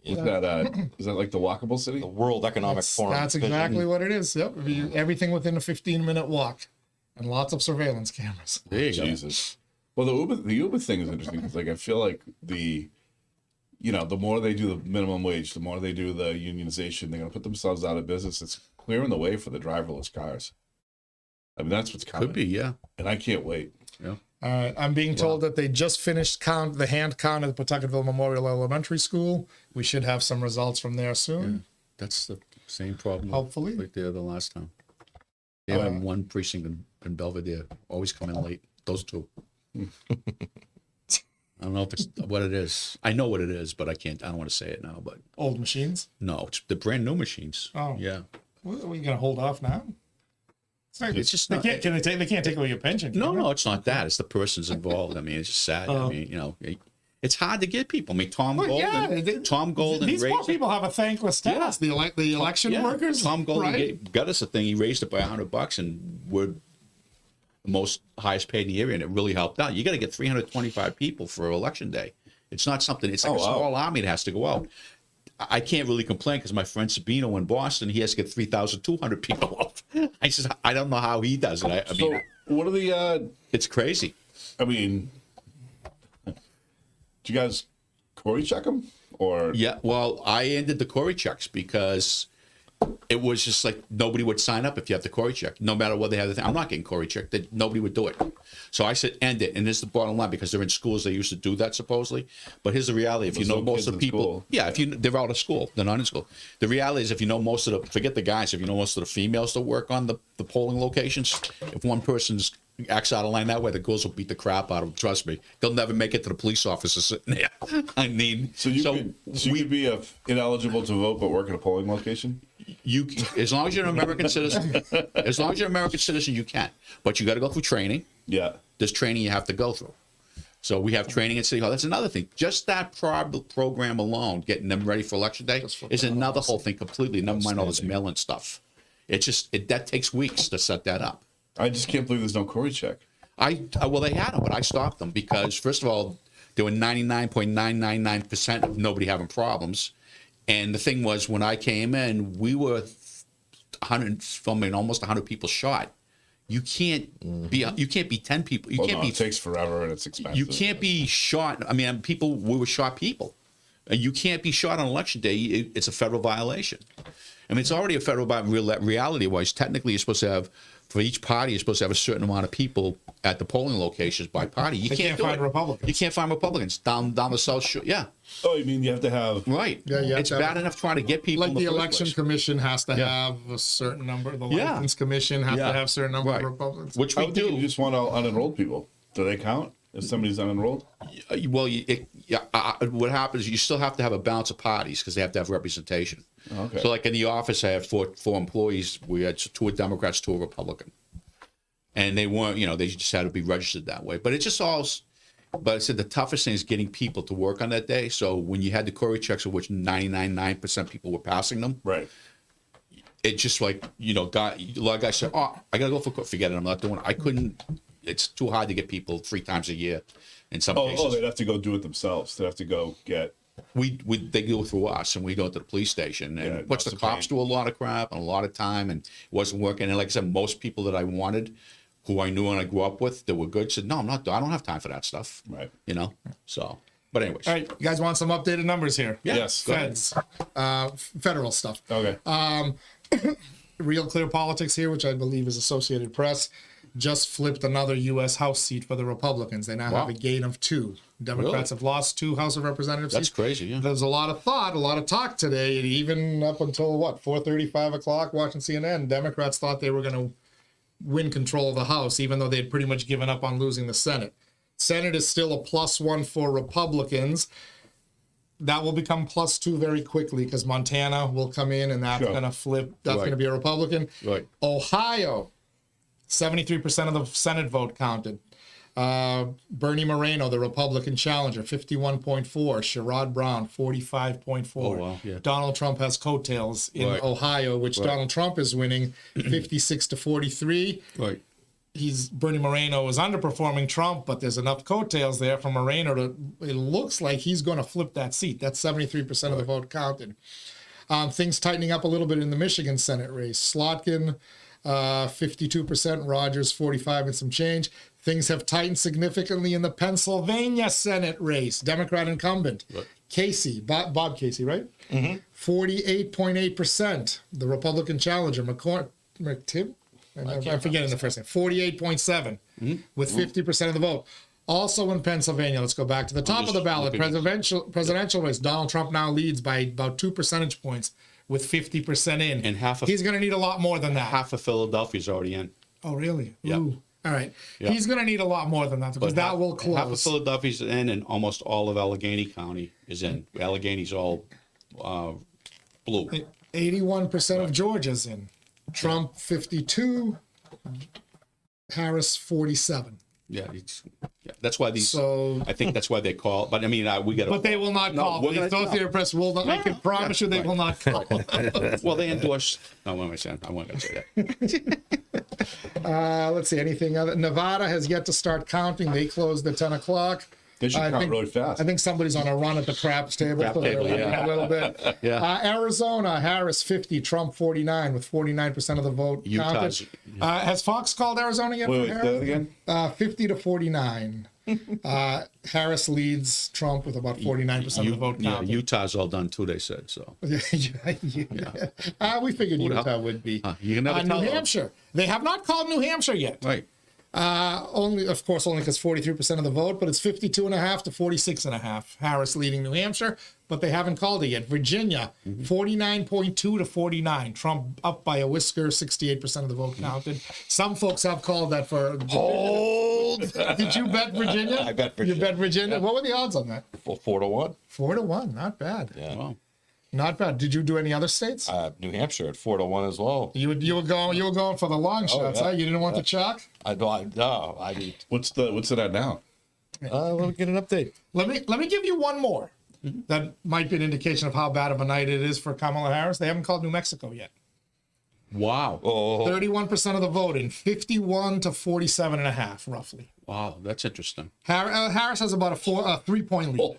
Is that like the walkable city? The World Economic Forum. That's exactly what it is. Yep, everything within a 15-minute walk, and lots of surveillance cameras. There you go. Jesus. Well, the Uber thing is interesting because like I feel like the you know, the more they do the minimum wage, the more they do the unionization, they're going to put themselves out of business. It's clearing the way for the driverless cars. I mean, that's what's coming. Could be, yeah. And I can't wait. Yeah. All right, I'm being told that they just finished the hand count at the Pawtuckettville Memorial Elementary School. We should have some results from there soon. That's the same problem. Hopefully. Like there the last time. They have one precinct in Belvedere. Always come in late. Those two. I don't know if it's what it is. I know what it is, but I don't want to say it now. But Old machines? no, it's the brand new machines. Oh. Yeah. What, are you going to hold off now? It's just they not. can't. They can't take away your pension. No, can they? no, it's not that. It's the persons involved. I mean, it's just sad. I mean, you know, it's hard to get people. I mean, Tom Golden. These poor raised it. people have a thankless task. The election workers. Tom Golden right? got us a thing. He raised it by $100, and we're the most highest paid in the area, and it really helped out. You got to get 325 people for election day. It's not something. It's like a small army that has to go out. I can't really complain because my friend Sabino in Boston, he has to get 3,200 people off. I said, I don't know how he does it. I mean, what are the? it's crazy. I mean, do you guys Cory check them or? Yeah, well, I ended the Cory checks because it was just like nobody would sign up if you have the Cory check, no matter what they had. I'm not getting Cory check. That nobody would do it. So I said, end it. And this is the bottom line because they're in schools. They used to do that supposedly. But here's the reality: if you know most of the people, they're out of school, they're not in school. The reality is, if you know most of the, forget the guys, if you know most of the females that work on the polling locations, if one person's acts out of line that way, the girls will beat the crap out of them. Trust me, they'll never make it to the police officer sitting there. I mean, so you could be ineligible to vote but work at a polling location. You, as long as you're an American citizen, you can. But you got to go through training. Yeah, there's training you have to go through. So we have training at City Hall. That's another thing. Just that program alone, getting them ready for election day, is another whole thing completely. Never mind all this mail-in stuff. It's just that takes weeks to set that up. I just can't believe there's no Cory check. Well, they had them, but I stopped them because first of all, there were 99.999% of nobody having problems. And the thing was, when I came in, we were 100, almost 100 people short. You can't be 10 people. You can't be. It takes forever and it's expensive. You can't be short. I mean, we were short people. You can't be short on election day. It's a federal violation. I mean, it's already a federal violation. Reality-wise, technically, you're supposed to have, for each party, you're supposed to have a certain amount of people at the polling locations by party. You can't find Republicans. You can't find Republicans down the South Shore. Yeah. Oh, you mean you have to have right? Yeah, it's bad enough trying to get people. Like the election commission has to have a certain number. The license commission has to have a certain number of Republicans. Which we do. You just want unenrolled people. Do they count if somebody's unenrolled? Well, what happens is you still have to have a balance of parties because they have to have representation. Okay. So, like in the office, I have four employees. We had 2 Democrats, 2 Republican, and they weren't. They just had to be registered that way. But it's just all. But I said the toughest thing is getting people to work on that day. So when you had the Cory checks, of which 99.9% people were passing them, right? It's just like a lot of guys say, "Oh, I gotta go for forget it. I'm not doing it." I couldn't. It's too hard to get people 3 times a year. In some cases, they'd have to go do it themselves. They'd have to go get. They go through us, and we go to the police station, and which the cops do a lot of crap and a lot of time, and it wasn't working. And like I said, most people that I wanted, who I knew and I grew up with, that were good, said, "No, I'm not. I don't have time for that stuff." Right. So, but anyways. All right, you guys want some updated numbers here? Yeah. Yes. Feds, federal stuff. Okay. Real Clear Politics here, which I believe is Associated Press, just flipped another U.S. House seat for the Republicans. They now have a gain of 2. Democrats have lost 2 House of Representatives That's seats. crazy, yeah. There's a lot of thought, a lot of talk today, even up until 4:30, 5 o'clock, watching CNN. Democrats thought they were going to win control of the House, even though they had pretty much given up on losing the Senate. Senate is still a +1 for Republicans. That will become +2 very quickly because Montana will come in and that's going to flip. That's going to be a Republican. Right. Ohio, 73% of the Senate vote counted. Bernie Moreno, the Republican challenger, 51.4. Sherrod Brown, 45.4. Oh, wow. Yeah. Donald Trump has coattails in Ohio, which Donald Trump is winning 56-43. Right. Bernie Moreno is underperforming Trump, but there's enough coattails there for Moreno it looks like he's going to flip that seat. That's 73% of the vote counted. Things tightening up a little bit in the Michigan Senate race. Slotkin, 52%, Rogers, 45 and some change. Things have tightened significantly in the Pennsylvania Senate race. Democrat incumbent. Casey, Bob Casey, right? 48.8%. The Republican challenger, Tim? I'm forgetting the first name. 48.7 with 50% of the vote. Also in Pennsylvania, let's go back to the top of the ballot. Presidential race. Donald Trump now leads by about 2 percentage points with 50% in. And he's going to need a lot more than that. Half of Philadelphia's already in. Oh, really? Yeah. Ooh. All right. Yeah. He's going to need a lot more than that because that will close. Half of Philadelphia's in, and almost all of Allegheny County is in. Allegheny's all blue. 81% of Georgia's in. Trump 52, Harris 47. Yeah, that's why these. So I think that's why they call. But I mean, we got. But they will not call. The Associated Press will not. I can promise you they will not call. Well, they endorse. No, what am I saying? I wasn't going to say that. Let's see. Anything other? Nevada has yet to start counting. They closed at 10 o'clock. They should count really fast. I think somebody's on a run at the craps table. A little bit. Yeah. Arizona, Harris 50, Trump 49 with 49% of the vote counted. Has Fox called Arizona yet? Wait, say that again? 50 to 49. Harris leads Trump with about 49% of the vote counted. Yeah, Utah's all done too. They said so. We figured Utah would be. You can never tell. New Hampshire. They have not called New Hampshire yet. Right. Only because 43% of the vote, but it's 52.5 to 46.5. Harris leading New Hampshire, but they haven't called it yet. Virginia, 49.2 to 49. Trump up by a whisker, 68% of the vote counted. Some folks have called that for. Hold. Did you bet Virginia? I bet Virginia. You bet Virginia? Yeah. What were the odds on that? 4 to 1. 4 to 1, not bad. Yeah. Wow. Not bad. Did you do any other states? New Hampshire at 4 to 1 as well. You were going for the long shots, huh? You didn't want the chalk? No. What's it at now? Let me get an update. Let me give you one more. That might be an indication of how bad of a night it is for Kamala Harris. They haven't called New Mexico yet. Wow. 31% of the vote in 51 to 47.5, roughly. Wow, that's interesting. Harris has about a 3-point lead.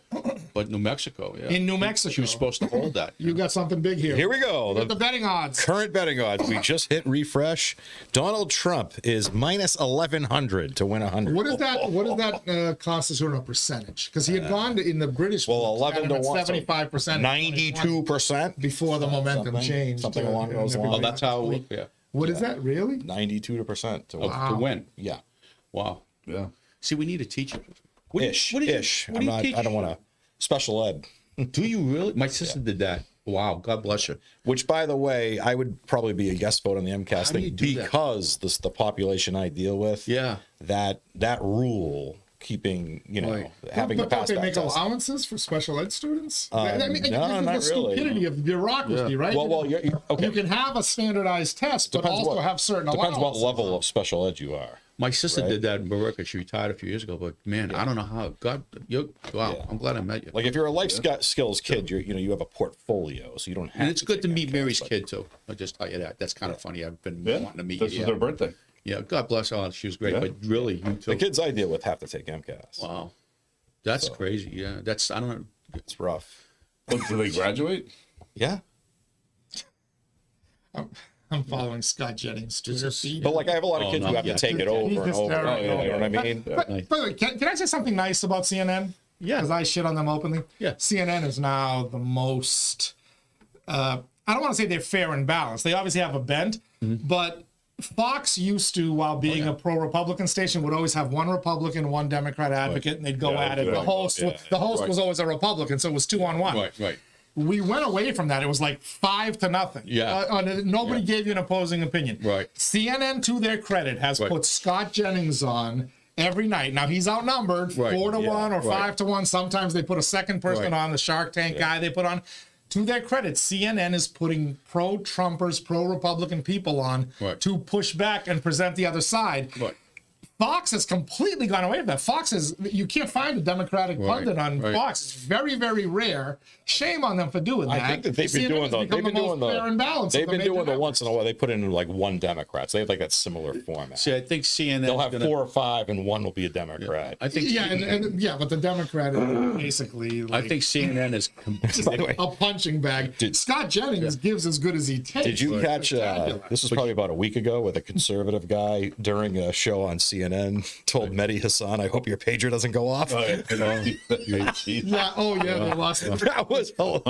But New Mexico, yeah. In New Mexico. She was supposed to hold that. You got something big here. Here we go. The betting odds. Current betting odds. We just hit refresh. Donald Trump is minus 1,100 to win 100. What does that constitute on a percentage? Because he had gone in the British. 11 to 1. 75%. 92% before the momentum changed. Something along those lines. Oh, that's how. Yeah. What is that really? 92% To win. Yeah. Wow. Yeah. See, we need a teacher. Ish. What do you teach? I don't want to. Special ed. Do you really? My sister did that. Wow. God bless her. Which, by the way, I would probably be a guest vote on the MCAS How do you thing do that? because the population I deal with. Yeah. That rule keeping Right. having But to pass don't they that make test. allowances for special ed students? No, this is not the really. stupidity of bureaucracy, right? Well, you're, okay. You can have a standardized test, but also have certain depends allowances. what level of special ed you are. My sister did that in Barica. She retired a few years ago, but man, I don't know how. God, wow! Yeah. I'm glad I met you. Like if you're a life skills kid, you have a portfolio, so you don't have. And it's good to take meet MCAS, Mary's but- kid too. I'll just tell you that. That's kind of funny. I've been Yeah. wanting to meet This you. was her birthday. Yeah, God bless her. Oh, she was great, Yeah. but really, you too. The kids I deal with have to take MCAS. Wow, that's crazy. Yeah, that's I don't know. It's rough. But do they graduate? Yeah. I'm following Scott Jennings to his feet. But like I have a lot of kids who have to take it over and over. hysterical. You know what I mean? By the way, can I say something nice about CNN? Yeah. Because I shit on them openly. Yeah. CNN is now the most, I don't want to say they're fair and balanced. They obviously have a bent, but Fox used to, while being a pro-Republican station, would always have one Republican, one Democrat advocate, and they'd go at it. yeah, The host was always a Republican, so it was 2-on-1. Right. We went away from that. It was like 5-0. Yeah. Nobody gave you an opposing opinion. Right. CNN, to their credit, has put Scott Jennings on every night. Now he's outnumbered 4-1 or 5-1. Sometimes they put a second person on, the Shark Tank guy they put on. To their credit, CNN is putting pro-Trumpers, pro-Republican people on to push back and present the other side. Right. Fox has completely gone away from that. Fox is, you can't find a Democratic pundit on Fox. It's very, very rare. Shame on them for doing that. I think that they've been doing the once in a while. They put in like one Democrat. So they have like that similar format. See, I think CNN. They'll have 4 or 5, and one will be a Democrat. I think. but the Democrat is basically like I think CNN is. By the way, a punching bag. Scott Jennings gives as good as he takes. did you catch? This was probably about a week ago with a conservative guy during a show on CNN. CNN told Mehdi Hassan, "I hope your pager doesn't go off." Oh, yeah. Yeah. Oh, yeah. They lost it. That was No.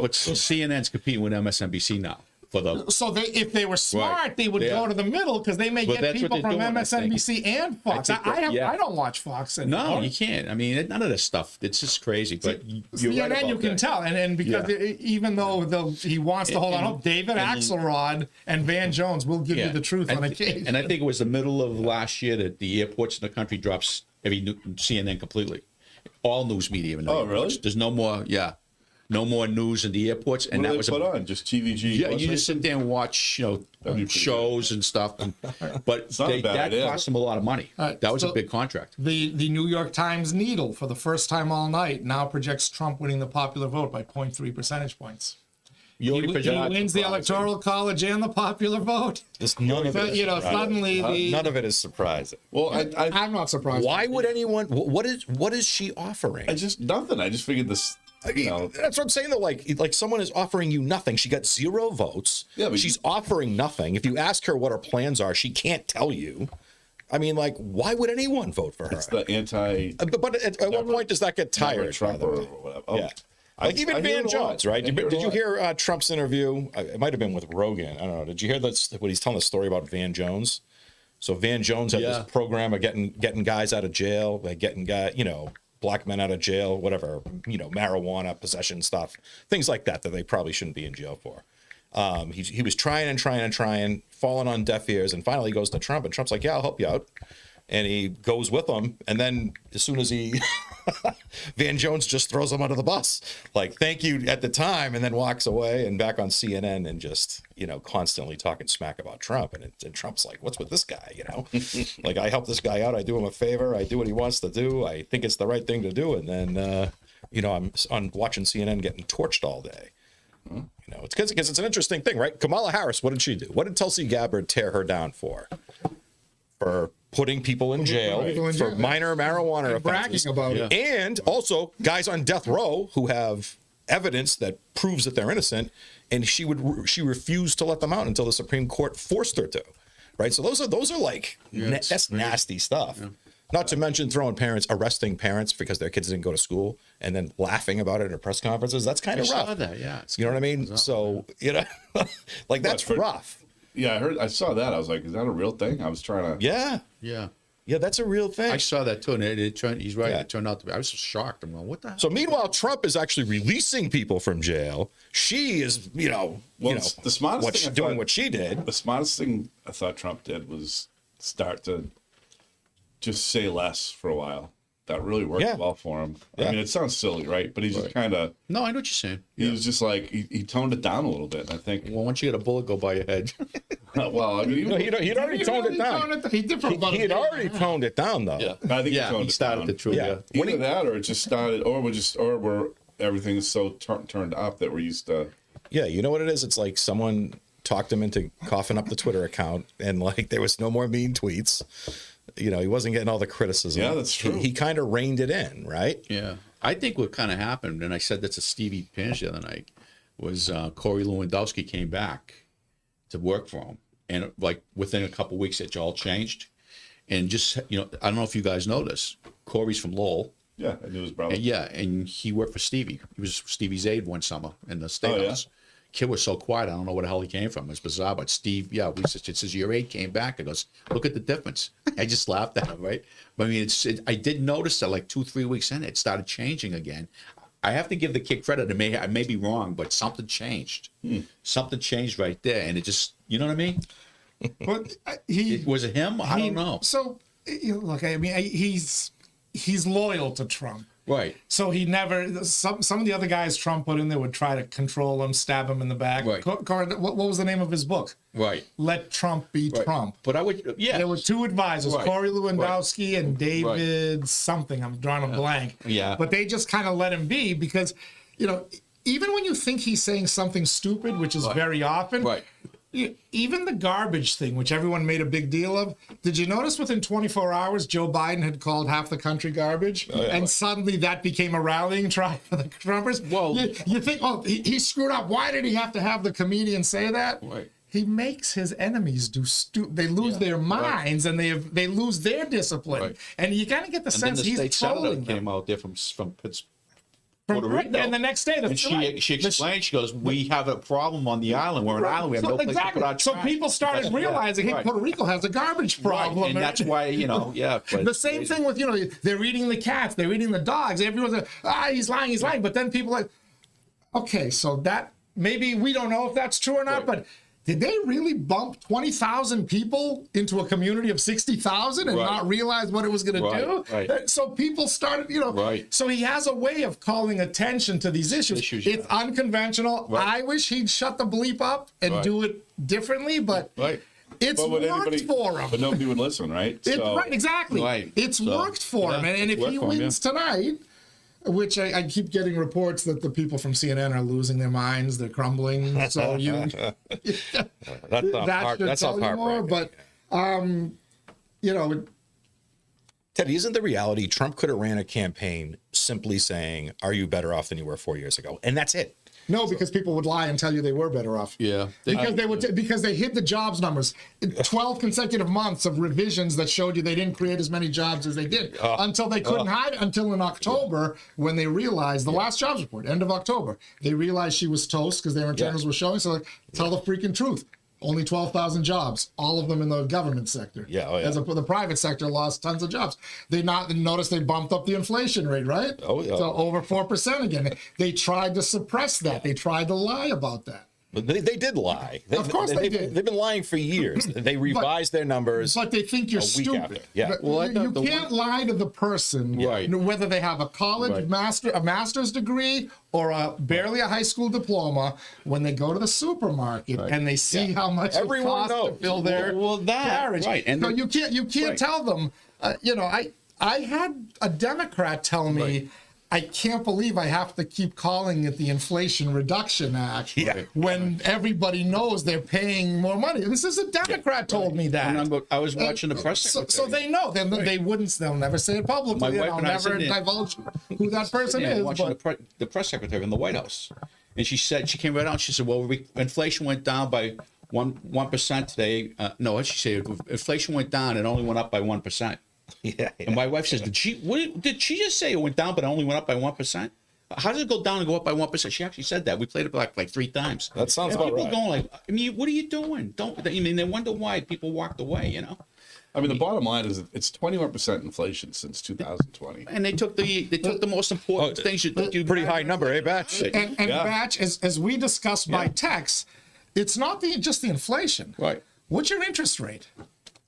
But CNN's competing with MSNBC now for the. So if they were smart, Right. they would They go are. to the middle because they may But get that's what people they're from doing, I think. MSNBC and Fox. I think I don't watch Fox anymore. No, you can't. I mean, none of this stuff. It's just crazy. But you're right CNN, about you can that. tell, and because even though he wants to hold on hope, David Axelrod and Van Jones will give you the truth on occasion. And I think it was the middle of last year that the airports in the country drops CNN completely. All news media. In the Oh, airports. really? There's no more. Yeah. No more news in the airports, and What that do they was put on? Just TVG? Yeah, you just sit there and watch, That'd be pretty shows and stuff. But not a bad that idea. cost them a lot of money. All right, That was so- a big contract. The New York Times Needle, for the first time all night, now projects Trump winning the popular vote by 0.3 percentage points. You He already projected- wins the Electoral College and the popular vote. None of But, it is suddenly none of it is surprising. Well, I'm not surprised. Why would anyone? What is she offering? I just nothing. I just figured this. You know, That's what I'm saying though. Like someone is offering you nothing. She got 0 votes. Yeah, but she's offering nothing. If you ask her what her plans are, she can't tell you. I mean, like, why would anyone vote for her? it's the anti. But at what point does that get tired? Trump by the or way? whatever. Yeah. Like even I hear Van it a lot. Jones, right? I hear it a Did you lot. hear Trump's interview? It might have been with Rogan. I don't know. Did you hear what he's telling the story about Van Jones? So Van Jones had this program of getting guys out of jail, like getting black men out of jail, whatever, marijuana possession stuff, things like that they probably shouldn't be in jail for. He was trying, falling on deaf ears, and finally he goes to Trump, and Trump's like, "Yeah, I'll help you out." And he goes with him, and then as soon as he Van Jones just throws him under the bus, like, "Thank you" at the time, and then walks away and back on CNN and just constantly talking smack about Trump, and Trump's like, "What's with this guy?" Like, I help this guy out, I do him a favor, I do what he wants to do, I think it's the right thing to do, and then I'm on watching CNN getting torched all day. It's because it's an interesting thing, right? Kamala Harris, what did she do? What did Tulsi Gabbard tear her down for? For putting people in jail for minor marijuana offenses. bragging about it. And also guys on death row who have evidence that proves that they're innocent, and she refused to let them out until the Supreme Court forced her to. Right? So those are like that's nasty stuff. Yeah. Not to mention arresting parents because their kids didn't go to school and then laughing about it at press conferences. That's kind of rough. Saw that, yeah. You know what I mean? So, like, that's rough. Yeah, I saw that. I was like, is that a real thing? I was trying to. Yeah, that's a real thing. I saw that too, and he's right. Yeah. It turned out to be. I was so shocked. I'm going, what the hell? So meanwhile, Trump is actually releasing people from jail. She is, the smartest thing doing what she did. The smartest thing I thought Trump did was start to just say less for a while. That really worked well for him. Yeah. I mean, it sounds silly, right? But he's just kind of. No, I know what you're saying. He was just like he toned it down a little bit. I think. Well, once you get a bullet go by your head. Well, I mean, he'd already toned it down. He had already toned it down, though. Yeah, I think he toned it started down. the truth. Yeah. Either that, or it just started, or we're everything's so turned up that we're used to. Yeah, you know what it is? It's like someone talked him into coughing up the Twitter account, and like there was no more mean tweets. He wasn't getting all the criticism. Yeah, that's true. He kind of reined it in, right? Yeah. I think what kind of happened, and I said that to Stevie Pinch the other night, was Corey Lewandowski came back to work for him. And like within a couple of weeks, it all changed. And just, I don't know if you guys know this. Corey's from Lowell. Yeah, I knew his brother. And he worked for Stevie. He was Stevie's aide one summer in the State House. Kid was so quiet, I don't know where the hell he came from. It's bizarre, but Steve, it says your aide came back. I goes, look at the difference. I just laughed at him, right? But I mean, I did notice that like 2-3 weeks in, it started changing again. I have to give the kid credit. I may be wrong, but something changed. Something changed right there, and it just, you know what I mean? But was it him? I don't know. So look, I mean, he's loyal to Trump. Right. So he never. Some of the other guys Trump put in there would try to control him, stab him in the back. Right. What was the name of his book? Right. Let Trump be Trump. But I would. Yeah. There were 2 advisors, Corey Lewandowski and David something. I'm drawing a blank. Yeah. But they just kind of let him be because, even when you think he's saying something stupid, which is very often. Right. Even the garbage thing, which everyone made a big deal of, did you notice within 24 hours, Joe Biden had called half the country garbage? And suddenly that became a rallying cry for the Trumpers? Well, you think, he screwed up. Why did he have to have the comedian say that? Right. he makes his enemies do they lose their minds and they lose their discipline. Right. And you kind of get the And sense then the he's state senator trolling them. came out there from Puerto Rico. And the next day, And she explained, she goes, we have a problem on the island. We're an island. We have no place to put our So trash. people started realizing, hey, Puerto Rico has a garbage problem. Right. And that's why, you know, but the same thing with, you know, they're eating the cats, they're eating the dogs. Everyone's like, he's lying. But then people are like, okay, so that, maybe we don't know if that's true or not, but did they really bump 20,000 people into a community of 60,000 and not realize what it was going to do? Right. So people started, you know, so he has a way of calling attention to these issues. It's unconventional. I wish he'd shut the bleep up and do it differently, but it's worked for him. But nobody would listen, right? Right, exactly. It's worked for him. And if he wins tonight, which I keep getting reports that the people from CNN are losing their minds, they're crumbling. So that's tell you more. But you know, Teddy, isn't the reality Trump could have ran a campaign simply saying, "Are you better off than you were 4 years ago?" And that's it. No, because people would lie and tell you they were better off. Yeah. Because they hid the jobs numbers. 12 consecutive months of revisions that showed you they didn't create as many jobs as they did until they couldn't hide until in October when they realized the last jobs report, end of October, they realized she was toast because their internals were showing. So like, tell the freaking truth. Only 12,000 jobs, all of them in the government sector. As the private sector lost tons of jobs. They noticed they bumped up the inflation rate, right? So over 4% again. They tried to suppress that. They tried to lie about that. But they did lie. Of course they did. They've been lying for years. They revised their numbers. But they think you're stupid. Well, you can't lie to the person, whether they have a college master's degree or barely a high school diploma, when they go to the supermarket and they see how much it costs to fill their carriage. And so you can't tell them. You know, I had a Democrat tell me, I can't believe I have to keep calling it the Inflation Reduction Act when everybody knows they're paying more money. This is a Democrat told me that. And I was watching the press secretary. So they know. They'll never say it publicly. I'll never divulge who that person is. Watching the press secretary in the White House. And she came right out and she said, well, inflation went down by 1% today. No, what she said, inflation went down and only went up by 1%. And my wife says, did she just say it went down but it only went up by 1%? How does it go down and go up by 1%? She actually said that. We played it like 3 times. That sounds about right. People going like, I mean, what are you doing? They wonder why people walked away, you know? I mean, the bottom line is it's 21% inflation since 2020. And they took the most important things. Pretty high number, eh, Batch? And Batch, as we discussed by text, it's not just the inflation. Right. What's your interest rate?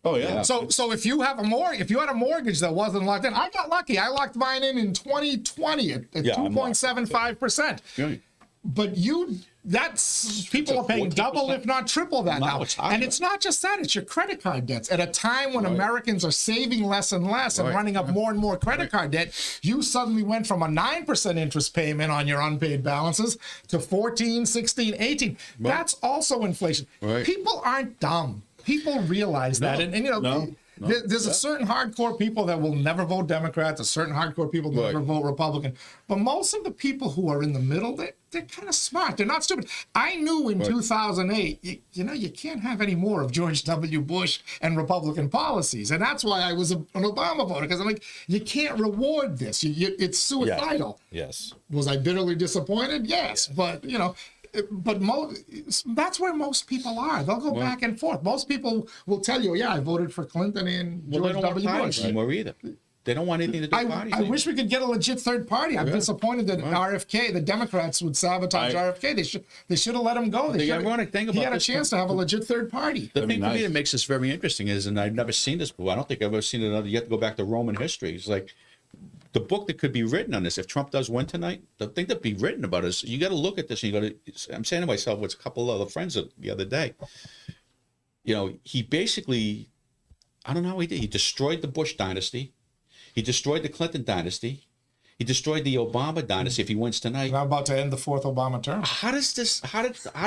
Oh yeah. So if you had a mortgage that wasn't locked in, I got lucky. I locked mine in 2020 at 2.75%. But people are paying double, if not triple that now. And it's not just that; it's your credit card debts. At a time when Americans are saving less and less and running up more and more credit card debt, you suddenly went from a 9% interest payment on your unpaid balances to 14, 16, 18. That's also inflation. People aren't dumb. People realize that, and you know, there's a certain hardcore people that will never vote Democrat, a certain hardcore people that never vote Republican. But most of the people who are in the middle, they're kind of smart. They're not stupid. I knew in 2008, you can't have any more of George W. Bush and Republican policies, and that's why I was an Obama voter, because I'm like, you can't reward this. It's suicidal. Yes. Was I bitterly disappointed? Yes, but you know. But that's where most people are. They'll go back and forth. Most people will tell you, I voted for Clinton and George W. Bush. Anymore either. They don't want anything to do with parties. I wish we could get a legit third party. I'm disappointed that RFK, the Democrats, would sabotage RFK. They should have let him go. The ironic thing about he had a chance to have a legit third party. The thing to me that makes this very interesting is, and I've never seen this before. I don't think I've ever seen another. You have to go back to Roman history. It's like the book that could be written on this, if Trump does win tonight, the thing that be written about is you got to look at this and you got to. I'm saying to myself with a couple of other friends the other day, you know, he basically, I don't know how he did. He destroyed the Bush dynasty, he destroyed the Clinton dynasty, He destroyed the Obama dynasty. If he wins tonight, Now about to end the fourth Obama term. how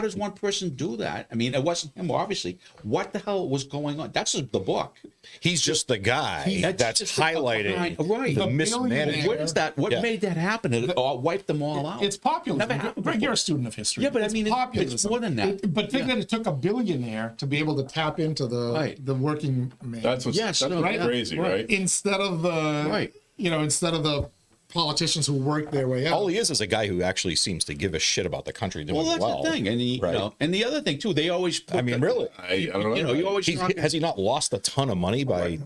does one person do that? I mean, it wasn't him, obviously. What the hell was going on? That's the book. He's just the guy that's just highlighting right. the The mismanagement. What is that? What made that happen? It wiped them all out. It's popular. Never happened Greg, you're before. a student of history. Yeah, but I It's mean, populism. it's more than that. But think that it took a billionaire to be able to tap into the working man. That's what's crazy, right? Instead of the instead of the politicians who work their way out. All he is a guy who actually seems to give a shit about the country doing Well, that's the thing, and and the other thing too, they always. I mean, really, I don't know. You always has he not lost a ton of money by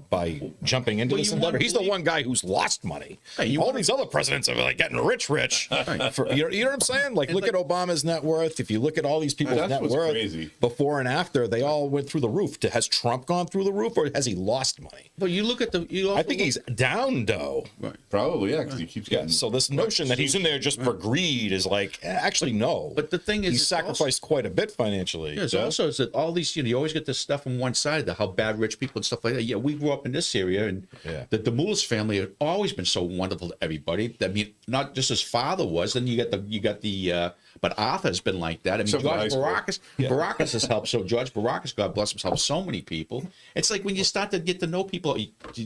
jumping into this endeavor? He's the one guy who's lost money. All these other presidents are like getting rich. For, you know what I'm saying? Like, look at Obama's net worth. If you look at all these people's net worth crazy. before and after, they all went through the roof. Has Trump gone through the roof, or has he lost money? But you look at the. I think he's down, though. Right. Probably, yeah, because he keeps getting. So this notion that he's in there just for greed is like, actually, no. But the thing is, he's sacrificed quite a bit financially. Yeah, also is that all these, you always get this stuff from one side, how bad rich people and stuff like that. Yeah, we grew up in this area, and the Mullers family have always been so wonderful to everybody. I mean, not just his father was, then you got the but Arthur's been like that. I mean, Except George Baracus has helped. So George Baracus, God bless him, has helped so many people. It's like when you start to get to know people,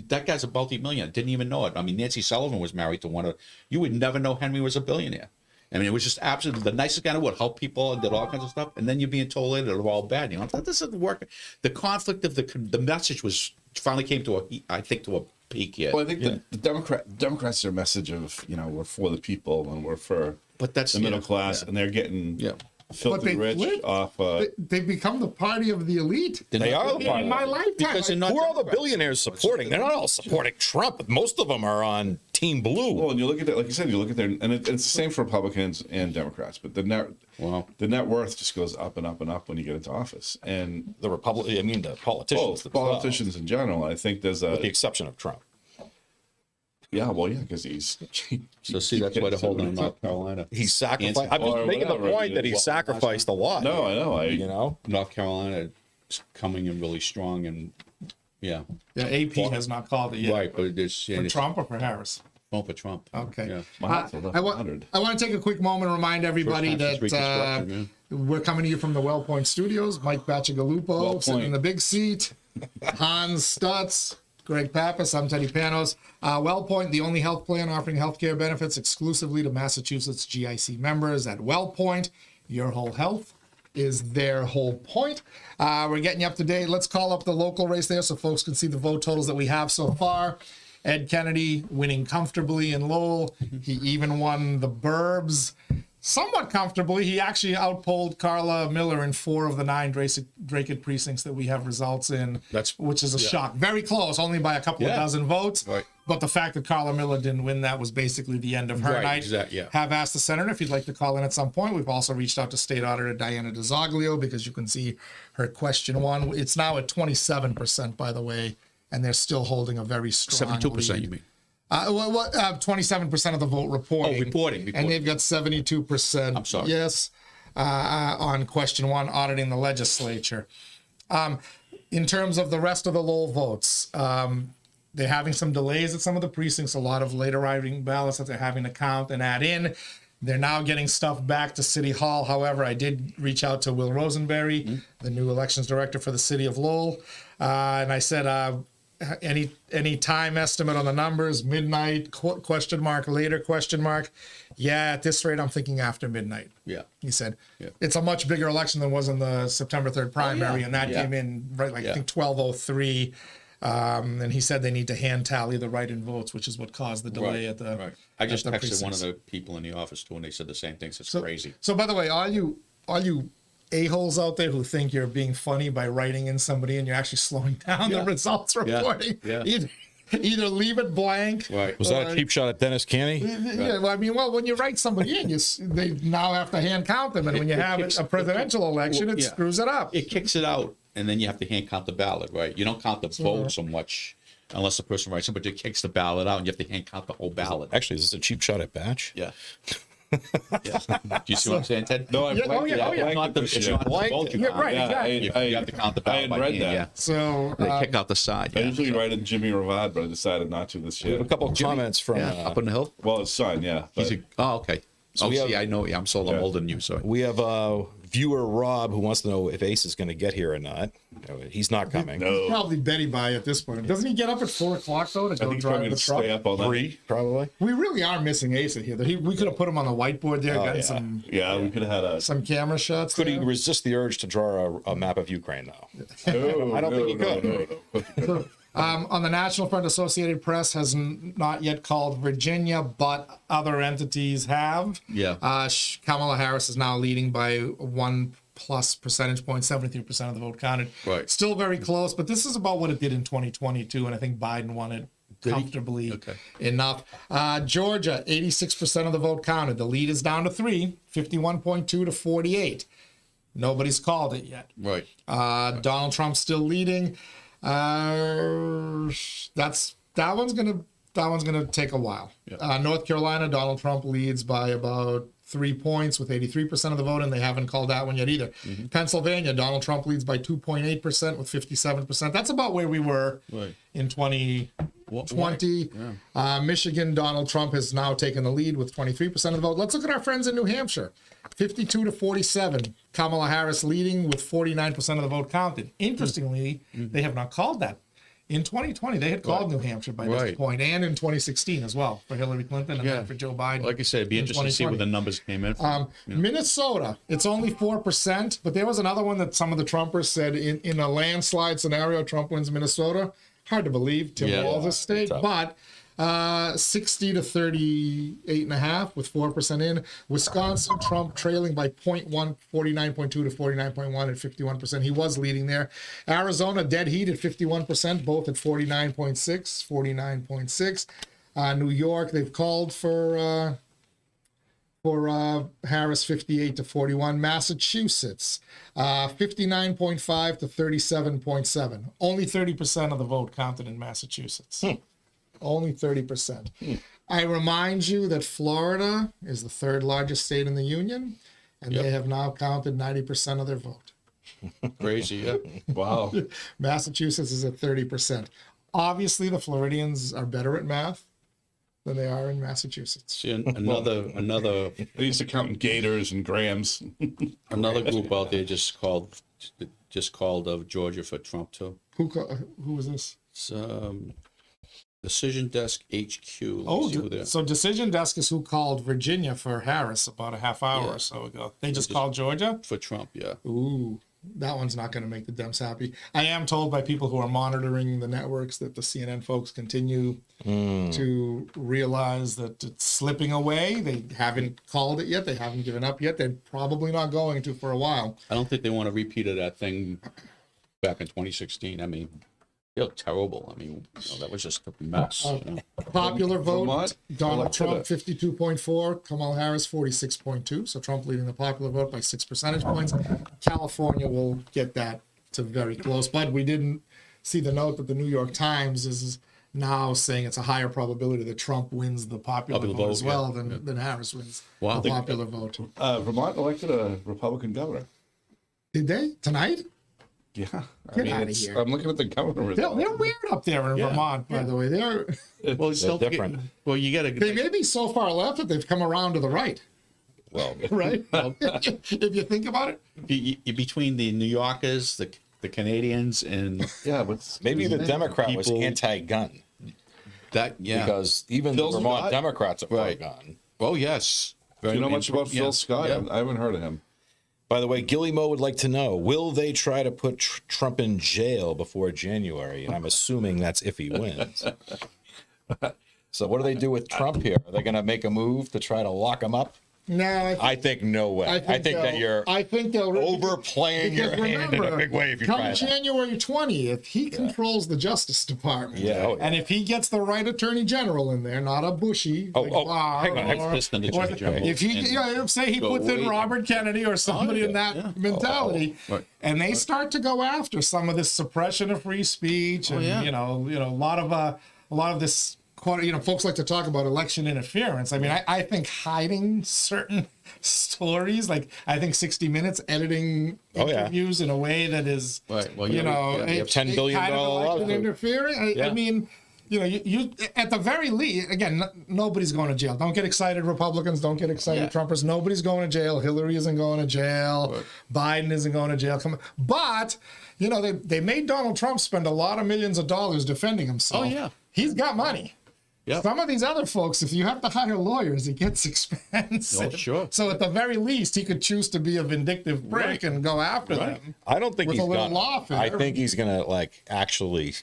that guy's a multi-millionaire. Didn't even know it. I mean, Nancy Sullivan was married to one of. You would never know Henry was a billionaire. I mean, it was just absolutely the nicest guy in the world. Helped people and did all kinds of stuff. And then you're being told later they're all bad. You know, that doesn't work. The conflict of the message was finally came to a peak here. Well, I think the Democrats, their message of we're for the people and we're for the middle class, and they're getting filthy rich off. They've become the party of the elite. They are the party in my lifetime. Who are all the billionaires supporting? They're not all supporting Trump, but most of them are on Team Blue. Well, and you look at that, like you said, you look at their, and it's the same for Republicans and Democrats, but the net worth just goes up and up and up when you get into office. And the politicians. Politicians in general, I think there's with the exception of Trump. Yeah, well, yeah, because he's. So see, that's why they're holding in North Carolina. He's sacrificed. I'm just making the point that he sacrificed a lot. No, I know. North Carolina is coming in really strong, and AP has not called it yet. Right, but it's for Trump or for Harris. Oh, for Trump. Okay. Yeah. I want to take a quick moment and remind everybody that we're coming to you from the WellPoint Studios. Mike Bacigalupo sitting in the big seat. Hans Stutz. Greg Pappas, I'm Teddy Panos. WellPoint, the only health plan offering healthcare benefits exclusively to Massachusetts GIC members. At WellPoint, your whole health is their whole point. We're getting you up to date. Let's call up the local race there so folks can see the vote totals that we have so far. Ed Kennedy winning comfortably in Lowell. He even won the Burbs somewhat comfortably. He actually outpolled Carla Miller in 4 of the 9 Drake precincts that we have results in, which is a shock. Very close, only by a couple of dozen votes. Right. But the fact that Carla Miller didn't win that was basically the end of her night. Exactly, Have asked the senator if he'd like to call in at some point. We've also reached out to State Auditor Diana DeZoglio because you can see her question 1. It's now at 27%, by the way, and they're still holding a very strong 72%, lead. you mean? 27% of the vote reporting. Reporting. And they've got 72%. I'm sorry. Yes, on question 1, auditing the legislature. In terms of the rest of the Lowell votes, they're having some delays at some of the precincts, a lot of late arriving ballots that they're having to count and add in. They're now getting stuff back to City Hall. However, I did reach out to Will Rosenberry, the new elections director for the city of Lowell, and I said, any time estimate on the numbers? Midnight? Question mark. Later? Question mark. Yeah, at this rate, I'm thinking after midnight. Yeah. He said, it's a much bigger election than was in the September 3rd primary, and that came in I think 12:03. And he said they need to hand tally the write-in votes, which is what caused the delay at the. Right. I just at the texted one of precincts. the people in the office too, and they said the same things. It's crazy. So, by the way, all you a-holes out there who think you're being funny by writing in somebody and you're actually slowing down the results reporting. Yeah. Either leave it blank. Right. Was that a cheap shot at Dennis Caney? Yeah, well, when you write somebody in, they now have to hand count them, and when you have a presidential election, it screws it up. It kicks it out, and then you have to hand count the ballot, right? You don't count the vote so much unless the person writes it, but it kicks the ballot out, and you have to hand count the whole ballot. Actually, is this a cheap shot at Batch? Yeah. Do you see what I'm saying, Ted? No, I Yeah, blanked it. I It's not blanked the, it it's this year. not the vote you Yeah, count. right, exactly. You have to count the I ballot had by read hand, that. yeah. So They kick out the side. I Yeah. usually write in Jimmy Ravad, but I decided not to this We year. have a couple of comments from. Yeah, up on the hill. Well, his son, yeah. He's but- okay. Oh, we have- see, I know. Yeah, I'm older than you, so. We have viewer Rob who wants to know if Ace is going to get here or not. He's not coming. no. probably Betty by at this point. Doesn't he get up at 4 o'clock though to I go think he's drive probably the going to truck? stay up all night. 3, probably. We really are missing Asa here. We could have put him on the whiteboard there, gotten yeah. some We could have had a. some camera shots. Could he there. resist the urge to draw a map of Ukraine, though? No, I don't think he could. On the National Front, Associated Press has not yet called Virginia, but other entities have. Yeah. Kamala Harris is now leading by 1+ percentage point, 73% of the vote counted. Right. Still very close, but this is about what it did in 2022, and I think Biden won it comfortably enough. Georgia, 86% of the vote counted. The lead is down to 3, 51.2 to 48. Nobody's called it yet. Right. Donald Trump still leading. That one's gonna take a while. North Carolina, Donald Trump leads by about 3 points with 83% of the vote, and they haven't called that one yet either. Pennsylvania, Donald Trump leads by 2.8% with 57%. That's about where we were in 2020. Michigan, Donald Trump has now taken the lead with 23% of the vote. Let's look at our friends in New Hampshire. 52 to 47. Kamala Harris leading with 49% of the vote counted. Interestingly, they have not called that. In 2020, they had called New Hampshire by this point, and in 2016 as well for Hillary Clinton and then for Joe Biden. Like I said, it'd be interesting to see where the numbers came in from. Minnesota, it's only 4%, but there was another one that some of the Trumpers said in a landslide scenario, Trump wins Minnesota. Hard to believe, Tim Walz's state, but 60 to 38.5 with 4% in. Wisconsin, Trump trailing by 0.1, 49.2 to 49.1 at 51%. He was leading there. Arizona, dead heat at 51%, both at 49.6. New York, they've called for Harris 58 to 41. Massachusetts, 59.5 to 37.7. Only 30% of the vote counted in Massachusetts. Only 30%. I remind you that Florida is the third largest state in the union, and they have now counted 90% of their vote. Crazy, yeah. Wow. Massachusetts is at 30%. Obviously, the Floridians are better at math than they are in Massachusetts. See, another They used to count in gators and grams. another group out there just called of Georgia for Trump too. Who was this? It's Decision Desk HQ. Let me Oh, see who they are. so Decision Desk is who called Virginia for Harris about a half hour or so ago. They just called Georgia? For Trump, yeah. Ooh, that one's not going to make the Dems happy. I am told by people who are monitoring the networks that the CNN folks continue to realize that it's slipping away. They haven't called it yet. They haven't given up yet. They're probably not going to for a while. I don't think they want to repeat of that thing back in 2016. I mean, they look terrible. I mean, that was just a mess. Popular vote, Vermont? Donald Trump Elected 52.4, Kamala Harris 46.2. So Trump leading the popular vote by 6 percentage points. California will get that to very close. But we didn't see the note that the New York Times is now saying it's a higher probability that Trump wins the popular vote as well than Harris wins the popular vote. Vermont elected a Republican governor. Did they? Tonight? Yeah. Get outta here. I'm looking at the governor results. They're weird up there in Vermont, by the way. They're Well, it's still different. Well, you got to. they may be so far left that they've come around to the right. Well, Right? If you think about it. Between the New Yorkers, the Canadians, and Yeah, but maybe the Democrat was People- anti-gun that, because even Phil the Vermont Scott? Democrats are Right. pro-gun. Oh yes. do you know much about Phil Scott? Yeah. I haven't heard of him. By the way, Gilly Mo would like to know, will they try to put Trump in jail before January? And I'm assuming that's if he wins. So what do they do with Trump here? Are they going to make a move to try to lock him up? No, I think no way. I think that you're they'll overplaying your because hand in a remember, big way if you come try that. January 20th, he controls the Justice Department. Yeah, oh, yeah. And if he gets the right attorney general in there, not a Bushy, like Barr, hang on, or- Ex-President Attorney General. if he, say he Go puts in away. Robert Kennedy or somebody in that mentality, and they start to go after some of this suppression of free speech, and a lot of this folks like to talk about election interference. I mean, I think hiding certain stories, like I think 60 Minutes editing interviews in a way that is, Right. Well, you have $10 billion kind of election lawsuit. interfering. I mean, you at the very least, again, nobody's going to jail. Don't get excited, Republicans. Don't get excited, Trumpers. Nobody's going to jail. Hillary isn't going to jail. Biden isn't going to jail. But they made Donald Trump spend a lot of millions of dollars defending himself. Oh, yeah. He's got money. Yeah. Some of these other folks, if you have to hire lawyers, it gets expensive. Oh, sure. So at the very least, he could choose to be a vindictive prick and go after them. I don't think with he's a little gonna. lawfare. I think he's gonna actually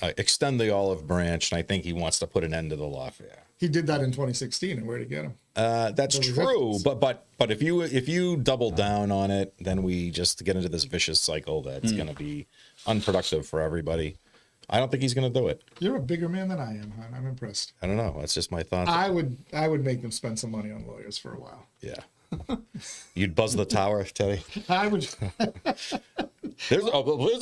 extend the olive branch, and I think he wants to put an end to the lawfare. He did that in 2016, and where'd he get him? That's true, but if you double down on it, then we just get into this vicious cycle that's going to be unproductive for everybody. I don't think he's going to do it. You're a bigger man than I am, hon. I'm impressed. I don't know. That's just my thoughts. I would make them spend some money on lawyers for a while. Yeah. You'd buzz the tower, Teddy. I would. There's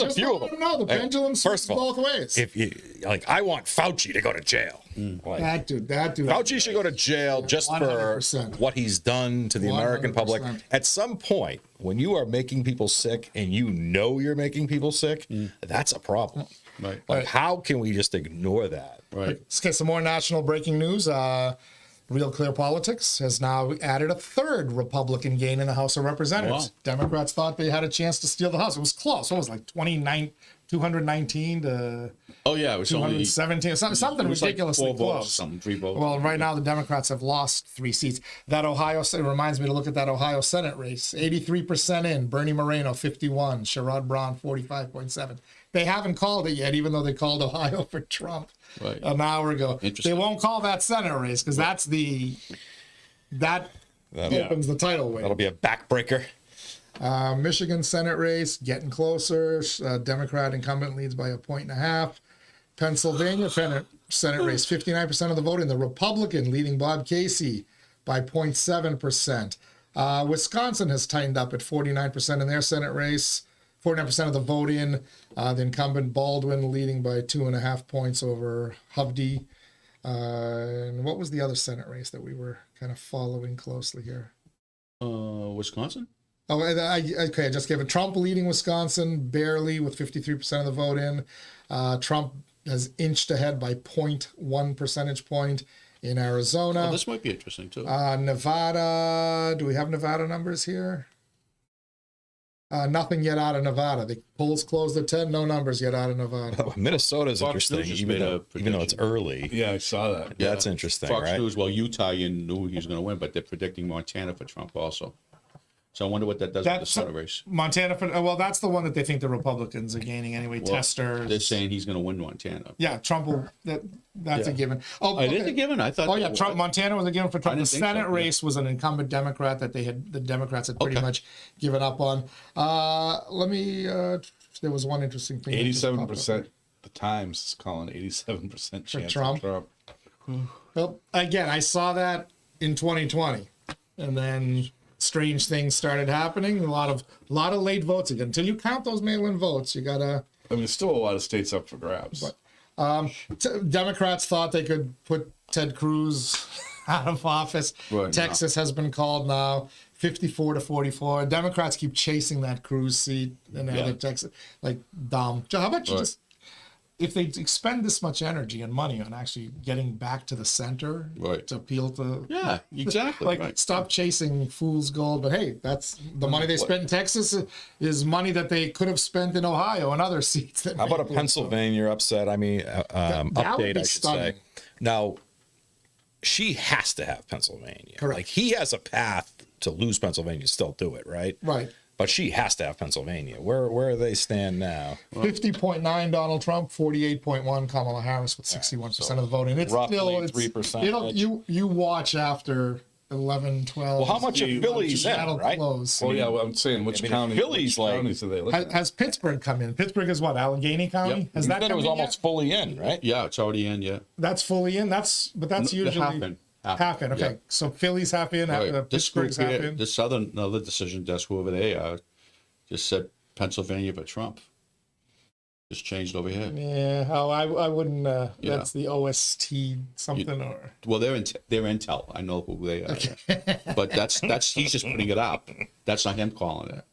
a few of them. No, the pendulum swings both ways. If you I want Fauci to go to jail. That dude. Fauci should go to jail just 100%. for what he's done to the American public. 100%. At some point, when you are making people sick and you're making people sick, that's a problem. Right. Like, how can we just ignore that? Right. Let's get some more national breaking news. Real Clear Politics has now added a third Republican gain in the House of Representatives. Wow. Democrats thought they had a chance to steal the House. It was close. What was it, like 219 to Oh yeah, it was only 217, something it was ridiculously like 4 votes, close. something 3 votes. Well, right now the Democrats have lost 3 seats. That it reminds me to look at that Ohio Senate race. 83% in. Bernie Moreno 51. Sherrod Brown 45.7. They haven't called it yet, even though they called Ohio for Trump an hour ago. They won't call that Senate race because that opens the tidal wave. That'll be a backbreaker. Michigan Senate race getting closer. Democrat incumbent leads by 1.5 points. Pennsylvania Senate race, 59% of the vote in. The Republican leading Bob Casey by 0.7%. Wisconsin has tightened up at 49% in their Senate race. 49% of the vote in. The incumbent Baldwin leading by 2.5 points over Hovde. And what was the other Senate race that we were kind of following closely here? Wisconsin? Oh, I just gave it. Trump leading Wisconsin barely with 53% of the vote in. Trump has inched ahead by 0.1 percentage point in Arizona. Oh, this might be interesting too. Nevada, do we have Nevada numbers here? Nothing yet out of Nevada. The polls closed at 10. No numbers yet out of Nevada. Minnesota's Fox interesting, News just even made a though it's early. Yeah, I saw that. Yeah, that's interesting, Fox right? News, well, Utah, you knew he was going to win, but they're predicting Montana for Trump also. So I wonder what that does with the Senate race. Montana, well, that's the one that they think the Republicans are gaining anyway. Well, Testers. They're saying he's going to win Montana. Yeah, Trump will. That's a given. Oh, It is a given. I thought. Oh yeah, Montana was a given for Trump. The didn't think Senate so, race was an incumbent Democrat that the Democrats had pretty much given up on. There was one interesting thing. 87%. The Times is calling 87% chance Trump. for Trump. Well, again, I saw that in 2020, and then strange things started happening. A lot of late votes again. Until you count those mail-in votes, you gotta. I mean, there's still a lot of states up for grabs. Democrats thought they could put Ted Cruz out of office. Right, Texas has been called now, 54-44. Democrats keep chasing that Cruz seat in Texas, like dumb. How about you just, if they expend this much energy and money on actually getting back to the center to appeal to, exactly, stop chasing fool's gold. But hey, that's the money they spent in Texas is money that they could have spent in Ohio and other seats. How about a Pennsylvania upset? I mean, update, I should say. Now, she has to have Pennsylvania. Correct. Like, he has a path to lose Pennsylvania, still do it, right? Right. But she has to have Pennsylvania. Where do they stand now? 50.9 Donald Trump, 48.1 Kamala Harris with 61% of the vote. And it's roughly still 3%. You watch after 11, 12. Well, how much of Philly's in, right? Close. Well, yeah, well, I'm saying which counties are they looking at? Has Pittsburgh come in? Pittsburgh is what, Allegheny County? Yep. Has that come It was in almost yet? fully in, right? Yeah, it's already in. Yeah. That's fully in. That's usually half in. Okay, Yeah. so Philly's half in. Right. This group Pittsburgh's half here, in. this other decision desk, whoever they are, just said Pennsylvania for Trump. Just changed over here. Yeah, I wouldn't. That's the OST something or. Well, they're Intel. I know who they are. But that's he's just putting it up. That's not him calling it.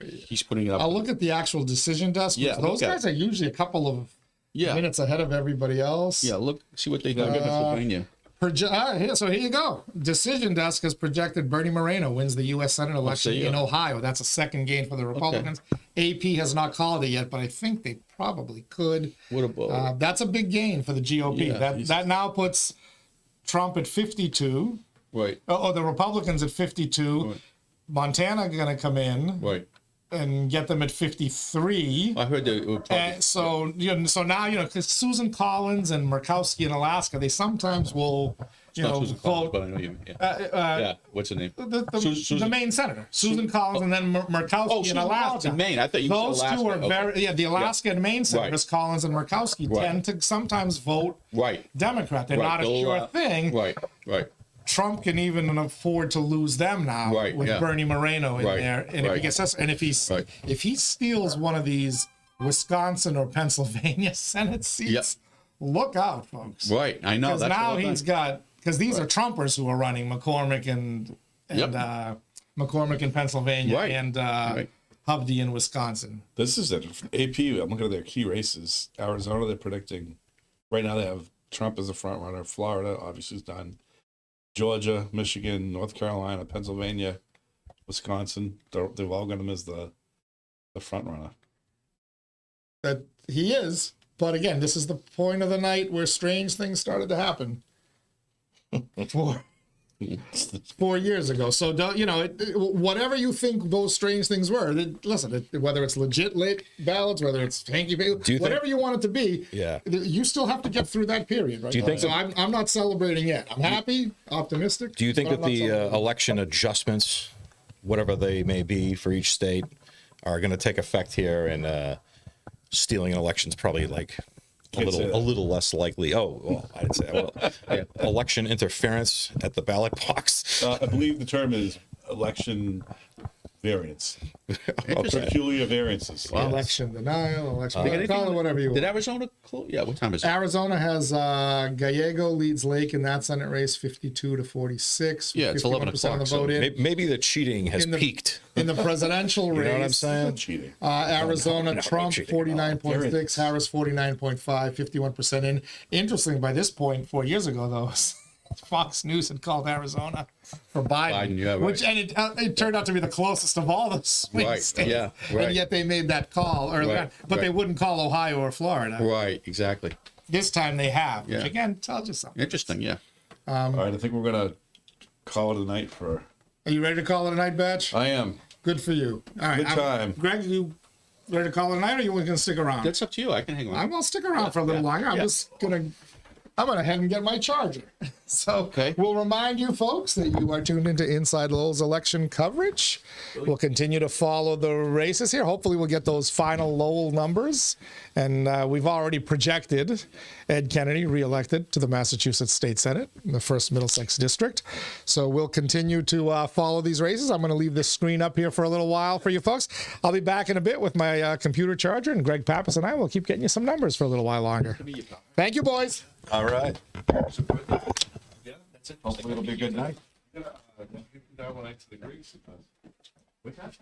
He's putting it up. I'll look at the actual decision desk. Yeah, Those guys are usually a couple of minutes ahead of everybody else. Yeah, look, see what they do in Pennsylvania. So here you go. Decision desk has projected Bernie Moreno wins the U.S. Senate election in Ohio. That's a second gain for the Republicans. AP has not called it yet, but I think they probably could. What about? That's a big gain for the GOP. Yeah, that now puts Trump at 52. Right. Oh, the Republicans at 52. Right. Montana going to come in. Right. And get them at 53. I heard they were probably, so now because Susan Collins and Murkowski in Alaska, they sometimes will vote. but I know you. Yeah. What's her name? The Maine senator, Susan Collins, and then Murkowski in Alaska. In Maine. I thought you Those said Alaska. two are very the Alaska and Maine senators, Collins and Murkowski, tend to sometimes vote Democrat. They're not a sure thing. Right. Trump can even afford to lose them now with Bernie Moreno in there, and if he gets us, and if he steals one of these Wisconsin or Pennsylvania Senate seats, look out, folks. Right, I know. Because now he's got these are Trumpers who are running McCormick and McCormick in Pennsylvania and Hovde in Wisconsin. This is it. AP. I'm looking at their key races. Arizona, they're predicting right now they have Trump as a front runner. Florida, obviously, is done. Georgia, Michigan, North Carolina, Pennsylvania, Wisconsin, they've all got him as the front runner. That he is, but again, this is the point of the night where strange things started to happen. 4 years ago. So whatever you think those strange things were, listen, whether it's legit late ballots, whether it's hanky whatever you want it to be, you still have to get through that period, right? Do you think so? I'm not celebrating yet. I'm happy, optimistic. Do you think that the election adjustments, whatever they may be for each state, are going to take effect here, and stealing an election is probably like a little less likely? Oh, well, I didn't say that. Well, election interference at the ballot box. I believe the term is election variance. Peculiar variances. Wow. Election denial, call it whatever you want. Did Arizona close? Yeah, what time is it? Arizona has Gallego leads Lake in that Senate race 52-46. Yeah, it's 11 o'clock. Of the vote in. Maybe the cheating has peaked. In the presidential race. You know what I'm saying? Cheating. Arizona, Trump 49.6, Harris 49.5, 51% in. Interesting, by this point, 4 years ago, though, Fox News had called Arizona for Biden, which it turned out to be the closest of all the swing states. And yet they made that call earlier, but they wouldn't call Ohio or Florida. Right, exactly. This time they have, which again tells you something. Interesting, yeah. All right, I think we're gonna call it a night for. Are you ready to call it a night, Batch? I am. Good for you. All right, Good time. Greg, you ready to call it a night, or you going to stick around? That's up to you. I can hang on. I'm gonna stick around for a little longer. I'm gonna head and get my charger. So we'll remind you folks that you are tuned into Inside Lowell's election coverage. We'll continue to follow the races here. Hopefully we'll get those final Lowell numbers. And we've already projected Ed Kennedy reelected to the Massachusetts State Senate in the 1st Middlesex District. So we'll continue to follow these races. I'm going to leave this screen up here for a little while for you folks. I'll be back in a bit with my computer charger, and Greg Pappas and I will keep getting you some numbers for a little while longer. Thank you, boys. All right. Yeah, that's it. Hopefully it'll be a good night. Down when I to the Greeks. What's that?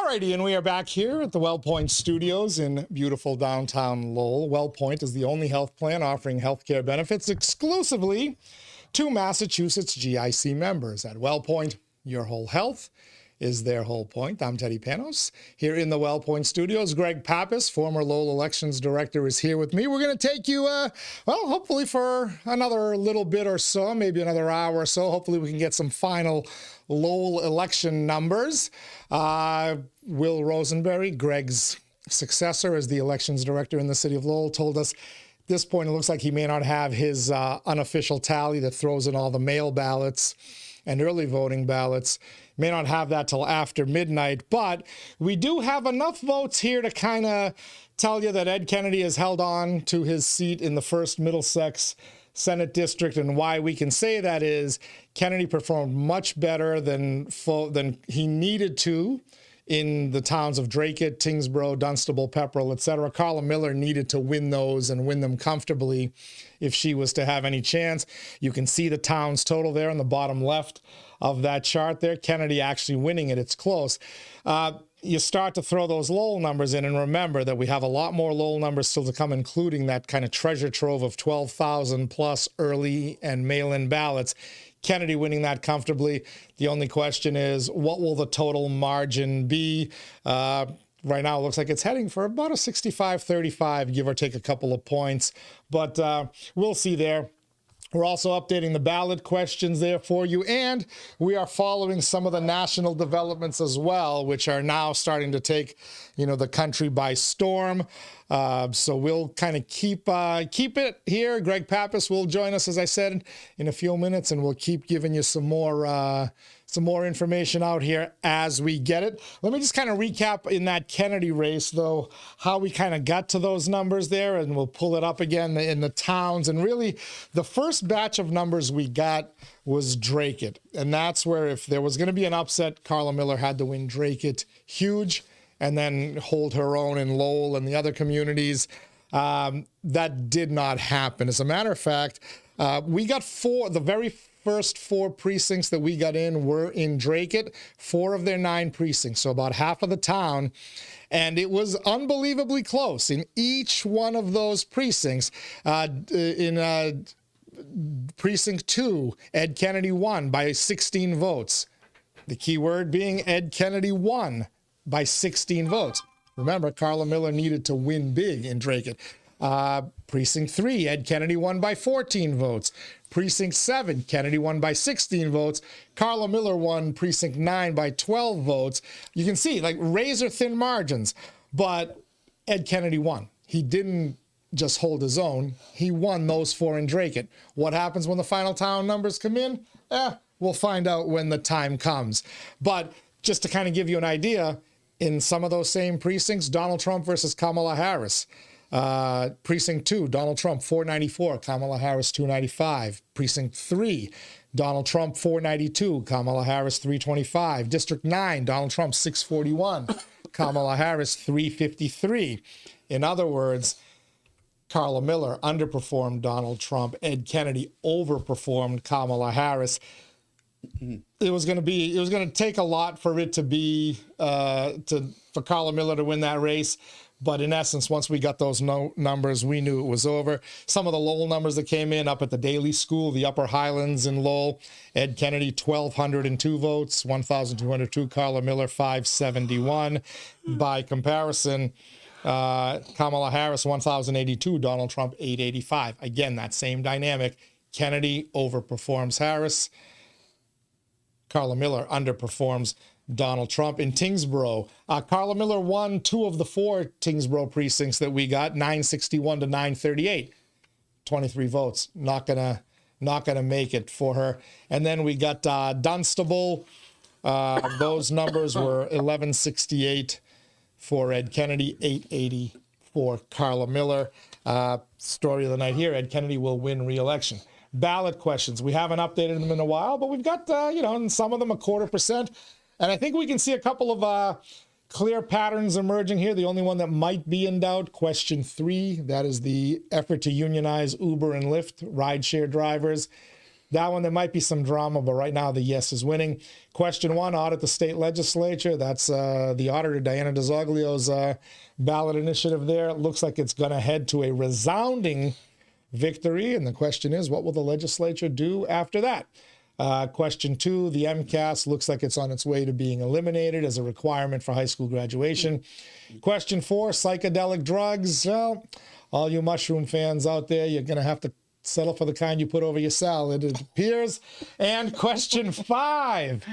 Alrighty, and we are back here at the WellPoint Studios in beautiful downtown Lowell. WellPoint is the only health plan offering healthcare benefits exclusively to Massachusetts GIC members. At WellPoint, your whole health is their whole point. I'm Teddy Panos here in the WellPoint Studios. Greg Pappas, former Lowell Elections Director, is here with me. We're going to take you, hopefully for another little bit or so, maybe another hour or so. Hopefully we can get some final Lowell election numbers. Will Rosenberry, Greg's successor as the Elections Director in the city of Lowell, told us at this point it looks like he may not have his unofficial tally that throws in all the mail ballots and early voting ballots. May not have that till after midnight, but we do have enough votes here to kind of tell you that Ed Kennedy has held on to his seat in the 1st Middlesex Senate District, and why we can say that is Kennedy performed much better than he needed to in the towns of Dracut, Tingsboro, Dunstable, Pepperell, etc. Carla Miller needed to win those and win them comfortably if she was to have any chance. You can see the towns total there on the bottom left of that chart there. Kennedy actually winning it. It's close. You start to throw those Lowell numbers in, and remember that we have a lot more Lowell numbers still to come, including that kind of treasure trove of 12,000 plus early and mail-in ballots. Kennedy winning that comfortably. The only question is, what will the total margin be? Right now, it looks like it's heading for about a 65-35, give or take a couple of points. But we'll see there. We're also updating the ballot questions there for you, and we are following some of the national developments as well, which are now starting to take, the country by storm. So we'll kind of keep it here. Greg Pappas will join us, as I said, in a few minutes, and we'll keep giving you some more information out here as we get it. Let me just kind of recap in that Kennedy race, though, how we kind of got to those numbers there, and we'll pull it up again in the towns. And really, the first batch of numbers we got was Dracut, and that's where if there was going to be an upset, Carla Miller had to win Dracut huge, and then hold her own in Lowell and the other communities. That did not happen. As a matter of fact, we got the very first 4 precincts that we got in were in Dracut, 4 of their 9 precincts, so about half of the town. And it was unbelievably close in each one of those precincts. In Precinct 2, Ed Kennedy won by 16 votes. The key word being Ed Kennedy won by 16 votes. Remember, Carla Miller needed to win big in Dracut. Precinct 3, Ed Kennedy won by 14 votes. Precinct 7, Kennedy won by 16 votes. Carla Miller won Precinct 9 by 12 votes. You can see, like, razor-thin margins. But Ed Kennedy won. He didn't just hold his own. He won those 4 in Dracut. What happens when the final town numbers come in? We'll find out when the time comes. But just to kind of give you an idea, in some of those same precincts, Donald Trump versus Kamala Harris. Precinct 2, Donald Trump 494, Kamala Harris 295. Precinct 3, Donald Trump 492, Kamala Harris 325. District 9, Donald Trump 641, Kamala Harris 353. In other words, Carla Miller underperformed Donald Trump. Ed Kennedy overperformed Kamala Harris. It was going to take a lot for it to be for Carla Miller to win that race. But in essence, once we got those numbers, we knew it was over. Some of the Lowell numbers that came in up at the Daily School, the Upper Highlands in Lowell, Ed Kennedy, 1,202 votes, 1,202, Carla Miller, 571. By comparison, Kamala Harris, 1,082, Donald Trump, 885. Again, that same dynamic. Kennedy overperforms Harris. Carla Miller underperforms Donald Trump. In Tingsboro, Carla Miller won 2 of the 4 Tingsboro precincts that we got, 961 to 938. 23 votes. Not gonna make it for her. And then we got Dunstable. Those numbers were 1168 for Ed Kennedy, 880 for Carla Miller. Story of the night here: Ed Kennedy will win re-election. Ballot questions. We haven't updated them in a while, but we've got, and some of them 0.25%. And I think we can see a couple of clear patterns emerging here. The only one that might be in doubt, question 3, that is the effort to unionize Uber and Lyft rideshare drivers. That one, there might be some drama, but right now the yes is winning. Question 1, audit the state legislature. That's the auditor, Diana DeZoglio's ballot initiative there. It looks like it's going to head to a resounding victory. And the question is, what will the legislature do after that? Question 2, the MCAS looks like it's on its way to being eliminated as a requirement for high school graduation. Question 4, psychedelic drugs. Well, all you mushroom fans out there, you're going to have to settle for the kind you put over your salad, it appears. And question 5,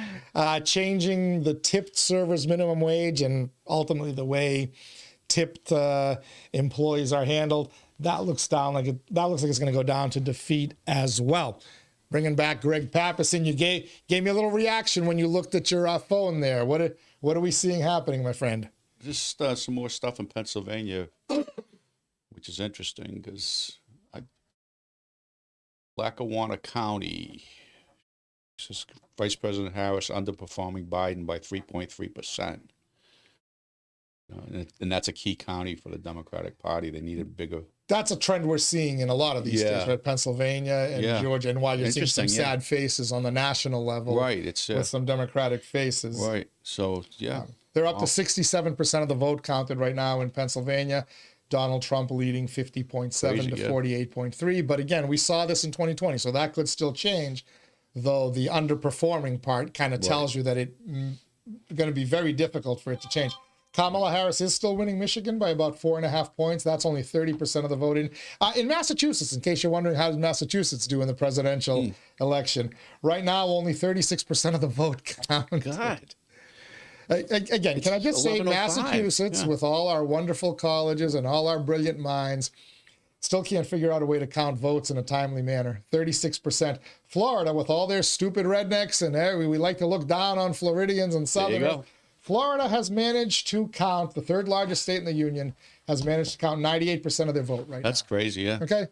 changing the tipped servers minimum wage and ultimately the way tipped employees are handled. That looks like it's going to go down to defeat as well. Bringing back Greg Pappas, and you gave me a little reaction when you looked at your phone there. What are we seeing happening, my friend? Just some more stuff in Pennsylvania, which is interesting because Lackawanna County, Vice President Harris underperforming Biden by 3.3%. And that's a key county for the Democratic Party. They need a bigger. That's a trend we're seeing in a lot of these states, right? Pennsylvania and Georgia. And while you're seeing some sad faces on the national level, right? It's with some Democratic faces, right? So they're up to 67% of the vote counted right now in Pennsylvania. Donald Trump leading 50.7 to 48.3. But again, we saw this in 2020, so that could still change. Though the underperforming part kind of tells you that it's going to be very difficult for it to change. Kamala Harris is still winning Michigan by about 4.5 points. That's only 30% of the vote in Massachusetts, in case you're wondering how does Massachusetts do in the presidential election. Right now, only 36% of the vote counts. God. Again, can I just say Massachusetts, with all our wonderful colleges and all our brilliant minds, still can't figure out a way to count votes in a timely manner. 36%. Florida, with all their stupid rednecks, and we like to look down on Floridians and Southerners. Florida has managed to count, the third largest state in the union, has managed to count 98% of their vote right now. That's crazy, yeah. Okay?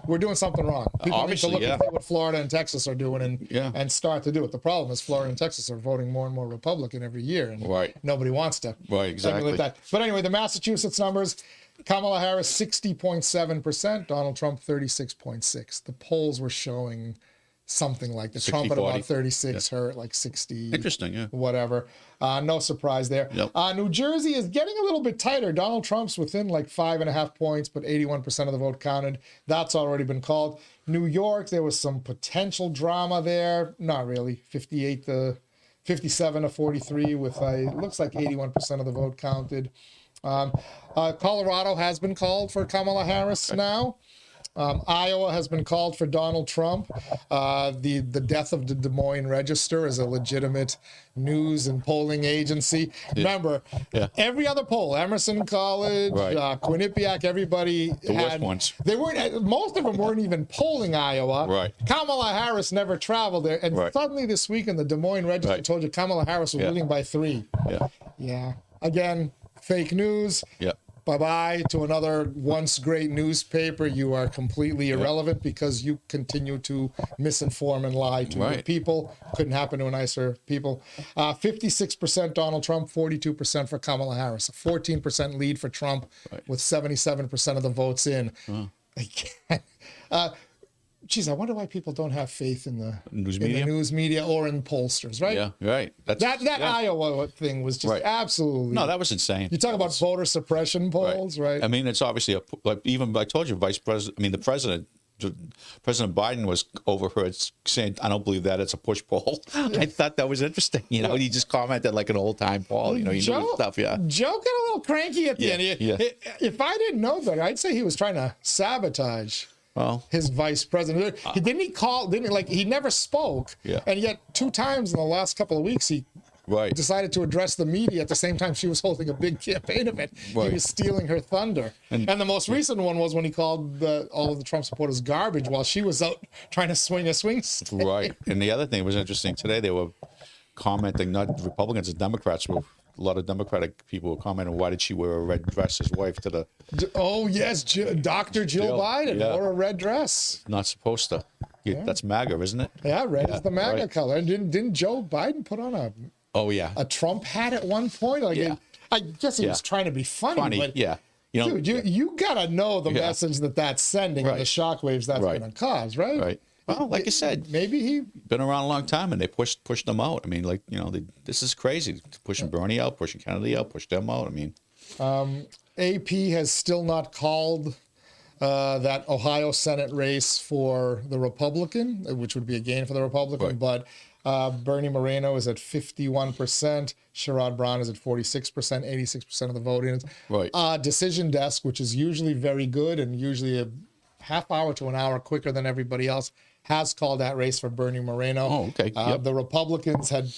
We're doing something wrong. People need to look at what Florida and Texas are doing and start to do it. The problem is Florida and Texas are voting more and more Republican every year, and nobody wants to emulate that. But anyway, the Massachusetts numbers, Kamala Harris 60.7%, Donald Trump 36.6%. The polls were showing something like the Trump at about 36, her at like 60. Interesting, whatever. No surprise there. New Jersey is getting a little bit tighter. Donald Trump's within like 5.5 points, but 81% of the vote counted. That's already been called. New York, there was some potential drama there. Not really. 57 to 43 with it looks like 81% of the vote counted. Colorado has been called for Kamala Harris now. Iowa has been called for Donald Trump. The death of the Des Moines Register is a legitimate news and polling agency. Remember, every other poll, Emerson College, Quinnipiac, everybody the worst ones. They weren't. Most of them weren't even polling Iowa. Right. Kamala Harris never traveled there, and suddenly this week in the Des Moines Register told you Kamala Harris was winning by 3. Yeah. Again, fake news. Bye-bye to another once great newspaper. You are completely irrelevant because you continue to misinform and lie to your people. Couldn't happen to a nicer people. 56% Donald Trump, 42% for Kamala Harris. A 14% lead for Trump with 77% of the votes in. Geez, I wonder why people don't have faith in the news media or in pollsters, right? Yeah, right. That Iowa thing was just absolutely... No, that was insane. You talk about voter suppression polls, right? I mean, it's obviously, even I told you, the President Biden was overheard saying, I don't believe that, it's a push poll. I thought that was interesting. He just commented like an old-time poll. He knew his stuff, Joe got a little cranky at the end. If I didn't know better, I'd say he was trying to sabotage his vice president. He never spoke, and yet 2 times in the last couple of weeks he decided to address the media at the same time she was holding a big campaign event. He was stealing her thunder. And the most recent one was when he called all of the Trump supporters garbage while she was out trying to swing a swing state. Right. And the other thing was interesting today, they were commenting, not Republicans and Democrats were. A lot of Democratic people were commenting, why did she wear a red dress, his wife, to the... Oh, yes, Dr. Jill Biden wore a red dress. Not supposed to. That's MAGA, isn't it? Yeah, red is the MAGA color. And didn't Joe Biden put on a Trump hat at one point? I guess he was trying to be funny. But, dude, you got to know the message that's sending and the shockwaves that's going to cause, right? Well, like I said, maybe he been around a long time, and they pushed them out. I mean, like, this is crazy. Pushing Bernie out, pushing Kennedy out, push them out. I mean, AP has still not called that Ohio Senate race for the Republican, which would be a gain for the Republican, Right. but Bernie Moreno is at 51%, Sherrod Brown is at 46%, 86% of the vote in. Right. Decision Desk, which is usually very good and usually a half hour to an hour quicker than everybody else, has called that race for Bernie Moreno. Oh, okay. Yep. The Republicans had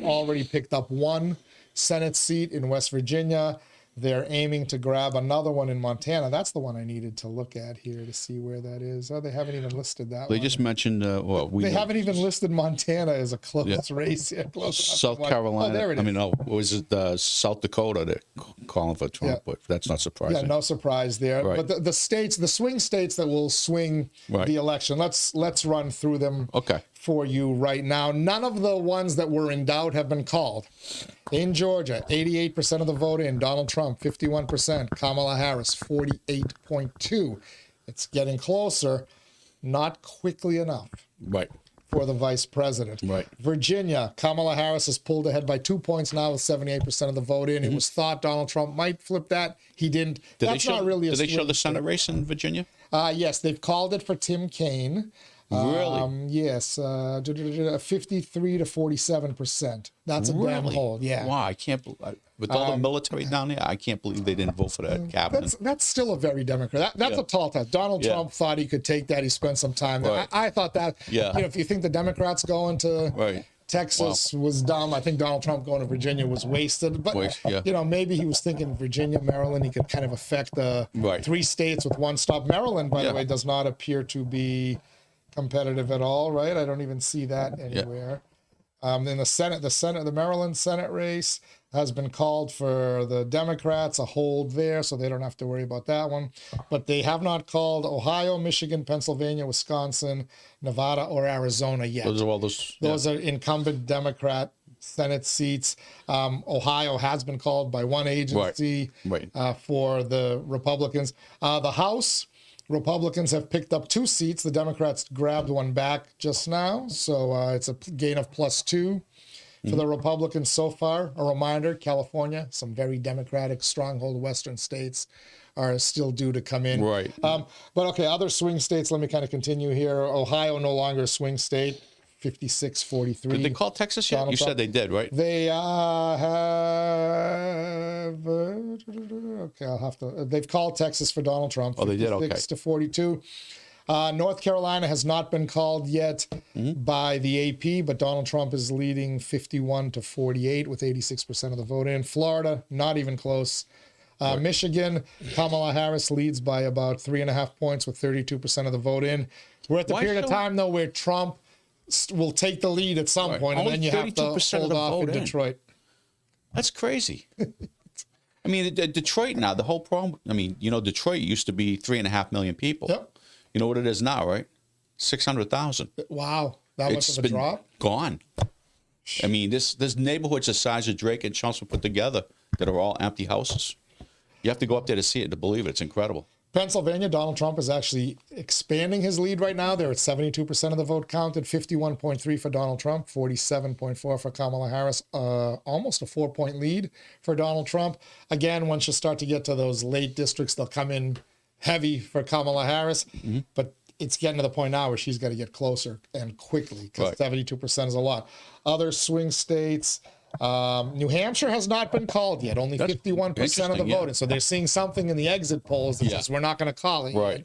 already picked up one Senate seat in West Virginia. They're aiming to grab another one in Montana. That's the one I needed to look at here to see where that is. Oh, they haven't even listed that they one. just mentioned, They haven't even listed Montana as a close Yeah. race yet. South Carolina. Oh, there it is. I mean, what was it? South Dakota. They're calling for Trump, Yeah. but that's not surprising. Yeah, no surprise there. Right. But the states, the swing states that will swing Right. the election, let's run through them Okay. for you right now. None of the ones that were in doubt have been called. In Georgia, 88% of the vote in. Donald Trump, 51%. Kamala Harris, 48.2%. It's getting closer, not quickly enough Right. for the vice president. Right. Virginia, Kamala Harris has pulled ahead by 2 points now with 78% of the vote in. It was thought Donald Trump might flip that. He didn't. That's not really a Did they show swing the state. Senate race in Virginia? Yes, they've called it for Tim Kaine. Really? Yes, 53 to 47%. That's a damn Really? hold. Yeah. Wow, I can't believe, with all the military down there, I can't believe they didn't vote for that cabinet. That's still a very Democrat. That's Yeah. a tall task. Donald Yeah. Trump thought he could take that. He spent some time there. Right. I thought that. Yeah. If you think the Democrats going to Right. Texas was dumb, I think Donald Trump going to Virginia was wasted. But Yeah. maybe he was thinking Virginia, Maryland, he could kind of affect the Right. 3 states with one stop. Maryland, by the Yeah. way, does not appear to be competitive at all, right? I don't even see that anywhere. In the Maryland Senate race has been called for the Democrats, a hold there, so they don't have to worry about that one. But they have not called Ohio, Michigan, Pennsylvania, Wisconsin, Nevada, or Arizona yet. Those are all those. Those are incumbent Democrat Senate seats. Ohio has been called by one agency Right. for the Republicans. The House, Republicans have picked up 2 seats. The Democrats grabbed one back just now. So it's a gain of +2 for the Republicans so far. A reminder, California, some very Democratic stronghold Western states are still due to come in. Right. But okay, other swing states, let me kind of continue here. Ohio, no longer a swing state, 56-43. Did they call Texas yet? Donald You Trump. said they did, right? They have. Okay, I'll have to. They've called Texas for Donald Trump. Oh, they did? Okay. 56-42. North Carolina has not been called yet by the AP, but Donald Trump is leading 51-48 with 86% of the vote in. Florida, not even close. Michigan, Kamala Harris leads by about 3.5 points with 32% of the vote in. We're at the period of time, though, where Trump will take the lead at some point, and Only then you have to 32% of hold the off in vote in. Detroit. That's crazy. I mean, Detroit now, the whole problem, I mean, Detroit used to be 3.5 million people. Yep. You know what it is now, right? 600,000. Wow, that much of a drop? Gone. I mean, there's neighborhoods the size of Drake and Chelmsford put together that are all empty houses. You have to go up there to see it, to believe it. It's incredible. Pennsylvania, Donald Trump is actually expanding his lead right now. They're at 72% of the vote counted, 51.3 for Donald Trump, 47.4 for Kamala Harris, almost a 4-point lead for Donald Trump. Again, once you start to get to those late districts, they'll come in heavy for Kamala Harris, but it's getting to the point now where she's got to get closer and quickly because 72% is a lot. Other swing states, New Hampshire has not been called yet. Only 51% of the vote. So they're seeing something in the exit polls that says we're not going to call it yet.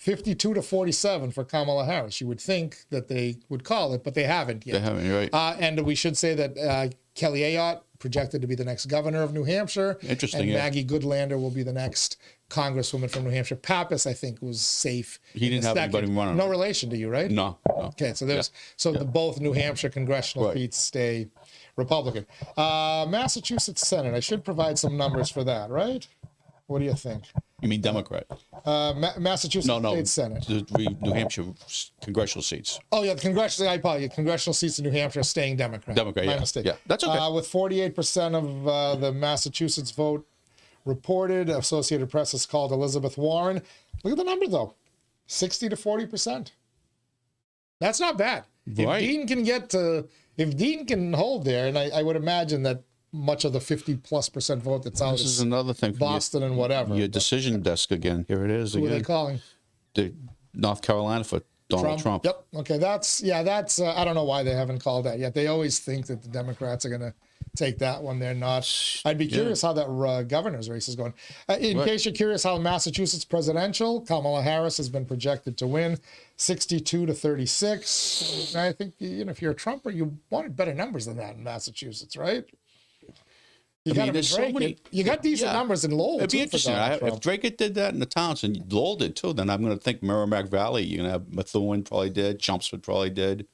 52-47 for Kamala Harris. You would think that they would call it, but they haven't yet. They haven't, right. And we should say that Kelly Ayotte projected to be the next governor of New Hampshire. Interesting, And yeah. Maggie Goodlander will be the next congresswoman from New Hampshire. Pappas, I think, was safe. He didn't have anybody running. No relation to you, right? No. Okay, so there's both New Hampshire congressional seats stay Republican. Massachusetts Senate. I should provide some numbers for that, right? What do you think? You mean Democrat? Massachusetts State Senate. The New Hampshire congressional seats. Oh yeah, the congressional seats in New Hampshire are staying Democrat. Democrat, My yeah. mistake. Yeah, that's okay. With 48% of the Massachusetts vote reported, Associated Press has called Elizabeth Warren. Look at the number though, 60 to 40%. That's not bad. Right. If Dean can hold there, and I would imagine that much of the 50+% vote that's out This is another thing from Boston and whatever. your decision desk again. Here it is Who are they again. calling? The North Carolina for Donald Trump. Yep. Okay. That's I don't know why they haven't called that yet. They always think that the Democrats are going to take that one. They're not. I'd be curious how that governor's race is going. In case you're curious how Massachusetts presidential, Kamala Harris has been projected to win 62-36. And I think, if you're a Trumper, you wanted better numbers than that in Massachusetts, right? You got you got decent numbers in Lowell. It'd be too, interesting. If Drake did that in the towns and Lowell did too, then I'm going to think Merrimack Valley. You're going to have Methuen probably did, Chelmsford probably did.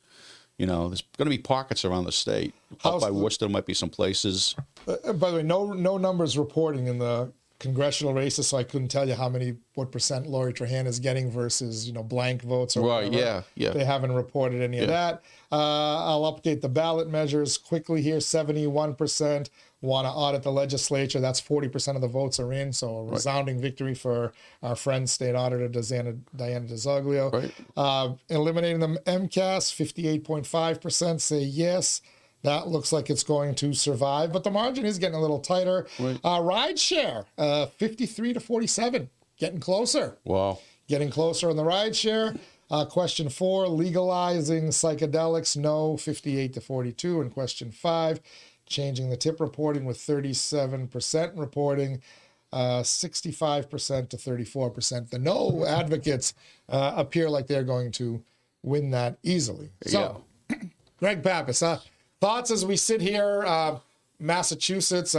There's going to be pockets around the state. Up by Worcester, might be some places. By the way, no numbers reporting in the congressional races, so I couldn't tell you what percent Lori Trahan is getting versus blank votes. Or whatever. Yeah. They haven't reported any of that. I'll update the ballot measures quickly here. 71% want to audit the legislature. That's 40% of the votes are in. So a resounding victory for our friend State Auditor Diana DeZoglio. Right. Eliminating the MCAS, 58.5% say yes. That looks like it's going to survive, but the margin is getting a little tighter. Right. Ride share, 53-47, getting closer. Wow. Getting closer on the ride share. Question 4, legalizing psychedelics, no, 58-42. And question 5, changing the tip reporting with 37% reporting, 65% to 34%. The no advocates appear like they're going to win that easily. So, Greg Pappas, thoughts as we sit here, Massachusetts,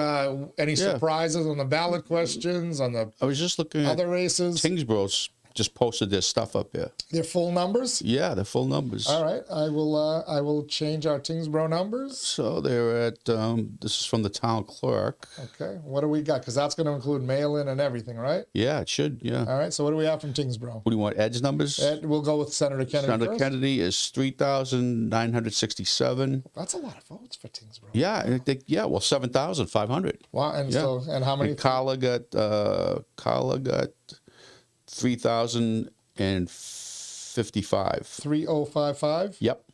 any surprises on the ballot questions, on the I was just looking other at races? Tingsboro's just posted their stuff up here. Their full numbers? Yeah, the full numbers. All right, I will change our Tingsboro numbers. So they're at, this is from the town clerk. Okay, what do we got? Because that's going to include mail-in and everything, right? Yeah, it should, yeah. All right, so what do we have from Tingsboro? What do you want, Ed's numbers? Ed, we'll go with Senator Kennedy Senator first. Kennedy is 3,967. That's a lot of votes for Tingsboro. Yeah, I think, 7,500. Wow, and Yeah. so, and how many? And Carla got 3,055. 3055? Yep.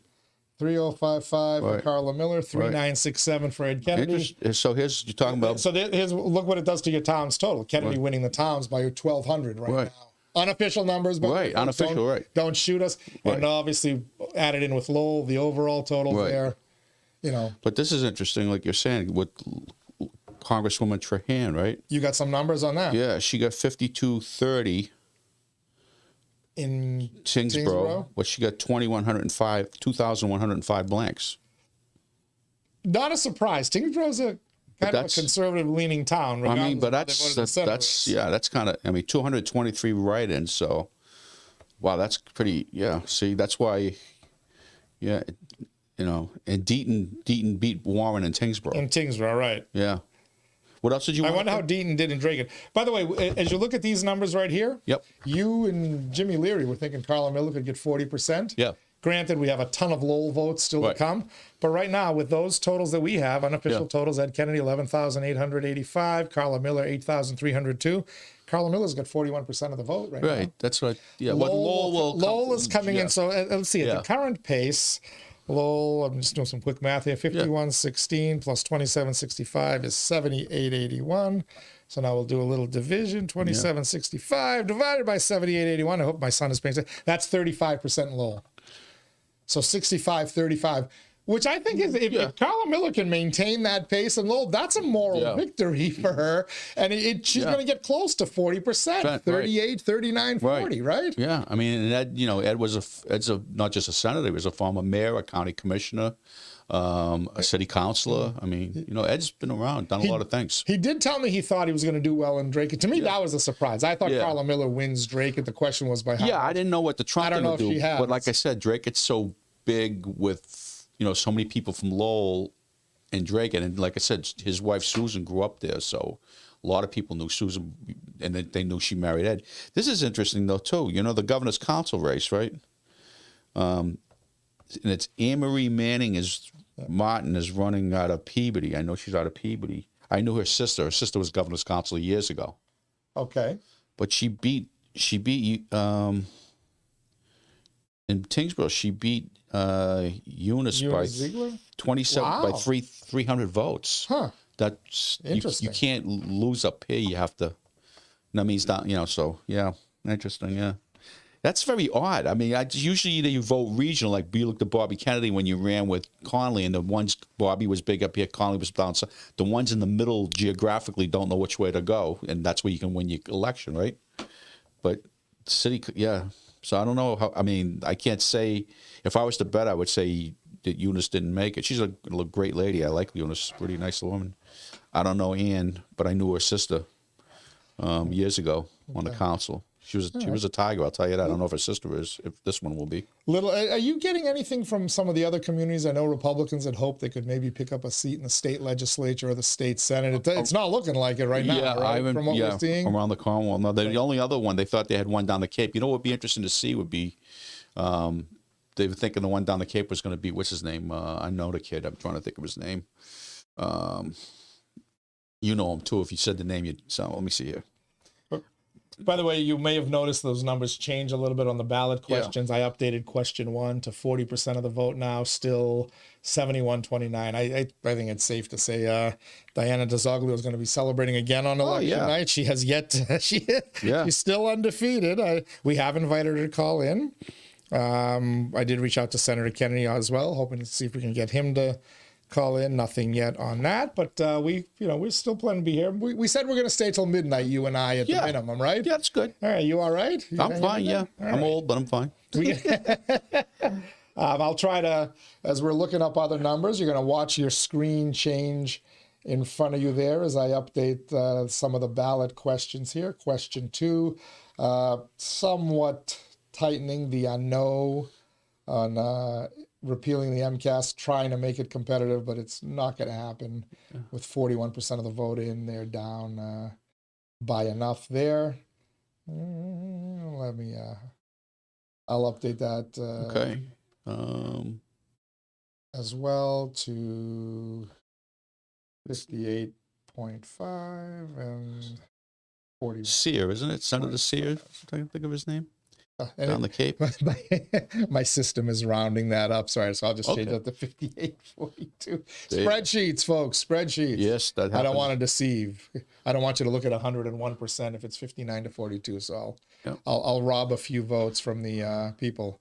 3055 for Right. Carla Miller, 3967 for Ed Kennedy. So here's, you're talking about, So here's look what it does to your town's total. Kennedy winning the towns by 1,200 right now. Unofficial numbers, but Right, unofficial, don't shoot us. And obviously added in with Lowell, the overall total there. But this is interesting, like you're saying, with Congresswoman Trahan, right? You got some numbers on that? Yeah, she got 5230 In Tingsboro, but she got 2,105 blanks. Not a surprise. Tingsboro's a kind of a conservative leaning town. I mean, but that's that's kind of, 223 write-ins. So, wow, that's pretty, see, that's why, and Deaton beat Warren and Tingsboro. In Tingsboro, right. Yeah. What else did you I want? wonder how Deaton did in Dragon. By the way, as you look at these numbers right here, you and Jimmy Leary were thinking Carla Miller could get 40%. Yeah. Granted, we have a ton of Lowell votes still to come. But right now, with those totals that we have, unofficial totals, Ed Kennedy, 11,885. Carla Miller, 8,302. Carla Miller's got 41% of the vote right now. Right. That's what, Lowell is coming in. So let's see. At the current pace, Lowell, I'm just doing some quick math here. 5116 plus 2765 is 7881. So now we'll do a little division. 2765 divided by 7881. I hope my son is paying attention. That's 35% in Lowell. So 65-35, which I think is, if Carla Miller can maintain that pace in Lowell, that's a moral victory for her. And she's going to get close to 40%, 38, 39, 40, right? Yeah. I mean, and Ed, Ed was Ed's not just a senator, he was a former mayor, a county commissioner, a city councilor. I mean, Ed's been around, done a lot of things. He did tell me he thought he was going to do well in Drake. To me, that was a surprise. I thought Carla Miller wins Drake. The question was by how much. I didn't know what the Trump would do. But like I said, Drake, it's so big with, so many people from Lowell and Drake. And like I said, his wife, Susan, grew up there. So a lot of people knew Susan, and they knew she married Ed. This is interesting, though, too. The governor's council race, right? And it's Anne-Marie Martin is running out of Peabody. I know she's out of Peabody. I knew her sister. Her sister was governor's council years ago. Okay. But she beat in Tingsboro, she beat Eunice by Ziegler? 27 by Wow. 300 votes. Huh. That's Interesting. You can't lose up here. You have to. That means that, you know. So yeah, interesting. Yeah, that's very odd. I mean, usually you vote regional. Like you looked at Bobby Kennedy when you ran with Conley, and the ones Bobby was big up here, Conley was down. So the ones in the middle geographically don't know which way to go, and that's where you can win your election, right? But city, yeah. So I don't know how. I mean, I can't say. If I was to bet, I would say that Eunice didn't make it. She's a great lady. I like Eunice. Pretty nice woman. I don't know Ann, but I knew her sister years ago on the council. She was a tiger. I'll tell you that. I don't know if her sister is. If this one will be. Are you getting anything from some of the other communities? I know Republicans had hoped they could maybe pick up a seat in the state legislature or the state senate. It's not looking like it right now, right? From what we're seeing around the Commonwealth. No, the only other one they thought they had one down the Cape. You know what would be interesting to see would be, they were thinking the one down the Cape was going to be, what's his name? I know the kid. I'm trying to think of his name. You know him too. If you said the name, so let me see here. By the way, you may have noticed those numbers change a little bit on the ballot questions. I updated question 1 to 40% of the vote now, still 71-29. I think it's safe to say Diana DeZoglio is going to be celebrating again on election night. She has yet to, she's still undefeated. We have invited her to call in. I did reach out to Senator Kennedy as well, hoping to see if we can get him to call in. Nothing yet on that, but we're still planning to be here. We said we're going to stay till midnight, you and I, at the minimum, right? Yeah, that's good. All right, you all right? I'm fine. Yeah, I'm old, but I'm fine. I'll try to, as we're looking up other numbers, you're going to watch your screen change in front of you there as I update some of the ballot questions here. Question 2, somewhat tightening the no on repealing the MCAS, trying to make it competitive, but it's not going to happen with 41% of the vote in. They're down by enough there. I'll update that as well to 58.5 and 40. Sear, isn't it? Senator Sear? I can think of his name. Down the Cape. My system is rounding that up. Sorry, so I'll just change that to 58.42. Spreadsheets, folks. Spreadsheets. Yes, that happens. I don't want to deceive. I don't want you to look at 101% if it's 59-42. So I'll rob a few votes from the people.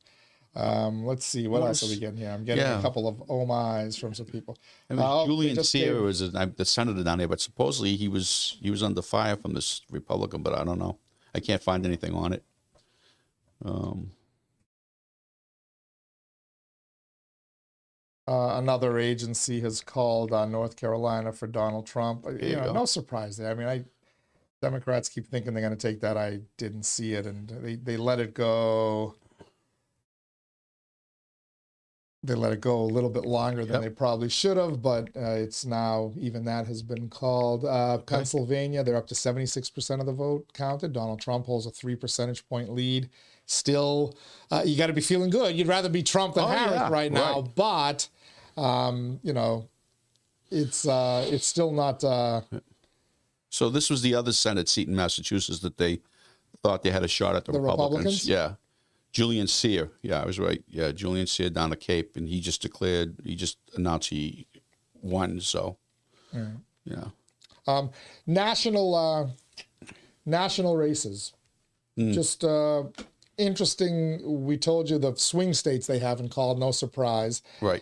Let's see. What else are we getting here? I'm getting a couple of oh my's from some people. Julian Sear was the senator down there, but supposedly he was under fire from this Republican, but I don't know. I can't find anything on it. Another agency has called on North Carolina for Donald Trump. No surprise there. I mean, Democrats keep thinking they're going to take that. I didn't see it, and they let it go. They let it go a little bit longer than they probably should have, but it's now, even that has been called. Pennsylvania, they're up to 76% of the vote counted. Donald Trump holds a 3 percentage point lead. Still, you got to be feeling good. You'd rather be Trump than Harris right now, but it's still not. So this was the other Senate seat in Massachusetts that they thought they had a shot at the Republicans. Yeah, Julian Sear. Yeah, I was right. Yeah, Julian Sear down the Cape, and he just announced he won. So, national races. Just interesting. We told you the swing states they haven't called. No surprise. Right.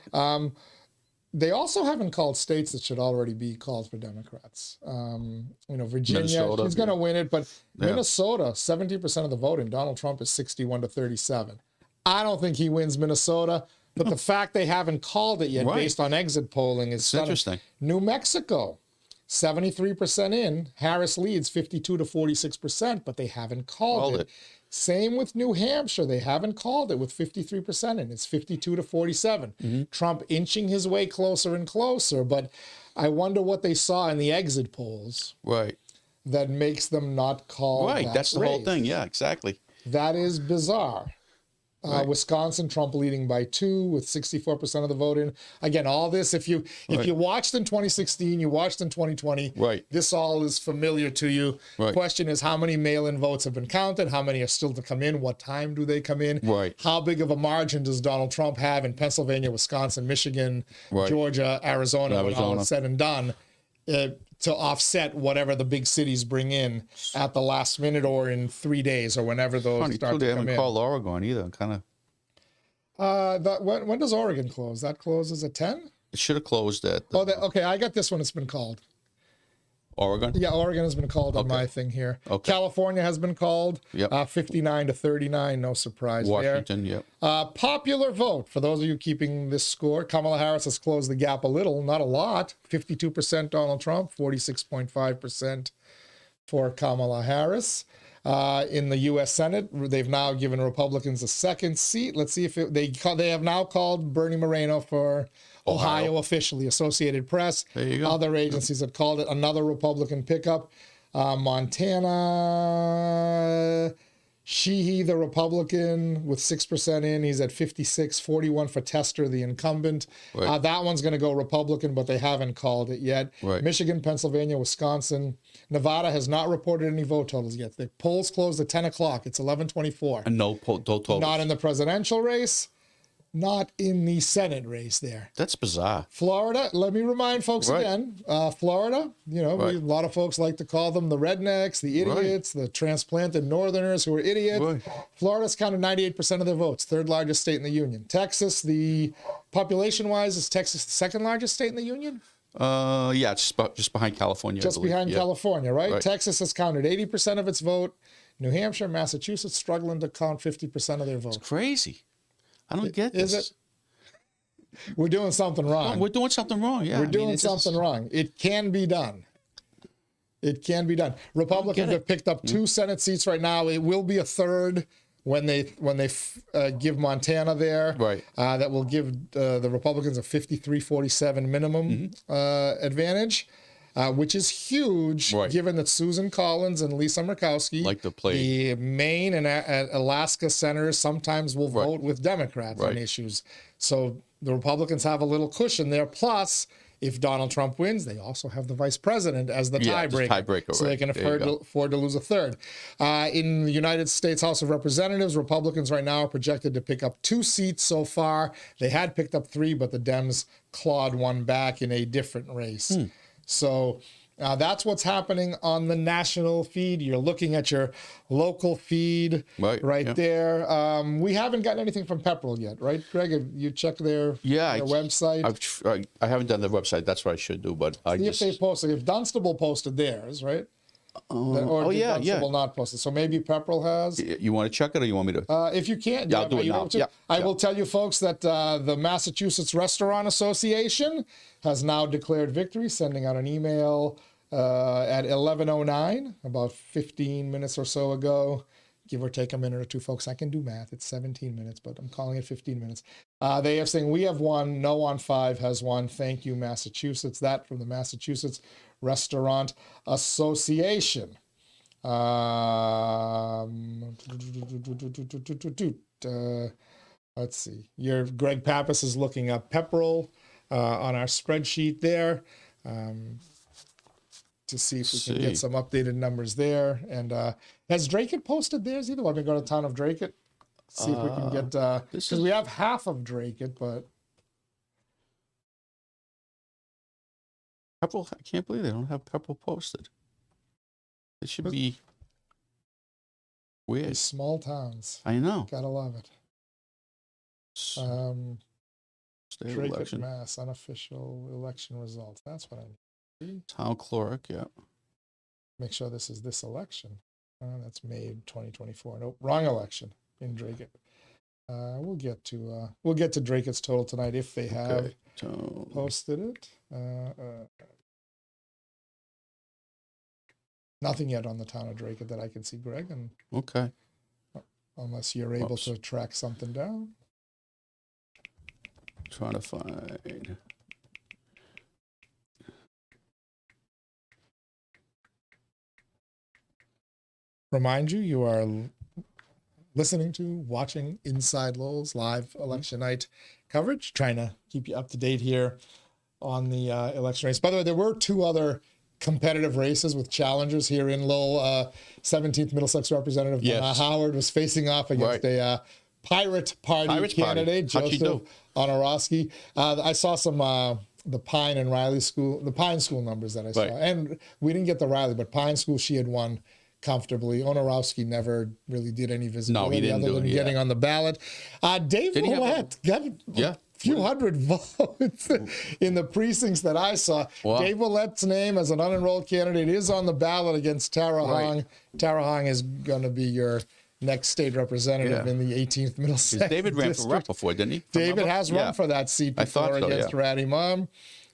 They also haven't called states that should already be called for Democrats. Virginia, Minnesota, he's going to win it, but Minnesota, 70% of the vote, and Donald Trump is 61-37. I don't think he wins Minnesota, but the fact they haven't called it yet, based on exit polling, is interesting. New Mexico, 73% in. Harris leads 52-46%, but they haven't called it. Same with New Hampshire. They haven't called it with 53% in. It's 52-47. Trump inching his way closer and closer, but I wonder what they saw in the exit polls that makes them not call that that's the race. whole thing. Yeah, exactly. That is bizarre. Wisconsin, Trump leading by 2 with 64% of the vote in. Again, all this, if you watched in 2016, you watched in 2020, this all is familiar to you. Question is, how many mail-in votes have been counted? How many are still to come in? What time do they come in? How big of a margin does Donald Trump have in Pennsylvania, Wisconsin, Michigan, Georgia, Arizona, when all is said and done? To offset whatever the big cities bring in at the last minute or in 3 days or whenever those start to come in. They haven't called Oregon either. Kind of. When does Oregon close? That closes at 10? It should have closed at. Okay, I got this one. It's been called. Oregon? Yeah, Oregon has been called on my thing here. California has been called. 59 to 39, no surprise Washington, there. Popular vote, for those of you keeping this score, Kamala Harris has closed the gap a little, not a lot. 52% Donald Trump, 46.5% for Kamala Harris. In the U.S. Senate, they've now given Republicans a second seat. Let's see if they have now called Bernie Moreno for Ohio officially. Associated Press. There you go. Other agencies have called it another Republican pickup. Montana, Sheehy, the Republican, with 6% in. He's at 56, 41 for Tester, the incumbent. That one's going to go Republican, but they haven't called it yet. Michigan, Pennsylvania, Wisconsin. Nevada has not reported any vote totals yet. The polls closed at 10 o'clock. It's 11:24. And no totals. Not in the presidential race. Not in the Senate race there. That's bizarre. Florida, let me remind folks again, Florida, a lot of folks like to call them the rednecks, the idiots, the transplanted northerners who are idiots. Florida's counted 98% of their votes, third largest state in the union. Texas, the population-wise, is Texas the second largest state in the union? Yeah, just behind California. Just behind California, right? Texas has counted 80% of its vote. New Hampshire, Massachusetts struggling to count 50% of their vote. It's crazy. I don't get this. Is it? We're doing something wrong. We're doing something wrong, yeah. We're doing something wrong. It can be done. It can be done. Republicans have picked up 2 Senate seats right now. It will be a third when they give Montana there. That will give the Republicans a 53-47 minimum advantage. Which is huge, given that Susan Collins and Lisa Murkowski, like to play. The Maine and Alaska senators, sometimes will vote with Democrats on issues. So the Republicans have a little cushion there. Plus, if Donald Trump wins, they also have the vice president as the tiebreaker. So they can afford to lose a third. In the United States House of Representatives, Republicans right now are projected to pick up 2 seats so far. They had picked up 3, but the Dems clawed one back in a different race. So that's what's happening on the national feed. You're looking at your local feed there. We haven't gotten anything from Pepperell yet, right, Greg? Have you checked their website? I haven't done the website. That's what I should do, but if they posted. If Dunstable posted theirs, right? Or did Dunstable not post it? So maybe Pepperell has. You want to check it, or you want me to? If you can't, I'll do it now. I will tell you, folks, that the Massachusetts Restaurant Association has now declared victory, sending out an email at 11:09, about 15 minutes or so ago, give or take a minute or two, folks. I can do math. It's 17 minutes, but I'm calling it 15 minutes. They have saying, we have won. No on 5 has won. Thank you, Massachusetts. That from the Massachusetts Restaurant Association. Let's see. Greg Pappas is looking up Pepperell on our spreadsheet there to see if we can get some updated numbers there. And has Drake posted theirs either? Want me to go to town of Drake? See if we can get because we have half of Drake, but Pepperell. I can't believe they don't have Pepperell posted. It should be weird. These small towns. I know. Gotta love it. Drake election. Mass unofficial election results. That's what I need. Town clerk. Yeah. Make sure this is this election. That's May 2024. Nope, wrong election in Drake. We'll get to Drake's total tonight if they have posted it. Nothing yet on the town of Drake that I can see, Greg. And unless you're able to track something down. Trying to find. Remind you, you are listening to, watching Inside Lowell's live election night coverage, trying to keep you up to date here on the election race. By the way, there were 2 other competitive races with challengers here in Lowell. 17th Middlesex Representative Howard was facing off against a Pirate Party candidate, Joseph Honorowski. I saw some the Pine and Riley School, the Pine School numbers that I saw. And we didn't get the Riley, but Pine School, she had won comfortably. Honorowski never really did any visibility other than getting on the ballot. Dave Willett got a few hundred votes in the precincts that I saw. Wow. Dave Willett's name as an unenrolled candidate is on the ballot against Tara Hong. Tara Hong is going to be your next state representative in the 18th Middlesex David ran district. for rep before, didn't he? David has run for that seat before against Ratty Mom.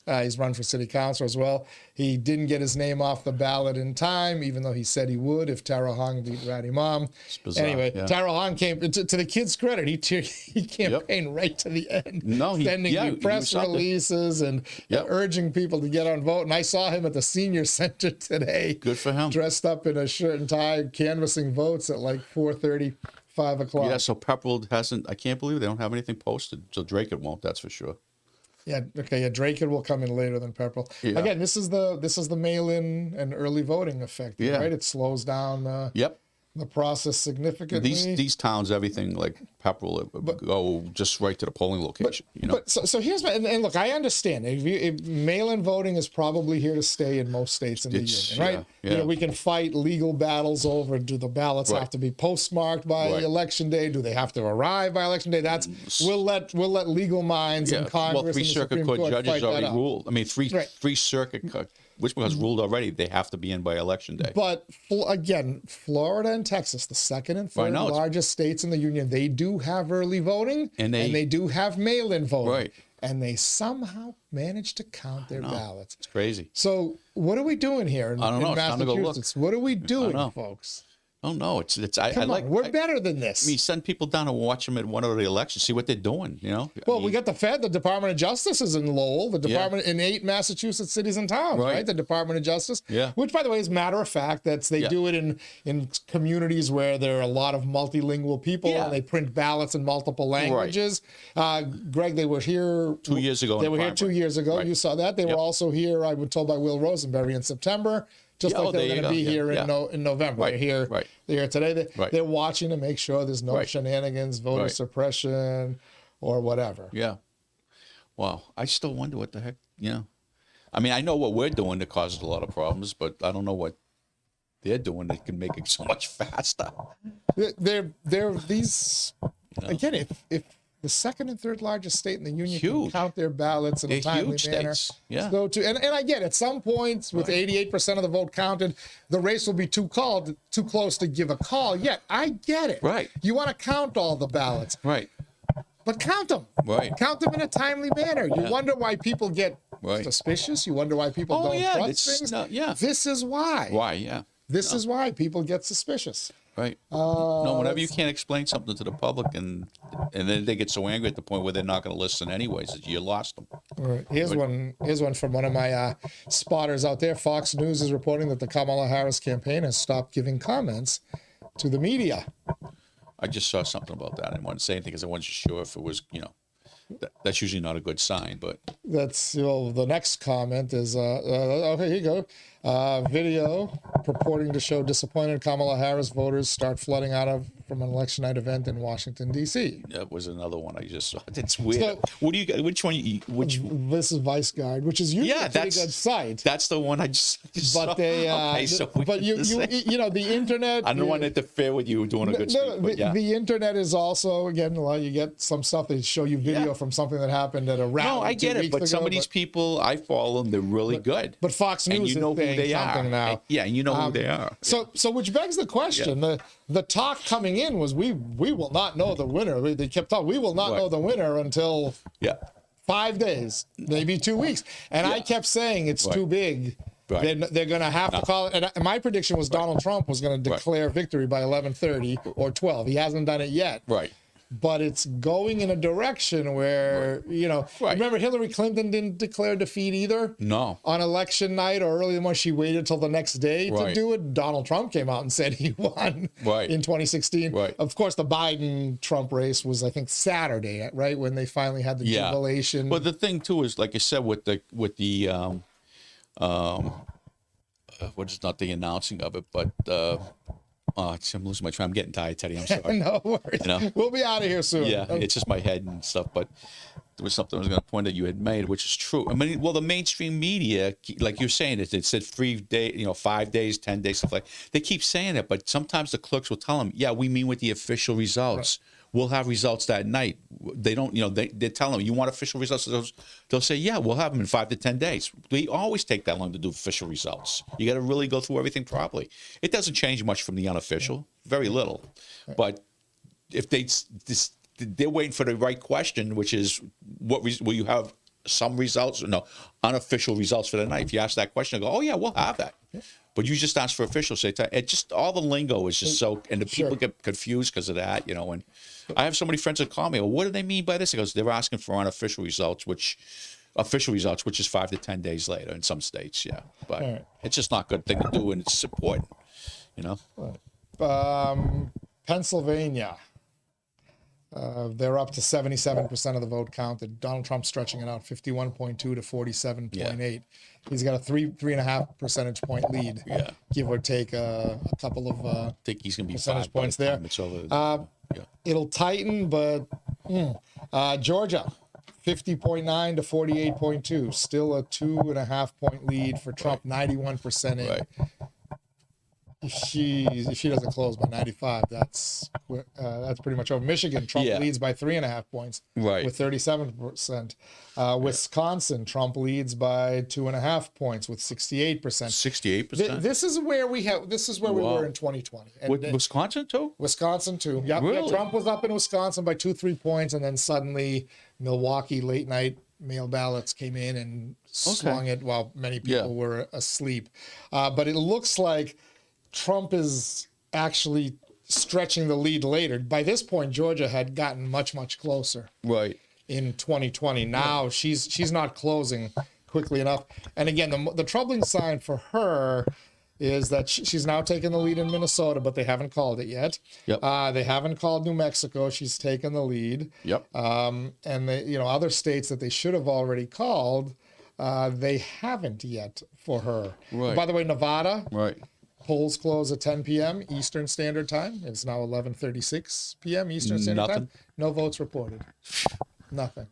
He's run for city council as well. He didn't get his name off the ballot in time, even though he said he would if Tara Hong beat Ratty Mom. Anyway, Tara Hong came, to the kid's credit, he campaigned right to the end. Sending press releases and urging people to get on vote. And I saw him at the senior center today. Good for him. Dressed up in a shirt and tie, canvassing votes at like 4:30, 5 o'clock. Yeah, so Pepperell hasn't, I can't believe they don't have anything posted. So Drake it won't, that's for sure. Yeah. Okay. Yeah. Drake will come in later than Pepperell. Yeah. Again, this is the mail-in and early voting effect. Yeah. Right. It slows down. The process significantly. These towns, everything like Pepperell, go just right to the polling location. But so here's my and look, I understand. If mail-in voting is probably here to stay in most states in the union, right? You know, we can fight legal battles over: do the ballots have to be postmarked by election day? Do they have to arrive by election day? That's we'll let legal minds in Congress. Well, 3 circuit court judges already ruled. I mean, three circuit court. Which has ruled already, they have to be in by election day. But again, Florida and Texas, the second and third largest states in the union, they do have early voting and they do have mail-in voting. Right. And they somehow managed to count their ballots. It's crazy. So what are we doing here in Massachusetts? What are we doing, folks? Oh no, we're better than this. I mean, send people down and watch them at one of the elections, see what they're doing. Well, we got the Department of Justice is in Lowell, the department in 8 Massachusetts cities and towns, right? The Department of Justice, which, by the way, is matter of fact. They do it in communities where there are a lot of multilingual people and they print ballots in multiple languages. Greg, they were here 2 years ago. They were here 2 years ago. You saw that. They were also here, I was told by Will Rosenberry, in September. Just like they're going to be here in November. They're here. They're here today. They're watching to make sure there's no shenanigans, voter suppression, or whatever. Yeah. Wow. I still wonder what the heck. I mean, I know what we're doing that causes a lot of problems, but I don't know what they're doing that can make it so much faster. They're these again. If the second and third largest state in the union can count their ballots in a timely manner. Yeah. So and I get at some points with 88% of the vote counted, the race will be too close to give a call. Yet I get it. Right. You want to count all the ballots. Right. But count them. Right. Count them in a timely manner. You wonder why people get suspicious. You wonder why people don't trust things. This is why. Why? Yeah. This is why people get suspicious. Right. No, whenever you can't explain something to the public and then they get so angry at the point where they're not going to listen anyways, you lost them. All right. Here's one from one of my spotters out there. Fox News is reporting that the Kamala Harris campaign has stopped giving comments to the media. I just saw something about that. I didn't want to say anything because I wasn't sure if it was, that's usually not a good sign, but. That's, the next comment is, okay, here you go. Video purporting to show disappointed Kamala Harris voters start flooding out from an election night event in Washington, D.C. That was another one I just saw. It's weird. So, what do you got? Which one? This is Vice Guard, which is usually a pretty good site. That's the one I just saw. But they, the internet. I don't want to interfere with you doing a good speech. The internet is also, again, you get some stuff that show you video from something that happened at a rally. No, I get it, but some of these people, I follow them. They're really good. But Fox News is who they are now. Yeah, and you know who they are. So which begs the question. The talk coming in was we will not know the winner. They kept talking, we will not know the winner until 5 days, maybe 2 weeks. And I kept saying it's too big. Right. They're going to have to call it. And my prediction was Donald Trump was going to declare victory by 11:30 or 12. He hasn't done it yet. Right. but it's going in a direction where, remember Hillary Clinton didn't declare defeat either? No. On election night or early in the morning, she waited till the next day to do it. Donald Trump came out and said he won in 2016. Right. Of course, the Biden-Trump race was, I think, Saturday, right, when they finally had the jubilation. But the thing, too, is, like I said, with the what is not the announcing of it, but I'm losing my train. I'm getting tired, Teddy. I'm sorry. No worries. We'll be out of here soon. Yeah, it's just my head and stuff. But there was something I was going to point that you had made, which is true. I mean, well, the mainstream media, like you're saying, it said 3 days, 5 days, 10 days, stuff like. They keep saying it, but sometimes the clerks will tell them, "Yeah, we mean with the official results." Right. We'll have results that night. They don't, they tell them, you want official results? They'll say, yeah, we'll have them in 5 to 10 days. We always take that long to do official results. You got to really go through everything properly. It doesn't change much from the unofficial, very little. But if they're waiting for the right question, which is, will you have some results? No, unofficial results for the night. If you ask that question, I go, oh yeah, we'll have that. But you just ask for official. Say it just all the lingo is just so, and the people get confused because of that, And I have so many friends that call me. Well, what do they mean by this? It goes, they're asking for unofficial results, which is 5 to 10 days later in some states. Yeah, but it's just not a good thing to do, and it's important. Pennsylvania. They're up to 77% of the vote counted. Donald Trump stretching it out 51.2 to 47.8. He's got a 3.5 percentage point lead, give or take a couple of I think he's going to be percentage 5 points there. It's over. It'll tighten, but Georgia, 50.9 to 48.2, still a 2.5 point lead for Trump, 91% in. Right. If she doesn't close by 95, that's pretty much over. Michigan, Trump leads by 3.5 points, with 37%. Wisconsin, Trump leads by 2.5 points with 68%. 68%. This is where we were in 2020. With Wisconsin too? Wisconsin too. Yep. Really? Yeah, Trump was up in Wisconsin by 2-3 points, and then suddenly Milwaukee late night mail ballots came in and swung it while many people were asleep. But it looks like Trump is actually stretching the lead later. By this point, Georgia had gotten much, much closer. Right. In 2020. Now she's not closing quickly enough. And again, the troubling sign for her is that she's now taken the lead in Minnesota, but they haven't called it yet. Yep. They haven't called New Mexico. She's taken the lead. Yep. And other states that they should have already called, they haven't yet for her. Right. By the way, Nevada. Right. Polls close at 10 p.m. Eastern Standard Time. It's now 11:36 p.m. Eastern Standard Time. No votes reported. Nothing.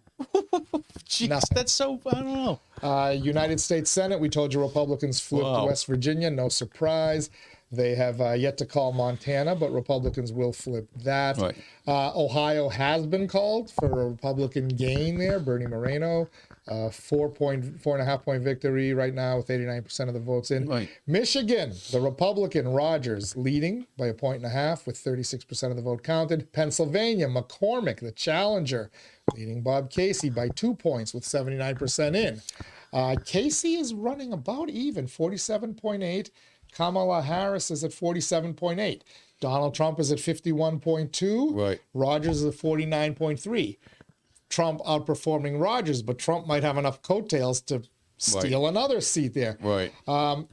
Jeez, Nothing. that's so, I don't know. United States Senate, we told you Republicans flipped to West Virginia. No surprise. They have yet to call Montana, but Republicans will flip that. Right. Ohio has been called for a Republican gain there. Bernie Moreno, 4.5 point victory right now with 89% of the votes in. Right. Michigan, the Republican Rogers leading by 1.5 points with 36% of the vote counted. Pennsylvania, McCormick, the challenger, leading Bob Casey by 2 points with 79% in. Casey is running about even, 47.8. Kamala Harris is at 47.8. Donald Trump is at 51.2. Right. Rogers is at 49.3. Trump outperforming Rogers, but Trump might have enough coattails to steal another seat there. Right.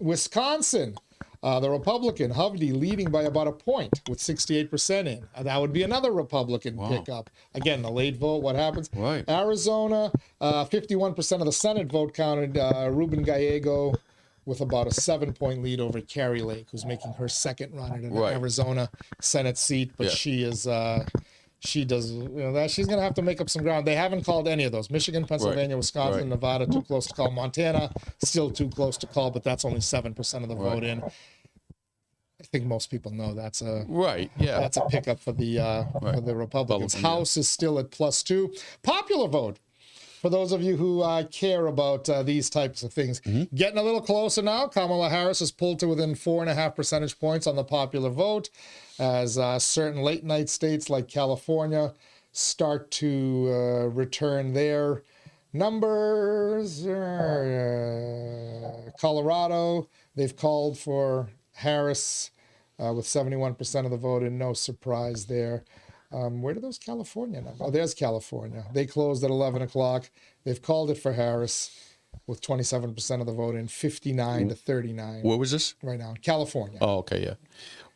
Wisconsin, the Republican, Hovde, leading by about 1 point with 68% in. That would be another Republican pickup. Again, the late vote, what happens? Right. Arizona, 51% of the Senate vote counted. Ruben Gallego with about a 7-point lead over Carrie Lake, who's making her second run at an Arizona Senate seat, but she is... She does, that she's going to have to make up some ground. They haven't called any of those. Michigan, Pennsylvania, Wisconsin, Nevada, too close to call. Montana, still too close to call, but that's only 7% of the vote in. I think most people know that's a that's a pickup for the Republicans. House is still at +2. Popular vote. For those of you who care about these types of things, getting a little closer now. Kamala Harris is pulled to within 4.5 percentage points on the popular vote, as certain late night states like California start to return their numbers. Colorado, they've called for Harris with 71% of the vote, and no surprise there. Where do those California numbers? Oh, there's California. They closed at 11 o'clock. They've called it for Harris with 27% of the vote in, 59 to 39. Where was this? Right now, California. Oh, okay, yeah.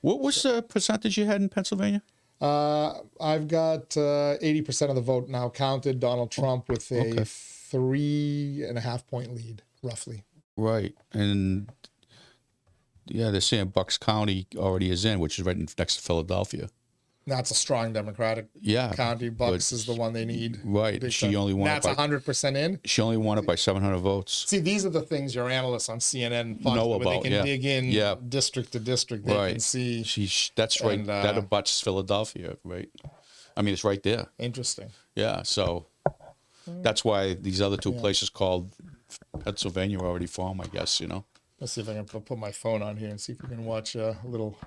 What was the percentage you had in Pennsylvania? I've got 80% of the vote now counted. Donald Trump with a 3.5 point lead, roughly. Right, and yeah, they're saying Bucks County already is in, which is right next to Philadelphia. That's a strong Democratic county. Bucks is the one they need. Right. She only won it. That's 100% in. She only won it by 700 votes. See, these are the things your analysts on CNN know about. Where they can dig in district to district. They can see. That's right. And, that abuts Philadelphia, right? I mean, it's right there. Interesting. Yeah. So that's why these other two places called Pennsylvania were already formed, I guess, you know. Let's see if I can put my phone on here and see if we can watch a little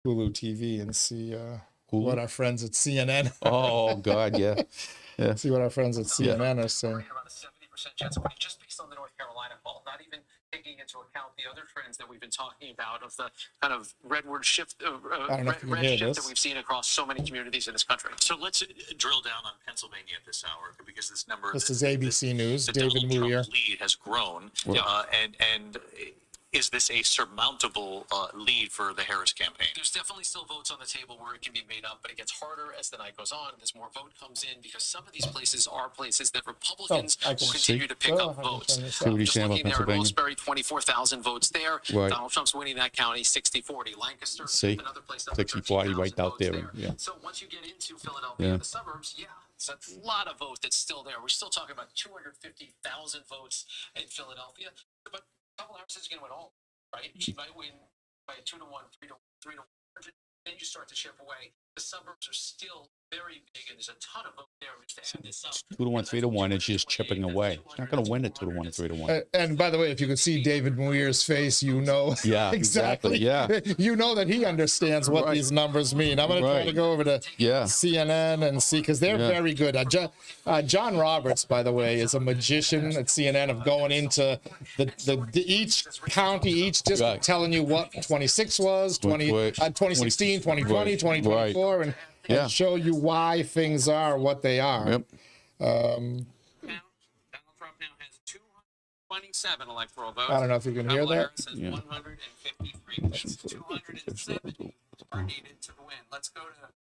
Hulu TV and see what our friends at CNN. Oh, God, yeah. See what our friends at CNN are saying. Around a 70% chance of winning, just based on the North Carolina poll, not even taking into account the other trends that we've been talking about of the kind of redward shift, red shift that we've seen across so many communities in this country. So let's drill down on Pennsylvania at this hour, because this number. This is ABC News. The David Donald Muir. Trump lead has grown, and is this a surmountable lead for the Harris campaign? There's definitely still votes on the table where it can be made up, but it gets harder as the night goes on, as more vote comes in, because some of these places are places that Republicans will continue to pick up votes. What are you saying about Pennsylvania? Roseberry, 24,000 votes there. Right. Donald Trump's winning that county, 60-40. Lancaster, another place, 60-40 right out there. So once you get into Philadelphia and the suburbs, it's a lot of vote that's still there. We're still talking about 250,000 votes in Philadelphia, but Kamala Harris is going to win all, right? She might win by a 2-1, 3-1, 3-1. Then you start to chip away. The suburbs are still very big, and there's a ton of votes there. Just to add this up, 2-1, 3-1, and she's chipping away. She's not going to win at 2-1 and 3-1. And by the way, if you could see David Muir's face, you know exactly. Yeah, you know that he understands what these numbers mean. I'm going to try to go over to CNN and see, because they're very good. John Roberts, by the way, is a magician at CNN of going into each county, each district, telling you what 26 was, 2016, 2020, 2024, and show you why things are what they are. Donald Trump now has 227 electoral votes. I don't know if you can hear that. Harris has 153. That's 270 are needed to win. Let's go to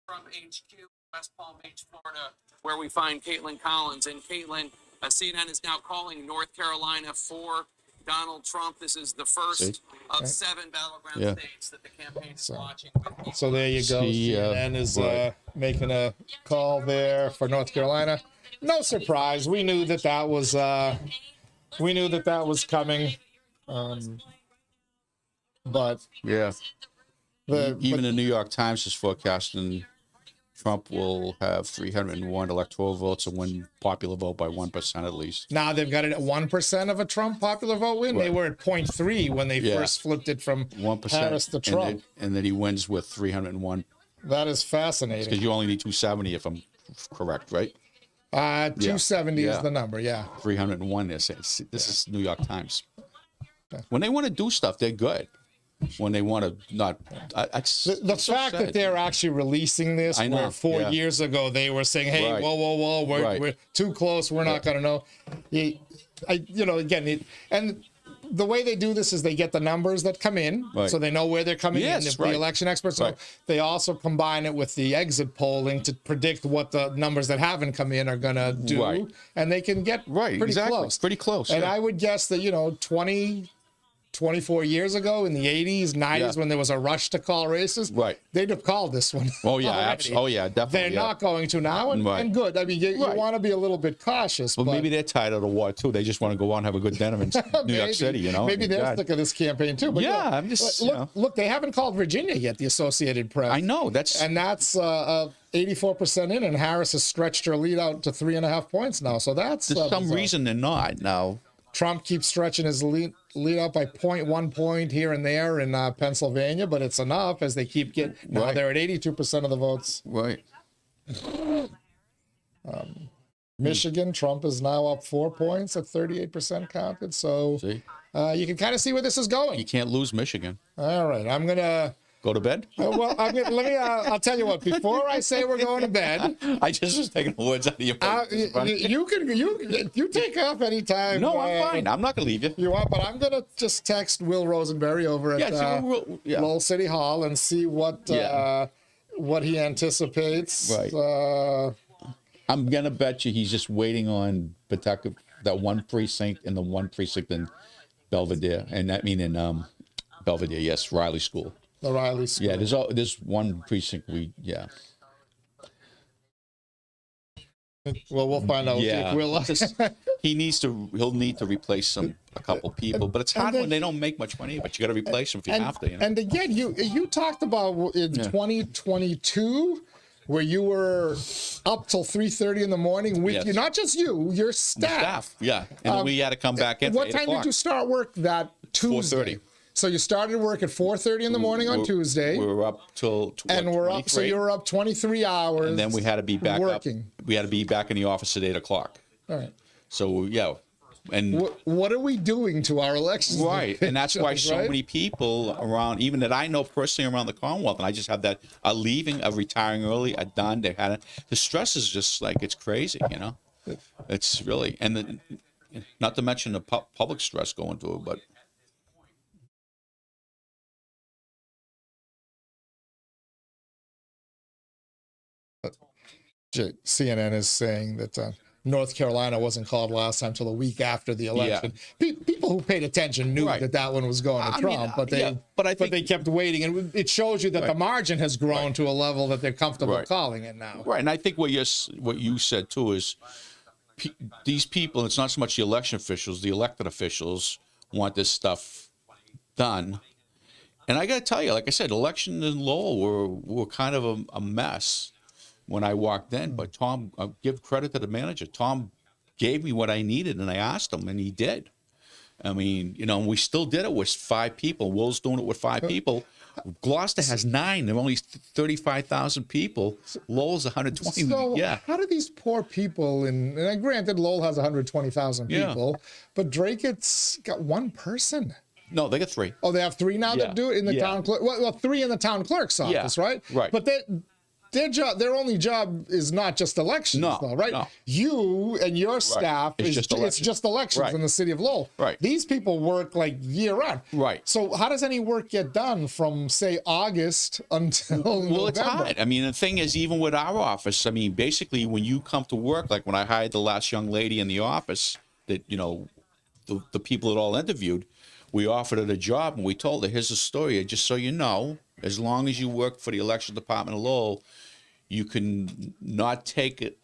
Trump HQ, West Palm Beach, Florida, where we find Caitlin Collins. And Caitlin, CNN is now calling North Carolina for Donald Trump. This is the first of 7 battleground states that the campaign is watching. So there you go. CNN is making a call there for North Carolina. No surprise. We knew that was coming. But even the New York Times is forecasting Trump will have 301 electoral votes and win popular vote by 1% at least. Now they've got it at 1% of a Trump popular vote win. They were at 0.3 when they first flipped it from 1% Harris to Trump. And then he wins with 301. That is fascinating. Because you only need 270 if I'm correct, right? 270 is the number, 301. This is New York Times. When they want to do stuff, they're good. When they want to not, the fact that they're actually releasing this, where 4 years ago they were saying, "Hey, whoa, we're too close. We're not going to know." And the way they do this is they get the numbers that come in, so they know where they're coming in. If the election experts know, they also combine it with the exit polling to predict what the numbers that haven't come in are going to do, and they can get pretty close. Pretty close. And I would guess that 24 years ago in the 80s, 90s, when there was a rush to call races, they'd have called this one. Oh, yeah. Definitely. They're not going to now, and good. I mean, you want to be a little bit cautious. But maybe they're tired of the war, too. They just want to go out and have a good dinner in New York City, you know? Maybe they're sick of this campaign, too. But I'm just, look, they haven't called Virginia yet, the Associated Press. I know. That's 84% in, and Harris has stretched her lead out to 3.5 points now. So that's there's some reason they're not now. Trump keeps stretching his lead out by 0.1 point here and there in Pennsylvania, but it's enough as they keep getting. Now they're at 82% of the votes. Right. Michigan, Trump is now up 4 points at 38% counted. So you can kind of see where this is going. You can't lose Michigan. All right, I'm gonna Go to bed? Well, I'll tell you what. Before I say we're going to bed, I just was taking the words out of your mouth. you take off anytime. No, I'm fine. I'm not going to leave you. You want, but I'm gonna just text Will Rosenberry over at Lowell City Hall and see what he anticipates. Right. I'm gonna bet you he's just waiting on Pawtucket, that one precinct and the one precinct in Belvedere, and I mean in Belvedere, yes, Riley School. The Riley School. Yeah, there's one precinct Well, we'll find out. Yeah, Will. he'll need to replace a couple people, but it's hard when they don't make much money. But you got to replace them if you have to. You know? And again, you talked about in 2022 where you were up till 3:30 in the morning with you, not just you, your staff. Yeah, and then we had to come back in. What for 8 time o'clock. did you start work that Tuesday? 4:30. So you started work at 4:30 in the morning on Tuesday. We were up till and we're up. So you were up 23 hours. And then we had to be back working. We had to be back in the office at 8 o'clock. All right. So yeah, and what are we doing to our elections? Right, and that's why so right? many people around, even that I know personally around the Commonwealth, and I just have that are leaving, are retiring early, are done. They had it. The stress is just like it's crazy, you know. It's really, and not to mention the public stress going through it, but. CNN is saying that North Carolina wasn't called last time till the week after the election. People who paid attention knew that one was going to Trump, but they kept waiting, and it shows you that the margin has grown to a level that they're comfortable calling it now. Right, and I think what you said too is these people. It's not so much the election officials; the elected officials want this stuff done. And I got to tell you, like I said, elections in Lowell were kind of a mess when I walked in, but Tom, I'll give credit to the manager. Tom gave me what I needed, and I asked him, and he did. I mean, you know, we still did it with 5 people. Will's doing it with 5 people. Gloucester has 9. There are only 35,000 people. Lowell's 120. So how do these poor people, and granted, Lowell has 120,000 people, but Drackett's got 1 person. No, they got 3. Oh, they have 3 now that do it in the town clerk. Well, 3 in the town clerk's office, right? Right. But their only job is not just elections, though, right? No. You and your staff it's just elections in the city of Lowell. Right. These people work like year round. Right. So how does any work get done from say August until November? It's hard. I mean, the thing is, even with our office, I mean, basically, when you come to work, like when I hired the last young lady in the office, that you know, the people that all interviewed, we offered her a job, and we told her, "Here's the story. Just so you know, as long as you work for the election department of Lowell, you can not take it,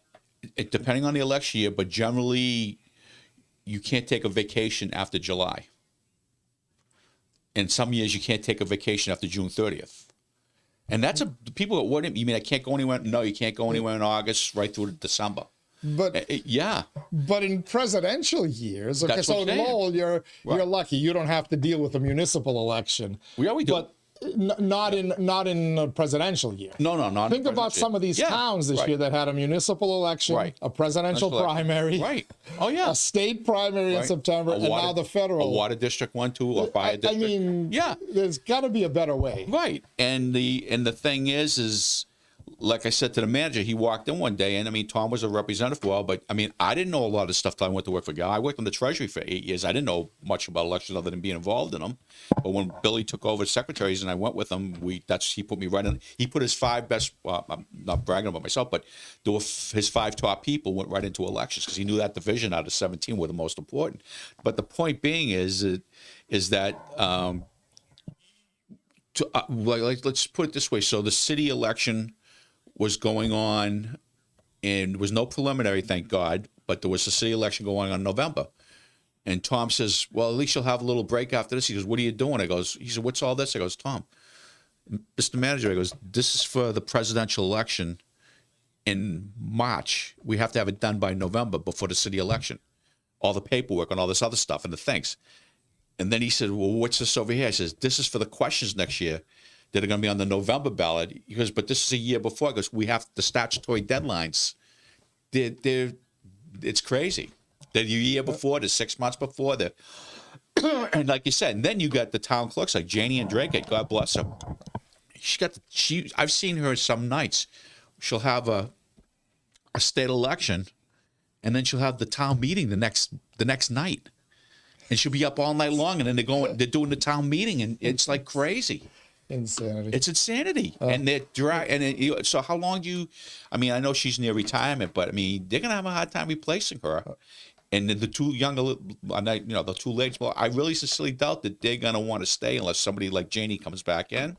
depending on the election year, but generally you can't take a vacation after July. And some years you can't take a vacation after June 30th. And that's people what you mean I can't go anywhere? No, you can't go anywhere in August right through to December. But but in presidential years, okay, so in Lowell, you're lucky. You don't have to deal with a municipal election. We do. But not in a presidential year. No, not. Think about some of these towns this year that had a municipal election, a presidential primary, a state primary in September, and now the federal. A water district 1, 2, or fire district. I mean, there's got to be a better way. Right, and the thing is. Like I said to the manager, he walked in one day, and I mean, Tom was a representative for a while, but I mean, I didn't know a lot of the stuff till I went to work for Gal. I worked in the Treasury for 8 years. I didn't know much about elections other than being involved in them. But when Billy took over as secretaries and I went with him, he put me right in. He put his 5 best. I'm not bragging about myself, but his 5 top people went right into elections because he knew that division out of 17 were the most important. But the point being is that let's put it this way. So the city election was going on, and there was no preliminary, thank God, but there was a city election going on in November. And Tom says, well, at least you'll have a little break after this. He goes, what are you doing? He said, what's all this? I goes, Tom, Mr. Manager, I goes, this is for the presidential election in March. We have to have it done by November before the city election. All the paperwork and all this other stuff and the things. And then he said, well, what's this over here? I says, this is for the questions next year that are going to be on the November ballot. He goes, but this is a year before. Because we have the statutory deadlines. It's crazy. They're a year before, they're 6 months before. And like you said, and then you got the town clerks like Janie and Drake, God bless her. I've seen her some nights. She'll have a state election, and then she'll have the town meeting the next night, and she'll be up all night long, and then they're doing the town meeting, and it's like crazy. Insanity. It's insanity, and they're so how long do you? I mean, I know she's near retirement, but I mean, they're gonna have a hard time replacing her. And then the two younger, the two ladies. Well, I really sincerely doubt that they're gonna want to stay unless somebody like Janie comes back in.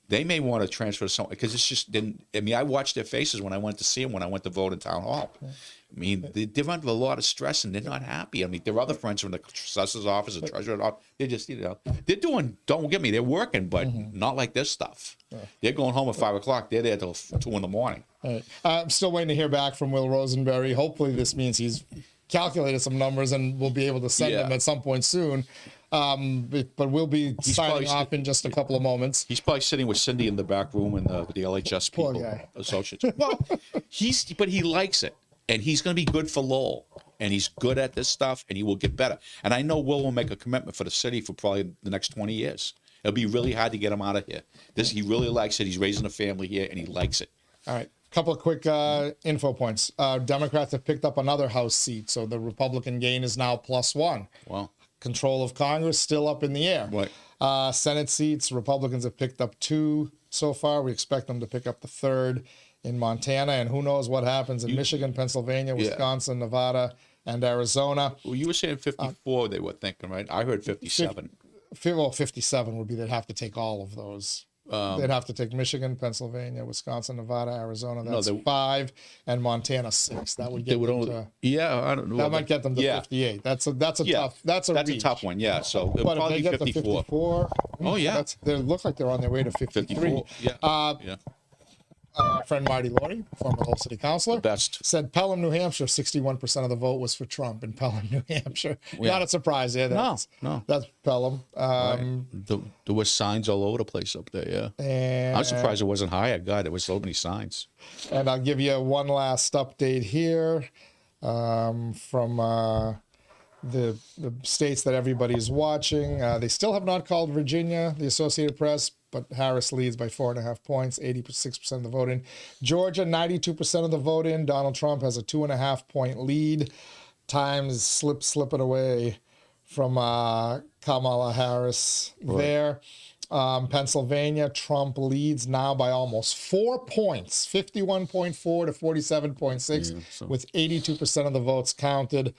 They may want to transfer to someone because it's just. I mean, I watched their faces when I went to see them when I went to vote in town hall. I mean, they're under a lot of stress and they're not happy. I mean, their other friends from the assessor's office, the treasurer's office, they're just, they're doing. Don't get me, they're working, but not like this stuff. They're going home at 5 o'clock. They're there till 2 in the morning. All right. I'm still waiting to hear back from Will Rosenberry. Hopefully, this means he's calculated some numbers and we'll be able to send them at some point soon. But we'll be signing off in just a couple of moments. He's probably sitting with Cindy in the back room and with the LHS Poor people, guy. associates. Well, but he likes it, and he's going to be good for Lowell, and he's good at this stuff, and he will get better. And I know Will make a commitment for the city for probably the next 20 years. It'll be really hard to get him out of here. He really likes it. He's raising a family here, and he likes it. All right. Couple of quick info points. Democrats have picked up another House seat, so the Republican gain is now +1. Wow. Control of Congress still up in the air. Right. Senate seats, Republicans have picked up 2 so far. We expect them to pick up the 3rd in Montana, and who knows what happens in Michigan, Pennsylvania, Wisconsin, Nevada, and Arizona. Well, you were saying 54 they were thinking, right? I heard 57. 57 would be they'd have to take all of those. They'd have to take Michigan, Pennsylvania, Wisconsin, Nevada, Arizona. That's 5, and Montana 6. That would get them to. I don't know. That might get them to 58. That's a tough. That's a tough one. Yeah. So it'll but probably if they get 54. to 54, they look like they're on their way to 53. 54. Yeah. Friend Marty Laurie, former Lowell City Councilor, best. said Pelham, New Hampshire, 61% of the vote was for Trump in Pelham, New Hampshire. Not a surprise there. No. That's Pelham. There were signs all over the place up there, And I'm surprised it wasn't higher. God, there was so many signs. And I'll give you one last update here from the states that everybody's watching. They still have not called Virginia, the Associated Press, but Harris leads by 4.5 points, 86% of the vote in. Georgia, 92% of the vote in. Donald Trump has a 2.5-point lead. Times slipping away from Kamala Harris there. Pennsylvania, Trump leads now by almost 4 points, 51.4 to 47.6, with 82% of the votes counted.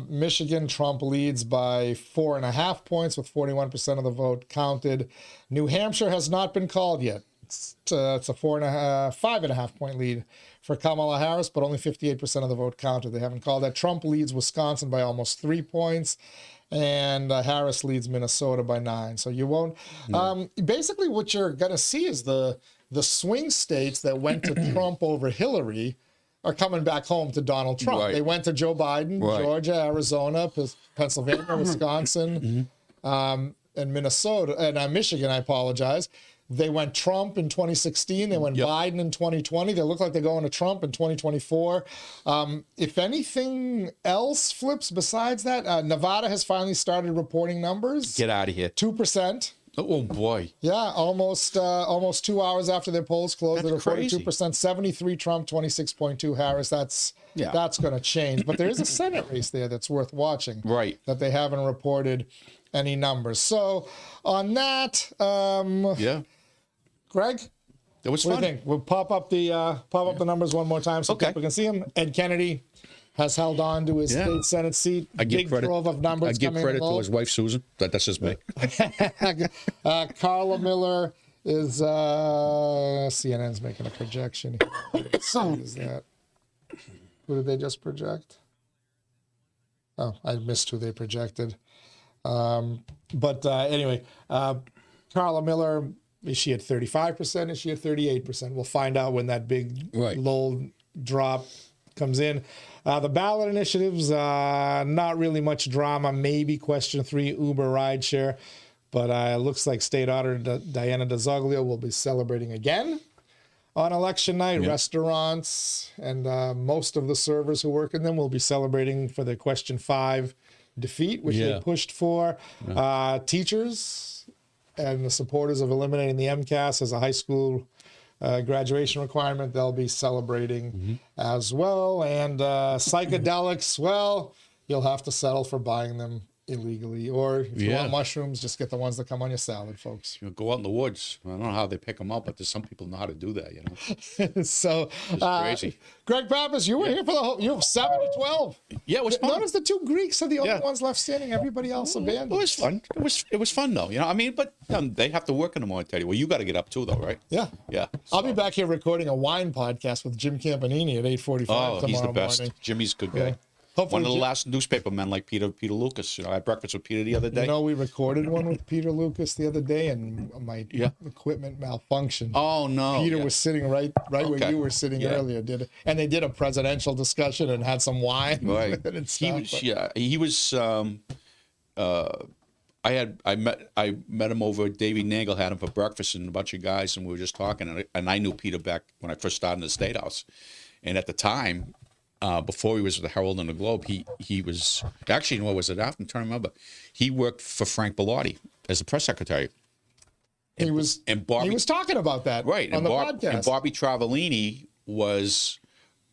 Michigan, Trump leads by 4.5 points with 41% of the vote counted. New Hampshire has not been called yet. It's a 5.5 point lead for Kamala Harris, but only 58% of the vote counted. They haven't called that. Trump leads Wisconsin by almost 3 points, and Harris leads Minnesota by 9. So you won't. Basically, what you're going to see is the swing states that went to Trump over Hillary are coming back home to Donald Trump. Right. They went to Joe Biden, Georgia, Arizona, Pennsylvania, Wisconsin, and Minnesota, and Michigan, I apologize. They went Trump in 2016. They went Biden in 2020. They look like they're going to Trump in 2024. If anything else flips besides that, Nevada has finally started reporting numbers. Get out of here. 2%. Oh boy. Yeah, almost 2 hours after their polls closed, they're 42%, 73 Trump, 26.2 Harris. That's going to change. But there is a Senate race there that's worth watching. Right. That they haven't reported any numbers. So on that, Greg, It was what fun. do you think? We'll pop up the numbers one more time so people can see them. Ed Kennedy has held on to his state Senate seat. Big trove of numbers. I give credit to his wife, Susan. That's just me. Carla Miller is CNN's making a projection. What is that? Who did they just project? Oh, I missed who they projected. But anyway, Carla Miller, is she at 35%? Is she at 38%? We'll find out when that big low drop comes in. The ballot initiatives, not really much drama. Maybe question 3, Uber rideshare. But it looks like State Auditor Diana DeZoglio will be celebrating again on election night. Restaurants and most of the servers who work in them will be celebrating for the question 5 defeat, which they pushed for. Teachers and the supporters of eliminating the MCAS as a high school graduation requirement, they'll be celebrating as well. And psychedelics, well, you'll have to settle for buying them illegally, or if you want mushrooms, just get the ones that come on your salad, folks. You go out in the woods. I don't know how they pick them up, but there's some people know how to do that. You know, So it's crazy. Greg Pappas, you were here for the whole. You have 7-12. Yeah, it was fun. Notice the two Greeks are the only Yeah. ones left standing. Everybody else abandoned. It was fun. It was fun though. You know, I mean, but they have to work in the morning, Teddy. Well, you got to get up too, though, right? Yeah. Yeah. I'll be back here recording a wine podcast with Jim Campanini at 8:45 tomorrow He's the best. morning. Jimmy's a good guy. Yeah. Hopefully One of the Jim- last newspaper men like Peter Lucas. You know, I had breakfast with Peter the other day. You know, we recorded one with Peter Lucas the other day, and my Yeah. equipment malfunctioned. Oh no. Peter yeah. was sitting right where Okay. you were sitting Yeah. earlier. And they did a presidential discussion and had some wine Right. with it and He stuff. was, but- yeah, he was. I met him over. Davey Nagel had him for breakfast and a bunch of guys, and we were just talking. And I knew Peter back when I first started in the State House, and at the time, before he was with the Herald and the Globe, he was actually, you know, what was it after? I'm trying to remember. He worked for Frank Bellotti as the press secretary. he was talking about that Right, on the and podcast. Bobby Travellini was,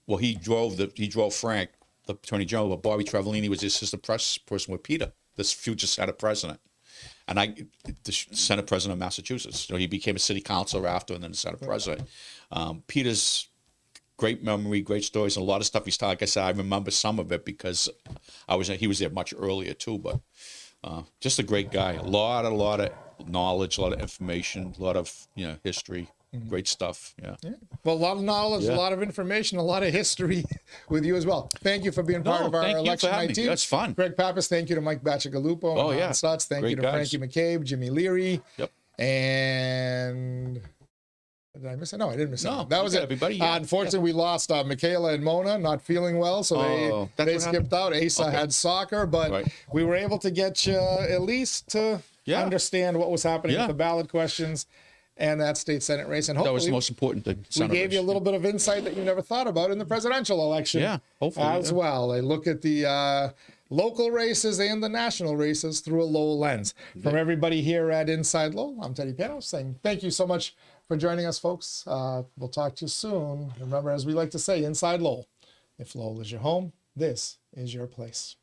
well, he drove Frank, the Attorney General, but Bobby Travellini was the assistant press person with Peter, this future Senate president, and the Senate president of Massachusetts. You know, he became a city councilor after, and then the Senate president. Peter's great memory, great stories, and a lot of stuff he's telling. Like I said, I remember some of it because he was there much earlier too, but just a great guy. A lot of knowledge, a lot of information, a lot of history. Great stuff. Yeah. Well, a lot of knowledge, a lot of information, a lot of history with you as well. Thank you for being part of our thank you for election having night me. team. That's fun. Greg Pappas, thank you to Mike Bacigalupo. Oh, and yeah. Asa Stutz. Thank Great you to guys. Frankie McCabe, Jimmy Leary. Yep. And did I miss it? No, I didn't miss it. No, That was you it. got everybody. Yeah. Unfortunately, we lost Mikaela and Mona not feeling well, so that's they what skipped out. Asa had soccer, but Right. we were able to get you at least to understand what was happening with the ballot questions and that state Senate race. And That hopefully, was the most important thing. we gave you a little bit of insight that you never thought about in the presidential election as well. I look at the local races and the national races through a Lowell lens. From everybody here at Inside Lowell, I'm Teddy Panos saying thank you so much for joining us, folks. We'll talk to you soon. Remember, as we like to say, Inside Lowell, if Lowell is your home, this is your place.